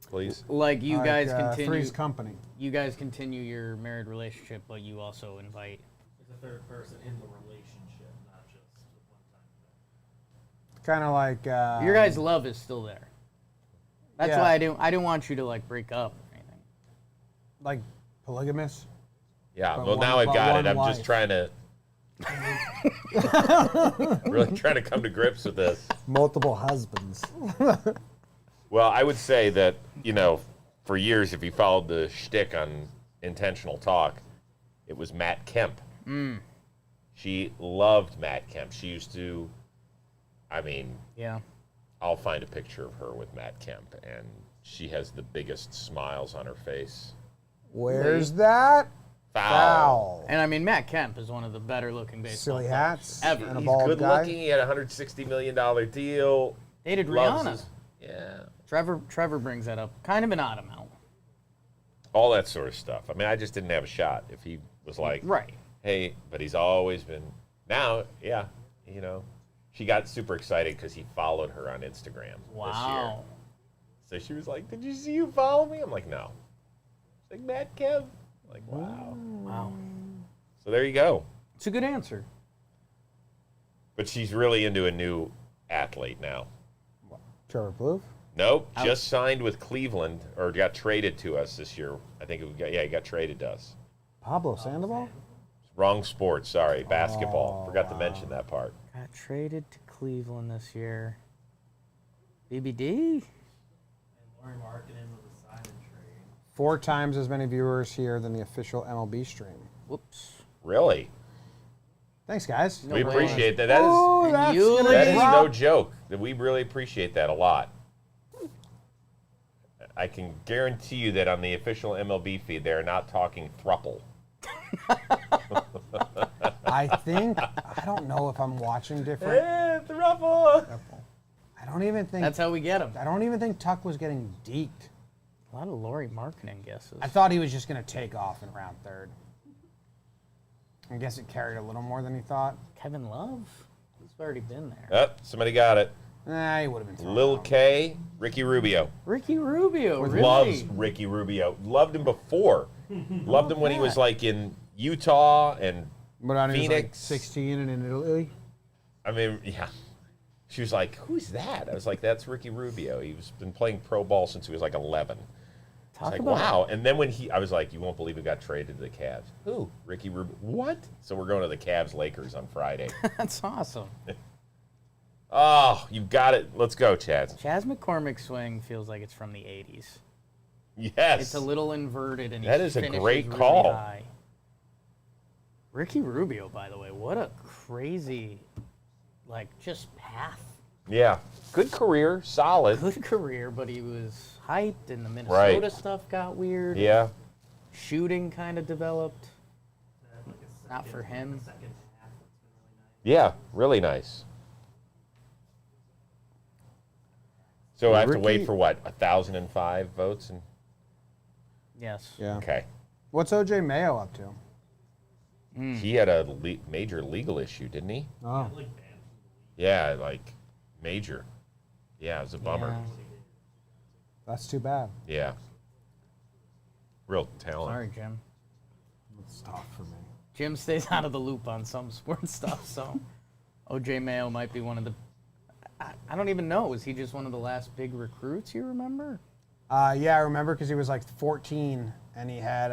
B: please?
C: Like you guys continue.
A: Three's Company.
C: You guys continue your married relationship, but you also invite.
D: There's a third person in the relationship, not just one time.
A: Kind of like...
C: Your guys' love is still there. That's
A: Yeah.
C: why I didn't want you to like break up or anything.
A: like polygamous.
B: Yeah,
A: But
B: well,
A: one-
B: now I've
A: but
B: got
A: one
B: it. I'm
A: wife.
B: just trying to... really trying to come to grips with this.
A: Multiple husbands.
B: Well, I would say that, you know, for years, if you followed the shtick on Intentional Talk, it was Matt Kemp. She loved Matt Kemp. She used to, I mean,
C: Yeah.
B: I'll find a picture of her with Matt Kemp, and she has the biggest smiles on her face.
A: Where's that? Foul.
C: And I mean, Matt Kemp is one of the better looking baseball
A: Silly
C: players
A: hats.
C: ever.
A: And a
B: He's
A: bald
B: good
A: guy.
B: looking. He had a $160 million deal.
C: Dated
B: Loves
C: Rihanna.
B: his- yeah.
C: Trevor brings that up. Kind of an odd amount.
B: All that sort of stuff. I mean, I just didn't have a shot if he was like,
C: Right.
B: hey, but he's always been. Now, yeah, you know, she got super excited because he followed her on Instagram this year.
C: Wow.
B: So she was like, did you see you follow me? I'm like, no. She's like, Matt Kemp. I'm like, wow.
C: Wow.
B: So there you go.
C: It's a good answer.
B: But she's really into a new athlete now.
A: Trevor Plouffe.
B: Nope, just signed with Cleveland, or got traded to us this year. I think he got traded to us.
A: Pablo Sandoval.
B: Wrong sport. Sorry, basketball. Forgot to mention that part.
C: Got traded to Cleveland this year. BBD?
D: And Laurie Markkinen was a sign and trade.
A: 4 times as many viewers here than the official MLB stream.
C: Whoops.
B: Really?
A: Thanks, guys.
C: No
B: we
C: way.
B: appreciate that. That is
A: Oh, that's
C: you-
A: gonna
B: that is
A: drop.
B: no joke. That we really appreciate that a lot. I can guarantee you that on the official MLB feed, they are not talking thruple.
A: I think I don't know if I'm watching different.
B: Thruple.
A: I don't even think.
C: That's how we get him.
A: I don't even think Tuck was getting deked.
C: A lot of Laurie Markkinen guesses.
A: I thought he was just going to take off in round 3rd. I guess it carried a little more than he thought.
C: Kevin Love? He's already been there.
B: Oh, somebody got it.
A: Nah, he would have been thrown
B: Lil
A: out.
B: K, Ricky Rubio.
C: Ricky Rubio, really?
B: Loves Ricky Rubio. Loved him before. Loved him when he was like in Utah and
A: But on he was like
B: Phoenix.
A: 16 and in Italy.
B: I mean, yeah. She was like, "Who's that?" I was like, "That's Ricky Rubio. He's been playing pro ball since he was like 11." It's
C: Talk
B: like,
C: about
B: wow. And then when I was like, "You won't believe he got traded to the Cavs." Who? Ricky Rubio. What? So we're going to the Cavs Lakers on Friday.
C: That's awesome.
B: Oh, you've got it. Let's go, Chaz.
C: Chaz McCormick's swing feels like it's from the 80s.
B: Yes.
C: It's a little inverted, and
B: That
C: he
B: is a
C: finishes
B: great
C: really
B: call.
C: high. Ricky Rubio, by the way, what a crazy, like, just path.
B: Yeah. Good career. Solid.
C: Good career, but he was hyped, and the Minnesota stuff got weird.
B: Yeah.
C: Shooting kind of developed.
D: Like a
C: Not for him.
D: second half that's been really nice.
B: Yeah. Really nice. So I have to wait
A: Ricky-
B: for what? 1,005 votes? And
C: Yes.
A: Yeah.
B: okay.
A: What's OJ Mayo up to?
B: He had a major legal issue, didn't he?
A: Oh.
D: Like banned from the league.
B: Yeah, like major. Yeah, it was a bummer.
C: Yeah.
A: That's too bad.
B: Yeah. Real talent.
C: Sorry, Jim.
A: It's tough for me.
C: Jim stays out of the loop on some sports stuff, so OJ Mayo might be one of the. I don't even know. Was he just one of the last big recruits you remember?
A: Yeah, I remember because he was like 14 and he had.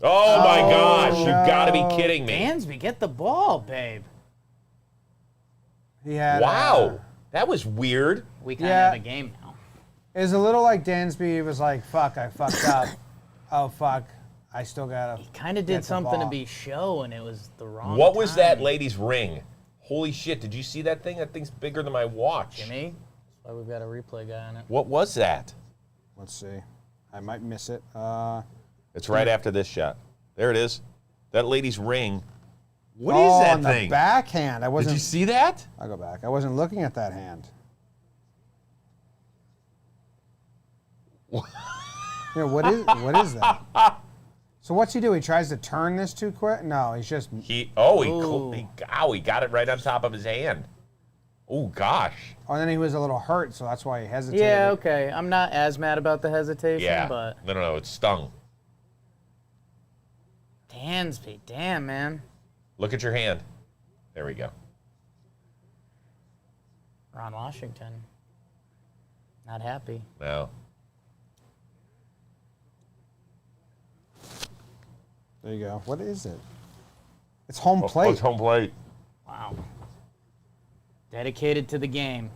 B: Oh my gosh,
A: no.
B: you've got to be kidding me.
C: Dansby, get the ball, babe.
A: He had.
B: Wow. That was weird.
C: We kind of
A: Yeah.
C: have a game now.
A: It was a little like Dansby was like, "Fuck, I fucked up. Oh fuck, I still gotta."
C: Kind of
A: get
C: did
A: the
C: something to
A: ball."
C: be show, and it was the wrong.
B: What was that
C: time.
B: lady's ring? Holy shit, did you see that thing? That thing's bigger than my watch.
C: Jimmy? That's why we've got a replay guy on it.
B: What was that?
A: Let's see. I might miss it.
B: It's right after this shot. There it is. That lady's ring. What is
A: oh,
B: that
A: on
B: thing?
A: the backhand. I
B: Did
A: wasn't.
B: you see that?
A: I'll go back. I wasn't looking at that hand. Yeah, what is that? So what's he do? He tries to turn this too quick? No, he's just.
B: He
C: Ooh.
B: got it right on top of his hand. Oh gosh.
A: Oh, and then he was a little hurt, so that's why he hesitated.
C: Yeah, okay. I'm not as mad about the hesitation,
B: Yeah.
C: but
B: No, it stung.
C: Dansby, damn, man.
B: Look at your hand. There we go.
C: Ron Washington. Not happy.
B: No.
A: There you go. What is it? It's home
B: Oh,
A: plate.
B: it's home plate.
C: Wow. Dedicated to the game.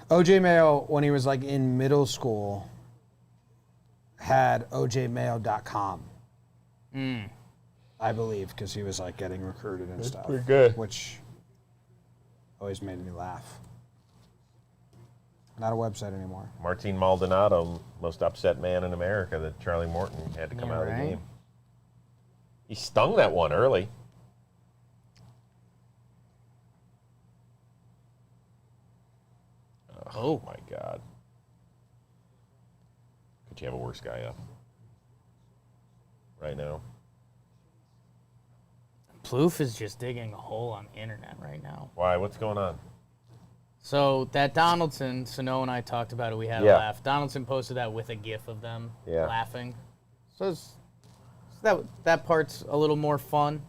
A: OJ Mayo, when he was like in middle school, had ojmayo.com. I believe, because he was like getting recruited and stuff.
B: pretty good.
A: Which always made me laugh. Not a website anymore.
B: Martine Maldonado, most upset man in America that Charlie Morton had to come
C: Yeah,
B: out of the
C: right.
B: game. He stung that one early. Oh my God. Could you have a worse guy up right now?
C: Plouffe is just digging a hole on the internet right now.
B: Why? What's going on?
C: So that Donaldson, Sano and I talked about it. We had
B: Yeah.
C: a laugh. Donaldson posted that with a GIF of them
B: Yeah.
C: laughing. So that part's a little more fun.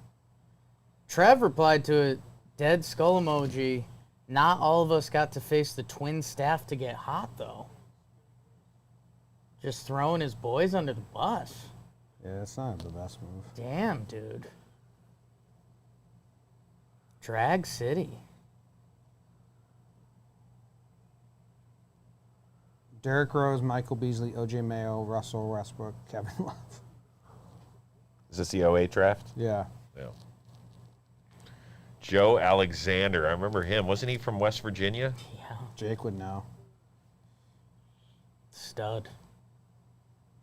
C: Trev replied to it, dead skull emoji. Not all of us got to face the twin staff to get hot, though. Just throwing his boys under the bus.
A: Yeah, that's not the best move.
C: Damn, dude. Drag City.
A: Derrick Rose, Michael Beasley, OJ Mayo, Russell Westbrook, Kevin Love.
B: Is this the 08 draft?
A: Yeah.
B: Yeah. Joe Alexander. I remember him. Wasn't he from West Virginia?
C: Yeah.
A: Jake would know.
C: Stud.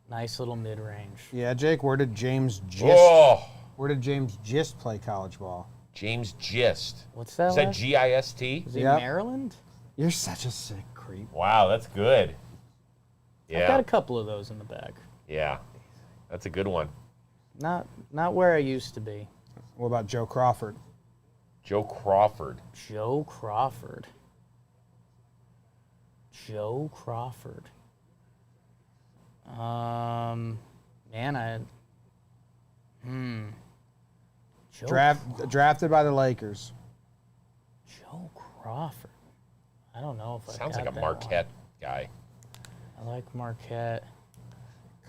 C: Nice little mid-range.
A: Yeah, Jake, where did James Gist play college ball?
B: James Gist.
C: What's that?
B: Is that G-I-S-T?
C: Is he
A: Yep.
C: Maryland?
A: You're such a sick creep.
B: Wow, that's good.
C: I've got
B: Yeah.
C: a couple of those in the bag.
B: Yeah. That's a good one.
C: Not where I used to be.
A: What about Joe Crawford?
B: Joe Crawford.
C: Joe Crawford. Joe Crawford. Joe
A: Drafted by the Lakers.
C: Joe Crawford. I don't know if I
B: Sounds
C: got
B: like a
C: that
B: Marquette guy.
C: one. I like Marquette.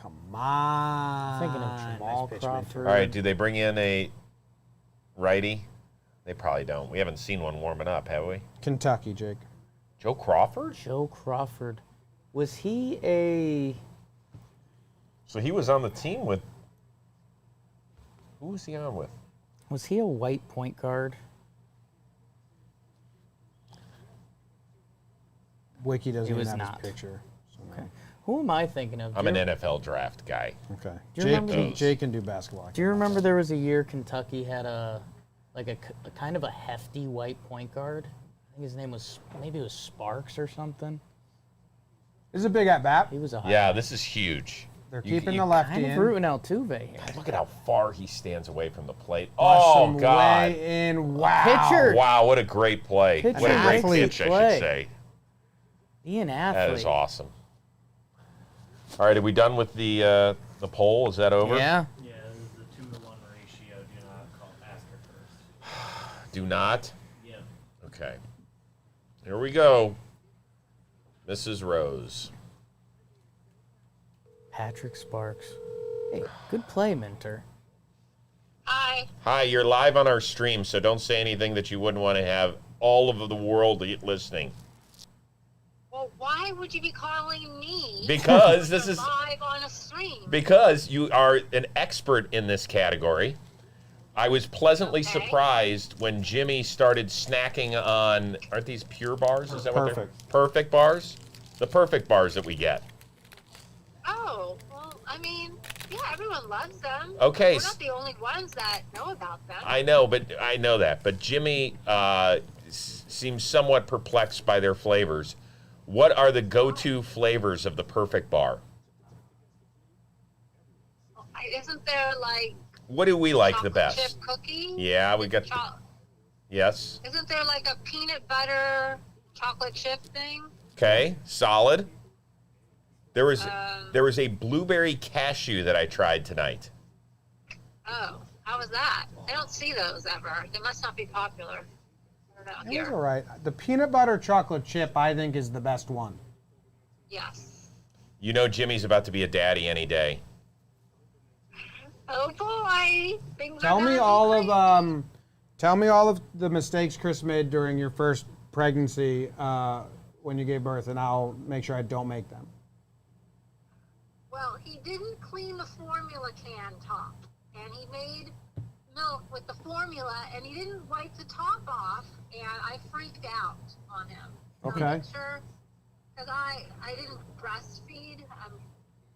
A: Come on.
C: I'm thinking of Jamal
A: Nice pitch,
C: Crawford.
B: All right, do they bring in a righty? They probably don't. We haven't seen one warming up, have we?
A: Kentucky, Jake.
B: Joe Crawford?
C: Joe Crawford. Was he a...
B: So he was on the team with... Who was he on with?
C: Was he a white point guard?
A: Wiki doesn't
C: He
A: even
C: was
A: have
C: not.
A: his picture. So no.
C: Okay. Who am I thinking of?
B: I'm an NFL draft guy.
A: Okay.
C: Do you remember-
A: Jake can do basketball.
C: Do you remember there was a year Kentucky had a kind of a hefty white point guard? I think his name was, maybe it was Sparks or something.
A: This is a big at bat.
C: He was a high.
B: Yeah, this is huge.
A: They're
B: You-
A: keeping
B: you
A: the lefty
C: Kind of
A: in.
C: rooting Altuve here.
B: God, look at how far he stands away from the plate.
A: Flush
B: Oh,
A: him
B: God.
A: way in. Wow.
C: Pitcher.
B: Wow, what a great play.
C: Pitcher.
B: What a great
A: Athlete
B: pitch, I
C: play.
B: should say.
C: Be an
B: That
C: athlete.
B: is awesome. All right, are we done with the poll? Is that over?
C: Yeah.
D: Yeah, this is the 2-to-1 ratio. Do not call ask her first.
B: Do not?
D: Yep.
B: Okay. Here we go. Mrs. Rose.
C: Patrick Sparks. Hey, good play, Minter.
E: Hi.
B: Hi, you're live on our stream, so don't say anything that you wouldn't want to have all of the world listening.
E: Well, why would you be calling me?
B: Because this is
E: live on a stream.
B: because you are an expert in this category. I was pleasantly
E: Okay.
B: surprised when Jimmy started snacking on, aren't these pure bars? Is that what they're?
A: Perfect.
B: Perfect bars? The perfect bars that we get.
E: Oh, well, I mean, yeah, everyone loves them.
B: Okay,
E: We're not the only ones that know about them.
B: I know that. But Jimmy seems somewhat perplexed by their flavors. What are the go-to flavors of the perfect bar?
E: Isn't there, like,
B: What do we like the
E: chocolate
B: best?
E: chip cookie?
B: Yeah, we got. Yes.
E: Isn't there, like, a peanut butter chocolate chip thing?
B: Okay, solid. There was a blueberry cashew that I tried tonight.
E: Oh, how was that? I don't see those ever. They must not be popular. I don't know.
A: It was
E: Here.
A: all right. The peanut butter chocolate chip, I think, is the best one.
E: Yes.
B: You know Jimmy's about to be a daddy any day.
E: Oh boy. Things
A: Tell
E: are
A: me
E: gonna
A: all
E: be
A: of tell me all of the mistakes Chris made during your first pregnancy when you gave birth, and I'll make sure I don't make them.
E: Well, he didn't clean the formula can top, and he made milk with the formula, and he didn't wipe the top off, and I freaked out on him.
A: Okay.
E: Sure, because I didn't breastfeed.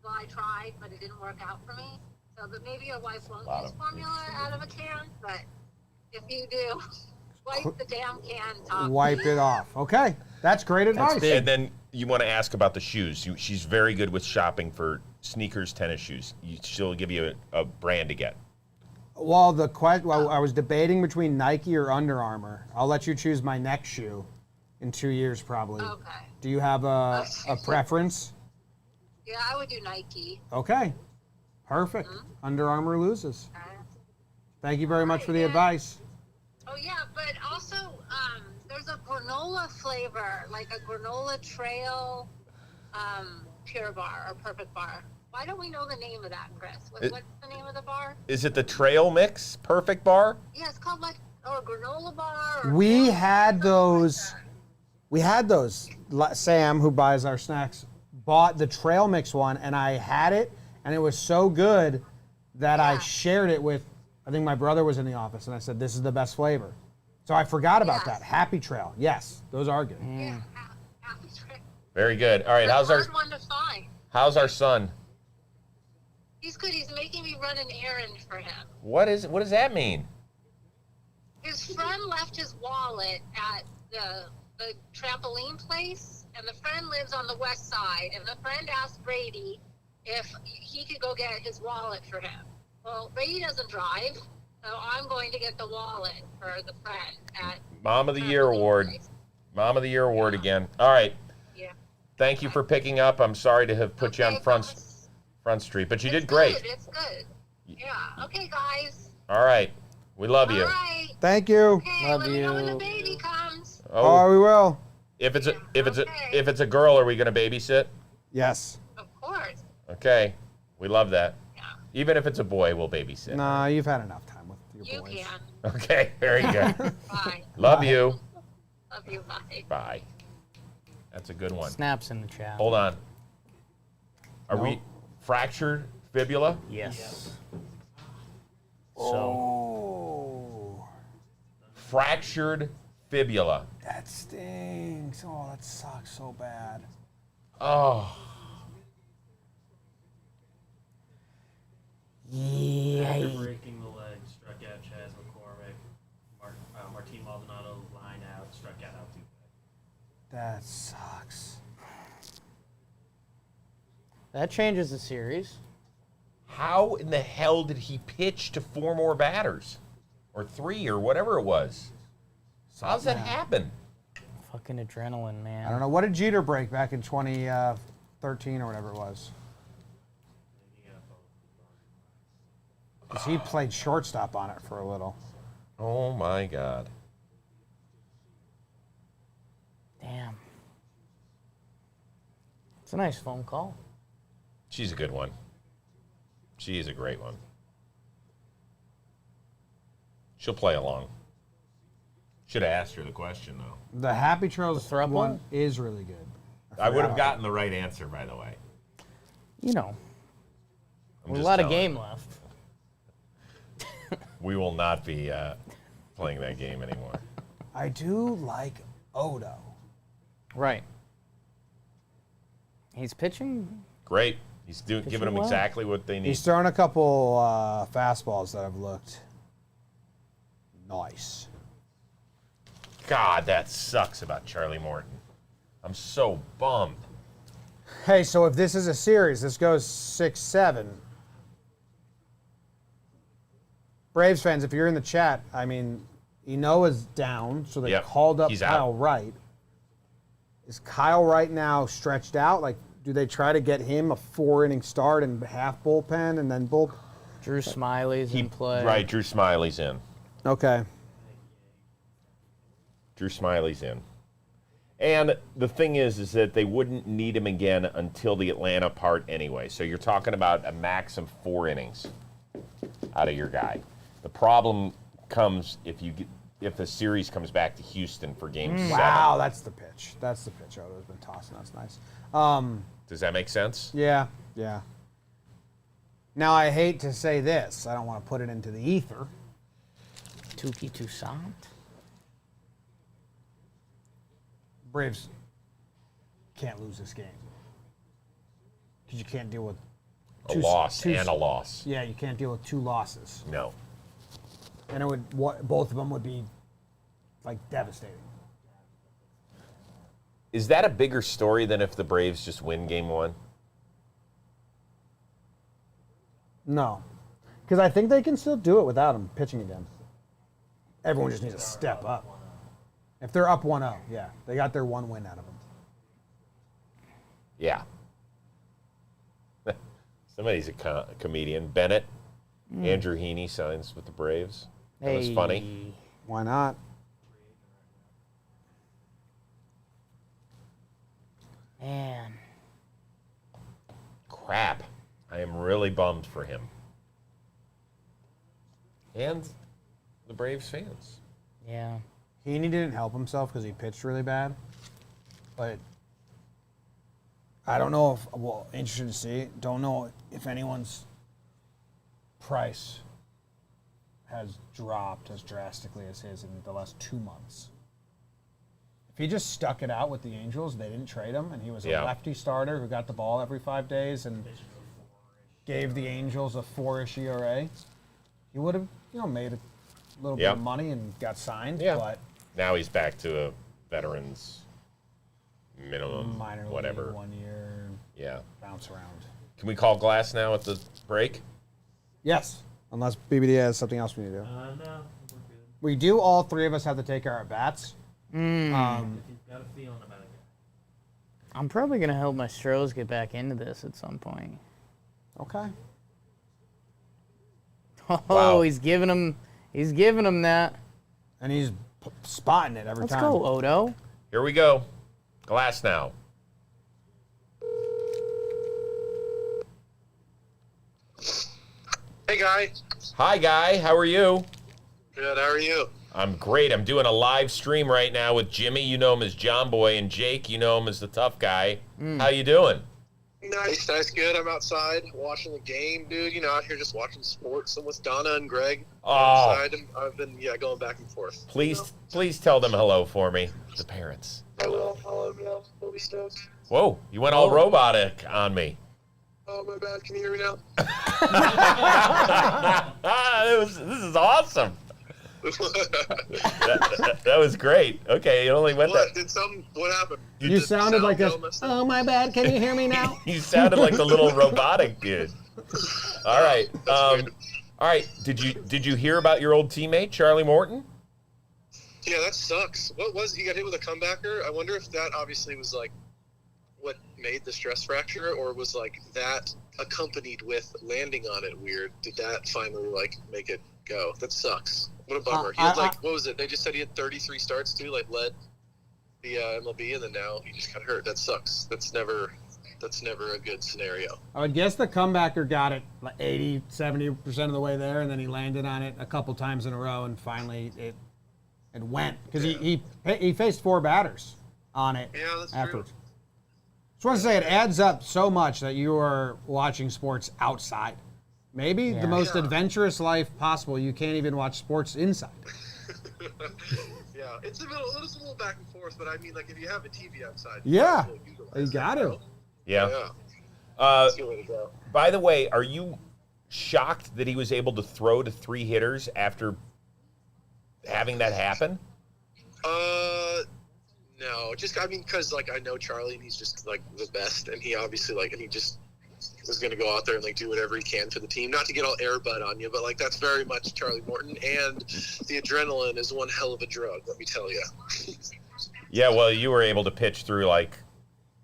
E: Well, I tried, but it didn't work out for me. So, but maybe a wife won't
B: Lot
E: use
B: of-
E: formula out of a can, but if you do, wipe the damn can top.
A: Wipe it off. Okay, that's great advice.
C: big.
B: And then you want to ask about the shoes. She's very good with shopping for sneakers, tennis shoes. She'll give you a brand to get.
A: Well, I was debating between Nike or Under Armour. I'll let you choose my next shoe in 2 years, probably.
E: Okay.
A: Do you have a preference?
E: Yeah, I would do Nike.
A: Okay, perfect. Under Armour loses.
E: Uh,
A: Thank you very much for the
E: yeah.
A: advice.
E: Oh yeah, but also there's a granola flavor, like a granola trail Pure Bar or Perfect Bar. Why don't we know the name of that, Chris? What's the name of the bar?
B: Is it the Trail Mix Perfect Bar?
E: Yeah, it's called like or granola bar. Or
A: We
E: something
A: had those.
E: like that.
A: We had those. Sam, who buys our snacks, bought the Trail Mix one, and I had it, and it was so good that I
E: Yeah.
A: shared it with, I think my brother was in the office, and I said, this is the best flavor. So I forgot about
E: Yes.
A: that. Happy Trail. Yes, those are good.
E: Yeah, Happy Trail.
B: Very good. All right,
E: That's
B: how's
E: a
B: our
E: hard one to find.
B: son?
E: He's good. He's making me run an errand for him.
B: What does that mean?
E: His friend left his wallet at the trampoline place, and the friend lives on the west side, and the friend asked Brady if he could go get his wallet for him. Well, Brady doesn't drive, so I'm going to get the wallet for the friend at
B: Mom of the Year
E: trampoline
B: award.
E: place.
B: Mom of the Year award again. All right.
E: Yeah.
B: Thank you for picking up. I'm sorry to have put you on
E: Okay,
B: Front
E: guys.
B: Street, but you
E: It's
B: did great.
E: Good. It's good. Yeah. Okay, guys.
B: All right. We love you.
E: All right.
A: Thank you.
E: Okay,
C: Love
E: let me know when
C: you.
E: the baby comes.
A: Oh, we will.
B: If it's
E: Okay.
B: if it's a girl, are we going to babysit?
A: Yes.
E: Of course.
B: Okay. We love that.
E: Yeah.
B: Even if it's a boy, we'll babysit.
A: Nah, you've had enough time with your
E: You
A: boys.
E: can.
B: Okay. Very good.
E: Bye.
B: Love you.
E: Love you. Bye.
B: Bye. That's a good one.
C: Snaps in the chat.
B: Hold on. Are
A: Nope.
B: we fractured fibula?
C: Yes. So,
A: Oh,
B: Fractured fibula.
A: that stinks. Oh, that sucks so bad.
B: Oh.
D: After breaking the leg, struck out Chaz McCormick. Martine Maldonado line out, struck out Altuve.
A: That sucks.
C: that changes the series.
B: How in the hell did he pitch to 4 more batters? Or 3 or whatever it was? How does that happen?
C: Fucking adrenaline, man.
A: I don't know. What did Jeter break back in 2013 or whatever it was? Because he played shortstop on it for a little.
B: Oh my God.
C: Damn. It's a nice phone call.
B: She's a good one. She is a great one. She'll play along. Should have asked her the question, though.
A: The Happy Trails
C: The thruple?
A: one is really good.
B: I would have
A: forgot.
B: gotten the right answer, by the way.
C: You know,
B: I'm
C: a
B: just
C: lot of
B: telling
C: game
B: you.
C: left.
B: We will not be playing that game anymore.
A: I do like Odo.
C: Right. He's pitching.
B: Great. He's giving them
C: well.
B: exactly what they need.
A: He's thrown a couple fastballs that have looked nice.
B: God, that sucks about Charlie Morton. I'm so bummed.
A: Hey, so if this is a series, this goes 6-7. Braves fans, if you're in the chat, I mean, Enoa's down, so they
B: Yep,
A: called up
B: he's out.
A: Kyle Wright. Is Kyle Wright now stretched out? Like, do they try to get him a 4-inning start and half bullpen and then bullpen?
C: Drew Smiley's in play.
B: Right, Drew Smiley's in.
A: Okay.
B: Drew Smiley's in. And the thing is that they wouldn't need him again until the Atlanta part anyway. So you're talking about a max of 4 innings out of your guy. The problem comes if the series comes back to Houston for Game 7.
A: Wow, that's the pitch. That's the pitch Odo's been tossing. That's nice.
B: Does that make sense?
A: Yeah, yeah. Now, I hate to say this. I don't want to put it into the ether.
C: Tuki Toussaint.
A: Braves can't lose this game. Because you can't deal with
B: A loss and a loss.
A: Yeah, you can't deal with 2 losses.
B: No.
A: And it would both of them would be like devastating.
B: Is that a bigger story than if the Braves just win Game 1?
A: No. Because I think they can still do it without him pitching again. Everyone just needs to step up. If they're up 1-0, yeah. They got their 1 win out of him.
B: Yeah. Somebody's a comedian. Bennett, Andrew Heaney signs with the Braves. That was funny.
A: Why not?
C: Man.
B: crap. I am really bummed for him. And the Braves fans.
C: Yeah.
A: Heaney didn't help himself because he pitched really bad. But I don't know if, well, interested to see. Don't know if anyone's price has dropped as drastically as his in the last 2 months. If he just stuck it out with the Angels, they didn't trade him, and he was a lefty starter who got the ball every 5 days and gave the Angels a 4-ish ERA, he would have, made a little bit of money and got signed.
B: Yeah.
A: But
B: now he's back to a veteran's minimum,
A: minor
B: whatever.
A: league, 1 year.
B: Yeah.
A: Bounce around.
B: Can we call Glass now at the break?
A: Yes, unless BBD has something else we need to do.
D: No, we're good.
A: We do. All three of us have to take our at-bats.
D: If you've got a feeling about it.
C: I'm probably going to help my Stros get back into this at some point.
A: Okay.
C: Oh,
B: Wow.
C: he's giving him that.
A: And he's spotting it every
C: Let's
A: time.
C: go, Odo.
B: Here we go. Glass now.
F: Hey, Guy.
B: Hi, Guy. How are you?
F: Good, how are you?
B: I'm great. I'm doing a live stream right now with Jimmy. You know him as JOMBOY, and Jake, you know him as the tough guy. How you doing?
F: Nice, good. I'm outside watching the game, dude. Out here just watching sports. I'm with Donna and Greg.
B: Oh.
F: Outside, and I've been, going back and forth.
B: Please tell them hello for me, the parents.
F: Hello, Bobby Stokes.
B: Whoa, you went all robotic on me.
F: Oh, my bad. Can you hear me now?
B: This is awesome. that was great. Okay, you only went
F: What?
B: that.
F: What happened?
A: You sounded like a, oh, my bad. Can you hear me now?
B: You sounded like the little robotic dude. All right. All right. Did you hear about your old teammate, Charlie Morton?
F: Yeah, that sucks. What was he got hit with a comebacker? I wonder if that obviously was like what made the stress fracture, or was like that accompanied with landing on it weird. Did that finally like make it go? That sucks. What a bummer. He had what was it? They just said he had 33 starts too, like led the MLB, and then now he just got hurt. That sucks. That's never a good scenario.
A: I would guess the comebacker got it like 80, 70% of the way there, and then he landed on it a couple times in a row, and finally it went. Because he faced 4 batters on it afterwards.
F: True.
A: Just want to say it adds up so much that you are watching sports outside. Maybe the most adventurous life possible. You can't even watch sports inside.
F: Yeah, it's a little back and forth, but I mean, like if you have a TV outside,
A: You got to.
B: Yeah.
F: That's the way to go.
B: By the way, are you shocked that he was able to throw to 3 hitters after having that happen?
F: No, because like I know Charlie, and he's just like the best, and he obviously and he just is going to go out there and like do whatever he can for the team. Not to get all Air Bud on you, but like that's very much Charlie Morton, and the adrenaline is one hell of a drug. Let me tell you.
B: Yeah, well, you were able to pitch through like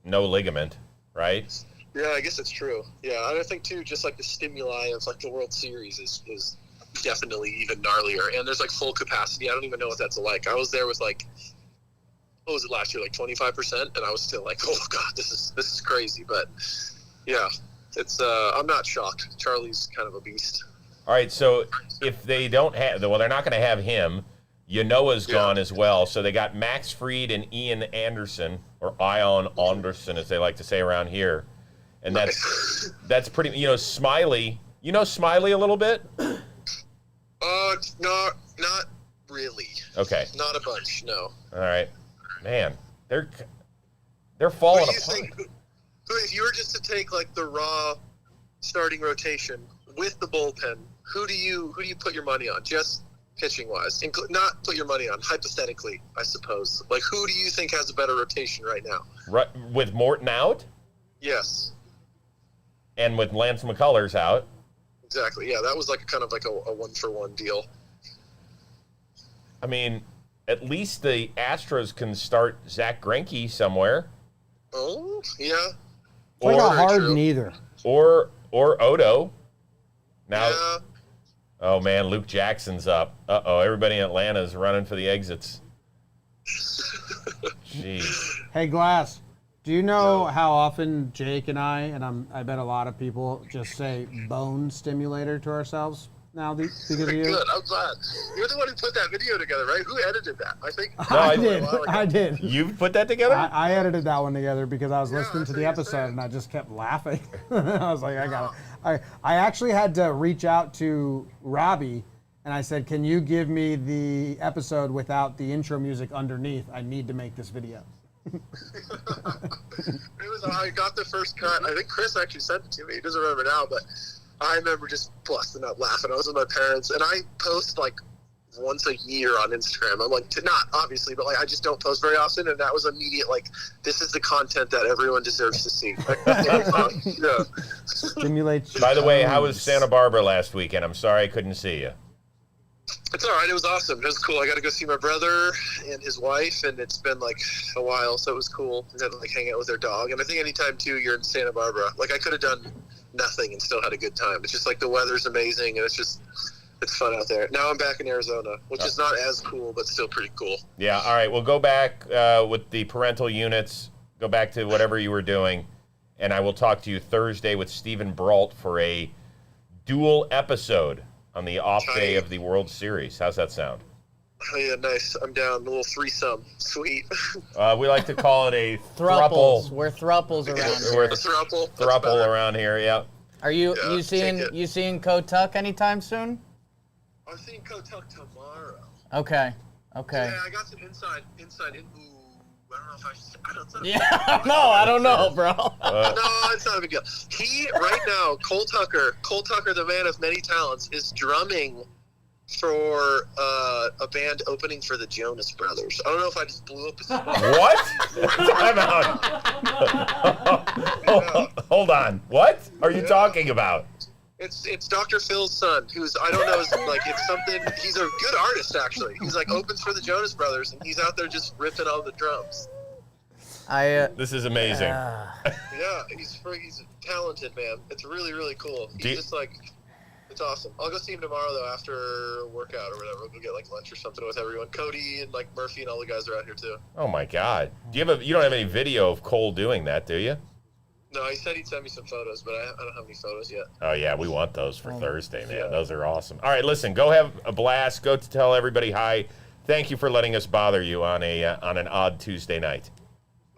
B: no ligament, right?
F: Yeah, I guess that's true. Yeah, and I think too, just like the stimuli of like the World Series is definitely even gnarlier, and there's like full capacity. I don't even know what that's like. I was there with like, what was it last year, like 25%, and I was still like, oh god, this is crazy. But yeah, it's I'm not shocked. Charlie's kind of a beast.
B: All right, so if they don't have, well, they're not going to have him. Yanoa's gone as well, so they got Max Fried and Ian Anderson, or Ion Anderson, as they like to say around here, and that's pretty. Smiley. You know Smiley a little bit?
F: Not really.
B: Okay.
F: Not a bunch, no.
B: All right, man, they're falling
F: What do you
B: apart.
F: think? If you were just to take like the raw starting rotation with the bullpen, who do you put your money on? Just pitching wise, not put your money on, hypothetically, I suppose. Like, who do you think has a better rotation right now?
B: Right, with Morton out
F: Yes,
B: and with Lance McCullers out.
F: exactly. Yeah, that was like kind of like a 1-for-1 deal.
B: I mean, at least the Astros can start Zach Greinke somewhere.
F: Oh, yeah.
A: It's like a
F: Very
A: hard
F: true.
A: neither.
B: Or Odo. Now,
F: Yeah.
B: oh man, Luke Jackson's up. Uh-oh, everybody in Atlanta is running for the exits. Jeez.
A: Hey, Glass, Do you know how often Jake and I bet a lot of people just say bone stimulator to ourselves now because of you?
F: Good, I'm glad. You're the one who put that video together, right? Who edited that? I think.
B: No,
A: I did. I did.
B: You put that together?
A: I edited that one together because I was listening to
F: that's
A: the
F: what you're
A: episode
F: saying.
A: and I just kept laughing. I was like, I actually had to reach out to Robbie and I said, can you give me the episode without the intro music underneath? I need to make this video.
F: I got the first cut. I think Chris actually sent it to me. He doesn't remember now, but I remember just busting up laughing. I was with my parents, and I post like once a year on Instagram. I'm like, not obviously, but like I just don't post very often, and that was immediate. Like, this is the content that everyone deserves to see. Yeah.
A: Stimulate.
B: By the way, how was Santa Barbara last weekend? I'm sorry I couldn't see you.
F: It's all right. It was awesome. It was cool. I got to go see my brother and his wife, and it's been like a while, so it was cool. I got to like hang out with their dog. And I think anytime too you're in Santa Barbara, like I could have done nothing and still had a good time. It's just like the weather's amazing, and it's fun out there. Now I'm back in Arizona, which is not as cool, but still pretty cool.
B: Yeah. All right. We'll go back with the parental units. Go back to whatever you were doing, and I will talk to you Thursday with Stephen Brault for a dual episode on the off day of the World Series. How's that sound?
F: Oh, yeah, nice. I'm down. A little threesome. Sweet.
B: We like to call it a
C: Thruples.
B: thruple.
C: We're thruples around here.
B: We're
F: A thruple.
B: thruple around here, yeah.
C: Are you
F: Yeah,
C: you seeing Kotuck anytime soon?
F: I'm seeing Kotuck tomorrow.
C: Okay.
F: Yeah, I got some inside. Ooh, I don't know if I should.
C: Yeah, no, I don't know, bro.
F: No, it's not a big deal. He right now, Cole Tucker, the man of many talents, is drumming for a band opening for the Jonas Brothers. I don't know if I just blew up his phone.
B: What? Time out. Hold on. What are you talking about?
F: It's Dr. Phil's son, who's I don't know, is like it's something. He's a good artist actually. He's like opens for the Jonas Brothers, and he's out there just ripping all the drums.
B: This is amazing.
F: Yeah, he's a talented man. It's really really cool. He's just like. It's awesome. I'll go see him tomorrow though after workout or whatever. We'll go get like lunch or something with everyone. Cody and like Murphy and all the guys are out here too.
B: Oh my God! You don't have any video of Cole doing that, do you?
F: No, he said he'd send me some photos, but I don't have any photos yet.
B: Oh yeah, we want those for Thursday, man.
F: Yeah.
B: Those are awesome. All right, listen, go have a blast. Go to tell everybody hi. Thank you for letting us bother you on an odd Tuesday night.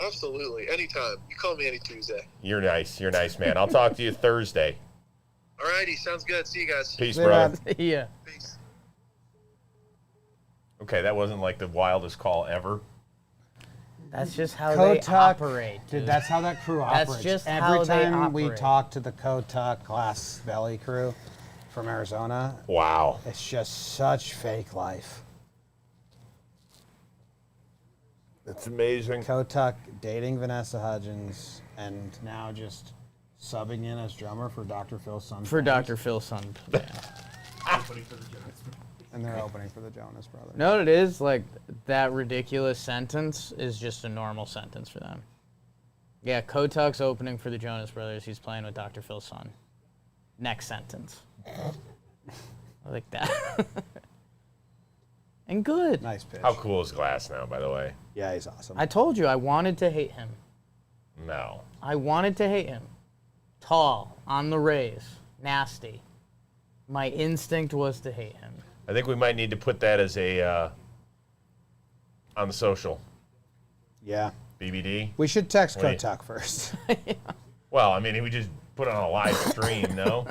F: Absolutely, anytime. You call me any Tuesday.
B: You're nice, man. I'll talk to you Thursday.
F: Alrighty, sounds good. See you guys.
B: Peace, brother.
C: Yeah.
F: Peace.
B: Okay, that wasn't like the wildest call ever.
C: That's just how they operate, dude.
A: That's how that crew operates.
C: That's just
A: Every
C: how they
A: time we
C: operate.
A: talk to the Kotuck Glass Belly crew from Arizona,
B: Wow.
A: it's just such fake life.
B: It's amazing.
A: Kotuck dating Vanessa Hudgens and now just subbing in as drummer for Dr. Phil's son.
C: For Dr. Phil's son. Yeah.
A: And they're opening for the Jonas Brothers.
C: No, it is like that ridiculous sentence is just a normal sentence for them. Yeah, Kotuck's opening for the Jonas Brothers. He's playing with Dr. Phil's son. Next sentence. I like that. And good.
A: Nice pitch.
B: How cool is Glass now, by the way?
A: Yeah, he's awesome.
C: I told you I wanted to hate him.
B: No.
C: I wanted to hate him. Tall, on the Rays, nasty. My instinct was to hate him.
B: I think we might need to put that as a on the social.
A: Yeah.
B: BBD.
A: We should text
B: Wait.
A: Kotuck first.
B: Well, I mean, we just put it on a live stream, no?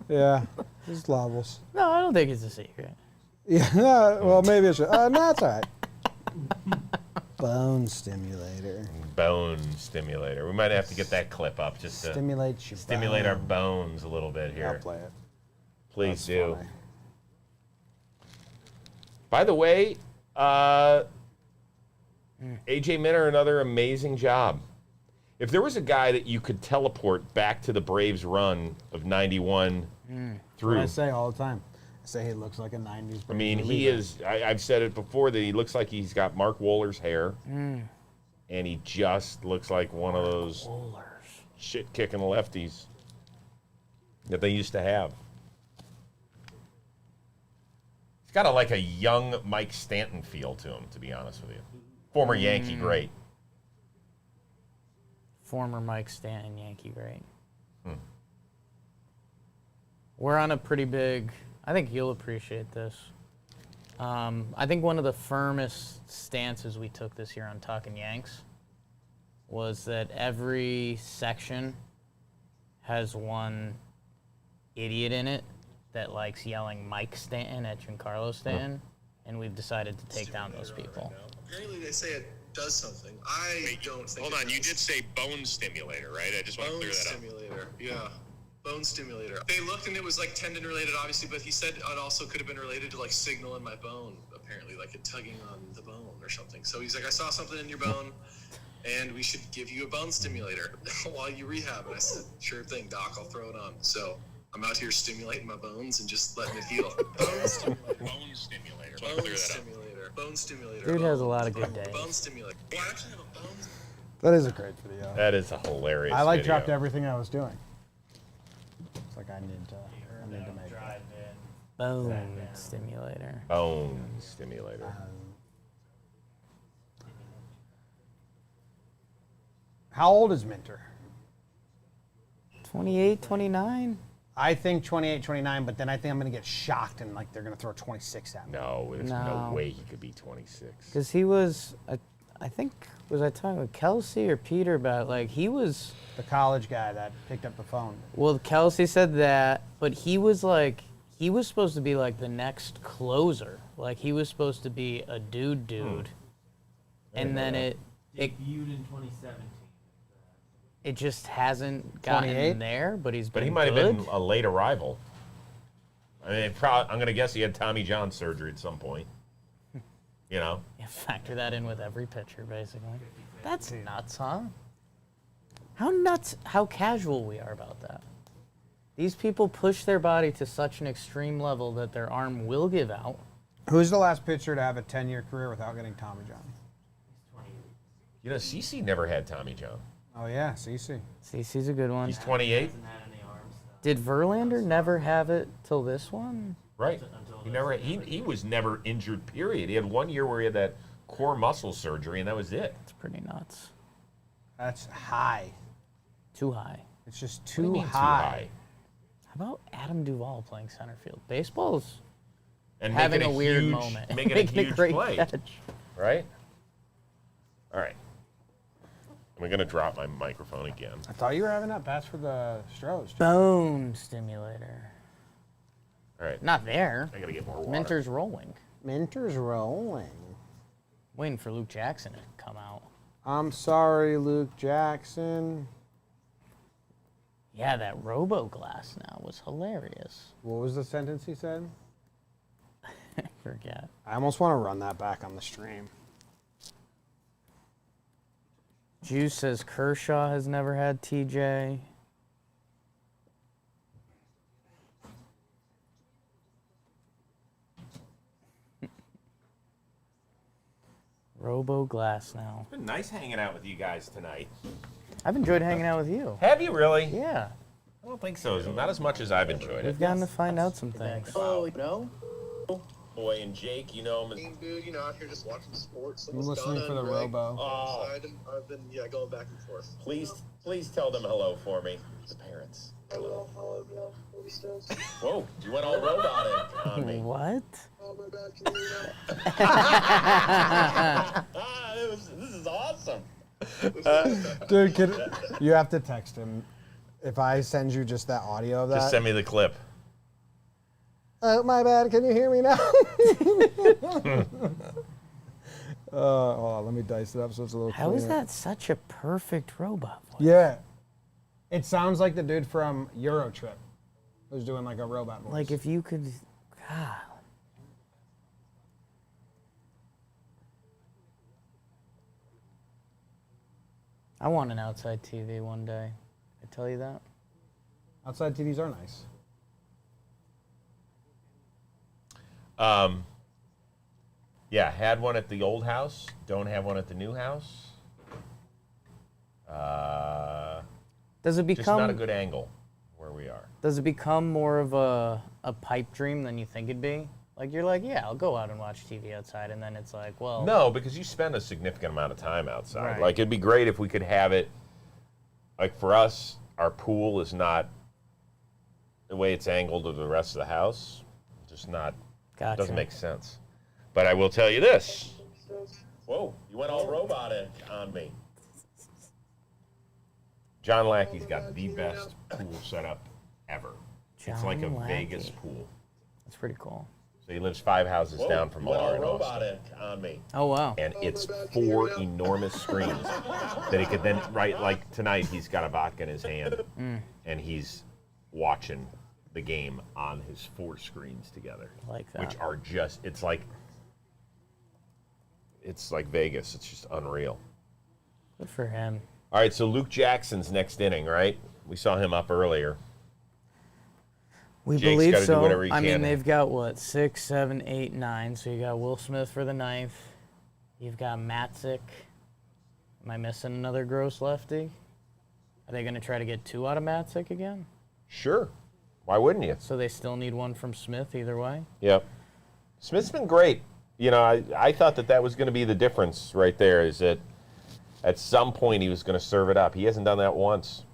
A: Yeah. Just levels.
C: No, I don't think it's a secret.
A: Yeah, well, maybe it's... no, it's all right. Bone stimulator.
B: Bone stimulator. We might have to get that clip up just to
A: Stimulate
B: our bones a little bit here.
A: I'll play it.
B: Please
A: That's
B: do.
A: funny.
B: By the way, AJ Minter, another amazing job. If there was a guy that you could teleport back to the Braves run of 91 through...
A: What I say all the time. I say he looks like a 90s.
B: I mean,
A: reliever.
B: he is... I've said it before that he looks like he's got Mark Wohler's hair. And he just looks like one of those shit-kicking lefties that they used to have. He's got like a young Mike Stanton feel to him, to be honest with you. Former Yankee great.
C: Former Mike Stanton Yankee great. We're on a pretty big, I think you'll appreciate this. I think one of the firmest stances we took this year on Talkin' Yanks was that every section has one idiot in it that likes yelling Mike Stanton at Giancarlo Stanton, and we've decided to take down those people.
G: Apparently they say it does something. I don't think
B: Hold on, you did say bone stimulator, right? I just want to clear that up.
G: Bone stimulator, yeah. Bone stimulator. They looked and it was like tendon related, obviously, but he said it also could have been related to like signal in my bone, apparently, like it tugging on the bone or something. So he's like, I saw something in your bone, and we should give you a bone stimulator while you rehab. And I said, sure thing, doc, I'll throw it on. So I'm out here stimulating my bones and just letting it heal. Bone stimulator.
B: Bone stimulator.
G: Bone stimulator. Bone stimulator.
C: Dude has a lot of good days.
G: Bone stimulator. Oh, I actually have a bone.
A: That is a great video.
B: That is a hilarious
A: I like
B: video.
A: dropped everything I was doing. It's like I need to make it.
D: Drive in.
C: Bone stimulator.
B: Bone stimulator.
A: How old is Minter?
C: 28, 29?
A: I think 28, 29, but then I think I'm going to get shocked and like they're going to throw 26 at me.
B: No, there's no
C: No.
B: way he could be 26.
C: Because he was, I think, was I talking with Kelsey or Peter about, like, he was,
A: The college guy that picked up the phone.
C: well, Kelsey said that, but he was like, he was supposed to be like the next closer. Like, he was supposed to be a dude. And then it
D: Debuted in 2017.
C: it just hasn't gotten
A: 28?
C: there, but he's
B: But
C: been
B: he might have
C: good.
B: been a late arrival. I mean, I'm going to guess he had Tommy John surgery at some point. You know?
C: Yeah, factor that in with every pitcher, basically. That's nuts, huh? How nuts, how casual we are about that. These people push their body to such an extreme level that their arm will give out.
A: Who's the last pitcher to have a 10-year career without getting Tommy John?
B: You know, CeCe never had Tommy John.
A: Oh, yeah, CC.
C: CC's a good one.
B: He's 28,
D: Hasn't had any arm stuff.
C: Did Verlander never have it till this one?
B: right? He never. He was never injured. Period. He had 1 year where he had that core muscle surgery, and that was it.
C: It's pretty nuts.
A: That's high.
C: Too high.
A: It's just
B: What do you
A: too
B: mean
A: high.
C: How about Adam Duvall playing center field? Baseball's
B: And
C: having
B: making
C: a weird
B: huge,
C: moment.
B: making a huge
C: great
B: play,
C: catch.
B: right? All right. I'm gonna drop my microphone again.
A: I thought you were having that pass for the Astros.
C: Bone stimulator.
B: All right.
C: Not there.
B: I gotta get more water.
C: Minter's rolling.
A: Minter's rolling.
C: Waiting for Luke Jackson to come out.
A: I'm sorry, Luke Jackson.
C: Yeah, that Robo Glass now was hilarious.
A: What was the sentence he said?
C: I forget.
A: I almost want to run that back on the stream.
C: Juice says Kershaw has never had TJ. Robo Glass now.
B: It's been nice hanging out with you guys tonight.
C: I've enjoyed hanging out with you.
B: Have you really?
C: Yeah,
B: I don't think so. Not as much as I've enjoyed it.
C: we've gotten to find out some things.
G: Oh, no?
B: Boy and Jake, you know him.
G: Dude, you know, out here just watching sports.
A: I'm listening for the Robo.
B: Oh,
G: I've been, going back and forth.
B: please tell them hello for me, the parents.
G: Hello.
B: Whoa, you went all robotic on me.
C: What?
G: Oh, my God, can you hear me
B: This is awesome.
A: Dude, you have to text him. If I send you just that audio of that.
B: Just send me the clip.
A: Oh, my bad. Can you hear me now? Hold on, let me dice it up so it's a little
C: How is
A: cleaner.
C: that such a perfect robot voice?
A: Yeah. It sounds like the dude from Eurotrip who's doing like a robot voice.
C: Like if you could, God. I want an outside TV one day. I tell you that.
A: Outside TVs are nice.
B: Yeah, had one at the old house. Don't have one at the new house.
C: Does it
B: Just
C: become
B: not a good angle where we are.
C: Does it become more of a pipe dream than you think it'd be? Like you're like, yeah, I'll go out and watch TV outside, and then it's like, well,
B: No, because you spend a significant amount of time outside.
C: Right.
B: Like it'd be great if we could have it Like for us, our pool is not the way it's angled to the rest of the house. Just not,
C: Gotcha.
B: doesn't make sense. But I will tell you this. Whoa, you went all robotic on me. John Lackey's got the best pool setup ever. It's like a
C: John
B: Vegas
C: Lackey.
B: pool.
C: That's pretty cool.
B: So he lives 5 houses down from Millar and Austin.
G: robotic on me.
C: Oh, wow.
B: And it's 4 enormous screens that he could then, right, like tonight, he's got a vodka in his hand, and he's watching the game on his 4 screens together.
C: I like that.
B: Which are just, it's like Vegas. It's just unreal.
C: Good for him.
B: All right, so Luke Jackson's next inning, right? We saw him up earlier.
C: We
B: Jake's
C: believe
B: gotta do
C: so.
B: whatever he
C: I mean,
B: can.
C: they've got what, 6, 7, 8, 9. So you got Will Smith for the 9th. You've got Matzik. Am I missing another gross lefty? Are they going to try to get 2 out of Matzik again?
B: Sure. Why wouldn't you?
C: So they still need 1 from Smith either way?
B: Yep. Smith's been great. You know, I thought that was going to be the difference right there, is that at some point he was going to serve it up. He hasn't done that once.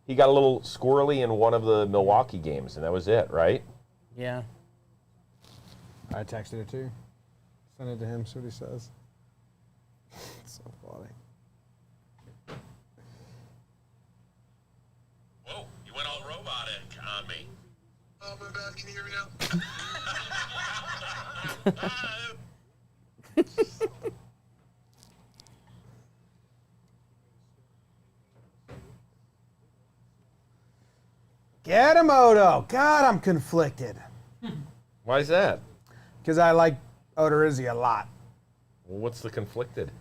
B: He got a little squirrely in one of the Milwaukee games, and that was it, right?
C: Yeah.
A: I texted it too. Send it to him, see what he says. It's so funny.
B: Whoa, you went all robotic on me.
G: Oh, my bad. Can you hear me now?
A: Get him, Odo. God, I'm conflicted.
B: Why is that?
A: Because I like Odorizzi a lot.
B: Well, what's the conflicted?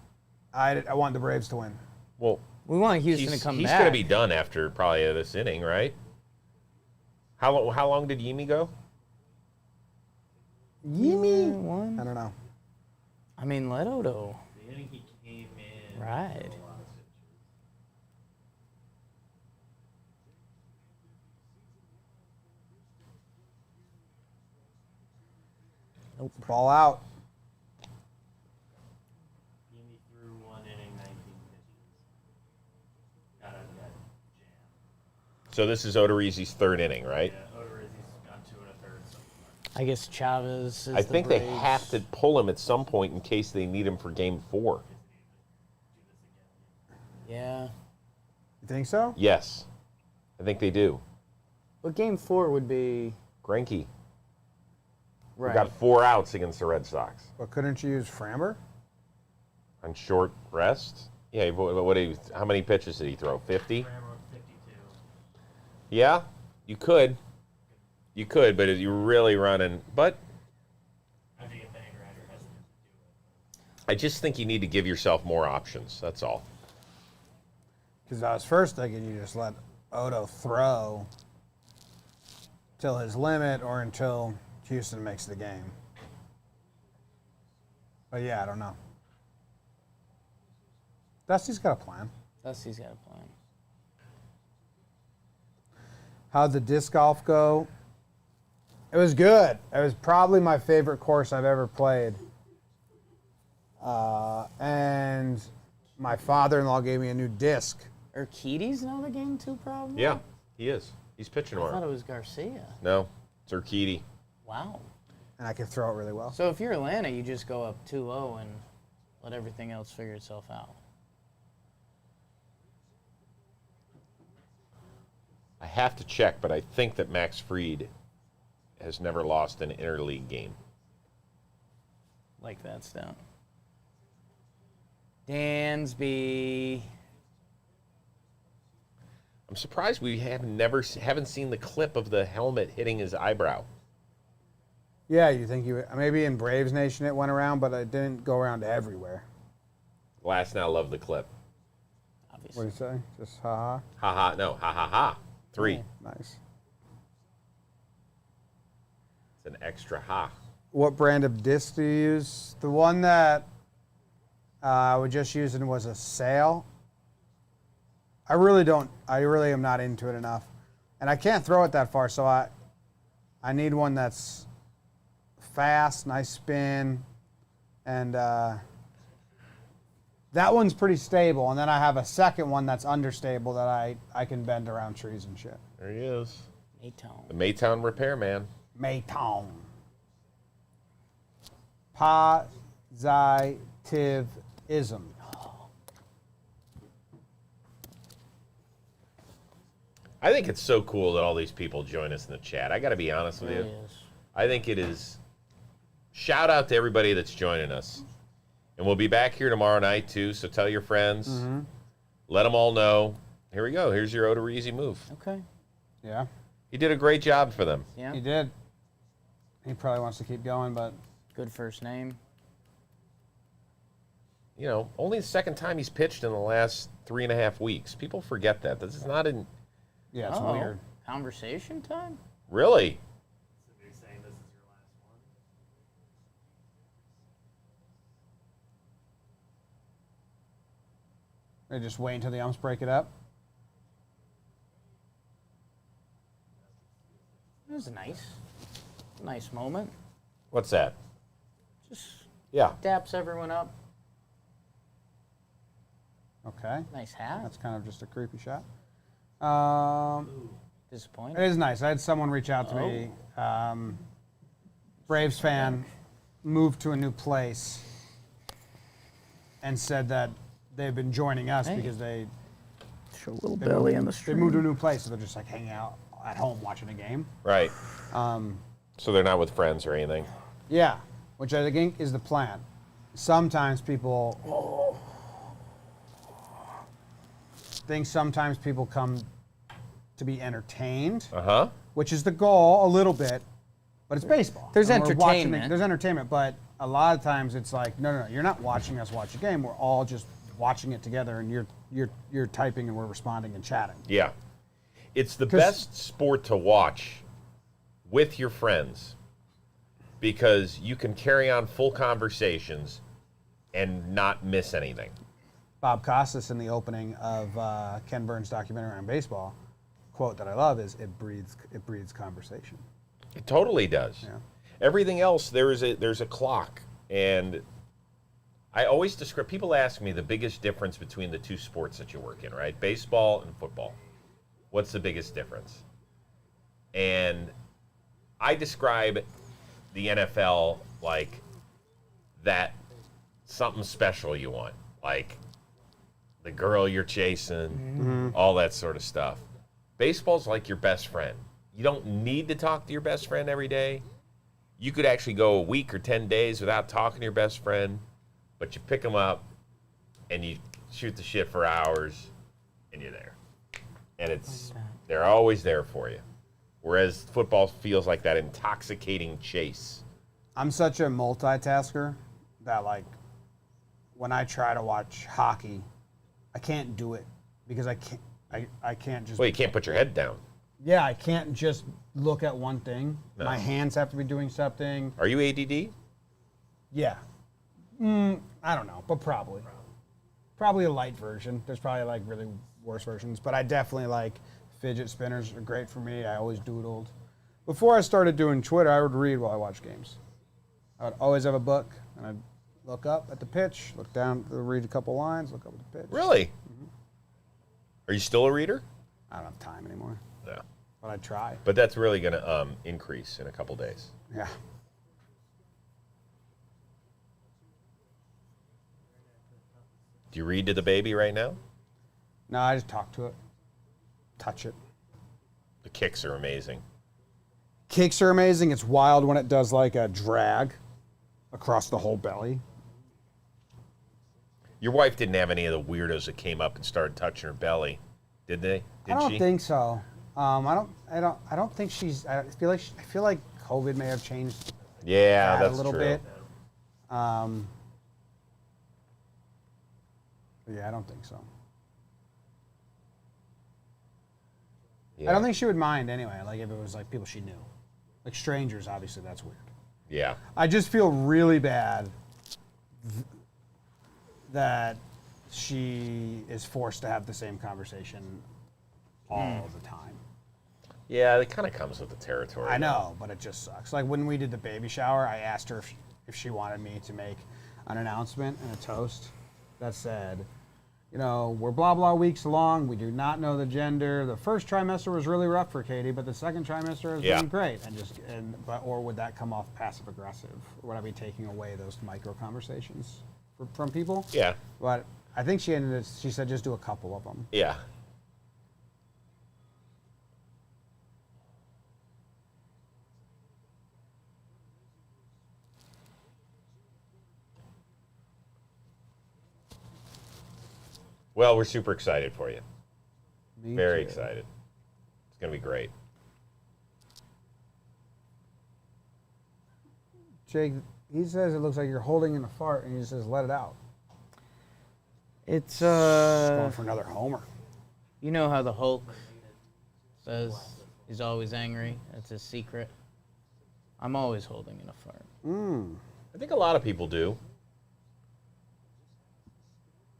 A: I want the Braves to win.
B: Well,
C: We want Houston to come
B: he's
C: back.
B: going to be done after probably this inning, right? How long did Yimi go?
A: Yimi?
C: One.
A: I don't know.
C: I mean, let Odo
D: The inning he came in.
C: ride.
A: Ball out.
D: Yimi threw 1 inning, 19 pitches. Got out of that jam.
B: So this is Odorizzi's 3rd inning, right?
D: Yeah, Odorizzi's gone 2 1/3 so far.
C: I guess Chavez is
B: I think
C: the
B: they
C: Braves.
B: have to pull him at some point in case they need him for Game 4.
C: Yeah.
A: You think so?
B: Yes, I think they do.
C: But game 4 would be...
B: Greinke
C: Right.
B: got 4 outs against the Red Sox
A: But couldn't you use Framber?
B: on short rest. Yeah, how many pitches did he throw? 50?
D: Ram wrote 52.
B: Yeah, you could, but you're really running. But
D: I think if any grinder hesitant to do it.
B: I just think you need to give yourself more options. That's all.
A: Because I was first thinking you just let Odo throw till his limit or until Houston makes the game. But yeah, I don't know. Dusty's got a plan.
C: Dusty's got a plan.
A: How'd the disc golf go? It was good. It was probably my favorite course I've ever played. And my father-in-law gave me a new disc.
C: Urquidy's now the game 2 problem?
B: Yeah, he is. He's pitching
C: I thought
B: tomorrow.
C: it was Garcia.
B: No, it's Urquidy.
C: Wow.
A: And I can throw it really well.
C: So if you're Atlanta, you just go up 2-0 and let everything else figure itself out.
B: I have to check, but I think that Max Fried has never lost an interleague game.
C: Like that's down. Dansby.
B: I'm surprised we haven't seen the clip of the helmet hitting his eyebrow.
A: Yeah, you think maybe in Braves Nation it went around, but it didn't go around everywhere.
B: Last now love the clip.
A: What do
C: Obviously.
A: you say? Just ha
B: Ha ha, no, ha ha ha. 3.
C: Yeah.
A: ha. Nice.
B: It's an extra ha.
A: What brand of disc do you use? The one that I was just using was a Sail. I really am not into it enough. And I can't throw it that far, so I need one that's fast, nice spin, and That one's pretty stable, and then I have a second one that's understable that I can bend around trees and shit.
B: There he is.
C: Maytown.
B: The Maytown repairman.
A: Maytown. Positivism.
B: I think it's so cool that all these people join us in the chat. I got to be honest with you. I think it is. Shout out to everybody that's joining us. And we'll be back here tomorrow night, too, so tell your friends.
A: Mm-hmm.
B: Let them all know. Here we go. Here's your Odorizzi move.
C: Okay.
A: Yeah.
B: He did a great job for them.
C: Yeah.
A: He did. He probably wants to keep going, but...
C: Good first name.
B: You know, only the second time he's pitched in the last 3.5 weeks. People forget that. This is not in...
A: Yeah, it's weird.
C: Conversation time?
B: Really?
D: So you're saying this is your last one?
A: They just wait until the umps break it up.
C: It was nice moment.
B: What's that?
C: Just
B: Yeah.
C: daps everyone up.
A: Okay.
C: Nice hat.
A: That's kind of just a creepy shot.
C: Disappointing.
A: It is nice. I had someone reach out to me. Braves fan moved to a new place and said that they've been joining us because they
C: Show a little belly in the
A: they
C: stream.
A: moved to a new place, so they're just like hanging out at home watching a game.
B: Right. So they're not with friends or anything.
A: Yeah, which I think is the plan. Sometimes people come to be entertained, which is the goal a little bit, but it's baseball.
C: There's
A: And we're watching
C: entertainment.
A: there's entertainment, but a lot of times it's like, no, you're not watching us watch a game. We're all just watching it together, and you're typing and we're responding and chatting.
B: Yeah. It's the best sport to watch with your friends because you can carry on full conversations and not miss anything.
A: Bob Costas in the opening of Ken Burns' documentary on baseball, quote that I love is, "It breeds conversation."
B: It totally does.
A: Yeah.
B: Everything else, there's a clock, and I always describe. People ask me the biggest difference between the two sports that you work in, right? Baseball and football. What's the biggest difference? And I describe the NFL like something special you want, like the girl you're chasing, all that sort of stuff. Baseball's like your best friend. You don't need to talk to your best friend every day. You could actually go a week or 10 days without talking to your best friend, but you pick them up and you shoot the shit for hours and you're there. And they're always there for you. Whereas football feels like that intoxicating chase.
A: I'm such a multitasker that, like, when I try to watch hockey, I can't do it because I can't just.
B: Well, you can't put your head down.
A: Yeah, I can't just look at one thing.
B: No.
A: My hands have to be doing something.
B: Are you ADD?
A: Yeah. I don't know, but probably. Probably a light version. There's probably like really worse versions, but I definitely like fidget spinners are great for me. I always doodled. Before I started doing Twitter, I would read while I watched games. I would always have a book, and I'd look up at the pitch, look down, read a couple lines, look up at the pitch.
B: Really? Mm-hmm. Are you still a reader?
A: I don't have time anymore,
B: No.
A: but I try.
B: But that's really going to increase in a couple days.
A: Yeah.
B: Do you read to the baby right now?
A: No, I just talk to it, touch it.
B: The kicks are amazing.
A: Kicks are amazing. It's wild when it does like a drag across the whole belly.
B: Your wife didn't have any of the weirdos that came up and started touching her belly, did they? Did
A: I don't
B: she?
A: think so. I don't think she's. I feel like COVID may have changed
B: Yeah,
A: that
B: that's
A: a little
B: true.
A: bit. Yeah, I don't think so.
B: Yeah.
A: I don't think she would mind anyway. Like if it was like people she knew, like strangers. Obviously, that's weird.
B: Yeah.
A: I just feel really bad that she is forced to have the same conversation all the time.
B: Yeah, it kind of comes with the territory.
A: I know, but it just sucks. Like when we did the baby shower, I asked her if she wanted me to make an announcement and a toast. that said, we're blah, blah weeks along. We do not know the gender. The first trimester was really rough for Katie, but the second trimester has been great. Or would that come off passive aggressive? Would I be taking away those micro conversations from people?
B: Yeah.
A: But I think she said just do a couple of them.
B: Yeah. Well, we're super excited for you. Very excited. It's going to be great.
A: Jake, he says it looks like you're holding in a fart, and he says let it out.
C: It's
A: going for another homer.
C: You know how the Hulk says he's always angry? That's his secret. I'm always holding in a fart.
B: I think a lot of people do.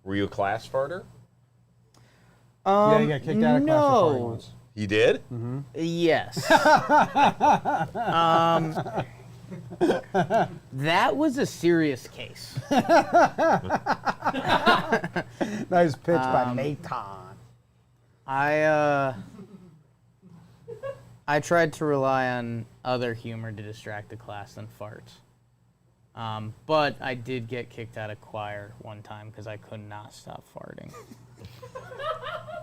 B: Were you a class farter?
A: Yeah, you got kicked out of class for farting once.
B: You did?
A: Mm-hmm.
C: Yes. That was a serious case.
A: Nice pitch by Nathan.
C: I tried to rely on other humor to distract the class than farts. But I did get kicked out of choir one time because I could not stop farting.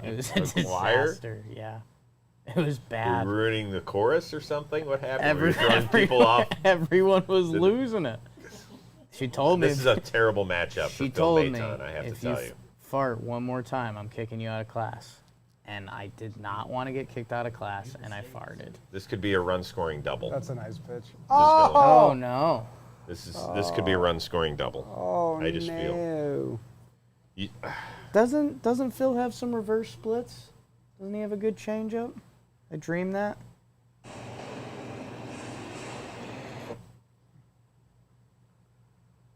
C: It was a disaster. Yeah. It was bad.
B: Were you ruining the chorus or something? What happened? Were you throwing people off?
C: Everyone was losing it. She told me.
B: This is a terrible matchup for Phil Maton, I have to tell you.
C: Fart one more time, I'm kicking you out of class. And I did not want to get kicked out of class, and I farted.
B: This could be a run-scoring double.
A: That's a nice pitch.
C: Oh no.
B: This could be a run-scoring double.
A: Oh,
B: I just feel.
C: Doesn't Phil have some reverse splits? Doesn't he have a good changeup? I dreamed that.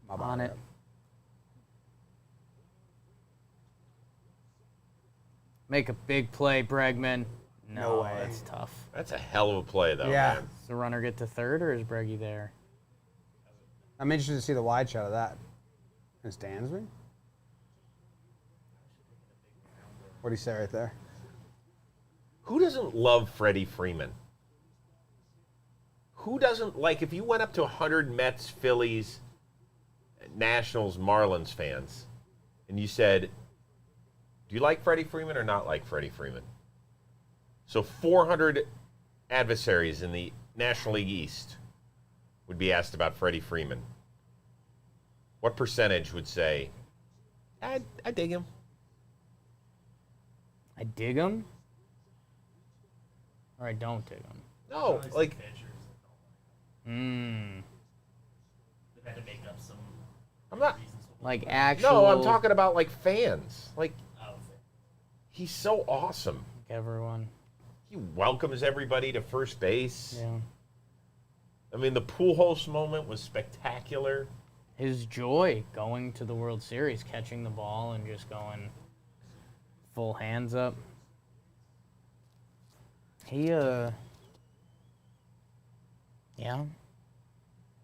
C: On it. Make a big play, Bregman. No way. That's tough.
B: That's a hell of a play, though.
A: Yeah.
B: Man.
C: Does the runner get to third, or is Breggy there?
A: I'm interested to see the wide shot of that. Is Dansby? What do you say right there?
B: Who doesn't love Freddie Freeman? Who doesn't, like, if you went up to 100 Mets, Phillies, Nationals, Marlins fans, and you said, do you like Freddie Freeman or not like Freddie Freeman? So 400 adversaries in the National League East would be asked about Freddie Freeman. What percentage would say, I dig him?
C: I dig him? Or I don't dig him?
B: No, like...
D: They've had to make up some
B: I'm not...
C: Like actual...
B: No, I'm talking about, like, fans. Like, he's so awesome.
C: Everyone.
B: He welcomes everybody to first base.
C: Yeah.
B: I mean, the Pujols moment was spectacular.
C: His joy going to the World Series, catching the ball and just going full hands up. Yeah.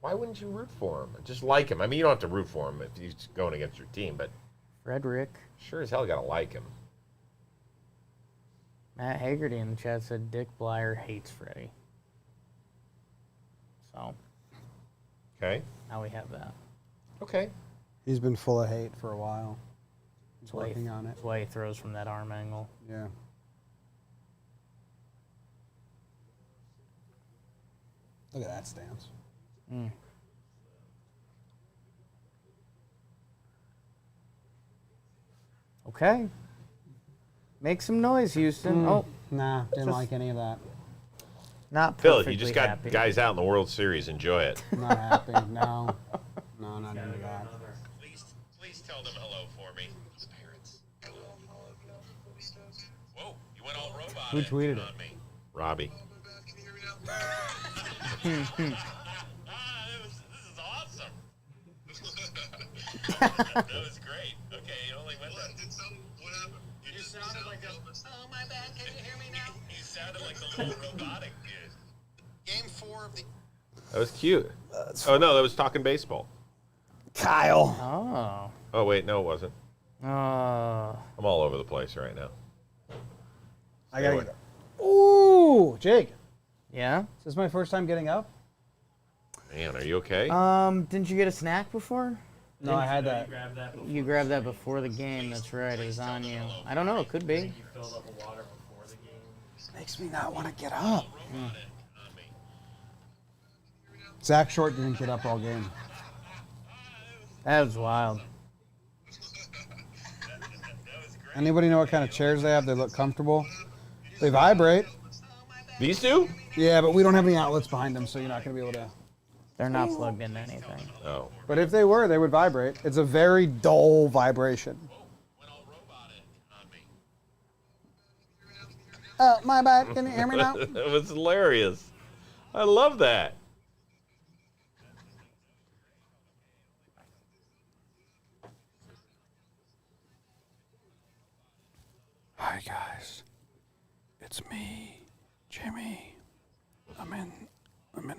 B: Why wouldn't you root for him? Just like him. I mean, you don't have to root for him if he's going against your team, but
C: Frederick.
B: Sure as hell got to like him.
C: Matt Hagerty in the chat said Dick Blyer hates Freddie. So.
B: Okay.
C: Now we have that.
B: Okay.
A: He's been full of hate for a while. He's working on it.
C: That's why he throws from that arm angle.
A: Yeah. Look at that stance.
C: Okay. Make some noise, Houston.
A: Nah, didn't like any of that.
C: Not
B: Phil,
C: perfectly
B: you just got
C: happy.
B: guys out in the World Series. Enjoy it.
A: Not happy. No. No, not into that.
B: Please tell them hello for me. Parents. Whoa, you went all robot.
A: Who tweeted it?
B: On me. Robbie. This is awesome. That was great. Okay, you only went that.
F: What happened?
B: You sounded like a... Oh, my bad. Can you hear me now? You sounded like the little robotic kid.
F: Game 4 of the...
B: That was cute. Oh, no, that was Talking Baseball.
A: Kyle.
C: Oh.
B: Oh, wait, no, it wasn't. I'm all over the place right now.
A: I gotta get up. Ooh, Jake.
C: Yeah?
A: Is this my first time getting up?
B: Man, are you okay?
C: Didn't you get a snack before?
A: No, I had that.
C: You grabbed that before the game. That's right. It was on you. I don't know. It could be.
D: You filled up with water before the game.
A: Makes me not want to get up. Zach Short didn't get up all game.
C: That was wild.
A: Anybody know what kind of chairs they have? They look comfortable. They vibrate.
B: These two?
A: Yeah, but we don't have any outlets behind them, so you're not going to be able to.
C: They're not plugged into anything.
B: Oh.
A: But if they were, they would vibrate. It's a very dull vibration. Oh, my bad. Can you hear me now?
B: That was hilarious. I love that.
A: Hi, guys. It's me, Jimmy. I'm in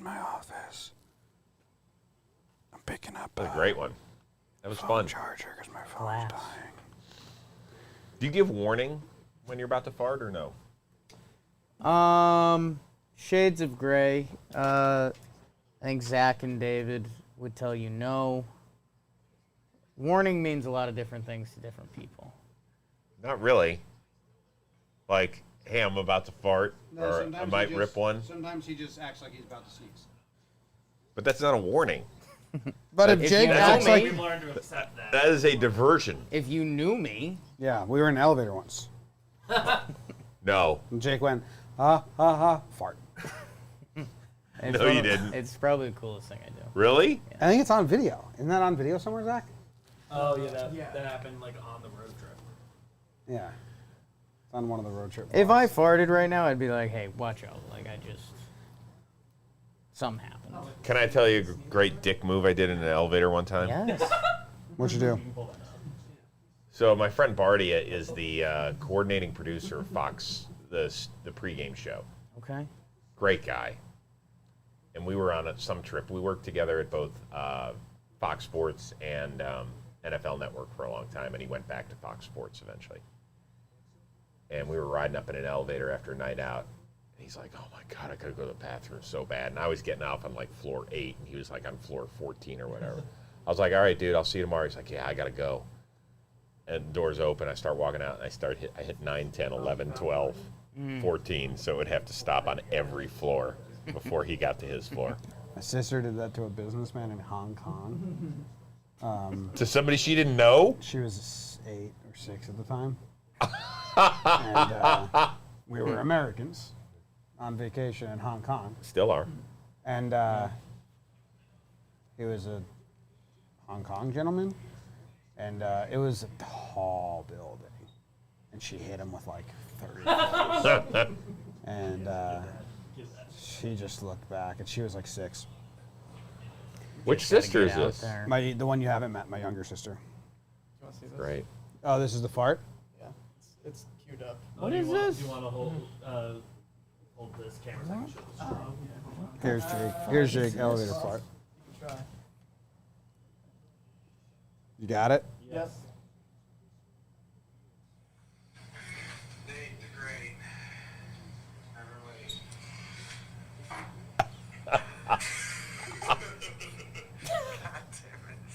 A: my office. I'm picking up
B: That was a great one. That was fun.
A: charger because my phone's
C: Class.
A: dying.
B: Do you give warning when you're about to fart or no?
C: Shades of gray. I think Zach and David would tell you no. Warning means a lot of different things to different people.
B: Not really. Like, hey, I'm about to fart, or I might rip one.
A: Sometimes he just acts like he's about to sneeze.
B: But that's not a warning.
A: But if
C: If
A: Jake
C: you
A: acts
C: know
A: like...
C: me-
D: We've learned to accept that.
B: That is a diversion.
C: If you knew me,
A: Yeah, we were in an elevator once.
B: No.
A: And Jake went, ha, ha, ha, fart.
C: it's
B: No, you didn't.
C: It's probably the coolest thing I do.
B: Really?
A: I think it's on video. Isn't that on video somewhere, Zach?
D: Oh yeah, that happened like on the road trip.
A: Yeah. It's on one of the road trip
C: If
A: vlogs.
C: I farted right now, I'd be like, hey, watch out. Like, something happened.
B: Can I tell you a great dick move I did in an elevator one time?
C: Yes.
A: What'd you do?
B: So my friend Bardia is the coordinating producer of Fox, the pregame show.
C: Okay.
B: Great guy. And we were on some trip. We worked together at both Fox Sports and NFL Network for a long time, and he went back to Fox Sports eventually. And we were riding up in an elevator after a night out. And he's like, oh my God, I gotta go to the bathroom so bad. And I was getting off on like floor 8, and he was like on floor 14 or whatever. I was like, all right, dude, I'll see you tomorrow. He's like, yeah, I gotta go. And the doors open, I start walking out, and I hit 9, 10, 11, 12, 14. So it would have to stop on every floor before he got to his floor.
A: My sister did that to a businessman in Hong Kong.
B: To somebody she didn't know?
A: She was 8 or 6 at the time. And we were Americans on vacation in Hong Kong.
B: Still are.
A: And he was a Hong Kong gentleman. And it was a tall building. And she hit him with like 30. And she just looked back, and she was like 6.
B: Which
C: Just gotta
B: sister is
C: get out
B: this?
C: there.
A: The one you haven't met, my younger sister.
B: Great.
A: Oh, this is the fart?
H: It's queued up.
C: What is this?
D: Do you want to hold this camera so I can show the straw?
A: Here's Jake. Here's Jake, elevator fart.
H: You can try.
A: You got it?
H: Yes.
F: Nate the Great.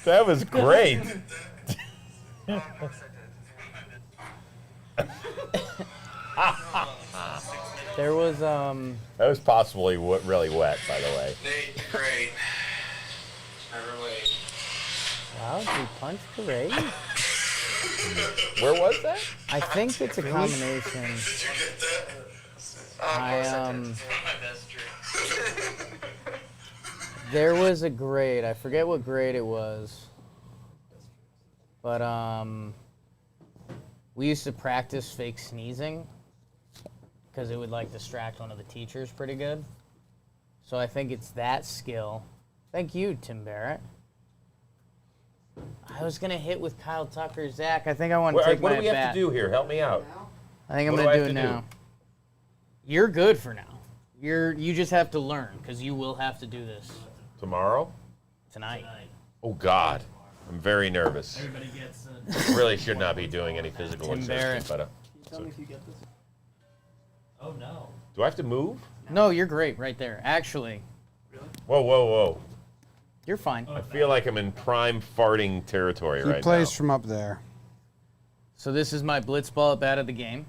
B: That was great.
C: There was,
B: That was possibly really wet, by the way.
F: Nate the Great. Never wait.
C: wow, he punched Parade?
B: Where was that?
C: I think it's a combination.
F: Did you get that?
C: There was a grade. I forget what grade it was. But we used to practice fake sneezing because it would like distract one of the teachers pretty good. So I think it's that skill. Thank you, Tim Barrett. I was gonna hit with Kyle Tucker, Zach. I think I want to take
B: What
C: my
B: do we have
C: bat.
B: to do here? Help me out.
C: I think I'm
B: What do
C: gonna
B: I
C: do
B: have
C: it
B: to do?
C: now. You're good for now. You just have to learn because you will have to do this
B: Tomorrow?
C: tonight.
B: Oh, God. I'm very nervous.
D: Everybody gets
B: Really should not be doing any physical
C: Tim
B: exertion,
C: Barrett.
B: but
H: Tell me if you get this.
D: Oh no.
B: do I have to move?
C: No, you're great right there. Actually,
B: Whoa, whoa, whoa.
C: you're fine.
B: I feel like I'm in prime farting territory
A: He
B: right
A: plays
B: now.
A: from up there.
C: So this is my blitz ball at bat of the game.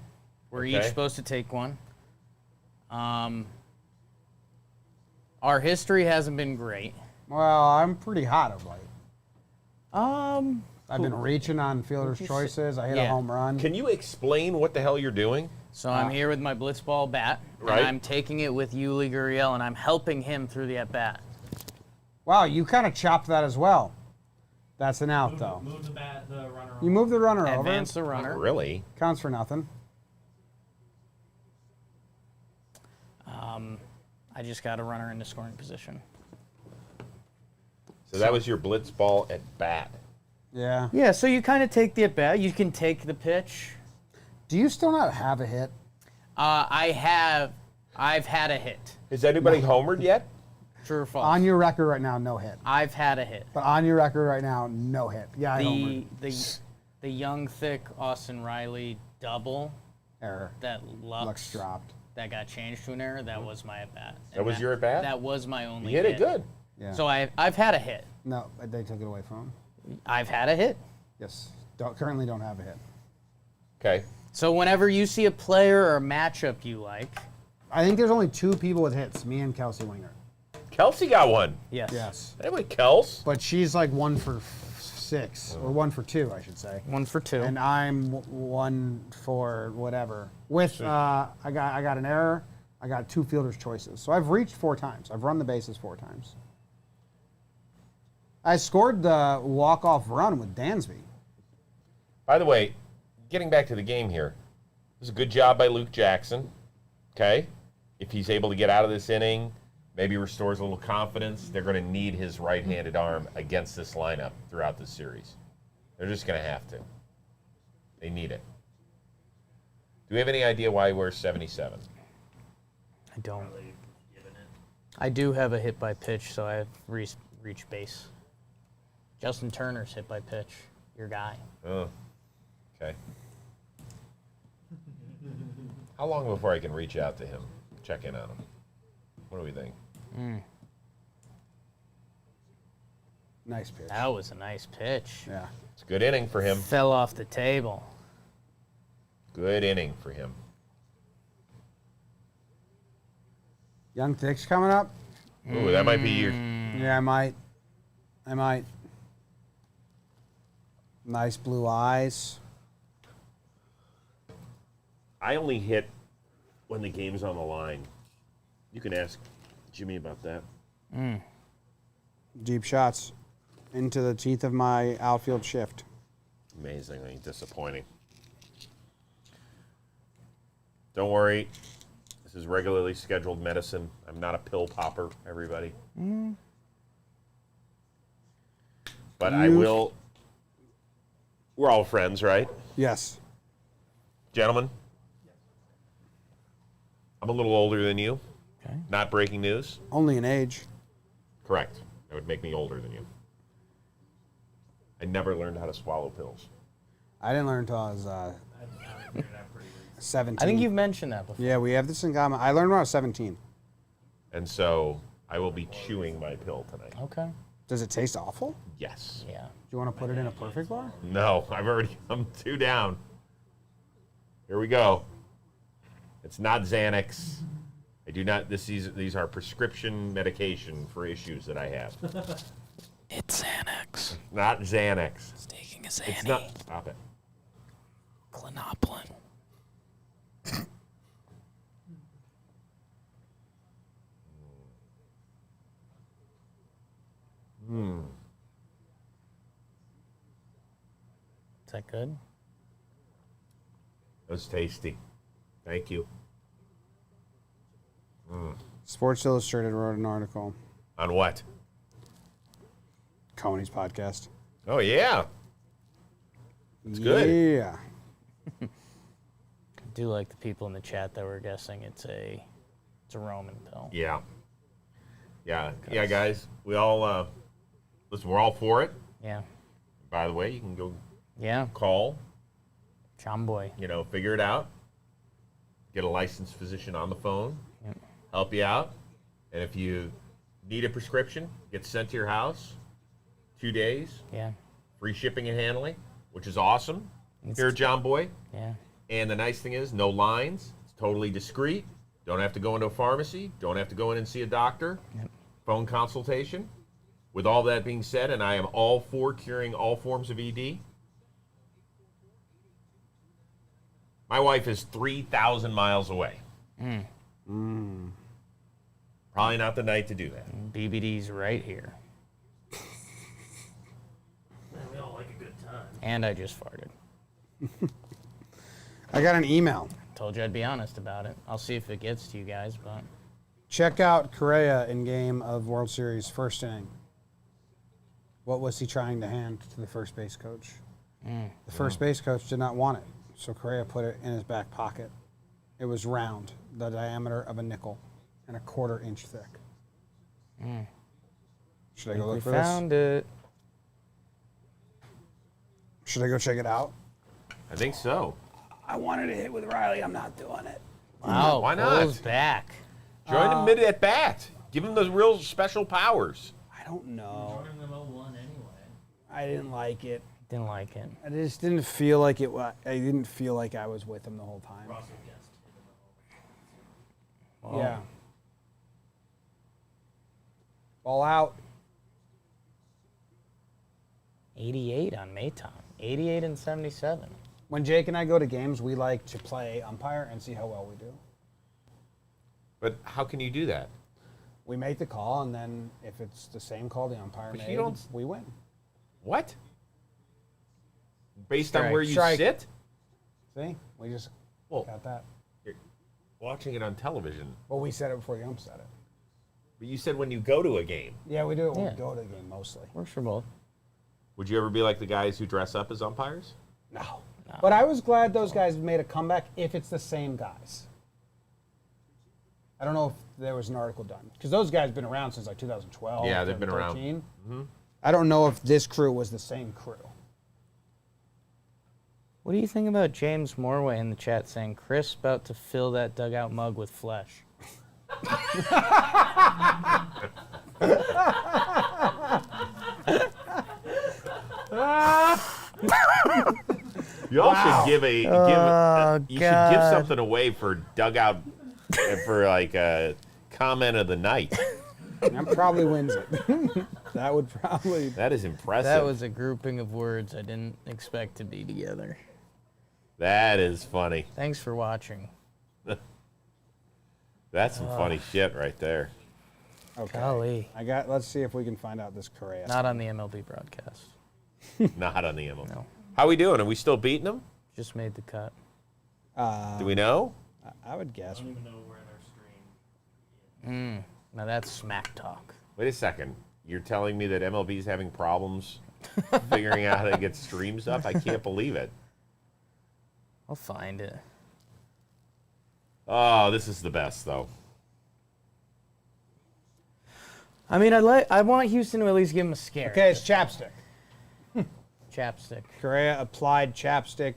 C: We're each
B: Okay.
C: supposed to take one. Our history hasn't been great.
A: Well, I'm pretty hot of late.
C: Um,
A: I've been reaching on fielder's choices. I hit a
C: Yeah.
A: home run.
B: Can you explain what the hell you're doing?
C: So I'm here with my blitz ball bat,
B: Right.
C: and I'm taking it with Yuli Gurriel, and I'm helping him through the at bat.
A: Wow, you kind of chopped that as well. That's an out,
D: Move,
A: though.
D: move the runner.
A: You move the runner over.
C: Advance the runner.
B: Really?
A: Counts for nothing.
C: I just got a runner in the scoring position.
B: So that was your blitz ball at bat.
A: Yeah.
C: Yeah, so you kind of take the at bat. You can take the pitch.
A: Do you still not have a hit?
C: I've had a hit.
B: Is anybody homered yet?
C: True or false?
A: On your record right now, no hit.
C: I've had a hit.
A: But on your record right now, no hit. Yeah, I homered.
C: The young, thick Austin Riley double
A: Error.
C: that
A: Lux dropped.
C: that got changed to an error, that was my at-bat.
B: That was your at-bat?
C: That was my only
B: You hit it good.
A: Yeah.
C: So I've had a hit.
A: No, they took it away from him.
C: I've had a hit.
A: Yes. Currently don't have a hit.
B: Okay.
C: So whenever you see a player or a matchup you like,
A: I think there's only 2 people with hits, me and Kelsey Winger.
B: Kelsey got one.
C: yes.
A: Yes.
B: Anyway, Kels.
A: But she's like 1 for 6, or 1 for 2, I should say.
C: 1 for 2.
A: And I'm 1 for whatever. With I got an error. I got 2 fielder's choices. So I've reached 4 times. I've run the bases 4 times. I scored the walk-off run with Dansby.
B: By the way, getting back to the game here, it was a good job by Luke Jackson. Okay? If he's able to get out of this inning, maybe restores a little confidence, they're going to need his right-handed arm against this lineup throughout this series. They're just going to have to. They need it. Do we have any idea why he wears 77?
C: I don't. I do have a hit by pitch, so I have reached base. Justin Turner's hit by pitch. Your guy.
B: Oh, okay. How long before I can reach out to him, check in on him? What do we think?
A: Nice pitch.
C: That was a nice pitch.
A: Yeah.
B: It's a good inning for him.
C: Fell off the table.
B: Good inning for him.
A: Young Thick's coming up.
B: Ooh, that might be your...
A: Yeah, I might. Nice blue eyes.
B: I only hit when the game's on the line. You can ask Jimmy about that.
A: Deep shots into the teeth of my outfield shift.
B: Amazingly disappointing. Don't worry. This is regularly scheduled medicine. I'm not a pill popper, everybody. But I will... We're all friends, right?
A: Yes.
B: Gentlemen? I'm a little older than you.
C: Okay.
B: Not breaking news.
A: Only an age.
B: Correct. That would make me older than you. I never learned how to swallow pills.
A: I didn't learn until I was
D: I figured out pretty recently.
A: 17.
C: I think you've mentioned that before.
A: Yeah, we have this in common. I learned when I was 17.
B: And so I will be chewing my pill tonight.
C: Okay.
A: Does it taste awful?
B: Yes.
C: Yeah.
A: Do you want to put it in a perfect bar?
B: No, I'm 2 down. Here we go. It's not Xanax. I do not. These are prescription medication for issues that I have.
C: It's Xanax.
B: Not Xanax.
C: It's taking a
B: It's
C: Xanax.
B: not. Stop it.
C: Clonopin. Is that good?
B: That was tasty. Thank you.
A: Sports Illustrated wrote an article.
B: On what?
A: Coney's podcast.
B: Oh, yeah. It's good.
A: Yeah.
C: I do like the people in the chat that were guessing it's a Roman pill.
B: Yeah. Yeah. Yeah, guys. We all, listen, we're all for it.
C: Yeah.
B: by the way, you can go
C: Yeah.
B: call,
C: JOMBOY.
B: figure it out. Get a licensed physician on the phone,
C: Yep.
B: help you out. And if you need a prescription, get sent to your house, 2 days,
C: Yeah.
B: free shipping and handling, which is awesome.
C: It's-
B: Here at JOMBOY.
C: Yeah.
B: And the nice thing is, no lines. It's totally discreet. Don't have to go into a pharmacy. Don't have to go in and see a doctor.
C: Yep.
B: Phone consultation. With all that being said, and I am all for curing all forms of ED. My wife is 3,000 miles away. Probably not the night to do that.
C: BBD's right here.
D: Man, we all like a good time.
C: And I just farted.
A: I got an email.
C: Told you I'd be honest about it. I'll see if it gets to you guys, but
A: Check out Correa in game of World Series first inning. What was he trying to hand to the first base coach? The first base coach did not want it, so Correa put it in his back pocket. It was round, the diameter of a nickel, and a 1/4 inch thick. Should I go
C: we
A: look for
C: found
A: this?
C: it.
A: Should I go check it out?
B: I think so.
A: I wanted to hit with Riley. I'm not doing it.
C: Wow,
B: Why not?
C: Cole's back.
B: Join him mid at bat. Give him those real special powers.
A: I don't know.
D: Running them 0-1 anyway.
A: I didn't like it.
C: Didn't like it.
A: I just didn't feel like it. I didn't feel like I was with him the whole time.
D: Russell guessed hit them
C: Well,
A: Yeah. Ball out.
C: 88 on Maton. 88 and 77.
A: When Jake and I go to games, we like to play umpire and see how well we do.
B: But how can you do that?
A: We make the call, and then if it's the same call the umpire
B: But you
A: made,
B: don't-
A: we win.
B: What? Based on
C: Strike.
B: where you
A: Strike.
B: sit?
A: See? We just
B: Well,
A: got that.
B: you're watching it on television.
A: Well, we said it before the ump said it.
B: But you said when you go to a game.
A: Yeah, we do it when
C: Yeah.
A: we go to the game mostly.
C: Works for both.
B: Would you ever be like the guys who dress up as umpires?
A: No. But I was glad those guys made a comeback if it's the same guys. I don't know if there was an article done. Because those guys have been around since like 2012.
B: Yeah, they've been around.
A: 2013. I don't know if this crew was the same crew.
C: What do you think about James Morway in the chat saying Chris about to fill that dugout mug with flesh?
B: Y'all should give a you should give
C: God.
B: something away for dugout for like a comment of the night.
A: That probably wins it. That would probably.
B: That is impressive.
C: That was a grouping of words I didn't expect to be together.
B: That is funny.
C: Thanks for watching.
B: That's some funny shit right there.
A: Okay.
C: Golly.
A: Let's see if we can find out this Correa.
C: Not on the MLB broadcast.
B: Not on the MLB.
C: No.
B: How we doing? Are we still beating them?
C: Just made the cut.
B: Do we know?
A: I would guess.
D: I don't even know where their stream.
C: Now that's smack talk.
B: Wait a second. You're telling me that MLB's having problems figuring out how to get streams up? I can't believe it.
C: I'll find it.
B: Oh, this is the best though.
C: I mean, I want Houston to at least give him a scare.
A: Okay, it's chapstick.
C: Chapstick.
A: Correa applied chapstick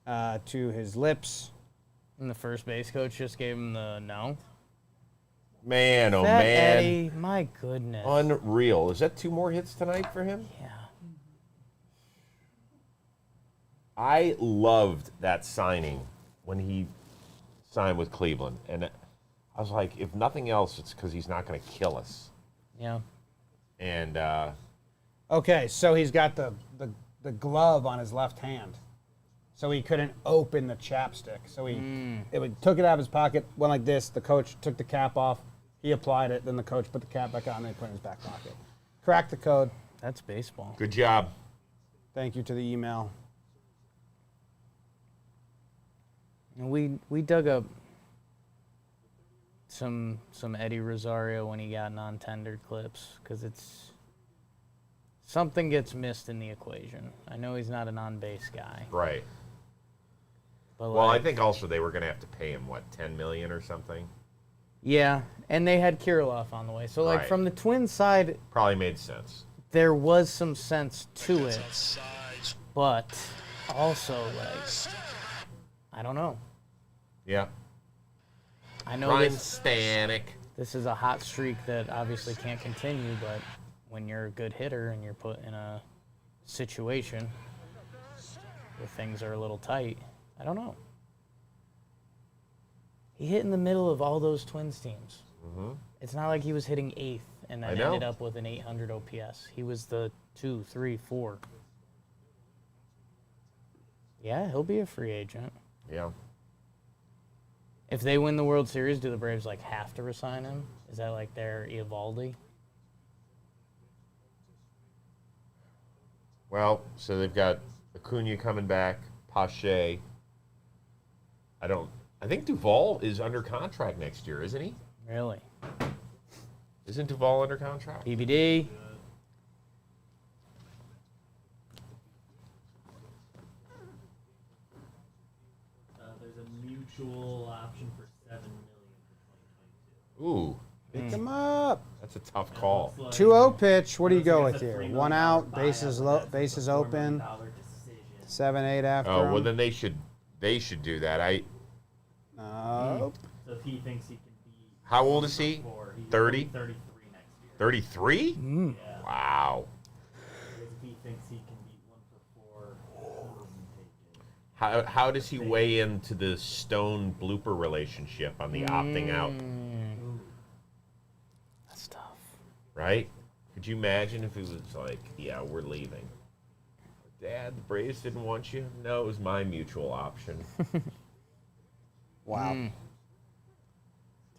A: to his lips.
C: And the first base coach just gave him the no.
B: Man, oh
C: That
B: man.
C: Eddie, my goodness.
B: Unreal. Is that 2 more hits tonight for him?
C: Yeah.
B: I loved that signing when he signed with Cleveland. And I was like, if nothing else, it's because he's not going to kill us.
C: Yeah.
B: And
A: Okay, so he's got the glove on his left hand. So he couldn't open the chapstick. So took it out of his pocket, went like this. The coach took the cap off. He applied it. Then the coach put the cap back on and they put it in his back pocket. Cracked the code.
C: That's baseball.
B: good job.
A: Thank you to the email.
C: And we dug up some Eddie Rosario when he got non-tendered clips because it's something gets missed in the equation. I know he's not an on-base guy,
B: Right.
C: but
B: Well,
C: like,
B: I think also they were going to have to pay him, what, $10 million or something?
C: yeah, and they had Kirilloff on the way. So like
B: Right.
C: from the Twins side,
B: Probably made sense.
C: there was some sense to it, but also, like, I don't know.
B: Yeah.
C: I know
B: Ryan
C: this is a hot streak that obviously can't continue, but when you're a good hitter and you're put in a situation where things are a little tight, I don't know. He hit in the middle of all those Twins teams.
B: Mm-hmm.
C: It's not like he was hitting 8th and then ended up with an 800 OPS. He was the 2, 3, 4. Yeah, he'll be a free agent.
B: Yeah.
C: If they win the World Series, do the Braves like have to resign him? Is that like their Eovaldi?
B: Well, so they've got Acuna coming back, Pache. I think Duvall is under contract next year, isn't he?
C: Really?
B: Isn't Duvall under contract?
C: BBD.
D: There's a mutual option for $7 million for 2022.
B: Ooh,
A: Pick him up.
B: that's a tough call.
A: 2-0 pitch. What do you go with
D: It's a
A: here?
D: $3
A: One
D: million
A: out,
D: buyout,
A: bases
D: but that's
A: bases
D: a $4
A: open.
D: million decision.
A: 7-8 after.
B: Oh, well
A: him.
B: then they should do that.
A: Nope.
D: So if he thinks he can be...
B: How old is he? 30?
D: 33 next year.
B: 33?
C: Mm.
D: Yeah.
B: Wow.
D: If he thinks he can be 1 for 4, he doesn't take it.
B: How does he weigh into the Stone blooper relationship on the opting out?
C: That's tough.
B: Right? Could you imagine if he was like, yeah, we're leaving. Dad, the Braves didn't want you? No, it was my mutual option.
A: Wow.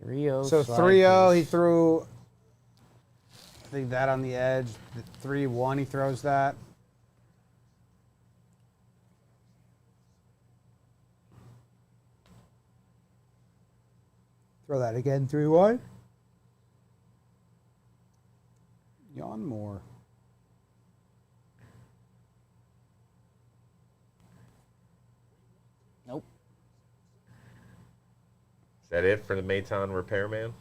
C: 3-0.
A: So
C: slide
A: 3-0, he
C: piece.
A: threw, I think that on the edge. 3-1, he throws that. Throw that again, 3-1. Yawn more.
C: Nope.
B: Is that it for the Maton repairman?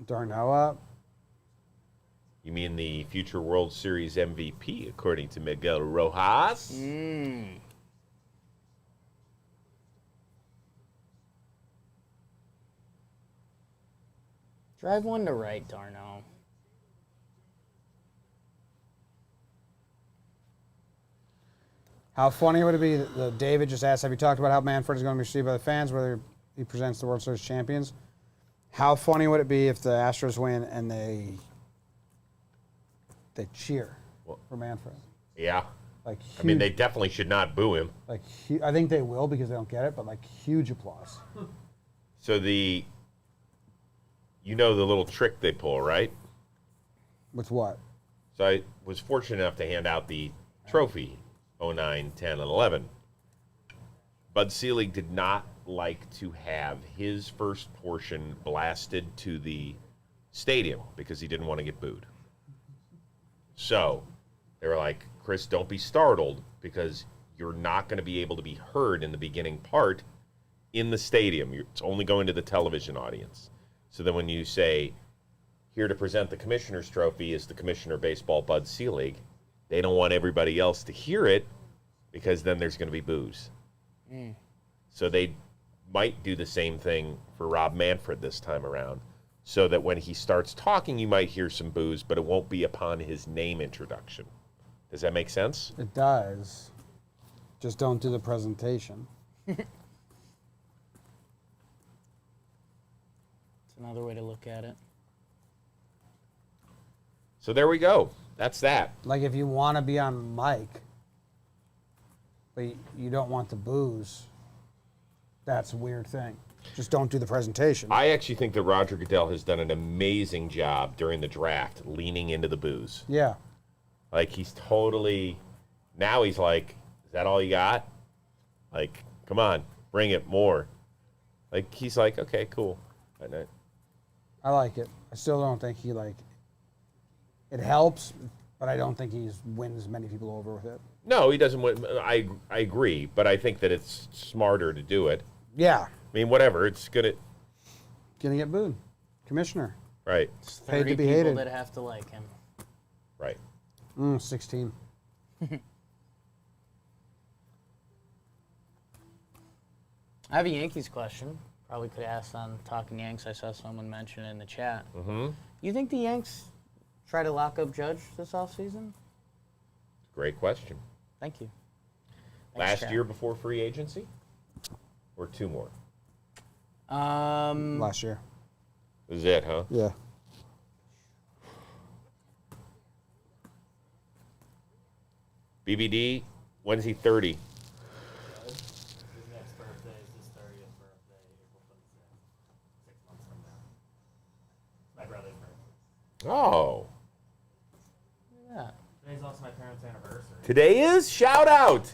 A: Darno up.
B: You mean the future World Series MVP, according to Miguel Rojas?
C: Drive one to right, Darno.
A: How funny would it be that David just asked, have you talked about how Manfred is going to be received by the fans, whether he presents the World Series champions? How funny would it be if the Astros win and they cheer for Manfred?
B: Yeah.
A: Like
B: I mean,
A: huge-
B: they definitely should not boo him.
A: Like I think they will because they don't get it, but like huge applause.
B: So you know the little trick they pull, right?
A: With what?
B: So I was fortunate enough to hand out the trophy 09, 10, and 11. Bud Selig did not like to have his first portion blasted to the stadium because he didn't want to get booed. So they were like, Chris, don't be startled because you're not going to be able to be heard in the beginning part in the stadium. It's only going to the television audience. So then when you say, here to present the Commissioner's Trophy is the Commissioner of Baseball, Bud Selig, they don't want everybody else to hear it because then there's going to be boos. So they might do the same thing for Rob Manfred this time around so that when he starts talking, you might hear some boos, but it won't be upon his name introduction. Does that make sense?
A: It does. Just don't do the presentation.
C: It's another way to look at it.
B: So there we go. That's that.
A: Like if you want to be on mic, but you don't want the booze, that's a weird thing. Just don't do the presentation.
B: I actually think that Roger Goodell has done an amazing job during the draft leaning into the booze.
A: Yeah.
B: Like he's totally, now he's like, is that all you got? Like, come on, bring it more. Like he's like, okay, cool.
A: I like it. I still don't think it helps, but I don't think he wins many people over with it.
B: No, he doesn't win. I agree, but I think that it's smarter to do it.
A: Yeah.
B: I mean, whatever. It's good.
A: Gonna get booed. Commissioner.
B: Right.
A: Paid to be
C: people
A: hated.
C: that have to like him.
B: Right.
A: 16.
C: I have a Yankees question. Probably could ask on Talking Yanks. I saw someone mention it in the chat.
B: Mm-hmm.
C: You think the Yanks try to lock up Judge this offseason?
B: Great question.
C: Thank you.
B: Last year before free agency? Or 2 more?
A: Last year.
B: This is it, huh?
A: Yeah.
B: BBD, when's he 30?
D: His next birthday is his 30th birthday, April 26th. 6 months from now. My brother's birthday.
B: Oh.
C: Yeah.
D: Today's also my parents' anniversary.
B: Today is? Shout out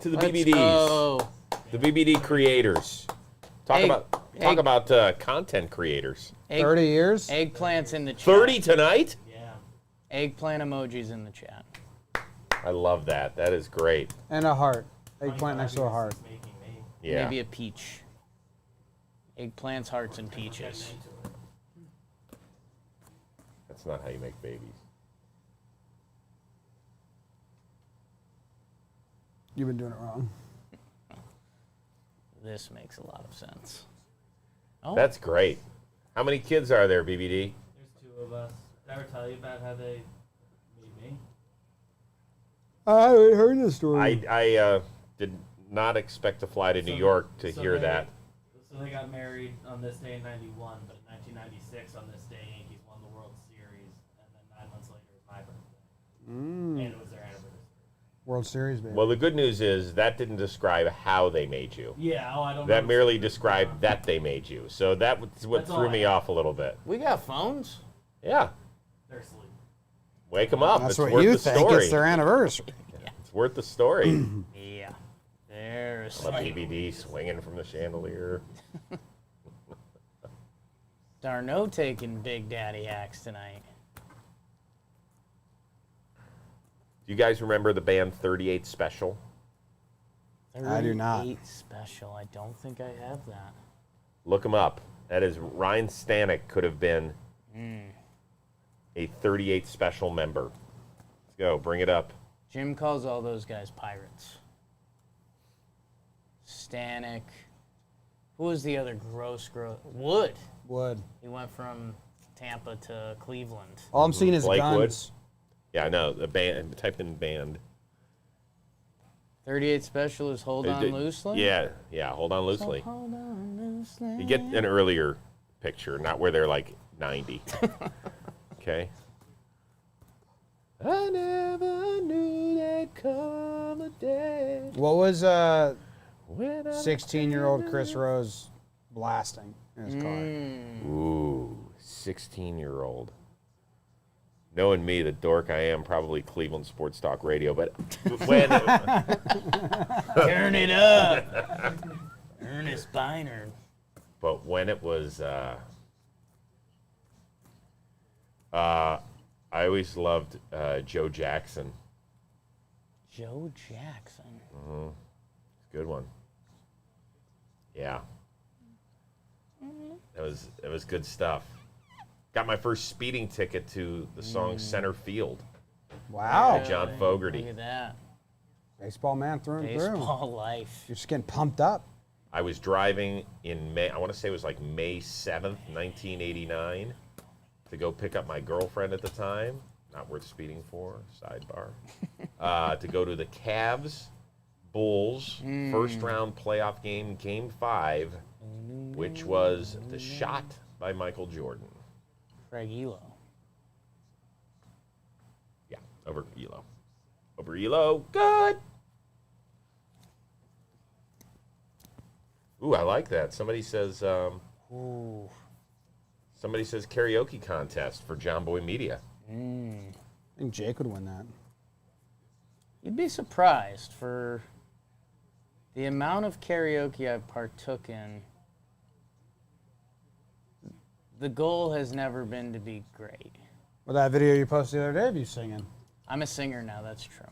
B: to the
C: Let's
B: BBDs.
C: go.
B: The BBD creators. Talk about content creators.
A: 30 years?
C: Eggplants in the chat.
B: 30 tonight?
D: Yeah.
C: Eggplant emojis in the chat.
B: I love that. That is great.
A: And a heart. Eggplant next to a heart.
D: Making me.
B: Yeah.
C: Maybe a peach. Eggplants, hearts, and peaches.
B: That's not how you make babies.
A: You've been doing it wrong.
C: This makes a lot of sense. Oh,
B: That's great. How many kids are there, BBD?
D: There's 2 of us. Did I ever tell you about how they made me?
A: I haven't heard this story.
B: I did not expect to fly to New York to hear that.
D: So they got married on this day in 91, but in 1996 on this day, Yankees won the World Series, and then 9 months later was my birthday. And it was their anniversary.
A: World Series, baby.
B: Well, the good news is that didn't describe how they made you.
D: Yeah, I don't know.
B: That merely described that they made you. So that was what
D: That's all
B: threw
D: I
B: me
D: have.
B: off a little bit.
C: we got phones.
B: Yeah.
D: They're asleep.
B: Wake them up.
A: That's
B: It's
A: what
B: worth
A: you
B: the
A: think.
B: story.
A: It's their anniversary.
B: It's worth the story.
C: Yeah. There's
B: A BBD swinging from the chandelier.
C: Darno taking Big Daddy Axe tonight.
B: Do you guys remember the band 38 Special?
A: I do not.
C: 38 Special. I don't think I have that.
B: Look them up. That is Ryan Stanek could have been a 38 Special member. Let's go. Bring it up.
C: Jim calls all those guys pirates. Stanek. Who was the other gross? Wood.
A: Wood.
C: He went from Tampa to Cleveland.
A: All I'm seeing is
B: Blake
A: guns.
B: Wood. Yeah, I know. The band. Type in band.
C: 38 Special is Hold On Loosely?
B: Yeah. Hold on loosely.
C: Hold on loosely.
B: You get an earlier picture, not where they're like 90. Okay. I never knew there'd come a day.
A: What was
B: when I
A: 16-year-old Chris Rose blasting in his car?
B: Ooh, 16-year-old. Knowing me, the dork I am, probably Cleveland Sports Talk Radio. But when
C: Turn it up. Ernest Bynard.
B: But when it was, I always loved Joe Jackson.
C: Joe Jackson.
B: Good one. Yeah. It was good stuff. Got my first speeding ticket to the song Center Field.
A: Wow.
B: John Fogerty.
C: Look at that.
A: Baseball man through and through.
C: Baseball life.
A: You're just getting pumped up.
B: I was driving in May, I want to say it was like May 7th, 1989, to go pick up my girlfriend at the time. Not worth speeding for, sidebar. To go to the Cavs Bulls first round playoff game, Game 5, which was the shot by Michael Jordan.
C: Craig Elo.
B: Yeah, over Elo. Over Elo, good. Ooh, I like that. Somebody says karaoke contest for JOMBOY Media.
A: I think Jake would win that.
C: You'd be surprised for the amount of karaoke I've partook in. The goal has never been to be great.
A: Well, that video you posted the other day of you singing.
C: I'm a singer now, that's true.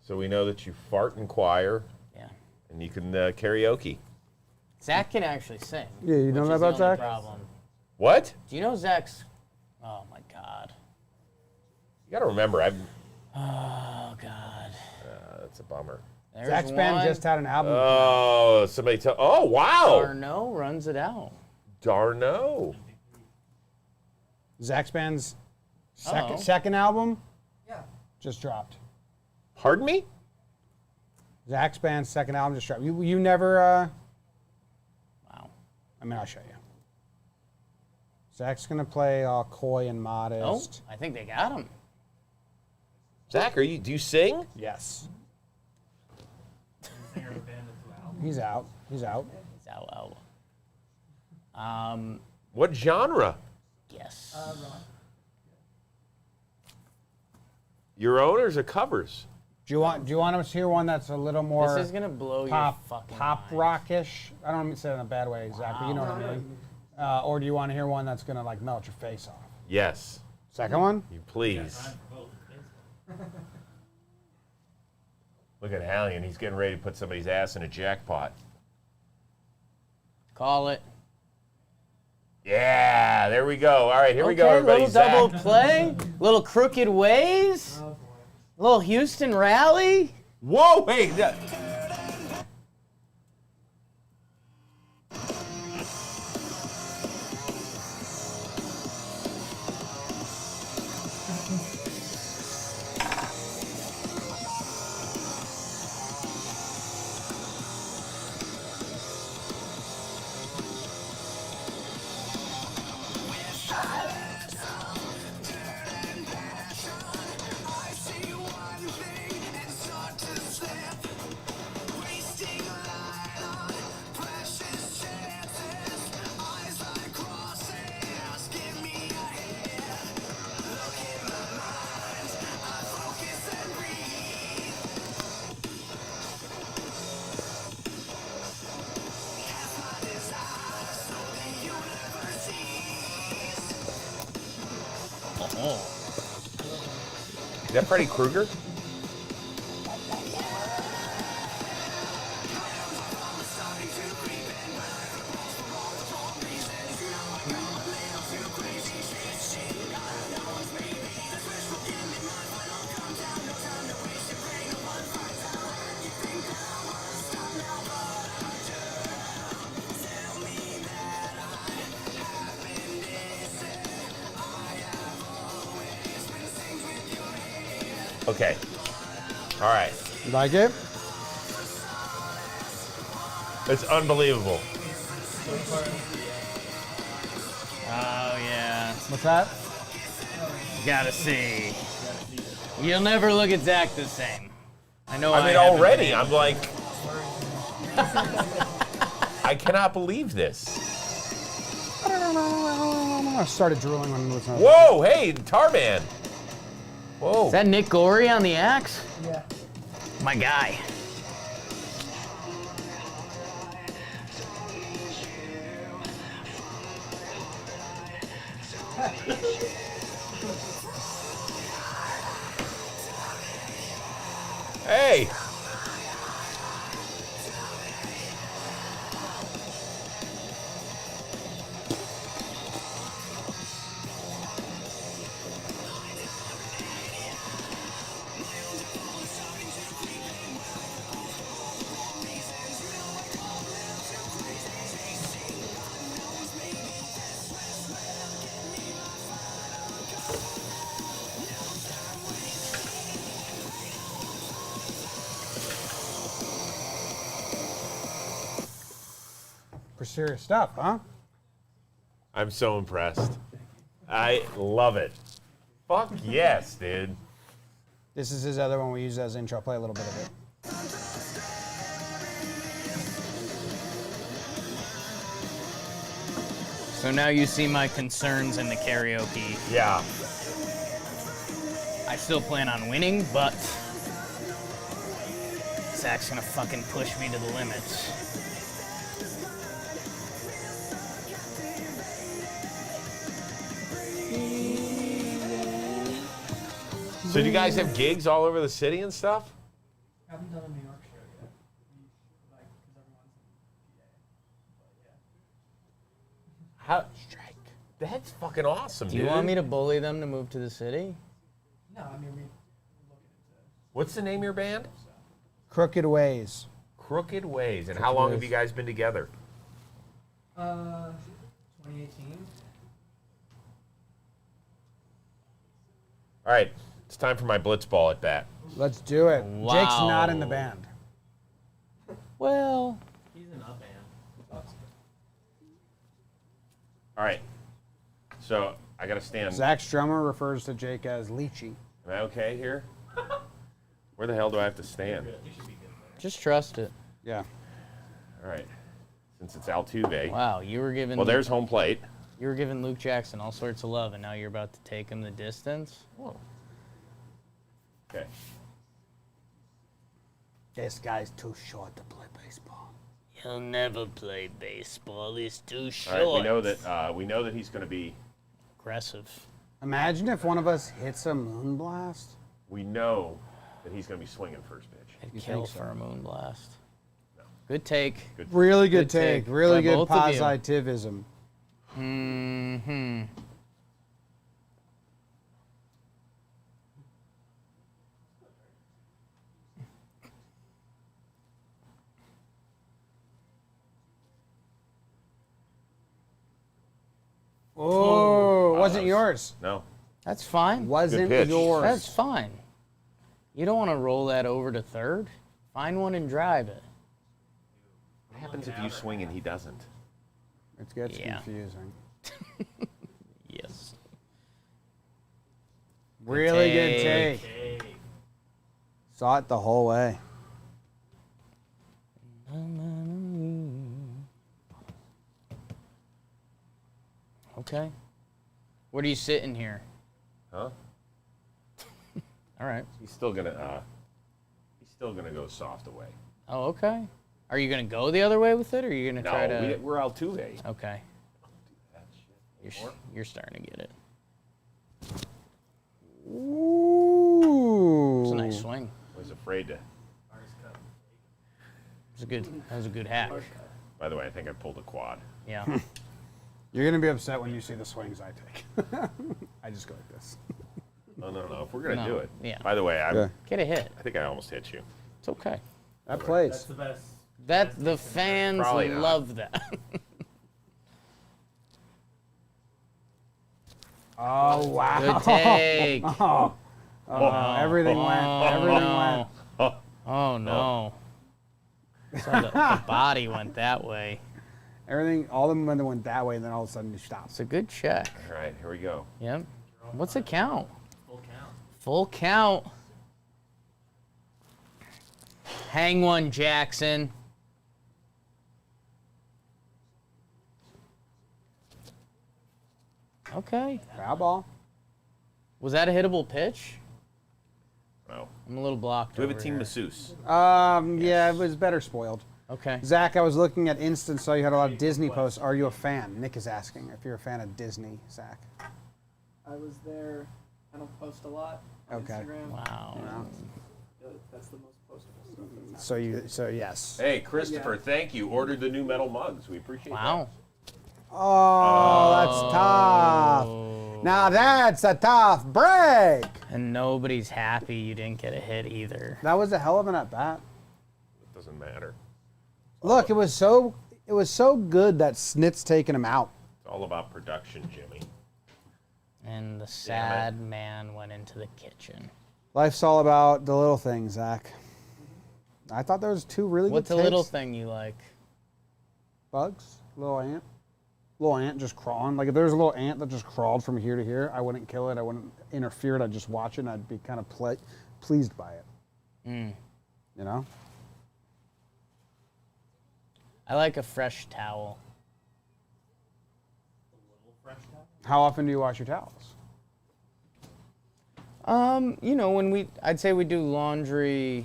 B: So we know that you fart in choir.
C: Yeah.
B: And you can karaoke.
C: Zach can actually sing.
A: Yeah, you know
C: which
A: that
C: is the
A: about
C: only
A: Zach?
C: Problem.
B: What?
C: Do you know Zach's Oh my God.
B: You got to remember,
C: Oh God.
B: that's a bummer.
C: There's
A: Zach's band
C: one.
A: just had an album.
B: Oh, somebody tell. Oh, wow.
C: Darno runs it out.
B: Darno.
A: Zach's band's
C: Uh-oh.
A: second album
H: Yeah.
A: just dropped.
B: Pardon me?
A: Zach's band's second album just dropped. You never.
C: Wow.
A: I mean, I'll show you. Zach's gonna play all coy and
C: Oh,
A: modest.
C: I think they got him.
B: Zach, do you sing?
A: Yes.
D: Singer of a band that's out.
A: He's out. He's out.
C: He's out.
B: What genre?
C: Yes.
H: Rock.
B: Your own or is it covers?
A: Do you want us to hear one that's a little more
C: This is gonna blow
A: pop
C: your fucking
A: pop
C: mind.
A: rockish? I don't mean to say it in a bad way, Zach, but you know what I mean. Or do you want to hear one that's gonna like melt your face off?
B: Yes.
A: Second one?
B: You please.
D: Time for both. It's baseball.
B: Look at Hallian. He's getting ready to put somebody's ass in a jackpot.
C: Call it.
B: Yeah, there we go. All right, here we go,
C: Okay,
B: everybody.
C: little double
B: Zach.
C: play, little crooked ways,
H: Oh boy.
C: little Houston rally.
B: Whoa, wait.
C: Oh,
B: Is that Freddy Krueger? Okay. All right.
A: You like it?
B: It's unbelievable.
C: oh yeah,
A: What's that?
C: gotta see. You'll never look at Zach the same. I know.
B: I mean,
C: haven't
B: already,
C: been
B: I'm like, I cannot believe this.
A: I started drooling when it was on.
B: Whoa, hey, Tarman. Whoa.
C: Is that Nick Gorey on the axe?
H: Yeah.
C: My guy.
B: Hey.
A: For serious stuff, huh?
B: I'm so impressed. I love it. Fuck yes, dude.
A: This is his other one we use as intro. Play a little bit of it.
C: So now you see my concerns in the karaoke.
B: Yeah.
C: I still plan on winning, but Zach's gonna fucking push me to the limits.
B: So do you guys have gigs all over the city and stuff?
H: Haven't done a New York show yet. Like, because everyone's in PA. But yeah.
B: How? That's fucking awesome,
C: Do
B: dude.
C: you want me to bully them to move to the city?
H: No, I mean, we're looking into.
B: What's the name of your band?
A: Crooked Ways.
B: Crooked Ways. And how long have you guys been together?
H: 2018.
B: All right, it's time for my blitzball at bat.
A: Let's do it.
C: Wow.
A: Jake's not in the band.
C: Well,
D: He's in a band.
B: All right, so I got to stand.
A: Zach Strummer refers to Jake as Leachy.
B: Am I okay here? Where the hell do I have to stand?
C: just trust it.
A: Yeah.
B: All right, since it's Altuve.
C: Wow, you were giving.
B: Well, there's home plate.
C: You were giving Luke Jackson all sorts of love, and now you're about to take him the distance.
B: Whoa. Okay.
A: This guy's too short to play baseball.
C: He'll never play baseball. He's too short.
B: All right, we know that he's going to be.
C: Aggressive.
A: Imagine if one of us hits a moonblast.
B: We know that he's going to be swinging first pitch.
C: I'd
A: You
C: kill
A: think so?
C: for a moonblast. Good take.
B: Good.
A: Really good
C: Good take
A: take. Really
C: by
A: good
C: both of you.
A: positivism.
C: Mm-hmm.
A: Oh, it wasn't
B: that was-
A: yours.
B: No.
C: That's fine.
A: Wasn't
B: pitch.
A: yours.
C: That's fine. You don't want to roll that over to third. Find one and drive it.
B: What happens if you swing and he doesn't?
A: It gets
C: Yeah.
A: confusing.
C: Yes.
A: Really good
C: take.
A: take. Saw it the whole way.
C: Okay. What are you sitting here?
B: Huh?
C: All right.
B: He's still gonna go soft away.
C: Oh, okay. Are you gonna go the other way with it, or are you gonna try
B: No,
C: to?
B: we're Altuve.
C: Okay.
B: That shit.
C: You're starting to get it.
A: Ooh.
C: It's a nice swing.
B: I was afraid to.
C: It was a good. That was a good hack.
B: By the way, I think I pulled a quad.
C: Yeah.
A: You're going to be upset when you see the swings I take. I just go like this.
B: No. If we're gonna
C: No,
B: do it.
C: yeah.
B: By the way,
A: Yeah.
C: Get a hit.
B: I think I almost hit you.
C: It's okay.
A: That
D: That's
A: plays.
D: the best.
C: That the fans
B: Probably not.
C: love that.
A: Oh, wow.
C: Good take.
A: Everything went. Everything
C: no.
A: went.
C: Oh no. So the body went that way.
A: Everything, all the momentum went that way, and then all of a sudden you stop.
C: It's a good check.
B: All right, here we go.
C: Yep. What's the count?
D: Full count.
C: Full count. Hang one, Jackson. Okay.
A: Foul ball.
C: Was that a hittable pitch?
B: No.
C: I'm a little blocked.
B: Do we have a
C: over
B: team
C: here.
B: masseuse?
A: Yeah, it was better spoiled.
C: Okay.
A: Zach, I was looking at Instant, saw you had a lot of Disney posts. Are you a fan? Nick is asking if you're a fan of Disney, Zach.
H: I was there. I don't post a lot on
A: Okay.
H: Instagram.
C: Wow.
H: That's the most postable stuff that's
A: So yes.
B: Hey, Christopher, thank you. Ordered the new metal mugs. We appreciate
C: Wow.
A: Oh, that's tough. Now that's a tough break.
C: And nobody's happy you didn't get a hit either.
A: That was a hell of an at bat.
B: It doesn't matter.
A: Look, it was so good that Snit's taking him out.
B: It's all about production, Jimmy.
C: And the sad man went into the kitchen.
A: Life's all about the little things, Zach. I thought there was two really
C: What's
A: good
C: a little
A: takes.
C: thing you like?
A: Bugs, little ant just crawling. Like if there's a little ant that just crawled from here to here, I wouldn't kill it. I wouldn't interfere. I'd just watch it. And I'd be kind of pleased by it.
C: Mm.
A: You know?
C: I like a fresh towel.
A: How often do you wash your towels?
C: I'd say we do laundry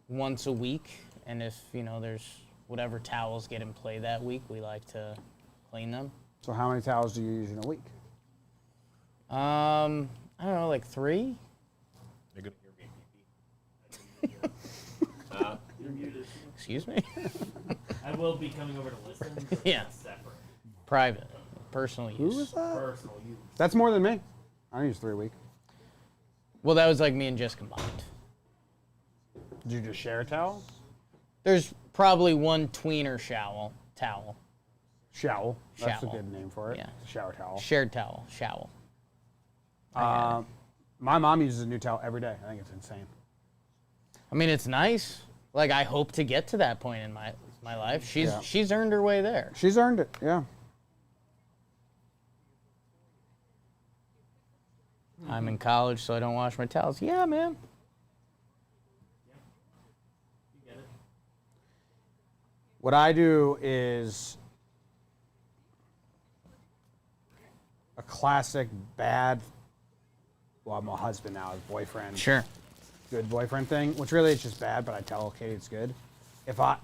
C: once a week, and if, there's whatever towels get in play that week, we like to clean them.
A: So how many towels do you use in a week?
C: I don't know, like 3?
B: You're gonna hear me
D: You're muted.
C: Excuse me?
D: I will be coming over to listen. But
C: Yeah.
D: it's separate.
C: Private. personal
A: Who
C: use.
A: was that?
D: Personal use.
A: That's more than me. I use 3 a week.
C: Well, that was like me and Jess combined.
A: Did you just share a towel?
C: There's probably one tweener towel.
A: Showl. That's
C: Showl.
A: a good name for it.
C: Yeah.
A: Shower towel.
C: Shared towel. Showl.
A: My mom uses a new towel every day. I think it's insane.
C: I mean, it's nice. Like, I hope to get to that point in my life. She's earned her way there.
A: She's earned it, yeah.
C: I'm in college, so I don't wash my towels. Yeah, man.
D: You get it.
A: What I do is a classic bad, well, I'm a husband now, his boyfriend.
C: Sure.
A: Good boyfriend thing, which really is just bad, but I tell Katie it's good. If I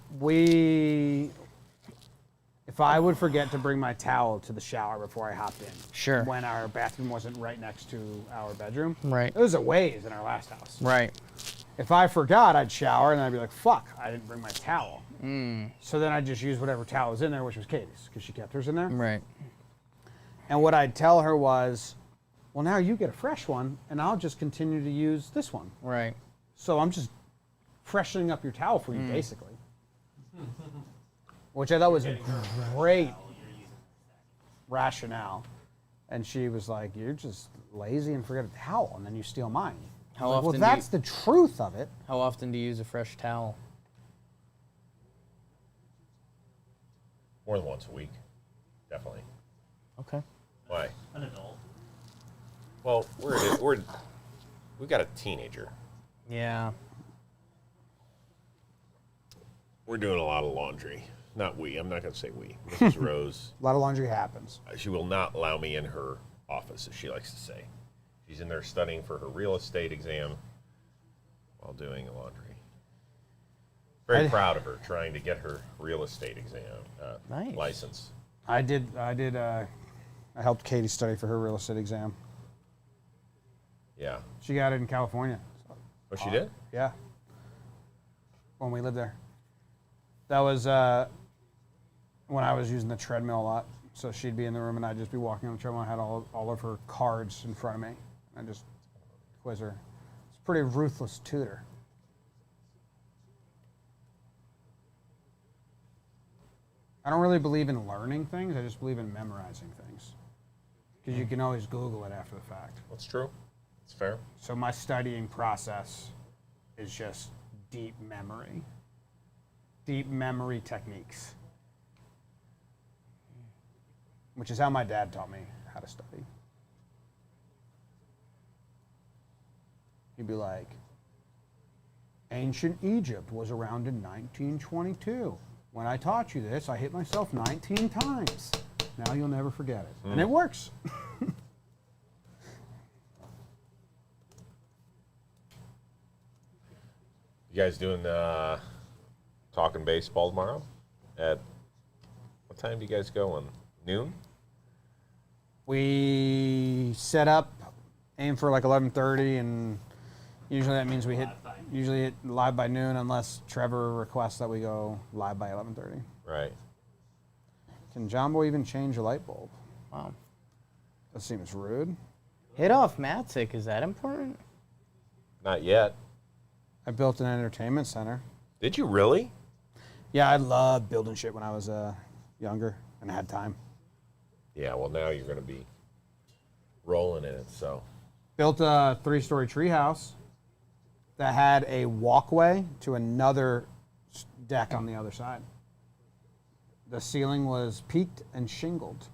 A: would forget to bring my towel to the shower before I hopped in,
C: Sure.
A: when our bathroom wasn't right next to our bedroom,
C: Right.
A: it was a ways in our last house.
C: Right.
A: If I forgot, I'd shower and I'd be like, fuck, I didn't bring my towel. So then I'd just use whatever towel was in there, which was Katie's, because she kept hers in there.
C: Right.
A: And what I'd tell her was, well, now you get a fresh one, and I'll just continue to use this one.
C: Right.
A: So I'm just freshening up your towel for you, basically. Which I thought was a great rationale. And she was like, you're just lazy and forget a towel, and then you steal mine.
C: How
A: Well,
C: often do
A: that's the truth of it.
C: How often do you use a fresh towel?
B: More than once a week, definitely.
C: Okay.
B: Why?
D: An adult.
B: Well, we've got a teenager.
C: Yeah.
B: We're doing a lot of laundry. Not we. I'm not going to say we. Mrs. Rose,
A: A lot of laundry happens.
B: she will not allow me in her office, as she likes to say. She's in there studying for her real estate exam while doing laundry. Very proud of her, trying to get her real estate exam
C: Nice.
B: license.
A: I helped Katie study for her real estate exam.
B: Yeah.
A: She got it in California.
B: Oh, she did?
A: Yeah. When we lived there. That was when I was using the treadmill a lot. So she'd be in the room and I'd just be walking on the treadmill. I had all of her cards in front of me. I just quiz her. It's a pretty ruthless tutor. I don't really believe in learning things. I just believe in memorizing things. Because you can always Google it after the fact.
B: That's true. It's fair.
A: So my studying process is just deep memory techniques, which is how my dad taught me how to study. He'd be like, ancient Egypt was around in 1922. When I taught you this, I hit myself 19 times. Now you'll never forget it. And it works.
B: You guys doing talking baseball tomorrow? At what time do you guys go on? Noon?
A: We set up, aim for like 11:30, and usually that means we hit live by noon, unless Trevor requests that we go live by 11:30.
B: Right.
A: Can JOMBOY even change a light bulb?
C: Wow.
A: That seems rude.
C: Hit off Matzik. Is that important?
B: Not yet.
A: I built an entertainment center.
B: Did you really?
A: Yeah, I loved building shit when I was younger and had time.
B: Yeah, well, now you're going to be rolling in it, so.
A: Built a 3-story treehouse that had a walkway to another deck on the other side. The ceiling was peaked and shingled.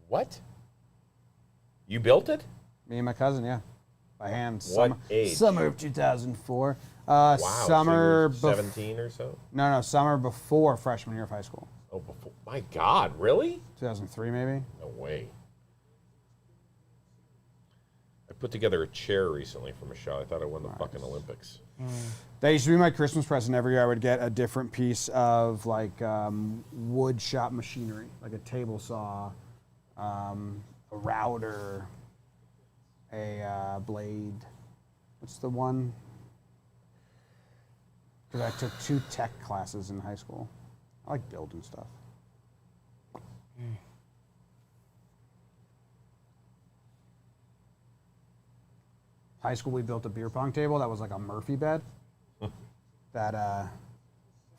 B: What? You built it?
A: Me and my cousin, yeah. By hand.
B: What age?
A: Summer of 2004.
B: Wow.
A: Summer
B: so you're 17 or so?
A: No, summer before freshman year of high school.
B: Oh, before. My God, really?
A: 2003, maybe.
B: No way. I put together a chair recently for Michelle. I thought I won the fucking Olympics.
A: That used to be my Christmas present. Every year I would get a different piece of like wood shop machinery, like a table saw, a router, a blade. What's the one? Because I took 2 tech classes in high school. I like building stuff. high school, we built a beer pong table that was like a Murphy bed that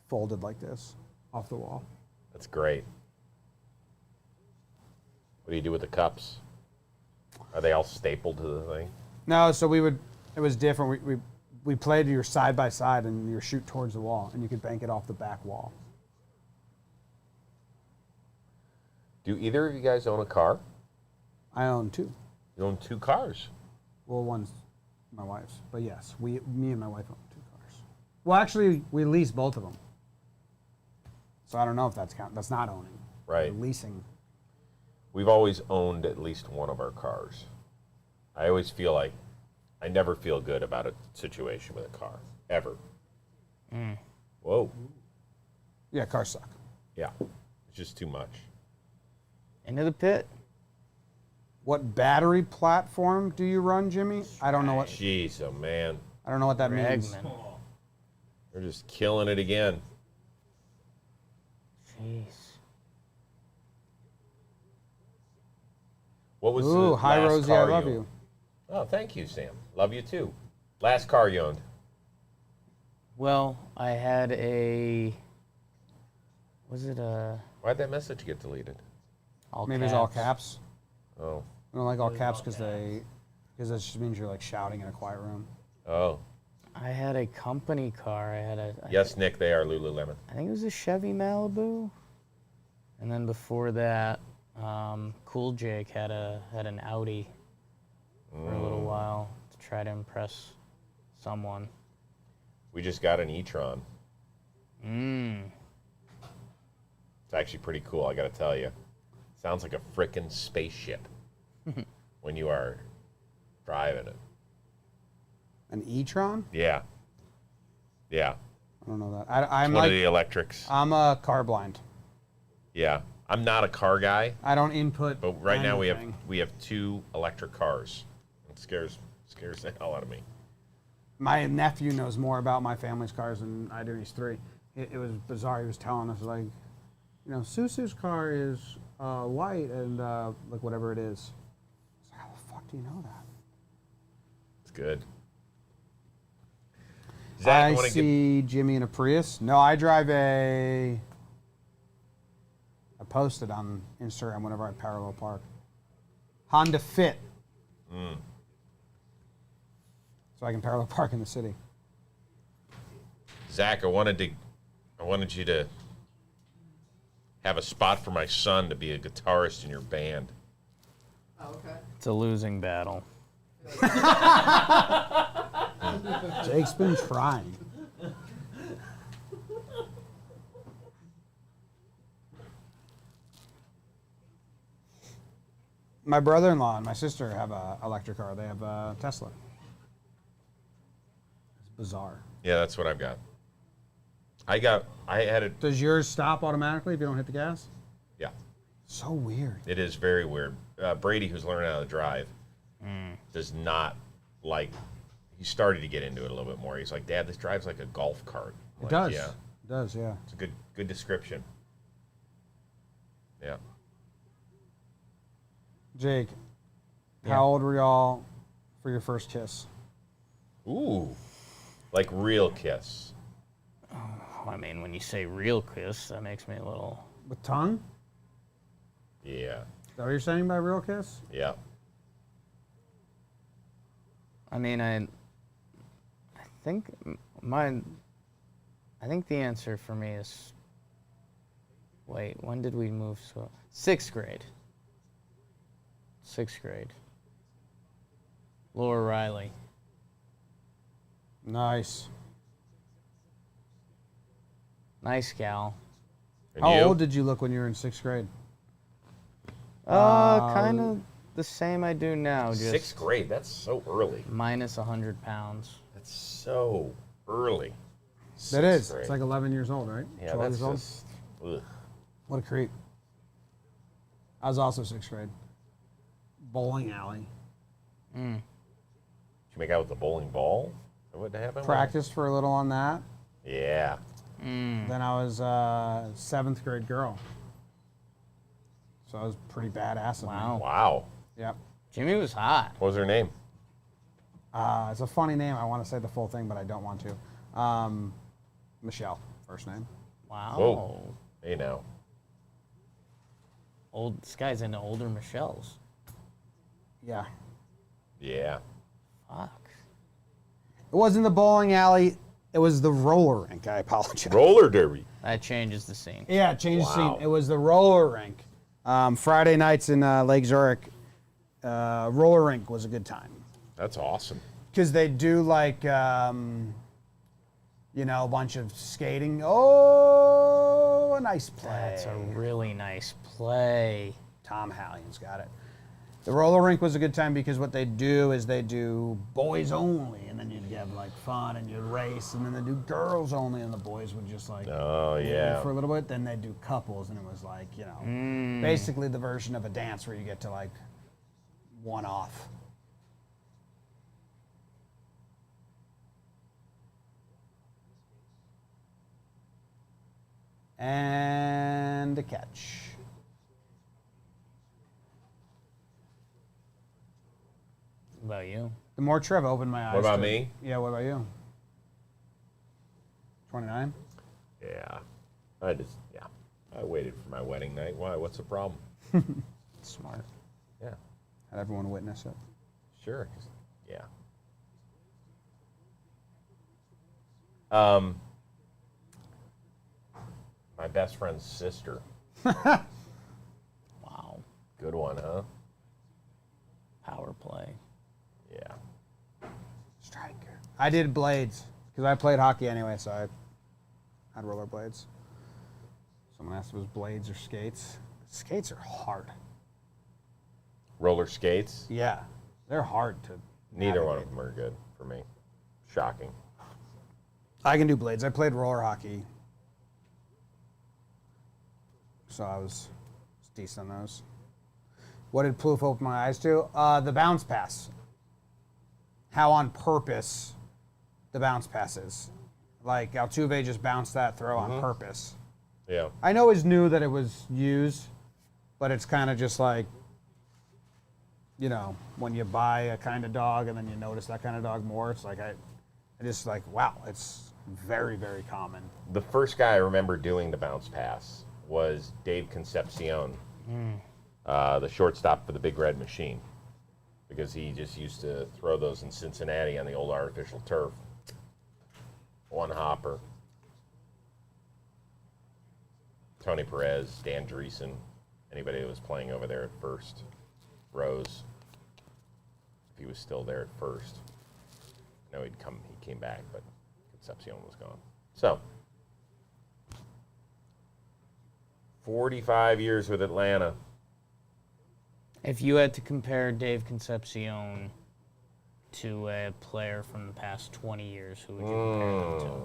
A: folded like this off the wall.
B: That's great. What do you do with the cups? Are they all stapled to the thing?
A: No, so it was different. We played your side by side and you shoot towards the wall and you could bank it off the back wall.
B: Do either of you guys own a car?
A: I own 2.
B: You own 2 cars.
A: Well, one's my wife's, but yes, me and my wife own 2 cars. Well, actually, we lease both of them. So I don't know if that's That's not owning.
B: Right.
A: We're leasing.
B: We've always owned at least one of our cars. I always feel like I never feel good about a situation with a car, ever. Whoa.
A: Yeah, cars suck.
B: Yeah, it's just too much.
C: Into the pit.
A: What battery platform do you run, Jimmy? I don't know what.
B: Jeez, oh man.
A: I don't know what that means.
C: Bregman.
B: They're just killing it again.
C: Jeez.
B: What was
A: Ooh,
B: the
A: hi
B: last
A: Rosie, I
B: car
A: love
B: owned?
A: you.
B: Oh, thank you, Sam. Love you too. Last car you owned?
C: Well, I had a. Was it a.
B: Why'd that message get deleted?
C: All
A: Maybe
C: caps?
A: it's all caps.
B: Oh.
A: I don't like all caps because that just means you're like shouting in a quiet room.
B: Oh.
C: I had a company car.
B: Yes, Nick, they are Lululemon.
C: I think it was a Chevy Malibu. And then before that, Cool Jake had an Audi for a little while to try to impress someone.
B: We just got an e-tron.
C: Mmm.
B: It's actually pretty cool, I gotta tell you. Sounds like a frickin' spaceship when you are driving it.
A: An e-tron?
B: Yeah. Yeah.
A: I don't know that. I'm
B: One
A: like
B: of the electrics.
A: I'm a car blind.
B: Yeah. I'm not a car guy,
A: I don't input.
B: but right now
A: anything.
B: we have 2 electric cars. It scares the hell out of me.
A: My nephew knows more about my family's cars than I do. He's 3. It was bizarre. He was telling us like, Susu's car is white and like whatever it is. I was like, how the fuck do you know that?
B: It's good. Zach,
A: I
B: you wanna
A: see Jimmy in a Prius. No, I drive I posted on Instagram whenever I parallel park. Honda Fit. So I can parallel park in the city.
B: Zach, I wanted you to have a spot for my son to be a guitarist in your band.
H: Oh, okay.
C: It's a losing battle.
A: Jake's been trying. My brother-in-law and my sister have a electric car. They have a Tesla. It's bizarre.
B: Yeah, that's what I've got. I had it.
A: Does yours stop automatically if you don't hit the gas?
B: Yeah,
A: So weird.
B: it is very weird. Brady, who's learning how to drive, does not like. He started to get into it a little bit more. He's like, Dad, this drives like a golf cart.
A: It does.
B: Yeah,
A: It does, yeah.
B: it's a good description. Yeah.
A: Jake,
C: Yeah.
A: how old were y'all for your first kiss?
B: Ooh, like real kiss.
C: I mean, when you say real kiss, that makes me a little.
A: With tongue?
B: Yeah.
A: Is that what you're saying by real kiss?
B: Yeah.
C: I mean, I think I think the answer for me is. Wait, when did we move? So 6th grade. 6th grade. Laura Riley.
A: Nice.
C: Nice gal.
B: And
A: How
B: you?
A: old did you look when you were in 6th grade?
C: Kind of the same I do now, just
B: 6th grade. That's so early.
C: minus 100 pounds.
B: That's so early.
A: That is.
B: 6th grade.
A: It's like 11 years old, right?
B: Yeah,
A: 12
B: that's
A: years old?
B: just. Ugh.
A: What a creep. I was also 6th grade. Bowling alley.
B: Did you make out with the bowling ball? Is that what happened?
A: Practiced for a little on that.
B: Yeah.
A: Then I was 7th grade girl. So I was pretty badass. in
C: Wow.
B: Wow.
A: there. Yep.
C: Jimmy was hot.
B: What was her name?
A: It's a funny name. I want to say the full thing, but I don't want to. Michelle, first name.
C: Wow.
B: Whoa. Hey, now.
C: This guy's into older Michelles.
A: Yeah.
B: Yeah.
C: Fuck.
A: It wasn't the bowling alley. It was the roller rink. I apologize.
B: Roller derby.
C: That changes the scene.
A: Yeah, it changed the
B: Wow.
A: scene. It was the roller rink. Friday nights in Lake Zurich, roller rink was a good time.
B: That's awesome.
A: Because they do like, a bunch of skating. Oh, a nice play.
C: That's a really nice play.
A: Tom Hallion's got it. The roller rink was a good time because what they do is they do boys only, and then you'd have like fun and you'd race, and then they do girls only, and the boys would just like
B: Oh, yeah.
A: for a little bit. Then they do couples, and it was like basically the version of a dance where you get to like one off. And a catch.
C: What about you?
A: The more Trev opened my eyes.
B: What about
A: to-
B: me?
A: Yeah, what about you? 29?
B: Yeah. I waited for my wedding night. Why? What's the problem?
A: Smart.
B: Yeah.
A: Had everyone witness it.
B: Sure. Yeah. My best friend's sister.
C: Wow.
B: Good one, huh?
C: Power play.
B: Yeah.
A: Striker. I did blades because I played hockey anyway, so I had roller blades. Someone asked if it was blades or skates. Skates are hard.
B: Roller skates?
A: Yeah, they're hard to.
B: Neither one
A: navigate.
B: of them are good for me. Shocking.
A: I can do blades. I played roller hockey, so I was decent on those. What did Plouffe open my eyes to? The bounce pass. How on purpose the bounce pass is. Like Altuve just bounced that throw on purpose.
B: Yeah.
A: I know it's new that it was used, but it's kind of just like, when you buy a kind of dog and then you notice that kind of dog more, it's like I just like, wow, it's very, very common.
B: The first guy I remember doing the bounce pass was Dave Concepcion, the shortstop for the Big Red Machine, because he just used to throw those in Cincinnati on the old artificial turf. One hopper. Tony Perez, Dan Dreesen, anybody that was playing over there at first. Rose, if he was still there at first. No, he came back, but Concepcion was gone. So, 45 years with Atlanta.
C: If you had to compare Dave Concepcion to a player from the past 20 years, who would you compare them to?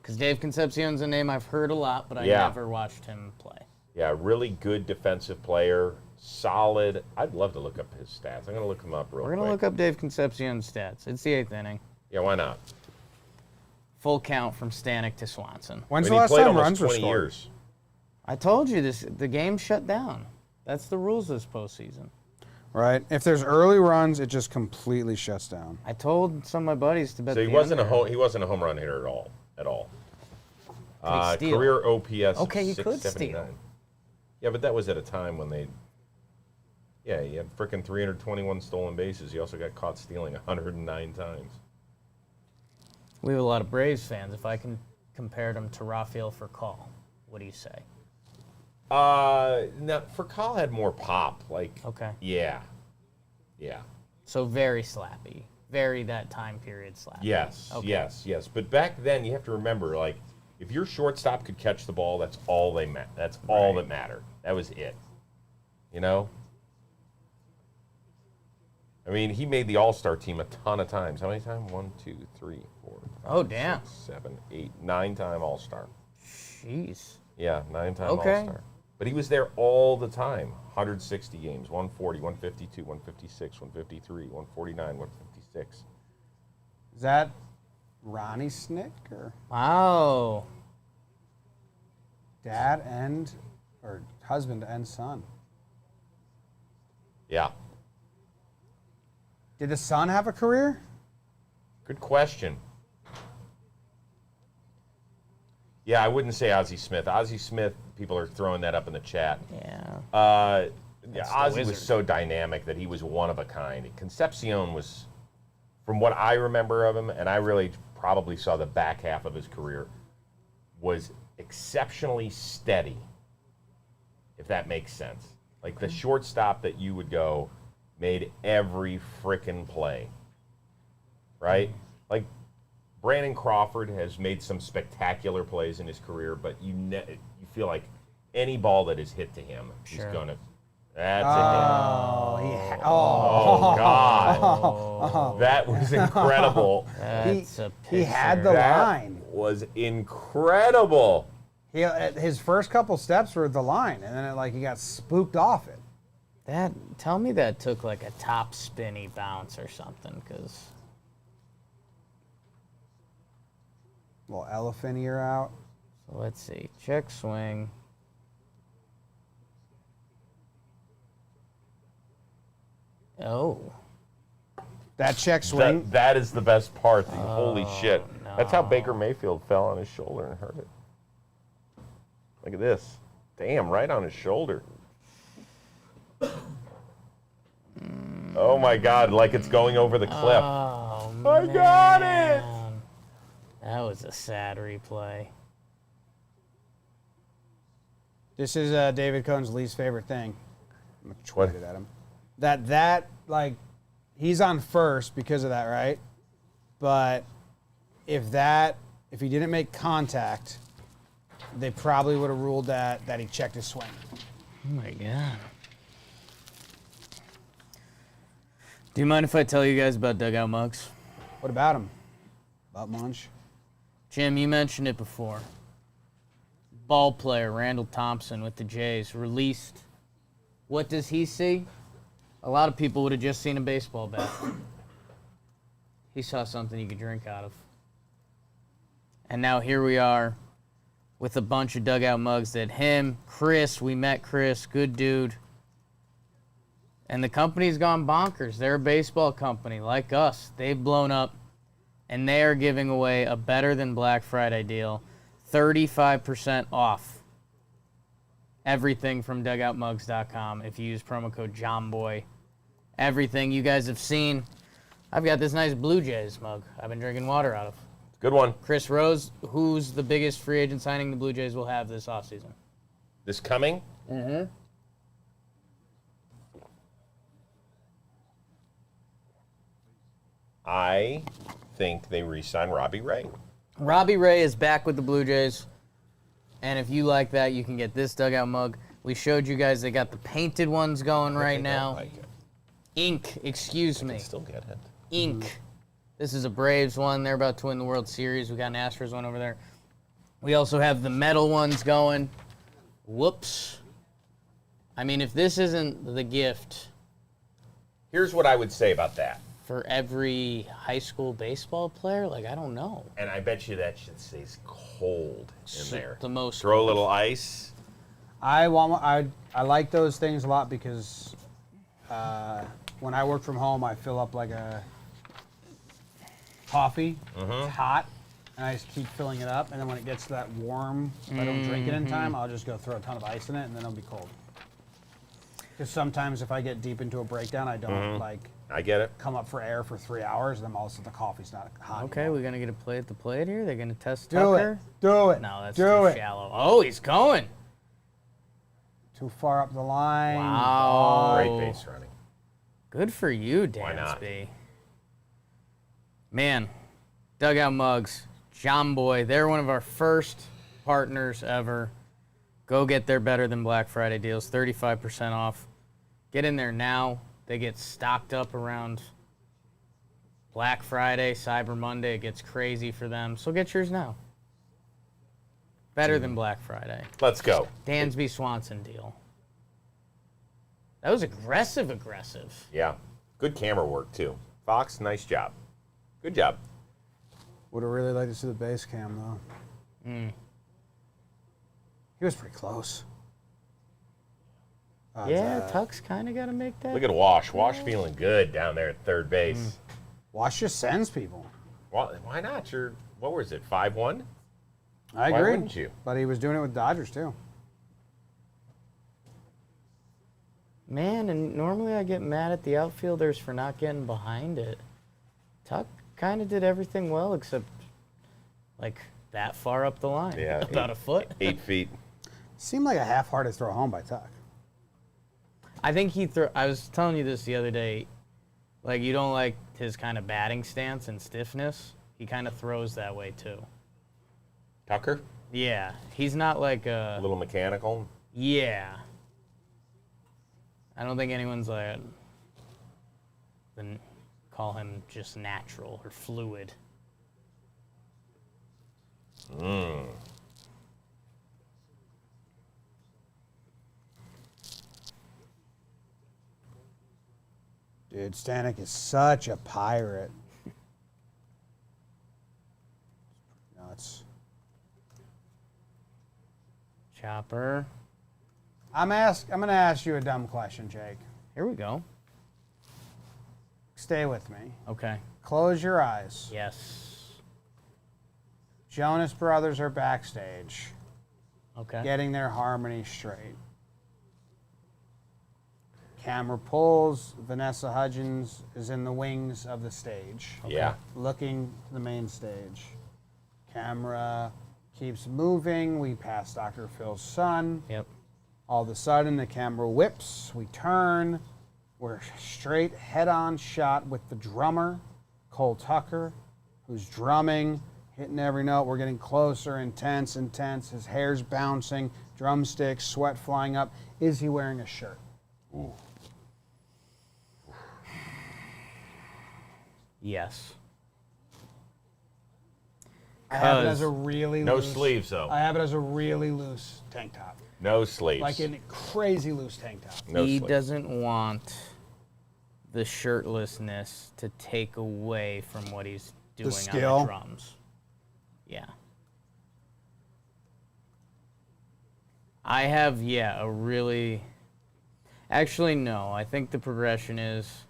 C: Because Dave Concepcion's a name I've heard a lot, but I never watched him play.
B: Yeah, really good defensive player, solid. I'd love to look up his stats. I'm going to look him up real quick.
C: We're going to look up Dave Concepcion's stats. It's the 8th inning.
B: Yeah, why not?
C: Full count from Stanek to Swanson.
A: When's
B: I
A: the
B: mean, he
A: last
B: played
A: time
B: almost
A: runs were
B: 20
A: scored?
B: years.
C: I told you this. The game shut down. That's the rules this postseason.
A: Right. If there's early runs, it just completely shuts down.
C: I told some of my buddies to bet.
B: So he
C: the
B: wasn't
C: under.
B: he wasn't a home run hitter at all.
C: Could he steal?
B: Career OPS. of
C: Okay, he could
B: 679.
C: steal.
B: Yeah, but that was at a time when he had frickin' 321 stolen bases. He also got caught stealing 109 times.
C: We have a lot of Braves fans. If I can compare them to Rafael Furcal, what do you say?
B: Now Furcal had more pop.
C: Okay.
B: Yeah.
C: So very slappy. Very that time period slappy.
B: Yes,
C: Okay.
B: yes. But back then, you have to remember, if your shortstop could catch the ball, that's all that's all that mattered. That was it. I mean, he made the All-Star team a ton of times. How many times? 1, 2, 3, 4, 5,
C: Oh, damn.
B: 6, 7, 8, 9-time All-Star.
C: Jeez.
B: Yeah, 9-time
C: Okay.
B: All-Star. But he was there all the time. 160 games, 140, 152, 156, 153, 149, 156.
A: Is that Ronnie Snick or
C: Wow.
A: dad or husband and son?
B: Yeah.
A: Did the son have a career?
B: Good question. Yeah, I wouldn't say Ozzie Smith. Ozzie Smith, people are throwing that up in the chat.
C: Yeah.
B: Yeah, Ozzie was so dynamic that he was one of a kind. Concepcion was, from what I remember of him, and I really probably saw the back half of his career, was exceptionally steady, if that makes sense. Like the shortstop that you would go made every frickin' play, right? Like Brandon Crawford has made some spectacular plays in his career, but you feel like any ball that is hit to him, he's gonna. That's a God. That was incredible.
A: He had the line.
B: Was incredible.
A: His first couple steps were the line, and then he got spooked off it.
C: Tell me that took like a top spinny bounce or something, because
A: little elephant ear out.
C: So let's see. Check swing. Oh.
A: That check swing.
B: That is the best part. Holy shit. No. That's how Baker Mayfield fell on his shoulder and hurt it. Look at this. Damn, right on his shoulder. Oh my God, like it's going over the cliff.
C: Oh,
B: I got it!
C: That was a sad replay.
A: This is David Cohn's least favorite thing. I'm going to tweet it at him. That he's on first because of that, right? But if he didn't make contact, they probably would have ruled that he checked his swing.
C: Oh my God. Do you mind if I tell you guys about dugout mugs?
A: What about him? About Munch?
C: Jim, you mentioned it before. Ball player Randall Thompson with the Jays released. What does he see? A lot of people would have just seen a baseball bat. He saw something you could drink out of. And now here we are with a bunch of dugout mugs that Chris, we met Chris, good dude. And the company's gone bonkers. They're a baseball company like us. They've blown up, and they are giving away a better than Black Friday deal, 35% off everything from dugoutmugs.com if you use promo code JOMBOY. Everything you guys have seen. I've got this nice Blue Jays mug I've been drinking water out of.
B: Good one.
C: Chris Rose, who's the biggest free agent signing the Blue Jays will have this offseason?
B: This coming?
C: Mm-hmm.
B: I think they re-sign Robbie Ray.
C: Robbie Ray is back with the Blue Jays. And if you like that, you can get this dugout mug. We showed you guys they got the painted ones going right now.
B: Like it.
C: Ink, excuse me.
B: Still get it.
C: Ink. This is a Braves one. They're about to win the World Series. We got an Astros one over there. We also have the metal ones going. Whoops. I mean, if this isn't the gift.
B: Here's what I would say about that.
C: For every high school baseball player, I don't know.
B: And I bet you that shit stays cold in there.
C: The most.
B: Throw a little ice.
A: I like those things a lot because when I work from home, I fill up like a coffee. It's hot, and I just keep filling it up. And then when it gets to that warm, if I don't drink it in time, I'll just go throw a ton of ice in it, and then it'll be cold. Because sometimes if I get deep into a breakdown, I don't
B: I get it.
A: come up for air for 3 hours, and then all of a sudden the coffee's not hot.
C: Okay,
A: anymore.
C: we're going to get a play at the plate here. They're going to test
A: Do
C: Tucker.
A: Do it.
C: No, that's
A: Do
C: too
A: it.
C: shallow. Oh, he's going.
A: Too far up the line.
C: Wow.
B: Great base running.
C: Good for you,
B: Why not?
C: Dansby. Man, dugout mugs, JOMBOY. They're one of our first partners ever. Go get their better than Black Friday deals, 35% off. Get in there now. They get stocked up around Black Friday, Cyber Monday. It gets crazy for them. So get yours now. Better than Black Friday.
B: Let's go.
C: Dansby Swanson deal. That was aggressive.
B: Yeah. Good camera work, too. Fox, nice job. Good job.
A: Would have really liked to see the base cam, though. He was pretty close.
C: Yeah, Tuck's kind of got to make that.
B: Look at Wash. Wash feeling good down there at third base.
A: Wash just sends people.
B: Well, why not? What was it, 5-1?
A: I agree.
B: Why wouldn't you?
A: But he was doing it with Dodgers, too.
C: Man, and normally I get mad at the outfielders for not getting behind it. Tuck kind of did everything well except, like, that far up the line.
B: Yeah.
C: About a foot.
B: 8 feet.
A: Seemed like a half-hearted throw home by Tuck.
C: I think I was telling you this the other day. Like, you don't like his kind of batting stance and stiffness. He kind of throws that way, too.
B: Tucker?
C: Yeah. He's not like
B: A little mechanical?
C: Yeah. I don't think anyone's like call him just natural or fluid.
A: Dude, Stanek is such a pirate. Nuts.
C: Chopper.
A: I'm going to ask you a dumb question, Jake.
C: Here we go.
A: Stay with me.
C: Okay.
A: Close your eyes.
C: Yes.
A: Jonas Brothers are backstage,
C: Okay.
A: getting their harmony straight. Camera pulls. Vanessa Hudgens is in the wings of the stage.
B: Yeah.
A: Looking to the main stage. Camera keeps moving. We pass Dr. Phil's son.
C: Yep.
A: All of a sudden, the camera whips. We turn. We're straight head-on shot with the drummer, Cole Tucker, who's drumming, hitting every note. We're getting closer, intense. His hair's bouncing, drumsticks, sweat flying up. Is he wearing a shirt?
B: Ooh.
C: Yes.
A: I have it as a really
B: No
A: loose...
B: sleeves, though.
A: I have it as a really loose tank top.
B: No sleeves.
A: Like a crazy loose tank top.
B: No
C: He
B: sleeves.
C: doesn't want the shirtlessness to take away from what he's doing
A: skill?
C: on the drums. Yeah. I have, a really... Actually, no. I think the progression is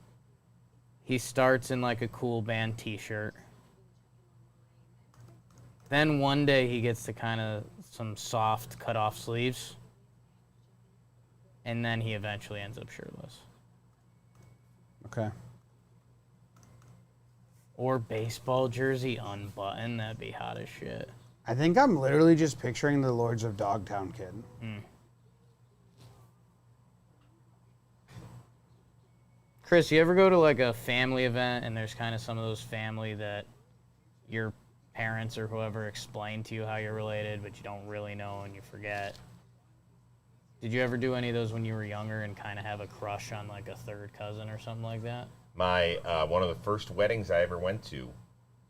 C: he starts in like a cool band t-shirt. Then one day he gets to kind of some soft cut-off sleeves. And then he eventually ends up shirtless.
A: Okay.
C: Or baseball jersey unbuttoned. That'd be hot as shit.
A: I think I'm literally just picturing the Lords of Dogtown kid.
C: Chris, you ever go to like a family event and there's kind of some of those family that your parents or whoever explain to you how you're related, but you don't really know and you forget? Did you ever do any of those when you were younger and kind of have a crush on like a third cousin or something like that?
B: My one of the first weddings I ever went to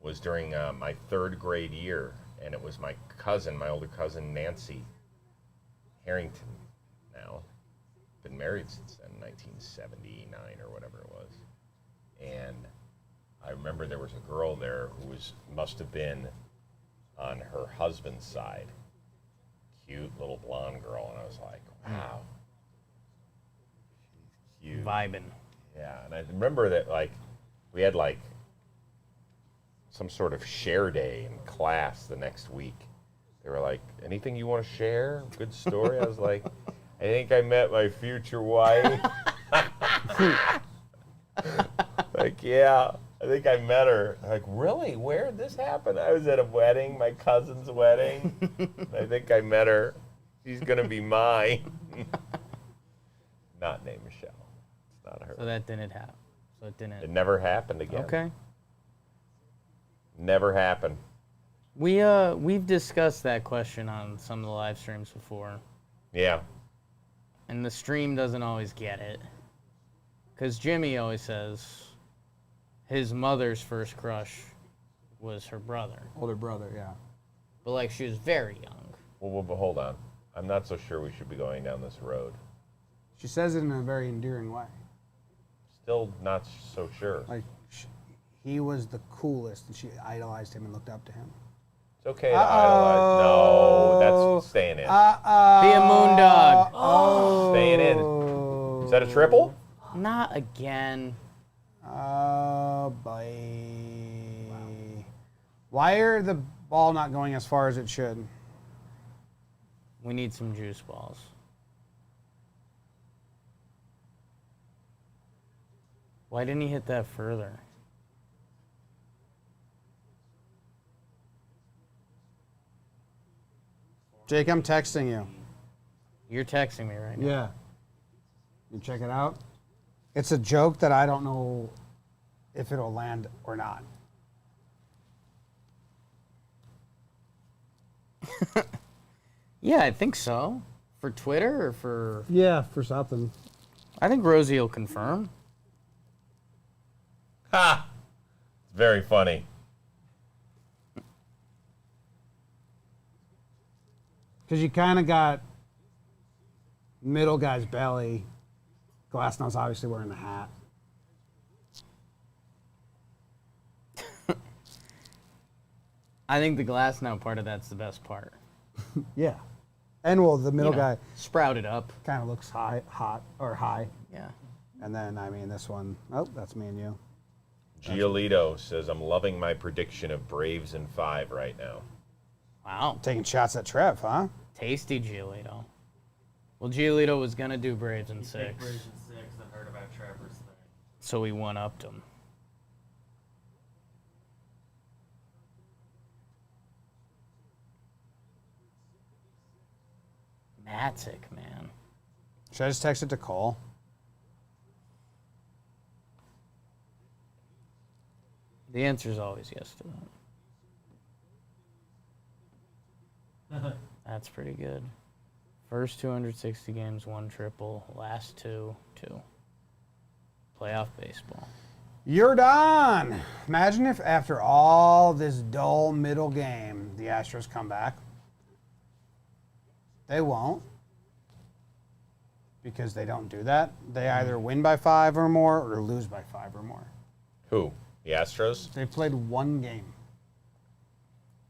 B: was during my 3rd grade year, and it was my cousin, my older cousin Nancy Harrington. Now, been married since then, 1979 or whatever it was. And I remember there was a girl there who must have been on her husband's side. Cute little blonde girl, and I was like, wow. She's cute.
C: Vibing.
B: Yeah, and I remember that, like, we had, like, some sort of share day in class the next week. They were like, anything you want to share? Good story? I was like, I think I met my future wife. Like, yeah, I think I met her. Like, really? Where did this happen? I was at a wedding, my cousin's wedding. I think I met her. She's going to be mine. Not named Michelle. It's not her.
C: So that didn't happen. So it didn't.
B: It never happened again.
C: Okay.
B: Never happened.
C: We've discussed that question on some of the live streams before.
B: Yeah.
C: And the stream doesn't always get it. Because Jimmy always says his mother's first crush was her brother.
A: Older brother, yeah.
C: But, like, she was very young.
B: Well, but hold on. I'm not so sure we should be going down this road.
A: She says it in a very endearing way.
B: Still not so sure.
A: Like, he was the coolest, and she idolized him and looked up to him.
B: It's okay to idolize. No, that's staying in.
C: Be a moon dog.
B: Staying in. Is that a triple?
C: Not again.
A: Oh, boy. Why are the ball not going as far as it should?
C: We need some juice balls. Why didn't he hit that further?
A: Jake, I'm texting you.
C: You're texting me right now.
A: Yeah. You check it out. It's a joke that I don't know if it'll land or not.
C: Yeah, I think so. For Twitter or for...
A: Yeah, for something.
C: I think Rosie will confirm.
B: Ha! It's very funny.
A: Because you kind of got middle guy's belly. Glasnow's obviously wearing the hat.
C: I think the Glasnow part of that's the best part.
A: Yeah. And well, the middle guy
C: sprouted up.
A: kind of looks high.
C: Yeah.
A: And then, I mean, this one, oh, that's me and you.
B: Giolito says, I'm loving my prediction of Braves in 5 right now.
C: Wow.
A: Taking shots at Trev, huh?
C: Tasty Giolito. Well, Giolito was going to do Braves in
D: He
C: 6.
D: picked Braves in 6 and heard about Trevor's thing.
C: So we one-upped him. Matzek, man.
A: Should I just text it to Cole?
C: The answer is always yes to that. That's pretty good. First 260 games, 1 triple. Last 2. Playoff baseball.
A: You're done. Imagine if after all this dull middle game, the Astros come back. They won't. Because they don't do that. They either win by 5 or more or lose by 5 or more.
B: Who? The Astros?
A: They've played one game.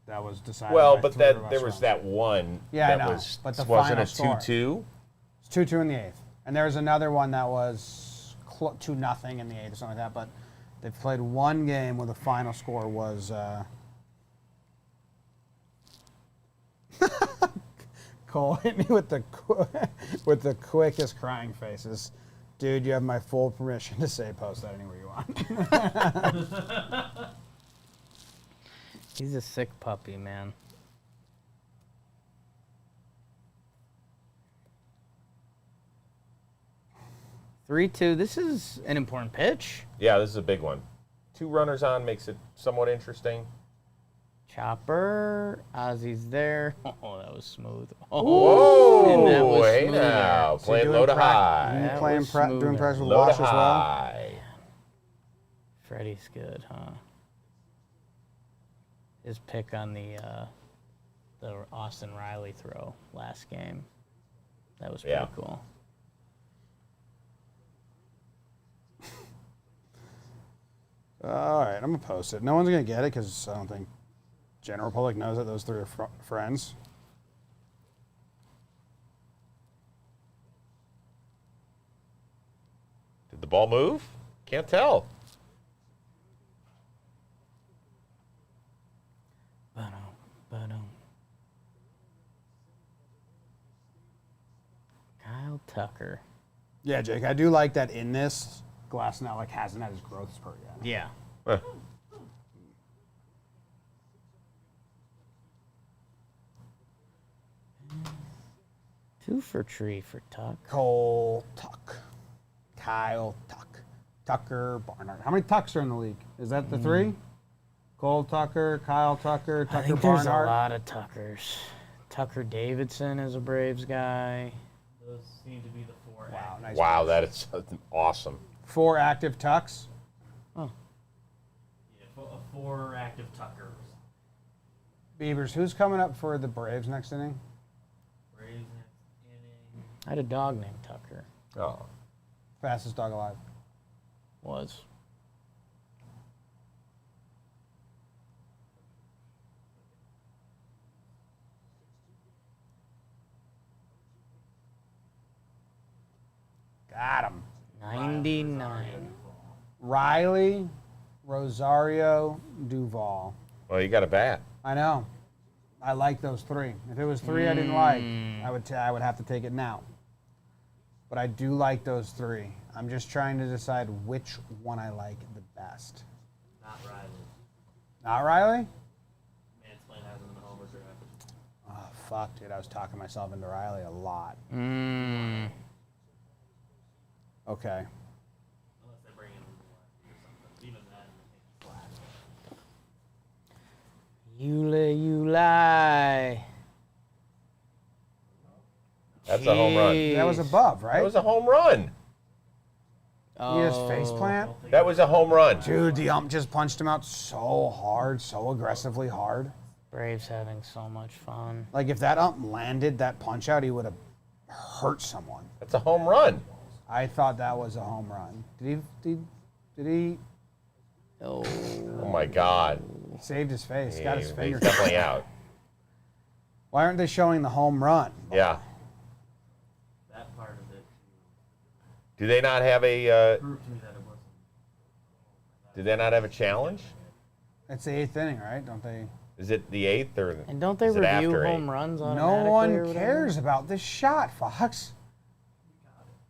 A: That was decided.
B: Well,
A: by
B: but
A: 3 or
B: that
A: less
B: there was
A: runs.
B: that one.
A: Yeah,
B: that
A: I know.
B: Was,
A: But the
B: wasn't
A: final
B: it
A: score.
B: 2-2?
A: It's 2-2 in the 8th. And there was another one that was 2-0 in the 8th or something like that. But they've played one game where the final score was. Cole hit me with the quickest crying faces. Dude, you have my full permission to say post that anywhere you want.
C: He's a sick puppy, man. Three-two. This is an important pitch.
B: Yeah, this is a big one. 2 runners on makes it somewhat interesting.
C: Chopper. Ozzy's there. Oh, that was smooth.
B: Whoa!
C: And that was
B: Hey
C: smoother.
B: now,
A: So
B: playing
A: you're
B: low to
A: doing pra-
B: high.
A: You
C: That
A: playing
C: was
A: doing
C: smoother.
A: practice with
B: Low
A: Wash
B: to
A: as well?
B: high.
C: Freddie's good, huh? His pick on the Austin Riley throw last game. That was pretty cool.
A: All right, I'm gonna post it. No one's gonna get it because I don't think general public knows that those 3 are friends.
B: Did the ball move? Can't tell.
C: Kyle Tucker.
A: Yeah, Jake, I do like that in this, Glasnow like hasn't had his growth spurt yet.
C: Yeah. Two for tree for Tuck.
A: Cole Tuck. Kyle Tuck. Tucker Barnhart. How many Tucks are in the league? Is that the 3? Cole Tucker, Kyle Tucker, Tucker
C: I think there's
A: Barnhart.
C: a lot of Tuckers. Tucker Davidson is a Braves guy.
D: Those seem to be the 4.
A: Wow, nice.
B: Wow, that is awesome.
A: 4 active Tucks.
D: Yeah, 4 active Tuckers.
A: Beavers, who's coming up for the Braves next inning?
D: Braves next inning.
C: I had a dog named Tucker.
B: Oh.
A: Fastest dog alive.
C: Was.
A: Got him.
C: 99.
A: Riley, Rosario, Duvall.
B: Well, you got a bat.
A: I know. I like those 3. If it was 3 I didn't like, I would have to take it now. But I do like those 3. I'm just trying to decide which one I like the best.
D: Not Riley.
A: Not Riley?
D: Mansplain has him in the homer draft.
A: Oh, fuck, dude. I was talking myself into Riley a lot. Okay.
D: Unless they bring him in the left or something. Even then, I think he's flat.
C: You lie.
B: That's a home run.
A: That was above, right?
B: That was a home run.
A: He just face plant?
B: That was a home run.
A: Dude, the ump just punched him out so hard, so aggressively hard.
C: Braves having so much fun.
A: Like, if that ump landed that punch out, he would have hurt someone.
B: That's a home run.
A: I thought that was a home run. Did he
C: Oh.
B: Oh my God.
A: he saved his face, got his
B: He's
A: finger.
B: definitely out.
A: Why aren't they showing the home run?
B: Yeah.
D: That part of it
B: Do they not have a?
D: proved to me that it wasn't.
B: Do they not have a challenge?
A: It's the 8th inning, right? Don't they?
B: Is it the 8th or?
C: And don't they
B: is it
C: review
B: after
C: home
B: 8?
C: runs
A: No
C: automatically or
A: one
C: whatever?
A: cares about this shot, Fox.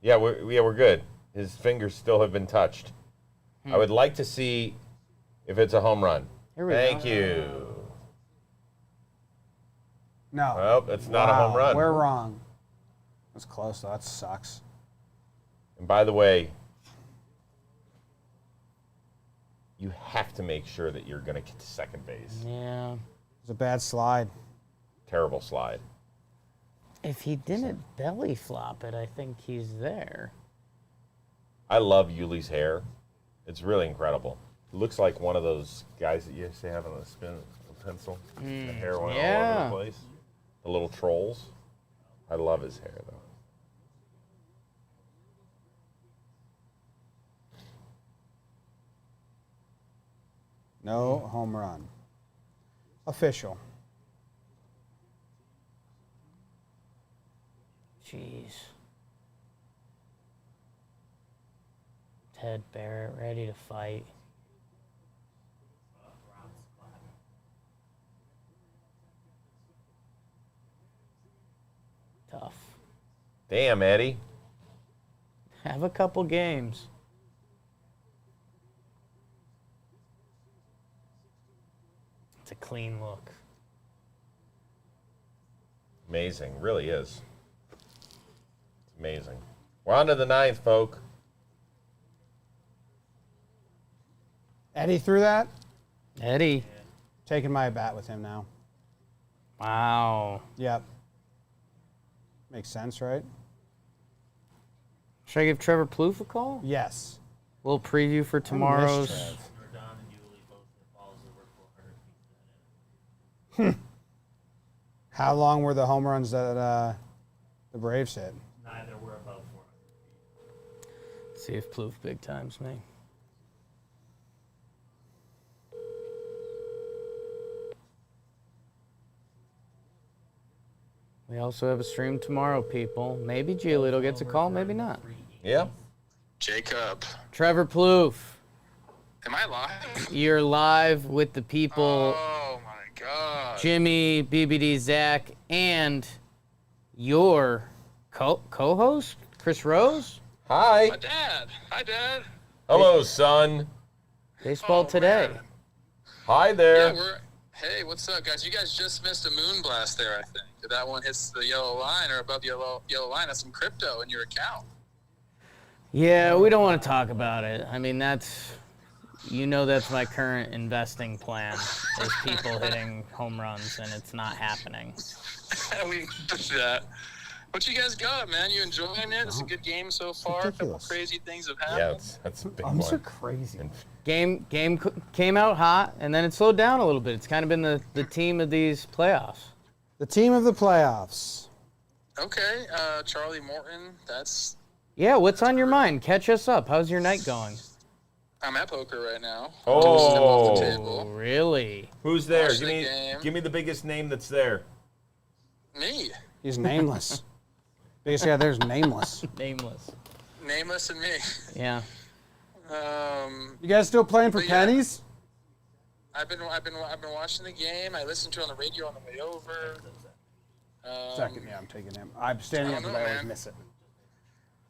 B: Yeah, we're good. His fingers still have been touched. I would like to see if it's a home run.
C: Here we
B: Thank
C: go.
B: you.
A: No.
B: Nope, it's not a home
A: Wow,
B: run.
A: We're wrong. That's close, though. That sucks.
B: And by the way, you have to make sure that you're going to get to second base.
C: Yeah.
A: It's a bad slide.
B: Terrible slide.
C: If he didn't belly flop it, I think he's there.
B: I love Yuli's hair. It's really incredible. It looks like one of those guys that you used to have on a pencil. The hair went all over
C: yeah.
B: the place. The little trolls. I love his hair, though.
A: No home run. Official.
C: Jeez. Ted Barrett ready to fight. Tough.
B: Damn, Eddie.
C: Have a couple games. It's a clean look.
B: Amazing. Really is. It's amazing. We're on to the 9th, folk.
A: Eddie threw that?
C: Eddie.
A: Taking my bat with him now.
C: Wow.
A: Yep. Makes sense, right?
C: Should I give Trevor Plouffe a call?
A: Yes.
C: A little preview for
A: I miss
C: tomorrow's.
A: Trev.
D: Rodon and Yuli both hit balls that were 400 feet.
A: How long were the home runs that the Braves hit?
D: Neither were above 400 feet.
C: See if Plouffe big times me. We also have a stream tomorrow, people. Maybe Giolito gets a call, maybe not.
B: Yeah.
G: Jacob,
C: Trevor Plouffe,
G: am I live?
C: you're live with the people.
G: Oh my God.
C: Jimmy, BBD, Zach, and your co-host, Chris Rose.
B: Hi.
G: My dad. Hi, Dad.
B: Hello, son.
C: Baseball
G: Oh,
C: today.
G: man.
B: Hi there.
G: Yeah, hey, what's up, guys? You guys just missed a moon blast there, I think. If that one hits the yellow line or above the yellow line, that's some crypto in your account.
C: Yeah, we don't want to talk about it. I mean, that's my current investing plan is people hitting home runs, and it's not happening.
G: We push that. What you guys got, man? You enjoying it? It's a good game so far. A couple
A: ridiculous.
G: crazy things have
B: Yeah,
G: happened.
B: that's a big
A: Umps are
B: one.
A: crazy.
C: Game came out hot, and then it slowed down a little bit. It's kind of been the team of these playoffs.
A: The team of the playoffs.
G: Okay, Charlie Morton.
C: Yeah, what's on your mind? Catch us up. How's your night going?
G: I'm at poker right now.
B: Oh.
G: Just step off the
C: Oh,
G: table.
C: really?
B: Who's there?
G: Watch the game.
B: Give me the biggest name that's there.
G: Me,
A: He's nameless. Biggest guy there's nameless.
C: Nameless.
G: nameless, and me.
C: Yeah.
A: You guys still playing for
G: But yeah.
A: pennies?
I: I've been watching the game. I listened to it on the radio on the way over.
A: Second, yeah, I'm taking him. I'm standing up, but I always miss it.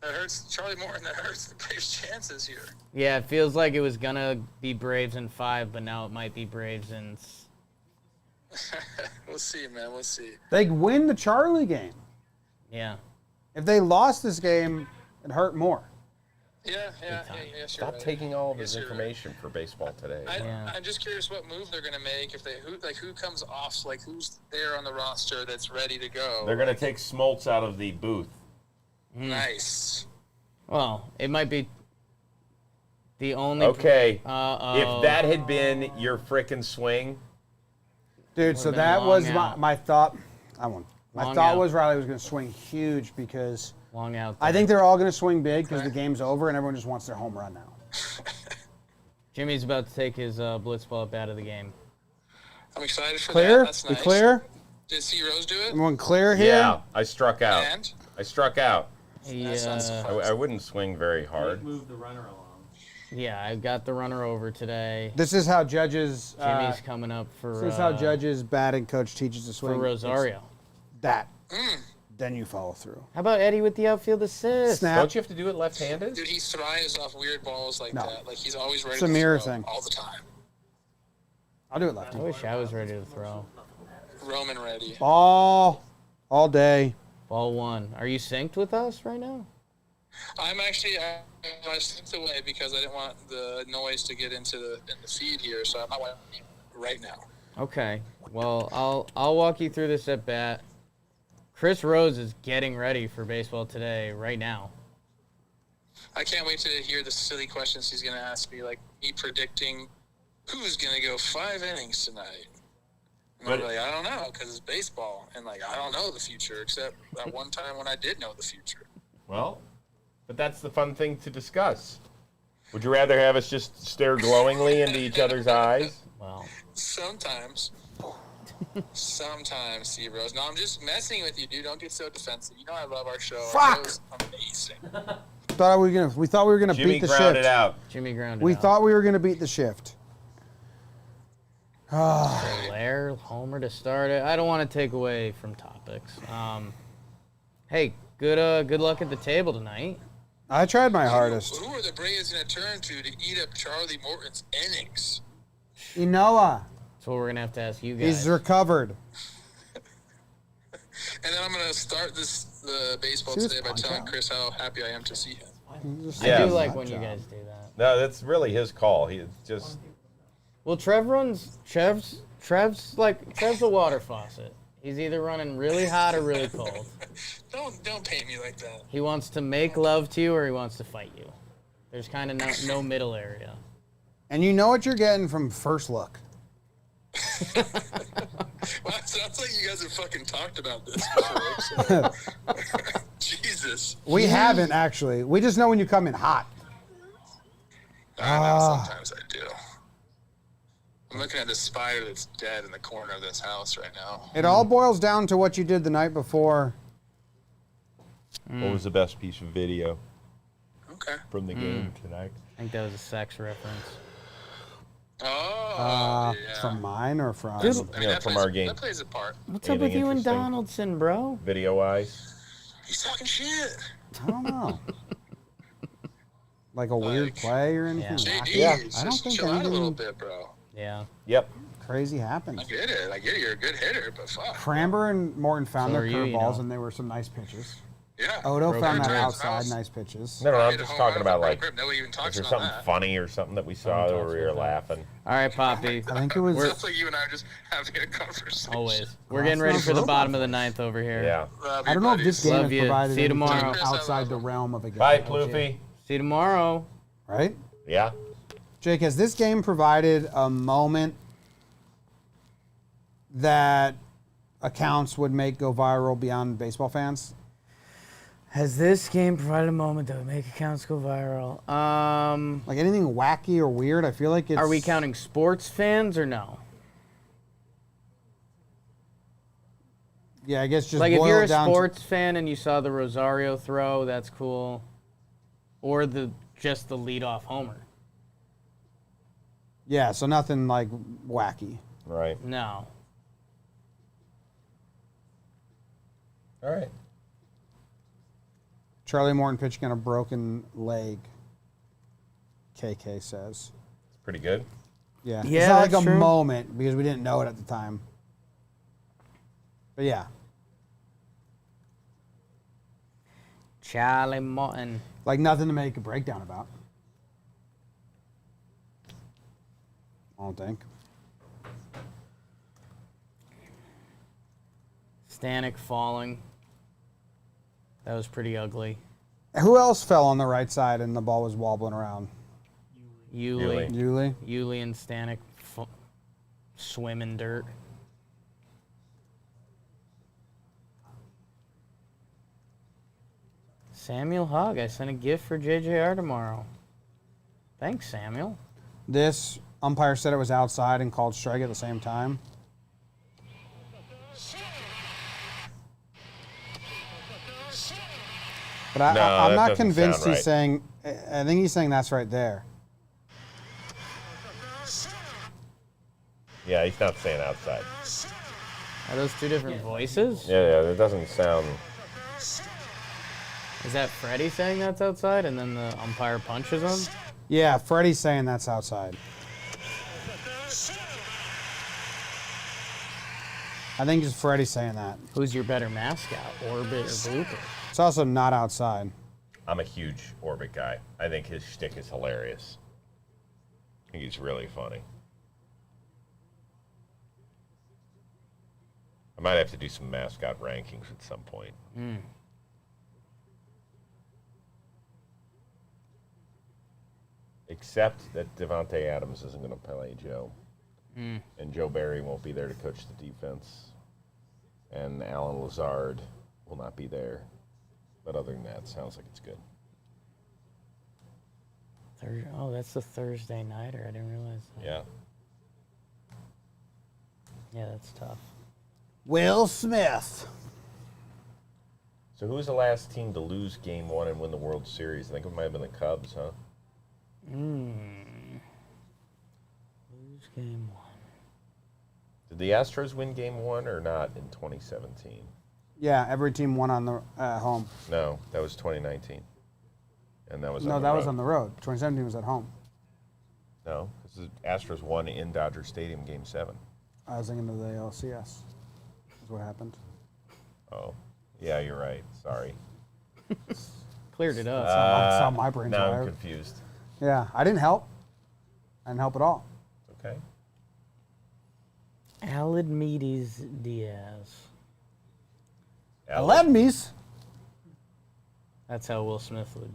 I: That hurts Charlie Morton. That hurts the Braves' chances here.
C: Yeah, it feels like it was gonna be Braves in 5, but now it might be Braves in.
I: We'll see, man. We'll see.
A: They win the Charlie game.
C: Yeah.
A: If they lost this game, it hurt more.
I: Yeah, yes, you're
B: Stop
I: right.
B: taking all this
I: Yes, you're
B: information for baseball today.
I: I'm just curious what move they're gonna make if who comes off, like who's there on the roster that's ready to go.
B: They're gonna take Smoltz out of the booth.
I: Nice.
C: Well, it might be the only.
B: Okay.
C: Uh-oh.
B: If that had been your frickin' swing,
A: Dude, so
C: been
A: that
C: long
A: was
C: out.
A: my thought. I won. My
C: Long
A: thought
C: out.
A: was Riley was going to swing huge because
C: Long out.
A: I think they're all going to swing big because the game's over and everyone just wants their home run now.
C: Jimmy's about to take his blitz ball up out of the game.
I: I'm excited for
A: Clear?
I: that. That's
A: We
I: nice.
A: clear?
I: Did C Rose do it?
A: Everyone clear here?
B: yeah, I struck out.
I: And
B: I struck out.
C: Yeah.
B: I wouldn't swing very hard.
D: Move the runner along.
C: Yeah, I got the runner over today.
A: This is how judges.
C: Jimmy's coming up for.
A: This is how judges batting coach teaches to swing.
C: for Rosario.
A: It's that. Then you follow through.
C: How about Eddie with the outfield assist?
A: Snap.
B: Don't you have to do it left-handed?
I: dude, he thrives off weird balls like
A: No.
I: that. Like he's always ready
A: It's a
I: to
A: mirror
I: throw
A: thing.
I: all the time.
A: I'll do it lefty.
C: I wish I was ready to throw.
I: Roman ready.
A: Ball all day.
C: Ball 1. Are you synced with us right now?
I: I'm actually I stepped away because I didn't want the noise to get into the feed here, so I'm not watching right now.
C: Okay. Well, I'll walk you through this at bat. Chris Rose is getting ready for baseball today, right now.
I: I can't wait to hear the silly questions he's going to ask me, like me predicting who's going to go 5 innings tonight. And I'm like, I don't know, because it's baseball, and like I don't know the future, except that one time when I did know the future.
B: Well, but that's the fun thing to discuss. Would you rather have us just stare glowingly into each other's eyes?
C: Well,
I: Sometimes. Sometimes, C Rose. No, I'm just messing with you, dude. Don't get so defensive. You know I love our show. Our
A: Fuck!
I: show's amazing.
A: We thought we were gonna
B: Jimmy
A: beat the
B: grounded
A: shift.
B: out.
C: Jimmy grounded
A: We
C: out.
A: thought we were gonna beat the shift.
C: Blair, Homer to start it. I don't want to take away from topics. Hey, good luck at the table tonight.
A: I tried my hardest.
I: Who are the Braves going to turn to eat up Charlie Morton's innings?
A: Inoa,
C: That's what we're gonna have to ask you guys.
A: he's recovered.
I: And then I'm going to start the baseball
A: See this
I: today by
A: punch
I: telling
A: out?
I: Chris how happy I am to see him.
A: Just
C: I
B: Yeah.
C: do like
A: Good
C: when you
A: job.
C: guys do that.
B: No, that's really his call. He just
C: Well, Trev's a water faucet. He's either running really hot or really cold.
I: Don't paint me like that.
C: He wants to make love to you or he wants to fight you. There's kind of no middle area.
A: And you know what you're getting from first look.
I: Well, it sounds like you guys have fucking talked about this before. So. Jesus.
A: We haven't actually. We just know when you come in hot.
I: I know, sometimes I do. I'm looking at this spider that's dead in the corner of this house right now.
A: It all boils down to what you did the night before.
B: What was the best piece of video
I: Okay.
B: from the game tonight?
C: I think that was a sex reference.
I: Oh, yeah.
A: From mine or from?
I: I mean,
B: Yeah,
I: that
B: from
I: plays-
B: our game.
I: That plays a part.
C: What's up with
B: Anything
C: you and
B: interesting?
C: Donaldson, bro?
B: Video-wise?
I: He's talking shit.
A: I don't know. Like a weird
I: Like-
A: play or anything?
I: JD,
A: wacky?
B: Yeah.
A: I don't
I: just
A: think
I: chill out a little
A: anything
I: bit, bro.
C: Yeah.
B: Yep.
A: crazy happened.
I: I get it. You're a good hitter, but fuck.
A: Cramber and Morton found
C: So
A: their
C: are you, you
A: curveballs,
C: know.
A: and they were some nice pitches.
I: Yeah.
A: Odo
C: Broken
A: found that
C: turns,
A: outside, nice pitches.
B: No, I'm
I: Hit a
B: just
I: home
B: talking
I: run
B: about
I: with
B: like,
I: grip. Nobody even
B: is
I: talks
B: there
I: about
B: something
I: that.
B: funny or something that we saw
C: talks
B: where we were
C: about that.
B: laughing?
C: All right, Poppy.
A: I think it was.
I: Sounds like you and I are just having a conversation.
C: Always. We're
A: Well,
C: getting
A: that's
C: ready
A: not
C: for the
A: broken.
C: bottom of the ninth over here.
B: Yeah.
I: Love
A: I
I: you,
A: don't know if this
I: buddies.
A: game
C: Love
A: has
C: you.
A: provided
C: See you
A: anything
C: tomorrow.
A: outside the realm of a game.
B: Bye, Ploofy.
C: See you tomorrow.
A: Right?
B: Yeah.
A: Jake, has this game provided a moment that accounts would make go viral beyond baseball fans?
C: Has this game provided a moment that would make accounts go viral?
A: Like anything wacky or weird? I feel like it's.
C: Are we counting sports fans or no?
A: Yeah, I guess just
C: Like if
A: boil
C: you're
A: it
C: a
A: down
C: sports fan and you saw the Rosario throw, that's cool. Or just the leadoff homer.
A: Yeah, so nothing like wacky.
B: Right.
C: No.
B: All right.
A: Charlie Morton pitching on a broken leg. KK says.
B: It's pretty good.
A: Yeah.
C: Yeah,
A: it's not like
C: that's
A: a
C: true.
A: moment because we didn't know it at the time. But yeah.
C: Charlie Morton.
A: Like nothing to make a breakdown about. I don't think.
C: Stanek falling. That was pretty ugly.
A: Who else fell on the right side and the ball was wobbling around?
C: Yuli.
A: Yuli?
C: Yuli and Stanek swim in dirt. Samuel Hogg, I sent a gift for JJR tomorrow. Thanks, Samuel.
A: This umpire said it was outside and called strike at the same time. But I'm
B: that
A: not
B: doesn't
A: convinced
B: sound right.
A: he's saying. I think he's saying that's right there.
B: Yeah, he's not saying outside.
C: Are those two different voices?
B: Yeah, it doesn't sound.
C: Is that Freddie saying that's outside and then the umpire punches him?
A: Yeah, Freddie's saying that's outside. I think it's Freddie saying that.
C: Who's your better mascot, Orbit or Blooper?
A: It's also not outside.
B: I'm a huge Orbit guy. I think his shtick is hilarious. I think he's really funny. I might have to do some mascot rankings at some point. Except that Devontae Adams isn't going to play Joe. And Joe Barry won't be there to coach the defense. And Alan Lazard will not be there. But other than that, it sounds like it's good.
C: Oh, that's the Thursday nighter. I didn't realize that.
B: Yeah.
C: Yeah, that's tough.
A: Will Smith.
B: So who was the last team to lose Game 1 and win the World Series? I think it might have been the Cubs, huh?
C: Lose game 1.
B: Did the Astros win Game 1 or not in 2017?
A: Yeah, every team won on the home.
B: No, that was 2019. And that was
A: No,
B: on the
A: that
B: road.
A: was on the road. 2017 was at home.
B: No, because the Astros won in Dodger Stadium Game 7.
A: I was thinking of the LCS. Is what happened.
B: Oh, yeah, you're right. Sorry.
C: Cleared it up.
A: That's how my brain's
B: Now I'm
A: wired.
B: confused.
A: Yeah, I didn't help. I didn't help at all.
B: Okay.
C: Aladmides Diaz.
A: Aladmides.
C: That's how Will Smith would.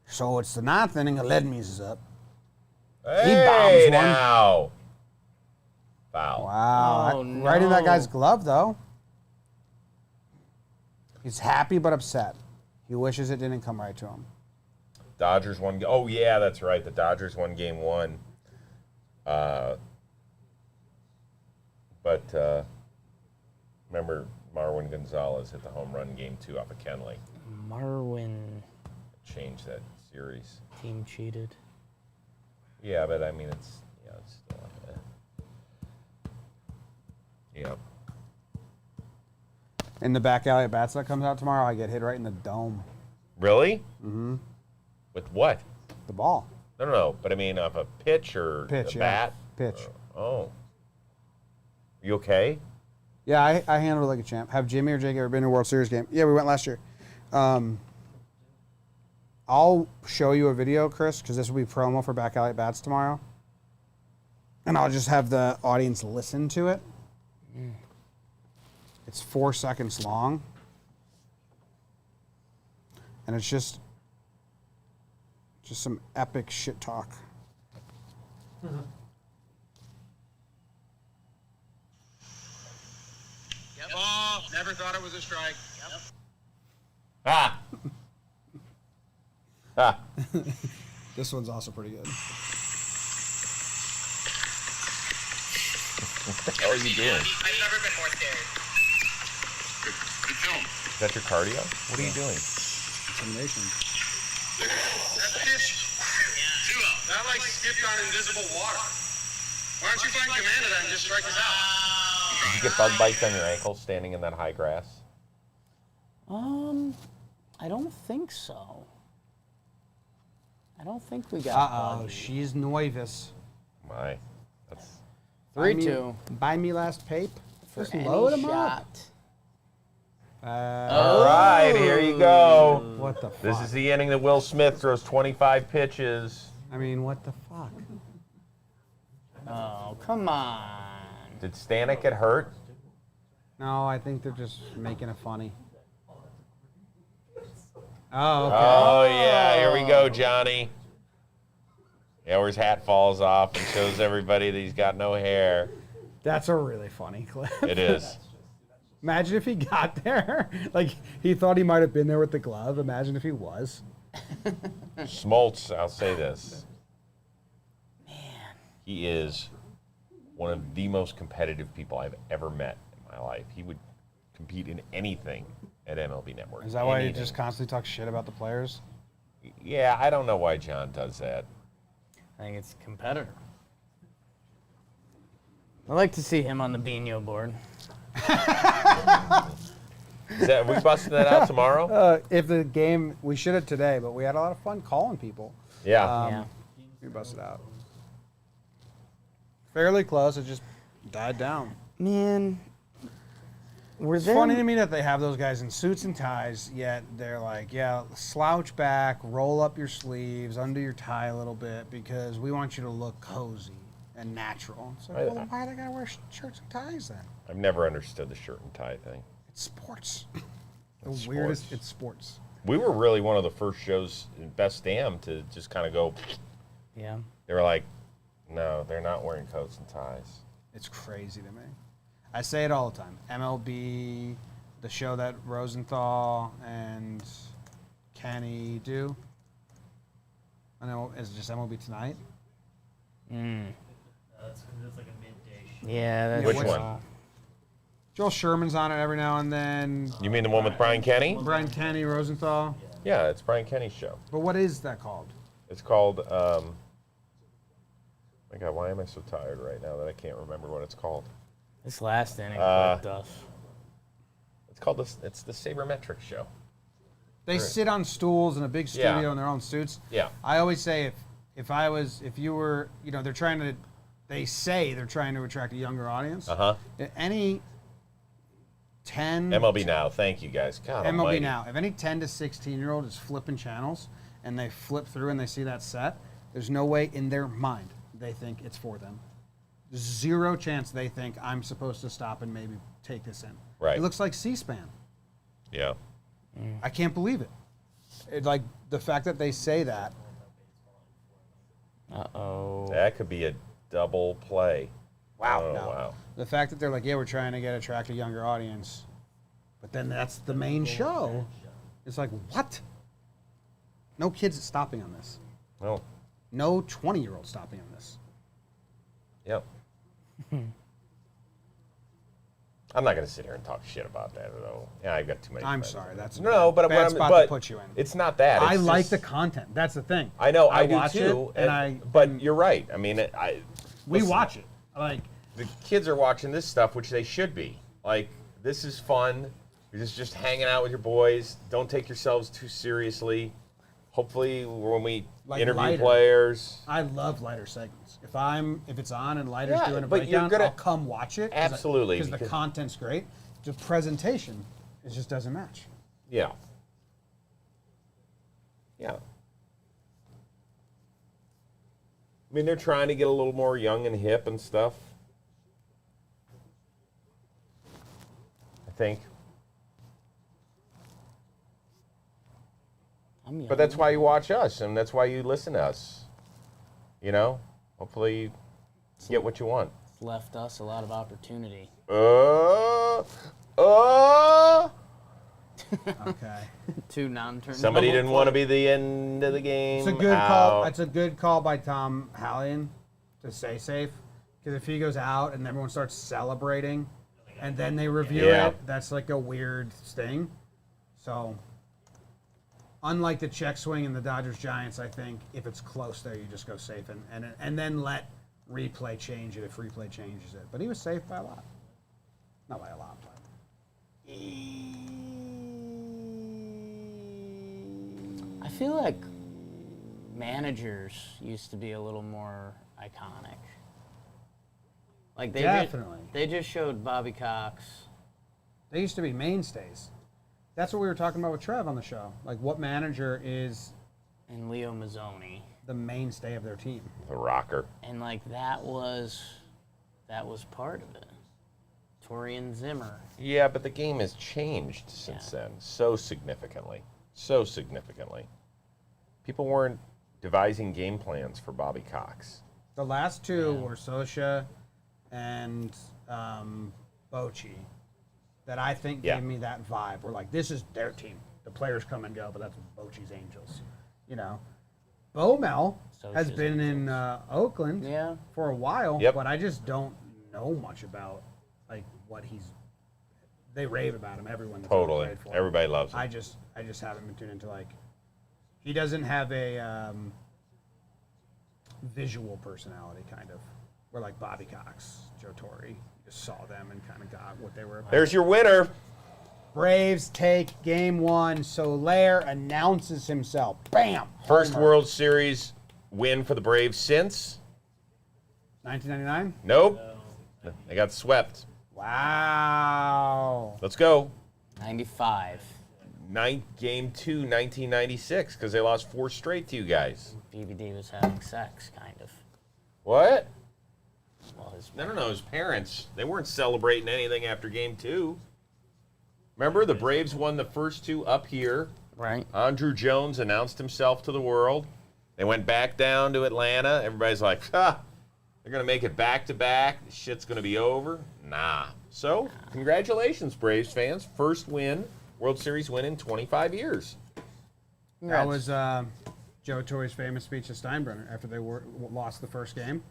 A: So it's the 9th inning. Aladmides is up.
B: Hey,
A: bombs one.
B: now. Foul.
A: Wow.
C: Oh,
A: Right in that
C: no.
A: guy's glove, though. He's happy but upset. He wishes it didn't come right to him.
B: Dodgers won. Oh, yeah, that's right. The Dodgers won Game 1. But remember, Marwin Gonzalez hit the home run Game 2 off of Kenley.
C: Marwin
B: Changed that series.
C: team cheated.
B: Yeah, but I mean, it's still. Yep.
A: In the back alley at bats that comes out tomorrow, I get hit right in the dome.
B: Really? Mm-hmm. With what?
A: The ball.
B: No. But I mean, off a pitch or
A: Pitch,
B: a
A: yeah.
B: bat?
A: Pitch.
B: Oh. You okay?
A: Yeah, I handled it like a champ. Have Jimmy or Jake ever been to a World Series game? Yeah, we went last year. I'll show you a video, Chris, because this will be promo for Back Alley at Bats tomorrow. And I'll just have the audience listen to it. It's 4 seconds long. And it's just some epic shit talk.
J: Oh, never thought it was a strike.
B: Ah! Ah!
A: This one's also pretty good.
B: How are you doing?
J: I've never been more scared. Good film.
B: Is that your cardio? What are you doing?
A: Intimidation.
J: That pitch. 2 out.
G: That like skipped on invisible water. Why don't you find command of that and just strike us out?
B: Did you get bug bites on your ankles standing in that high grass?
C: I don't think so. I don't think we got.
A: Uh-oh, she's nervous.
B: My, that's
C: 3-2.
A: Buy me last pape.
C: For
A: Just
C: any
A: load 'em
C: shot.
A: up.
B: all right. Here you go.
A: What the fuck?
B: This is the inning that Will Smith throws 25 pitches.
A: I mean, what the fuck?
C: Oh, come on.
B: Did Stanek get hurt?
A: No, I think they're just making it funny. Oh, okay.
B: Oh, yeah. Here we go, Johnny. Yeah, where his hat falls off and shows everybody that he's got no hair.
A: That's a really funny clip.
B: It is.
A: Imagine if he got there. Like, he thought he might have been there with the glove. Imagine if he was.
B: Smoltz, I'll say this. Man. He is one of the most competitive people I've ever met in my life. He would compete in anything at MLB Network.
A: Is that why you just constantly talk shit about the players?
B: Yeah, I don't know why John does that.
C: I think it's a competitor. I like to see him on the Bino board.
B: Are we busting that out tomorrow?
A: If the game, we should have today, but we had a lot of fun calling people.
B: Yeah.
A: We busted out. Fairly close. It just died down.
C: Man,
A: It's funny to me that they have those guys in suits and ties, yet they're like, yeah, slouch back, roll up your sleeves, undo your tie a little bit, because we want you to look cozy and natural. So, well, then why do they gotta wear shirts and ties then?
B: I've never understood the shirt and tie thing.
A: It's sports.
B: It's
A: The weirdest,
B: sports.
A: it's sports.
B: We were really one of the first shows in Best Damn to just kind of go.
C: Yeah.
B: They were like, no, they're not wearing coats and ties.
A: It's crazy to me. I say it all the time. MLB, the show that Rosenthal and Kenny do. I know, is it just MLB Tonight?
D: That's like a midday show.
C: Yeah, that's
B: Which one?
A: Joel Sherman's on it every now and then.
B: You mean the one with Brian Kenny?
A: Brian Kenny, Rosenthal.
B: Yeah, it's Brian Kenny's show.
A: But what is that called?
B: It's called. My God, why am I so tired right now that I can't remember what it's called?
C: This last inning fucked us.
B: It's called It's the Sabermetrics show.
A: They sit on stools in a big studio
B: Yeah.
A: in their own suits.
B: Yeah.
A: I always say if you were, they say they're trying to attract a younger audience. Any 10
B: MLB Now, thank you guys. God
A: MLB
B: almighty.
A: Now. If any 10 to 16-year-old is flipping channels and they flip through and they see that set, there's no way in their mind they think it's for them. There's zero chance they think I'm supposed to stop and maybe take this in.
B: Right.
A: It looks like C-SPAN.
B: Yeah.
A: I can't believe it. Like the fact that they say that.
C: Uh-oh.
B: That could be a double play.
A: Wow.
B: Oh,
A: No.
B: wow.
A: The fact that they're like, yeah, we're trying to attract a younger audience, but then that's the main show. It's like, what? No kids stopping on this.
B: No.
A: No 20-year-old stopping on this.
B: Yep. I'm not going to sit here and talk shit about that, though. Yeah, I've got too many.
A: I'm
B: friends.
A: sorry. That's
B: no, but
A: bad
B: what
A: spot
B: but
A: to put you in.
B: It's not that.
A: I
B: It's
A: like
B: just-
A: the content. That's the thing.
B: I know. I do
A: watch
B: too.
A: it, and
B: but you're right. I mean,
A: we
B: listen,
A: watch it. Like
B: the kids are watching this stuff, which they should be. Like, this is fun. You're just hanging out with your boys. Don't take yourselves too seriously. Hopefully, when we interview
A: lighter.
B: players.
A: I love lighter segments. If it's on and lighter's
B: Yeah,
A: doing a
B: but you're
A: breakdown,
B: gonna-
A: I'll come watch it.
B: Absolutely,
A: because the
B: because-
A: content's great. The presentation, it just doesn't match.
B: Yeah. Yeah. I mean, they're trying to get a little more young and hip and stuff. I think. But that's why you watch us, and that's why you listen to us. You know? Hopefully you get what you want.
C: It's left us a lot of opportunity.
A: Okay.
C: Two non-turn.
B: Somebody didn't want to be the end of the game.
A: It's a good call. It's a good call by Tom Hallion to stay safe. Because if he goes out and everyone starts celebrating, and then they review
B: Yeah.
A: it, that's like a weird thing. So, unlike the check swing in the Dodgers-Giants, I think if it's close there, you just go safe and then let replay change it if replay changes it. But he was safe by a lot. Not by a lot, but.
C: I feel like managers used to be a little more iconic. Like
A: Definitely.
C: They just showed Bobby Cox.
A: They used to be mainstays. That's what we were talking about with Trev on the show. Like, what manager is
C: And Leo Mazzoni.
A: the mainstay of their team?
B: The rocker.
C: And like that was part of it. Torian Zimmer.
B: Yeah, but the game has changed since then so significantly. So significantly. People weren't devising game plans for Bobby Cox.
A: The last two were Sosha and Bochy that I think gave me that vibe. We're like, this is their team. The players come and go, but that's Bochy's Angels. You know, Bomel has been in Oakland for a while, but I just don't know much about like what he's. They rave about him. Everyone that's
B: Totally.
A: played for him.
B: Everybody loves him.
A: I just haven't been tuned into like. He doesn't have a visual personality, kind of. Where like Bobby Cox, Joe Torre, you just saw them and kind of got what they were about.
B: There's your winner.
A: Braves take game one. Soler announces himself. Bam!
B: First
A: Homer.
B: World Series win for the Braves since?
A: 1999?
B: Nope. They got swept.
A: Wow.
B: Let's go.
C: 95.
B: Game 2, 1996, because they lost 4 straight to you guys.
C: BBD was having sex, kind of.
B: What?
C: Well,
B: No. His parents, they weren't celebrating anything after game 2. Remember, the Braves won the first 2 up here.
C: Right.
B: Andrew Jones announced himself to the world. They went back down to Atlanta. Everybody's like, they're going to make it back-to-back. This shit's going to be over. Nah. So, congratulations, Braves fans. First win, World Series win in 25 years.
A: That was Joe Torre's famous speech to Steinbrenner after they lost the first game.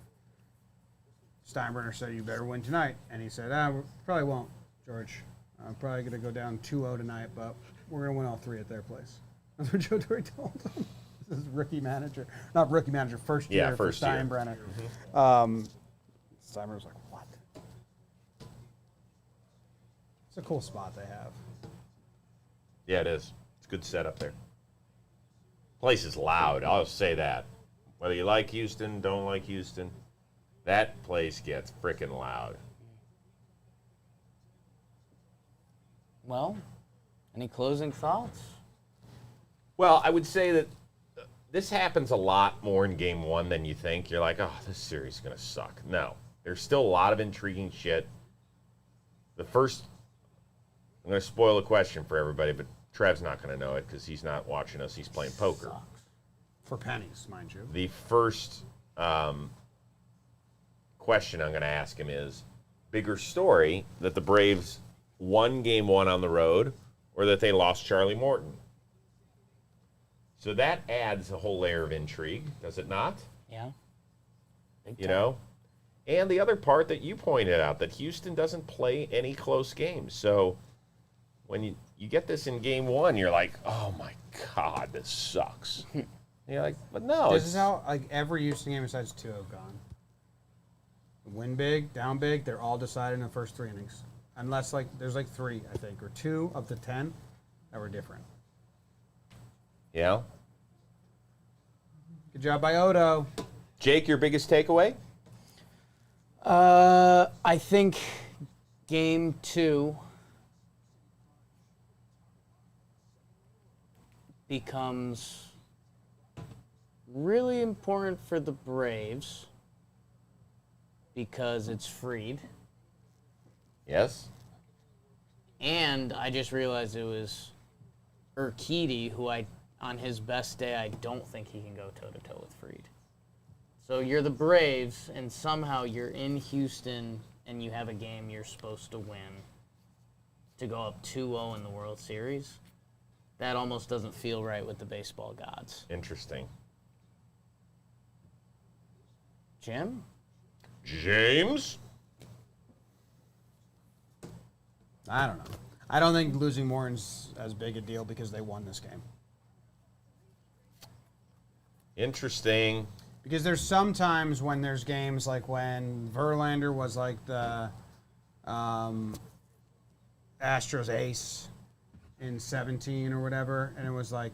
A: Steinbrenner said, "You better win tonight." And he said, we probably won't, George. I'm probably going to go down 2-0 tonight, but we're going to win all 3 at their place. That's what Joe Torre told him. This is rookie manager. Not rookie manager, first year for Steinbrenner. Steinbrenner was like, what? It's a cool spot they have.
B: Yeah, it is. It's a good setup there. Place is loud. I'll say that. Whether you like Houston, don't like Houston, that place gets freaking loud.
C: Well, any closing thoughts?
B: Well, I would say that this happens a lot more in game 1 than you think. You're like, oh, this series is going to suck. No. There's still a lot of intriguing shit. The first, I'm going to spoil a question for everybody, but Trev's not going to know it because he's not watching us. He's playing poker.
A: For pennies, mind you.
B: The first question I'm going to ask him is, bigger story that the Braves won game 1 on the road or that they lost Charlie Morton? So that adds a whole layer of intrigue, does it not?
C: Yeah.
B: You know? And the other part that you pointed out, that Houston doesn't play any close games. So when you get this in game 1, you're like, oh my God, this sucks. And you're like, but no.
A: This is how like every Houston game besides 2 have gone. Win big, down big, they're all decided in the first 3 innings. Unless like there's like 3, I think, or 2 of the 10 that were different.
B: Yeah.
A: Good job by Odo.
B: Jake, your biggest takeaway?
C: I think game 2 becomes really important for the Braves because it's Fried.
B: Yes.
C: And I just realized it was Urquidy, who on his best day, I don't think he can go toe-to-toe with Fried. So you're the Braves, and somehow you're in Houston, and you have a game you're supposed to win to go up 2-0 in the World Series. That almost doesn't feel right with the baseball gods.
B: Interesting.
C: Jim?
B: James?
A: I don't know. I don't think losing Morton's as big a deal because they won this game.
B: Interesting.
A: Because there's sometimes when there's games like when Verlander was like the Astros ace in 17 or whatever, and it was like,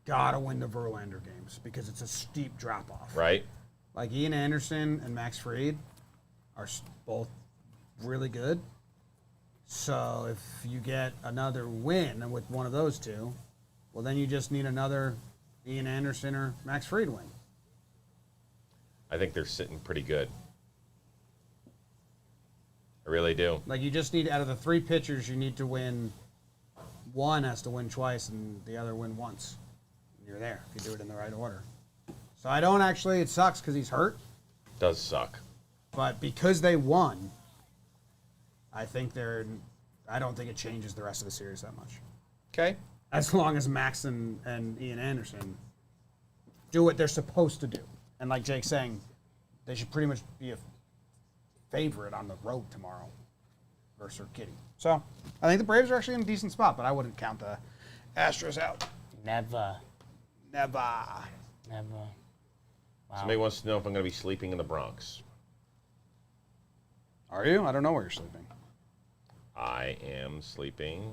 A: gotta win the Verlander games because it's a steep drop-off.
B: Right.
A: Like Ian Anderson and Max Fried are both really good. So if you get another win with one of those two, well, then you just need another Ian Anderson or Max Fried win.
B: I think they're sitting pretty good. I really do.
A: Like you just need, out of the 3 pitchers, you need to win. One has to win twice and the other win once. You're there if you do it in the right order. So I don't actually, it sucks because he's hurt.
B: Does suck.
A: But because they won, I don't think it changes the rest of the series that much.
B: Okay.
A: As long as Max and Ian Anderson do what they're supposed to do. And like Jake's saying, they should pretty much be a favorite on the road tomorrow versus Kitty. So I think the Braves are actually in a decent spot, but I wouldn't count the Astros out.
C: Never.
A: Wow.
B: Somebody wants to know if I'm going to be sleeping in the Bronx.
A: Are you? I don't know where you're sleeping.
B: I am sleeping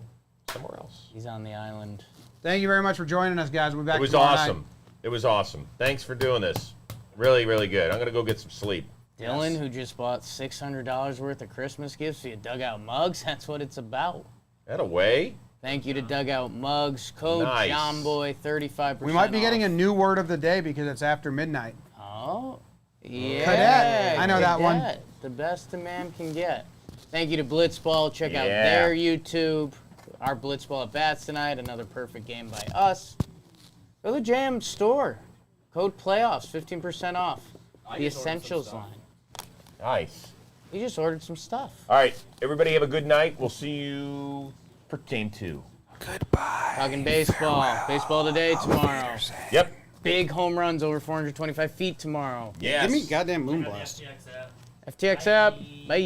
B: somewhere else.
C: He's on the island.
A: Thank you very much for joining us, guys. We'll be back
B: It was
A: tomorrow
B: awesome.
A: night.
B: It was awesome. Thanks for doing this. Really, really good. I'm going to go get some sleep.
C: Dylan, who just bought $600 worth of Christmas gifts via Dugout Mugs, that's what it's about.
B: That away.
C: Thank you to Dugout Mugs. Code
B: Nice.
C: JOMBOY, 35%
A: We might be
C: off.
A: getting a new word of the day because it's after midnight.
C: Oh, yeah.
A: Cadet. I know that one.
C: Cadet. The best a man can get. Thank you to Blitzball. Check out
B: Yeah.
C: their YouTube. Our Blitzball at bats tonight. Another perfect game by us. Go to the Jam store. Code playoffs, 15% off. The Essentials line.
B: Nice.
C: You just ordered some stuff.
B: All right. Everybody have a good night. We'll see you for game 2.
C: Talking baseball. Baseball today, tomorrow.
B: Yep.
C: Big home runs over 425 feet tomorrow.
B: Yes.
A: Give me goddamn Moonblast.
D: FTX app.
C: FTX app. Bye.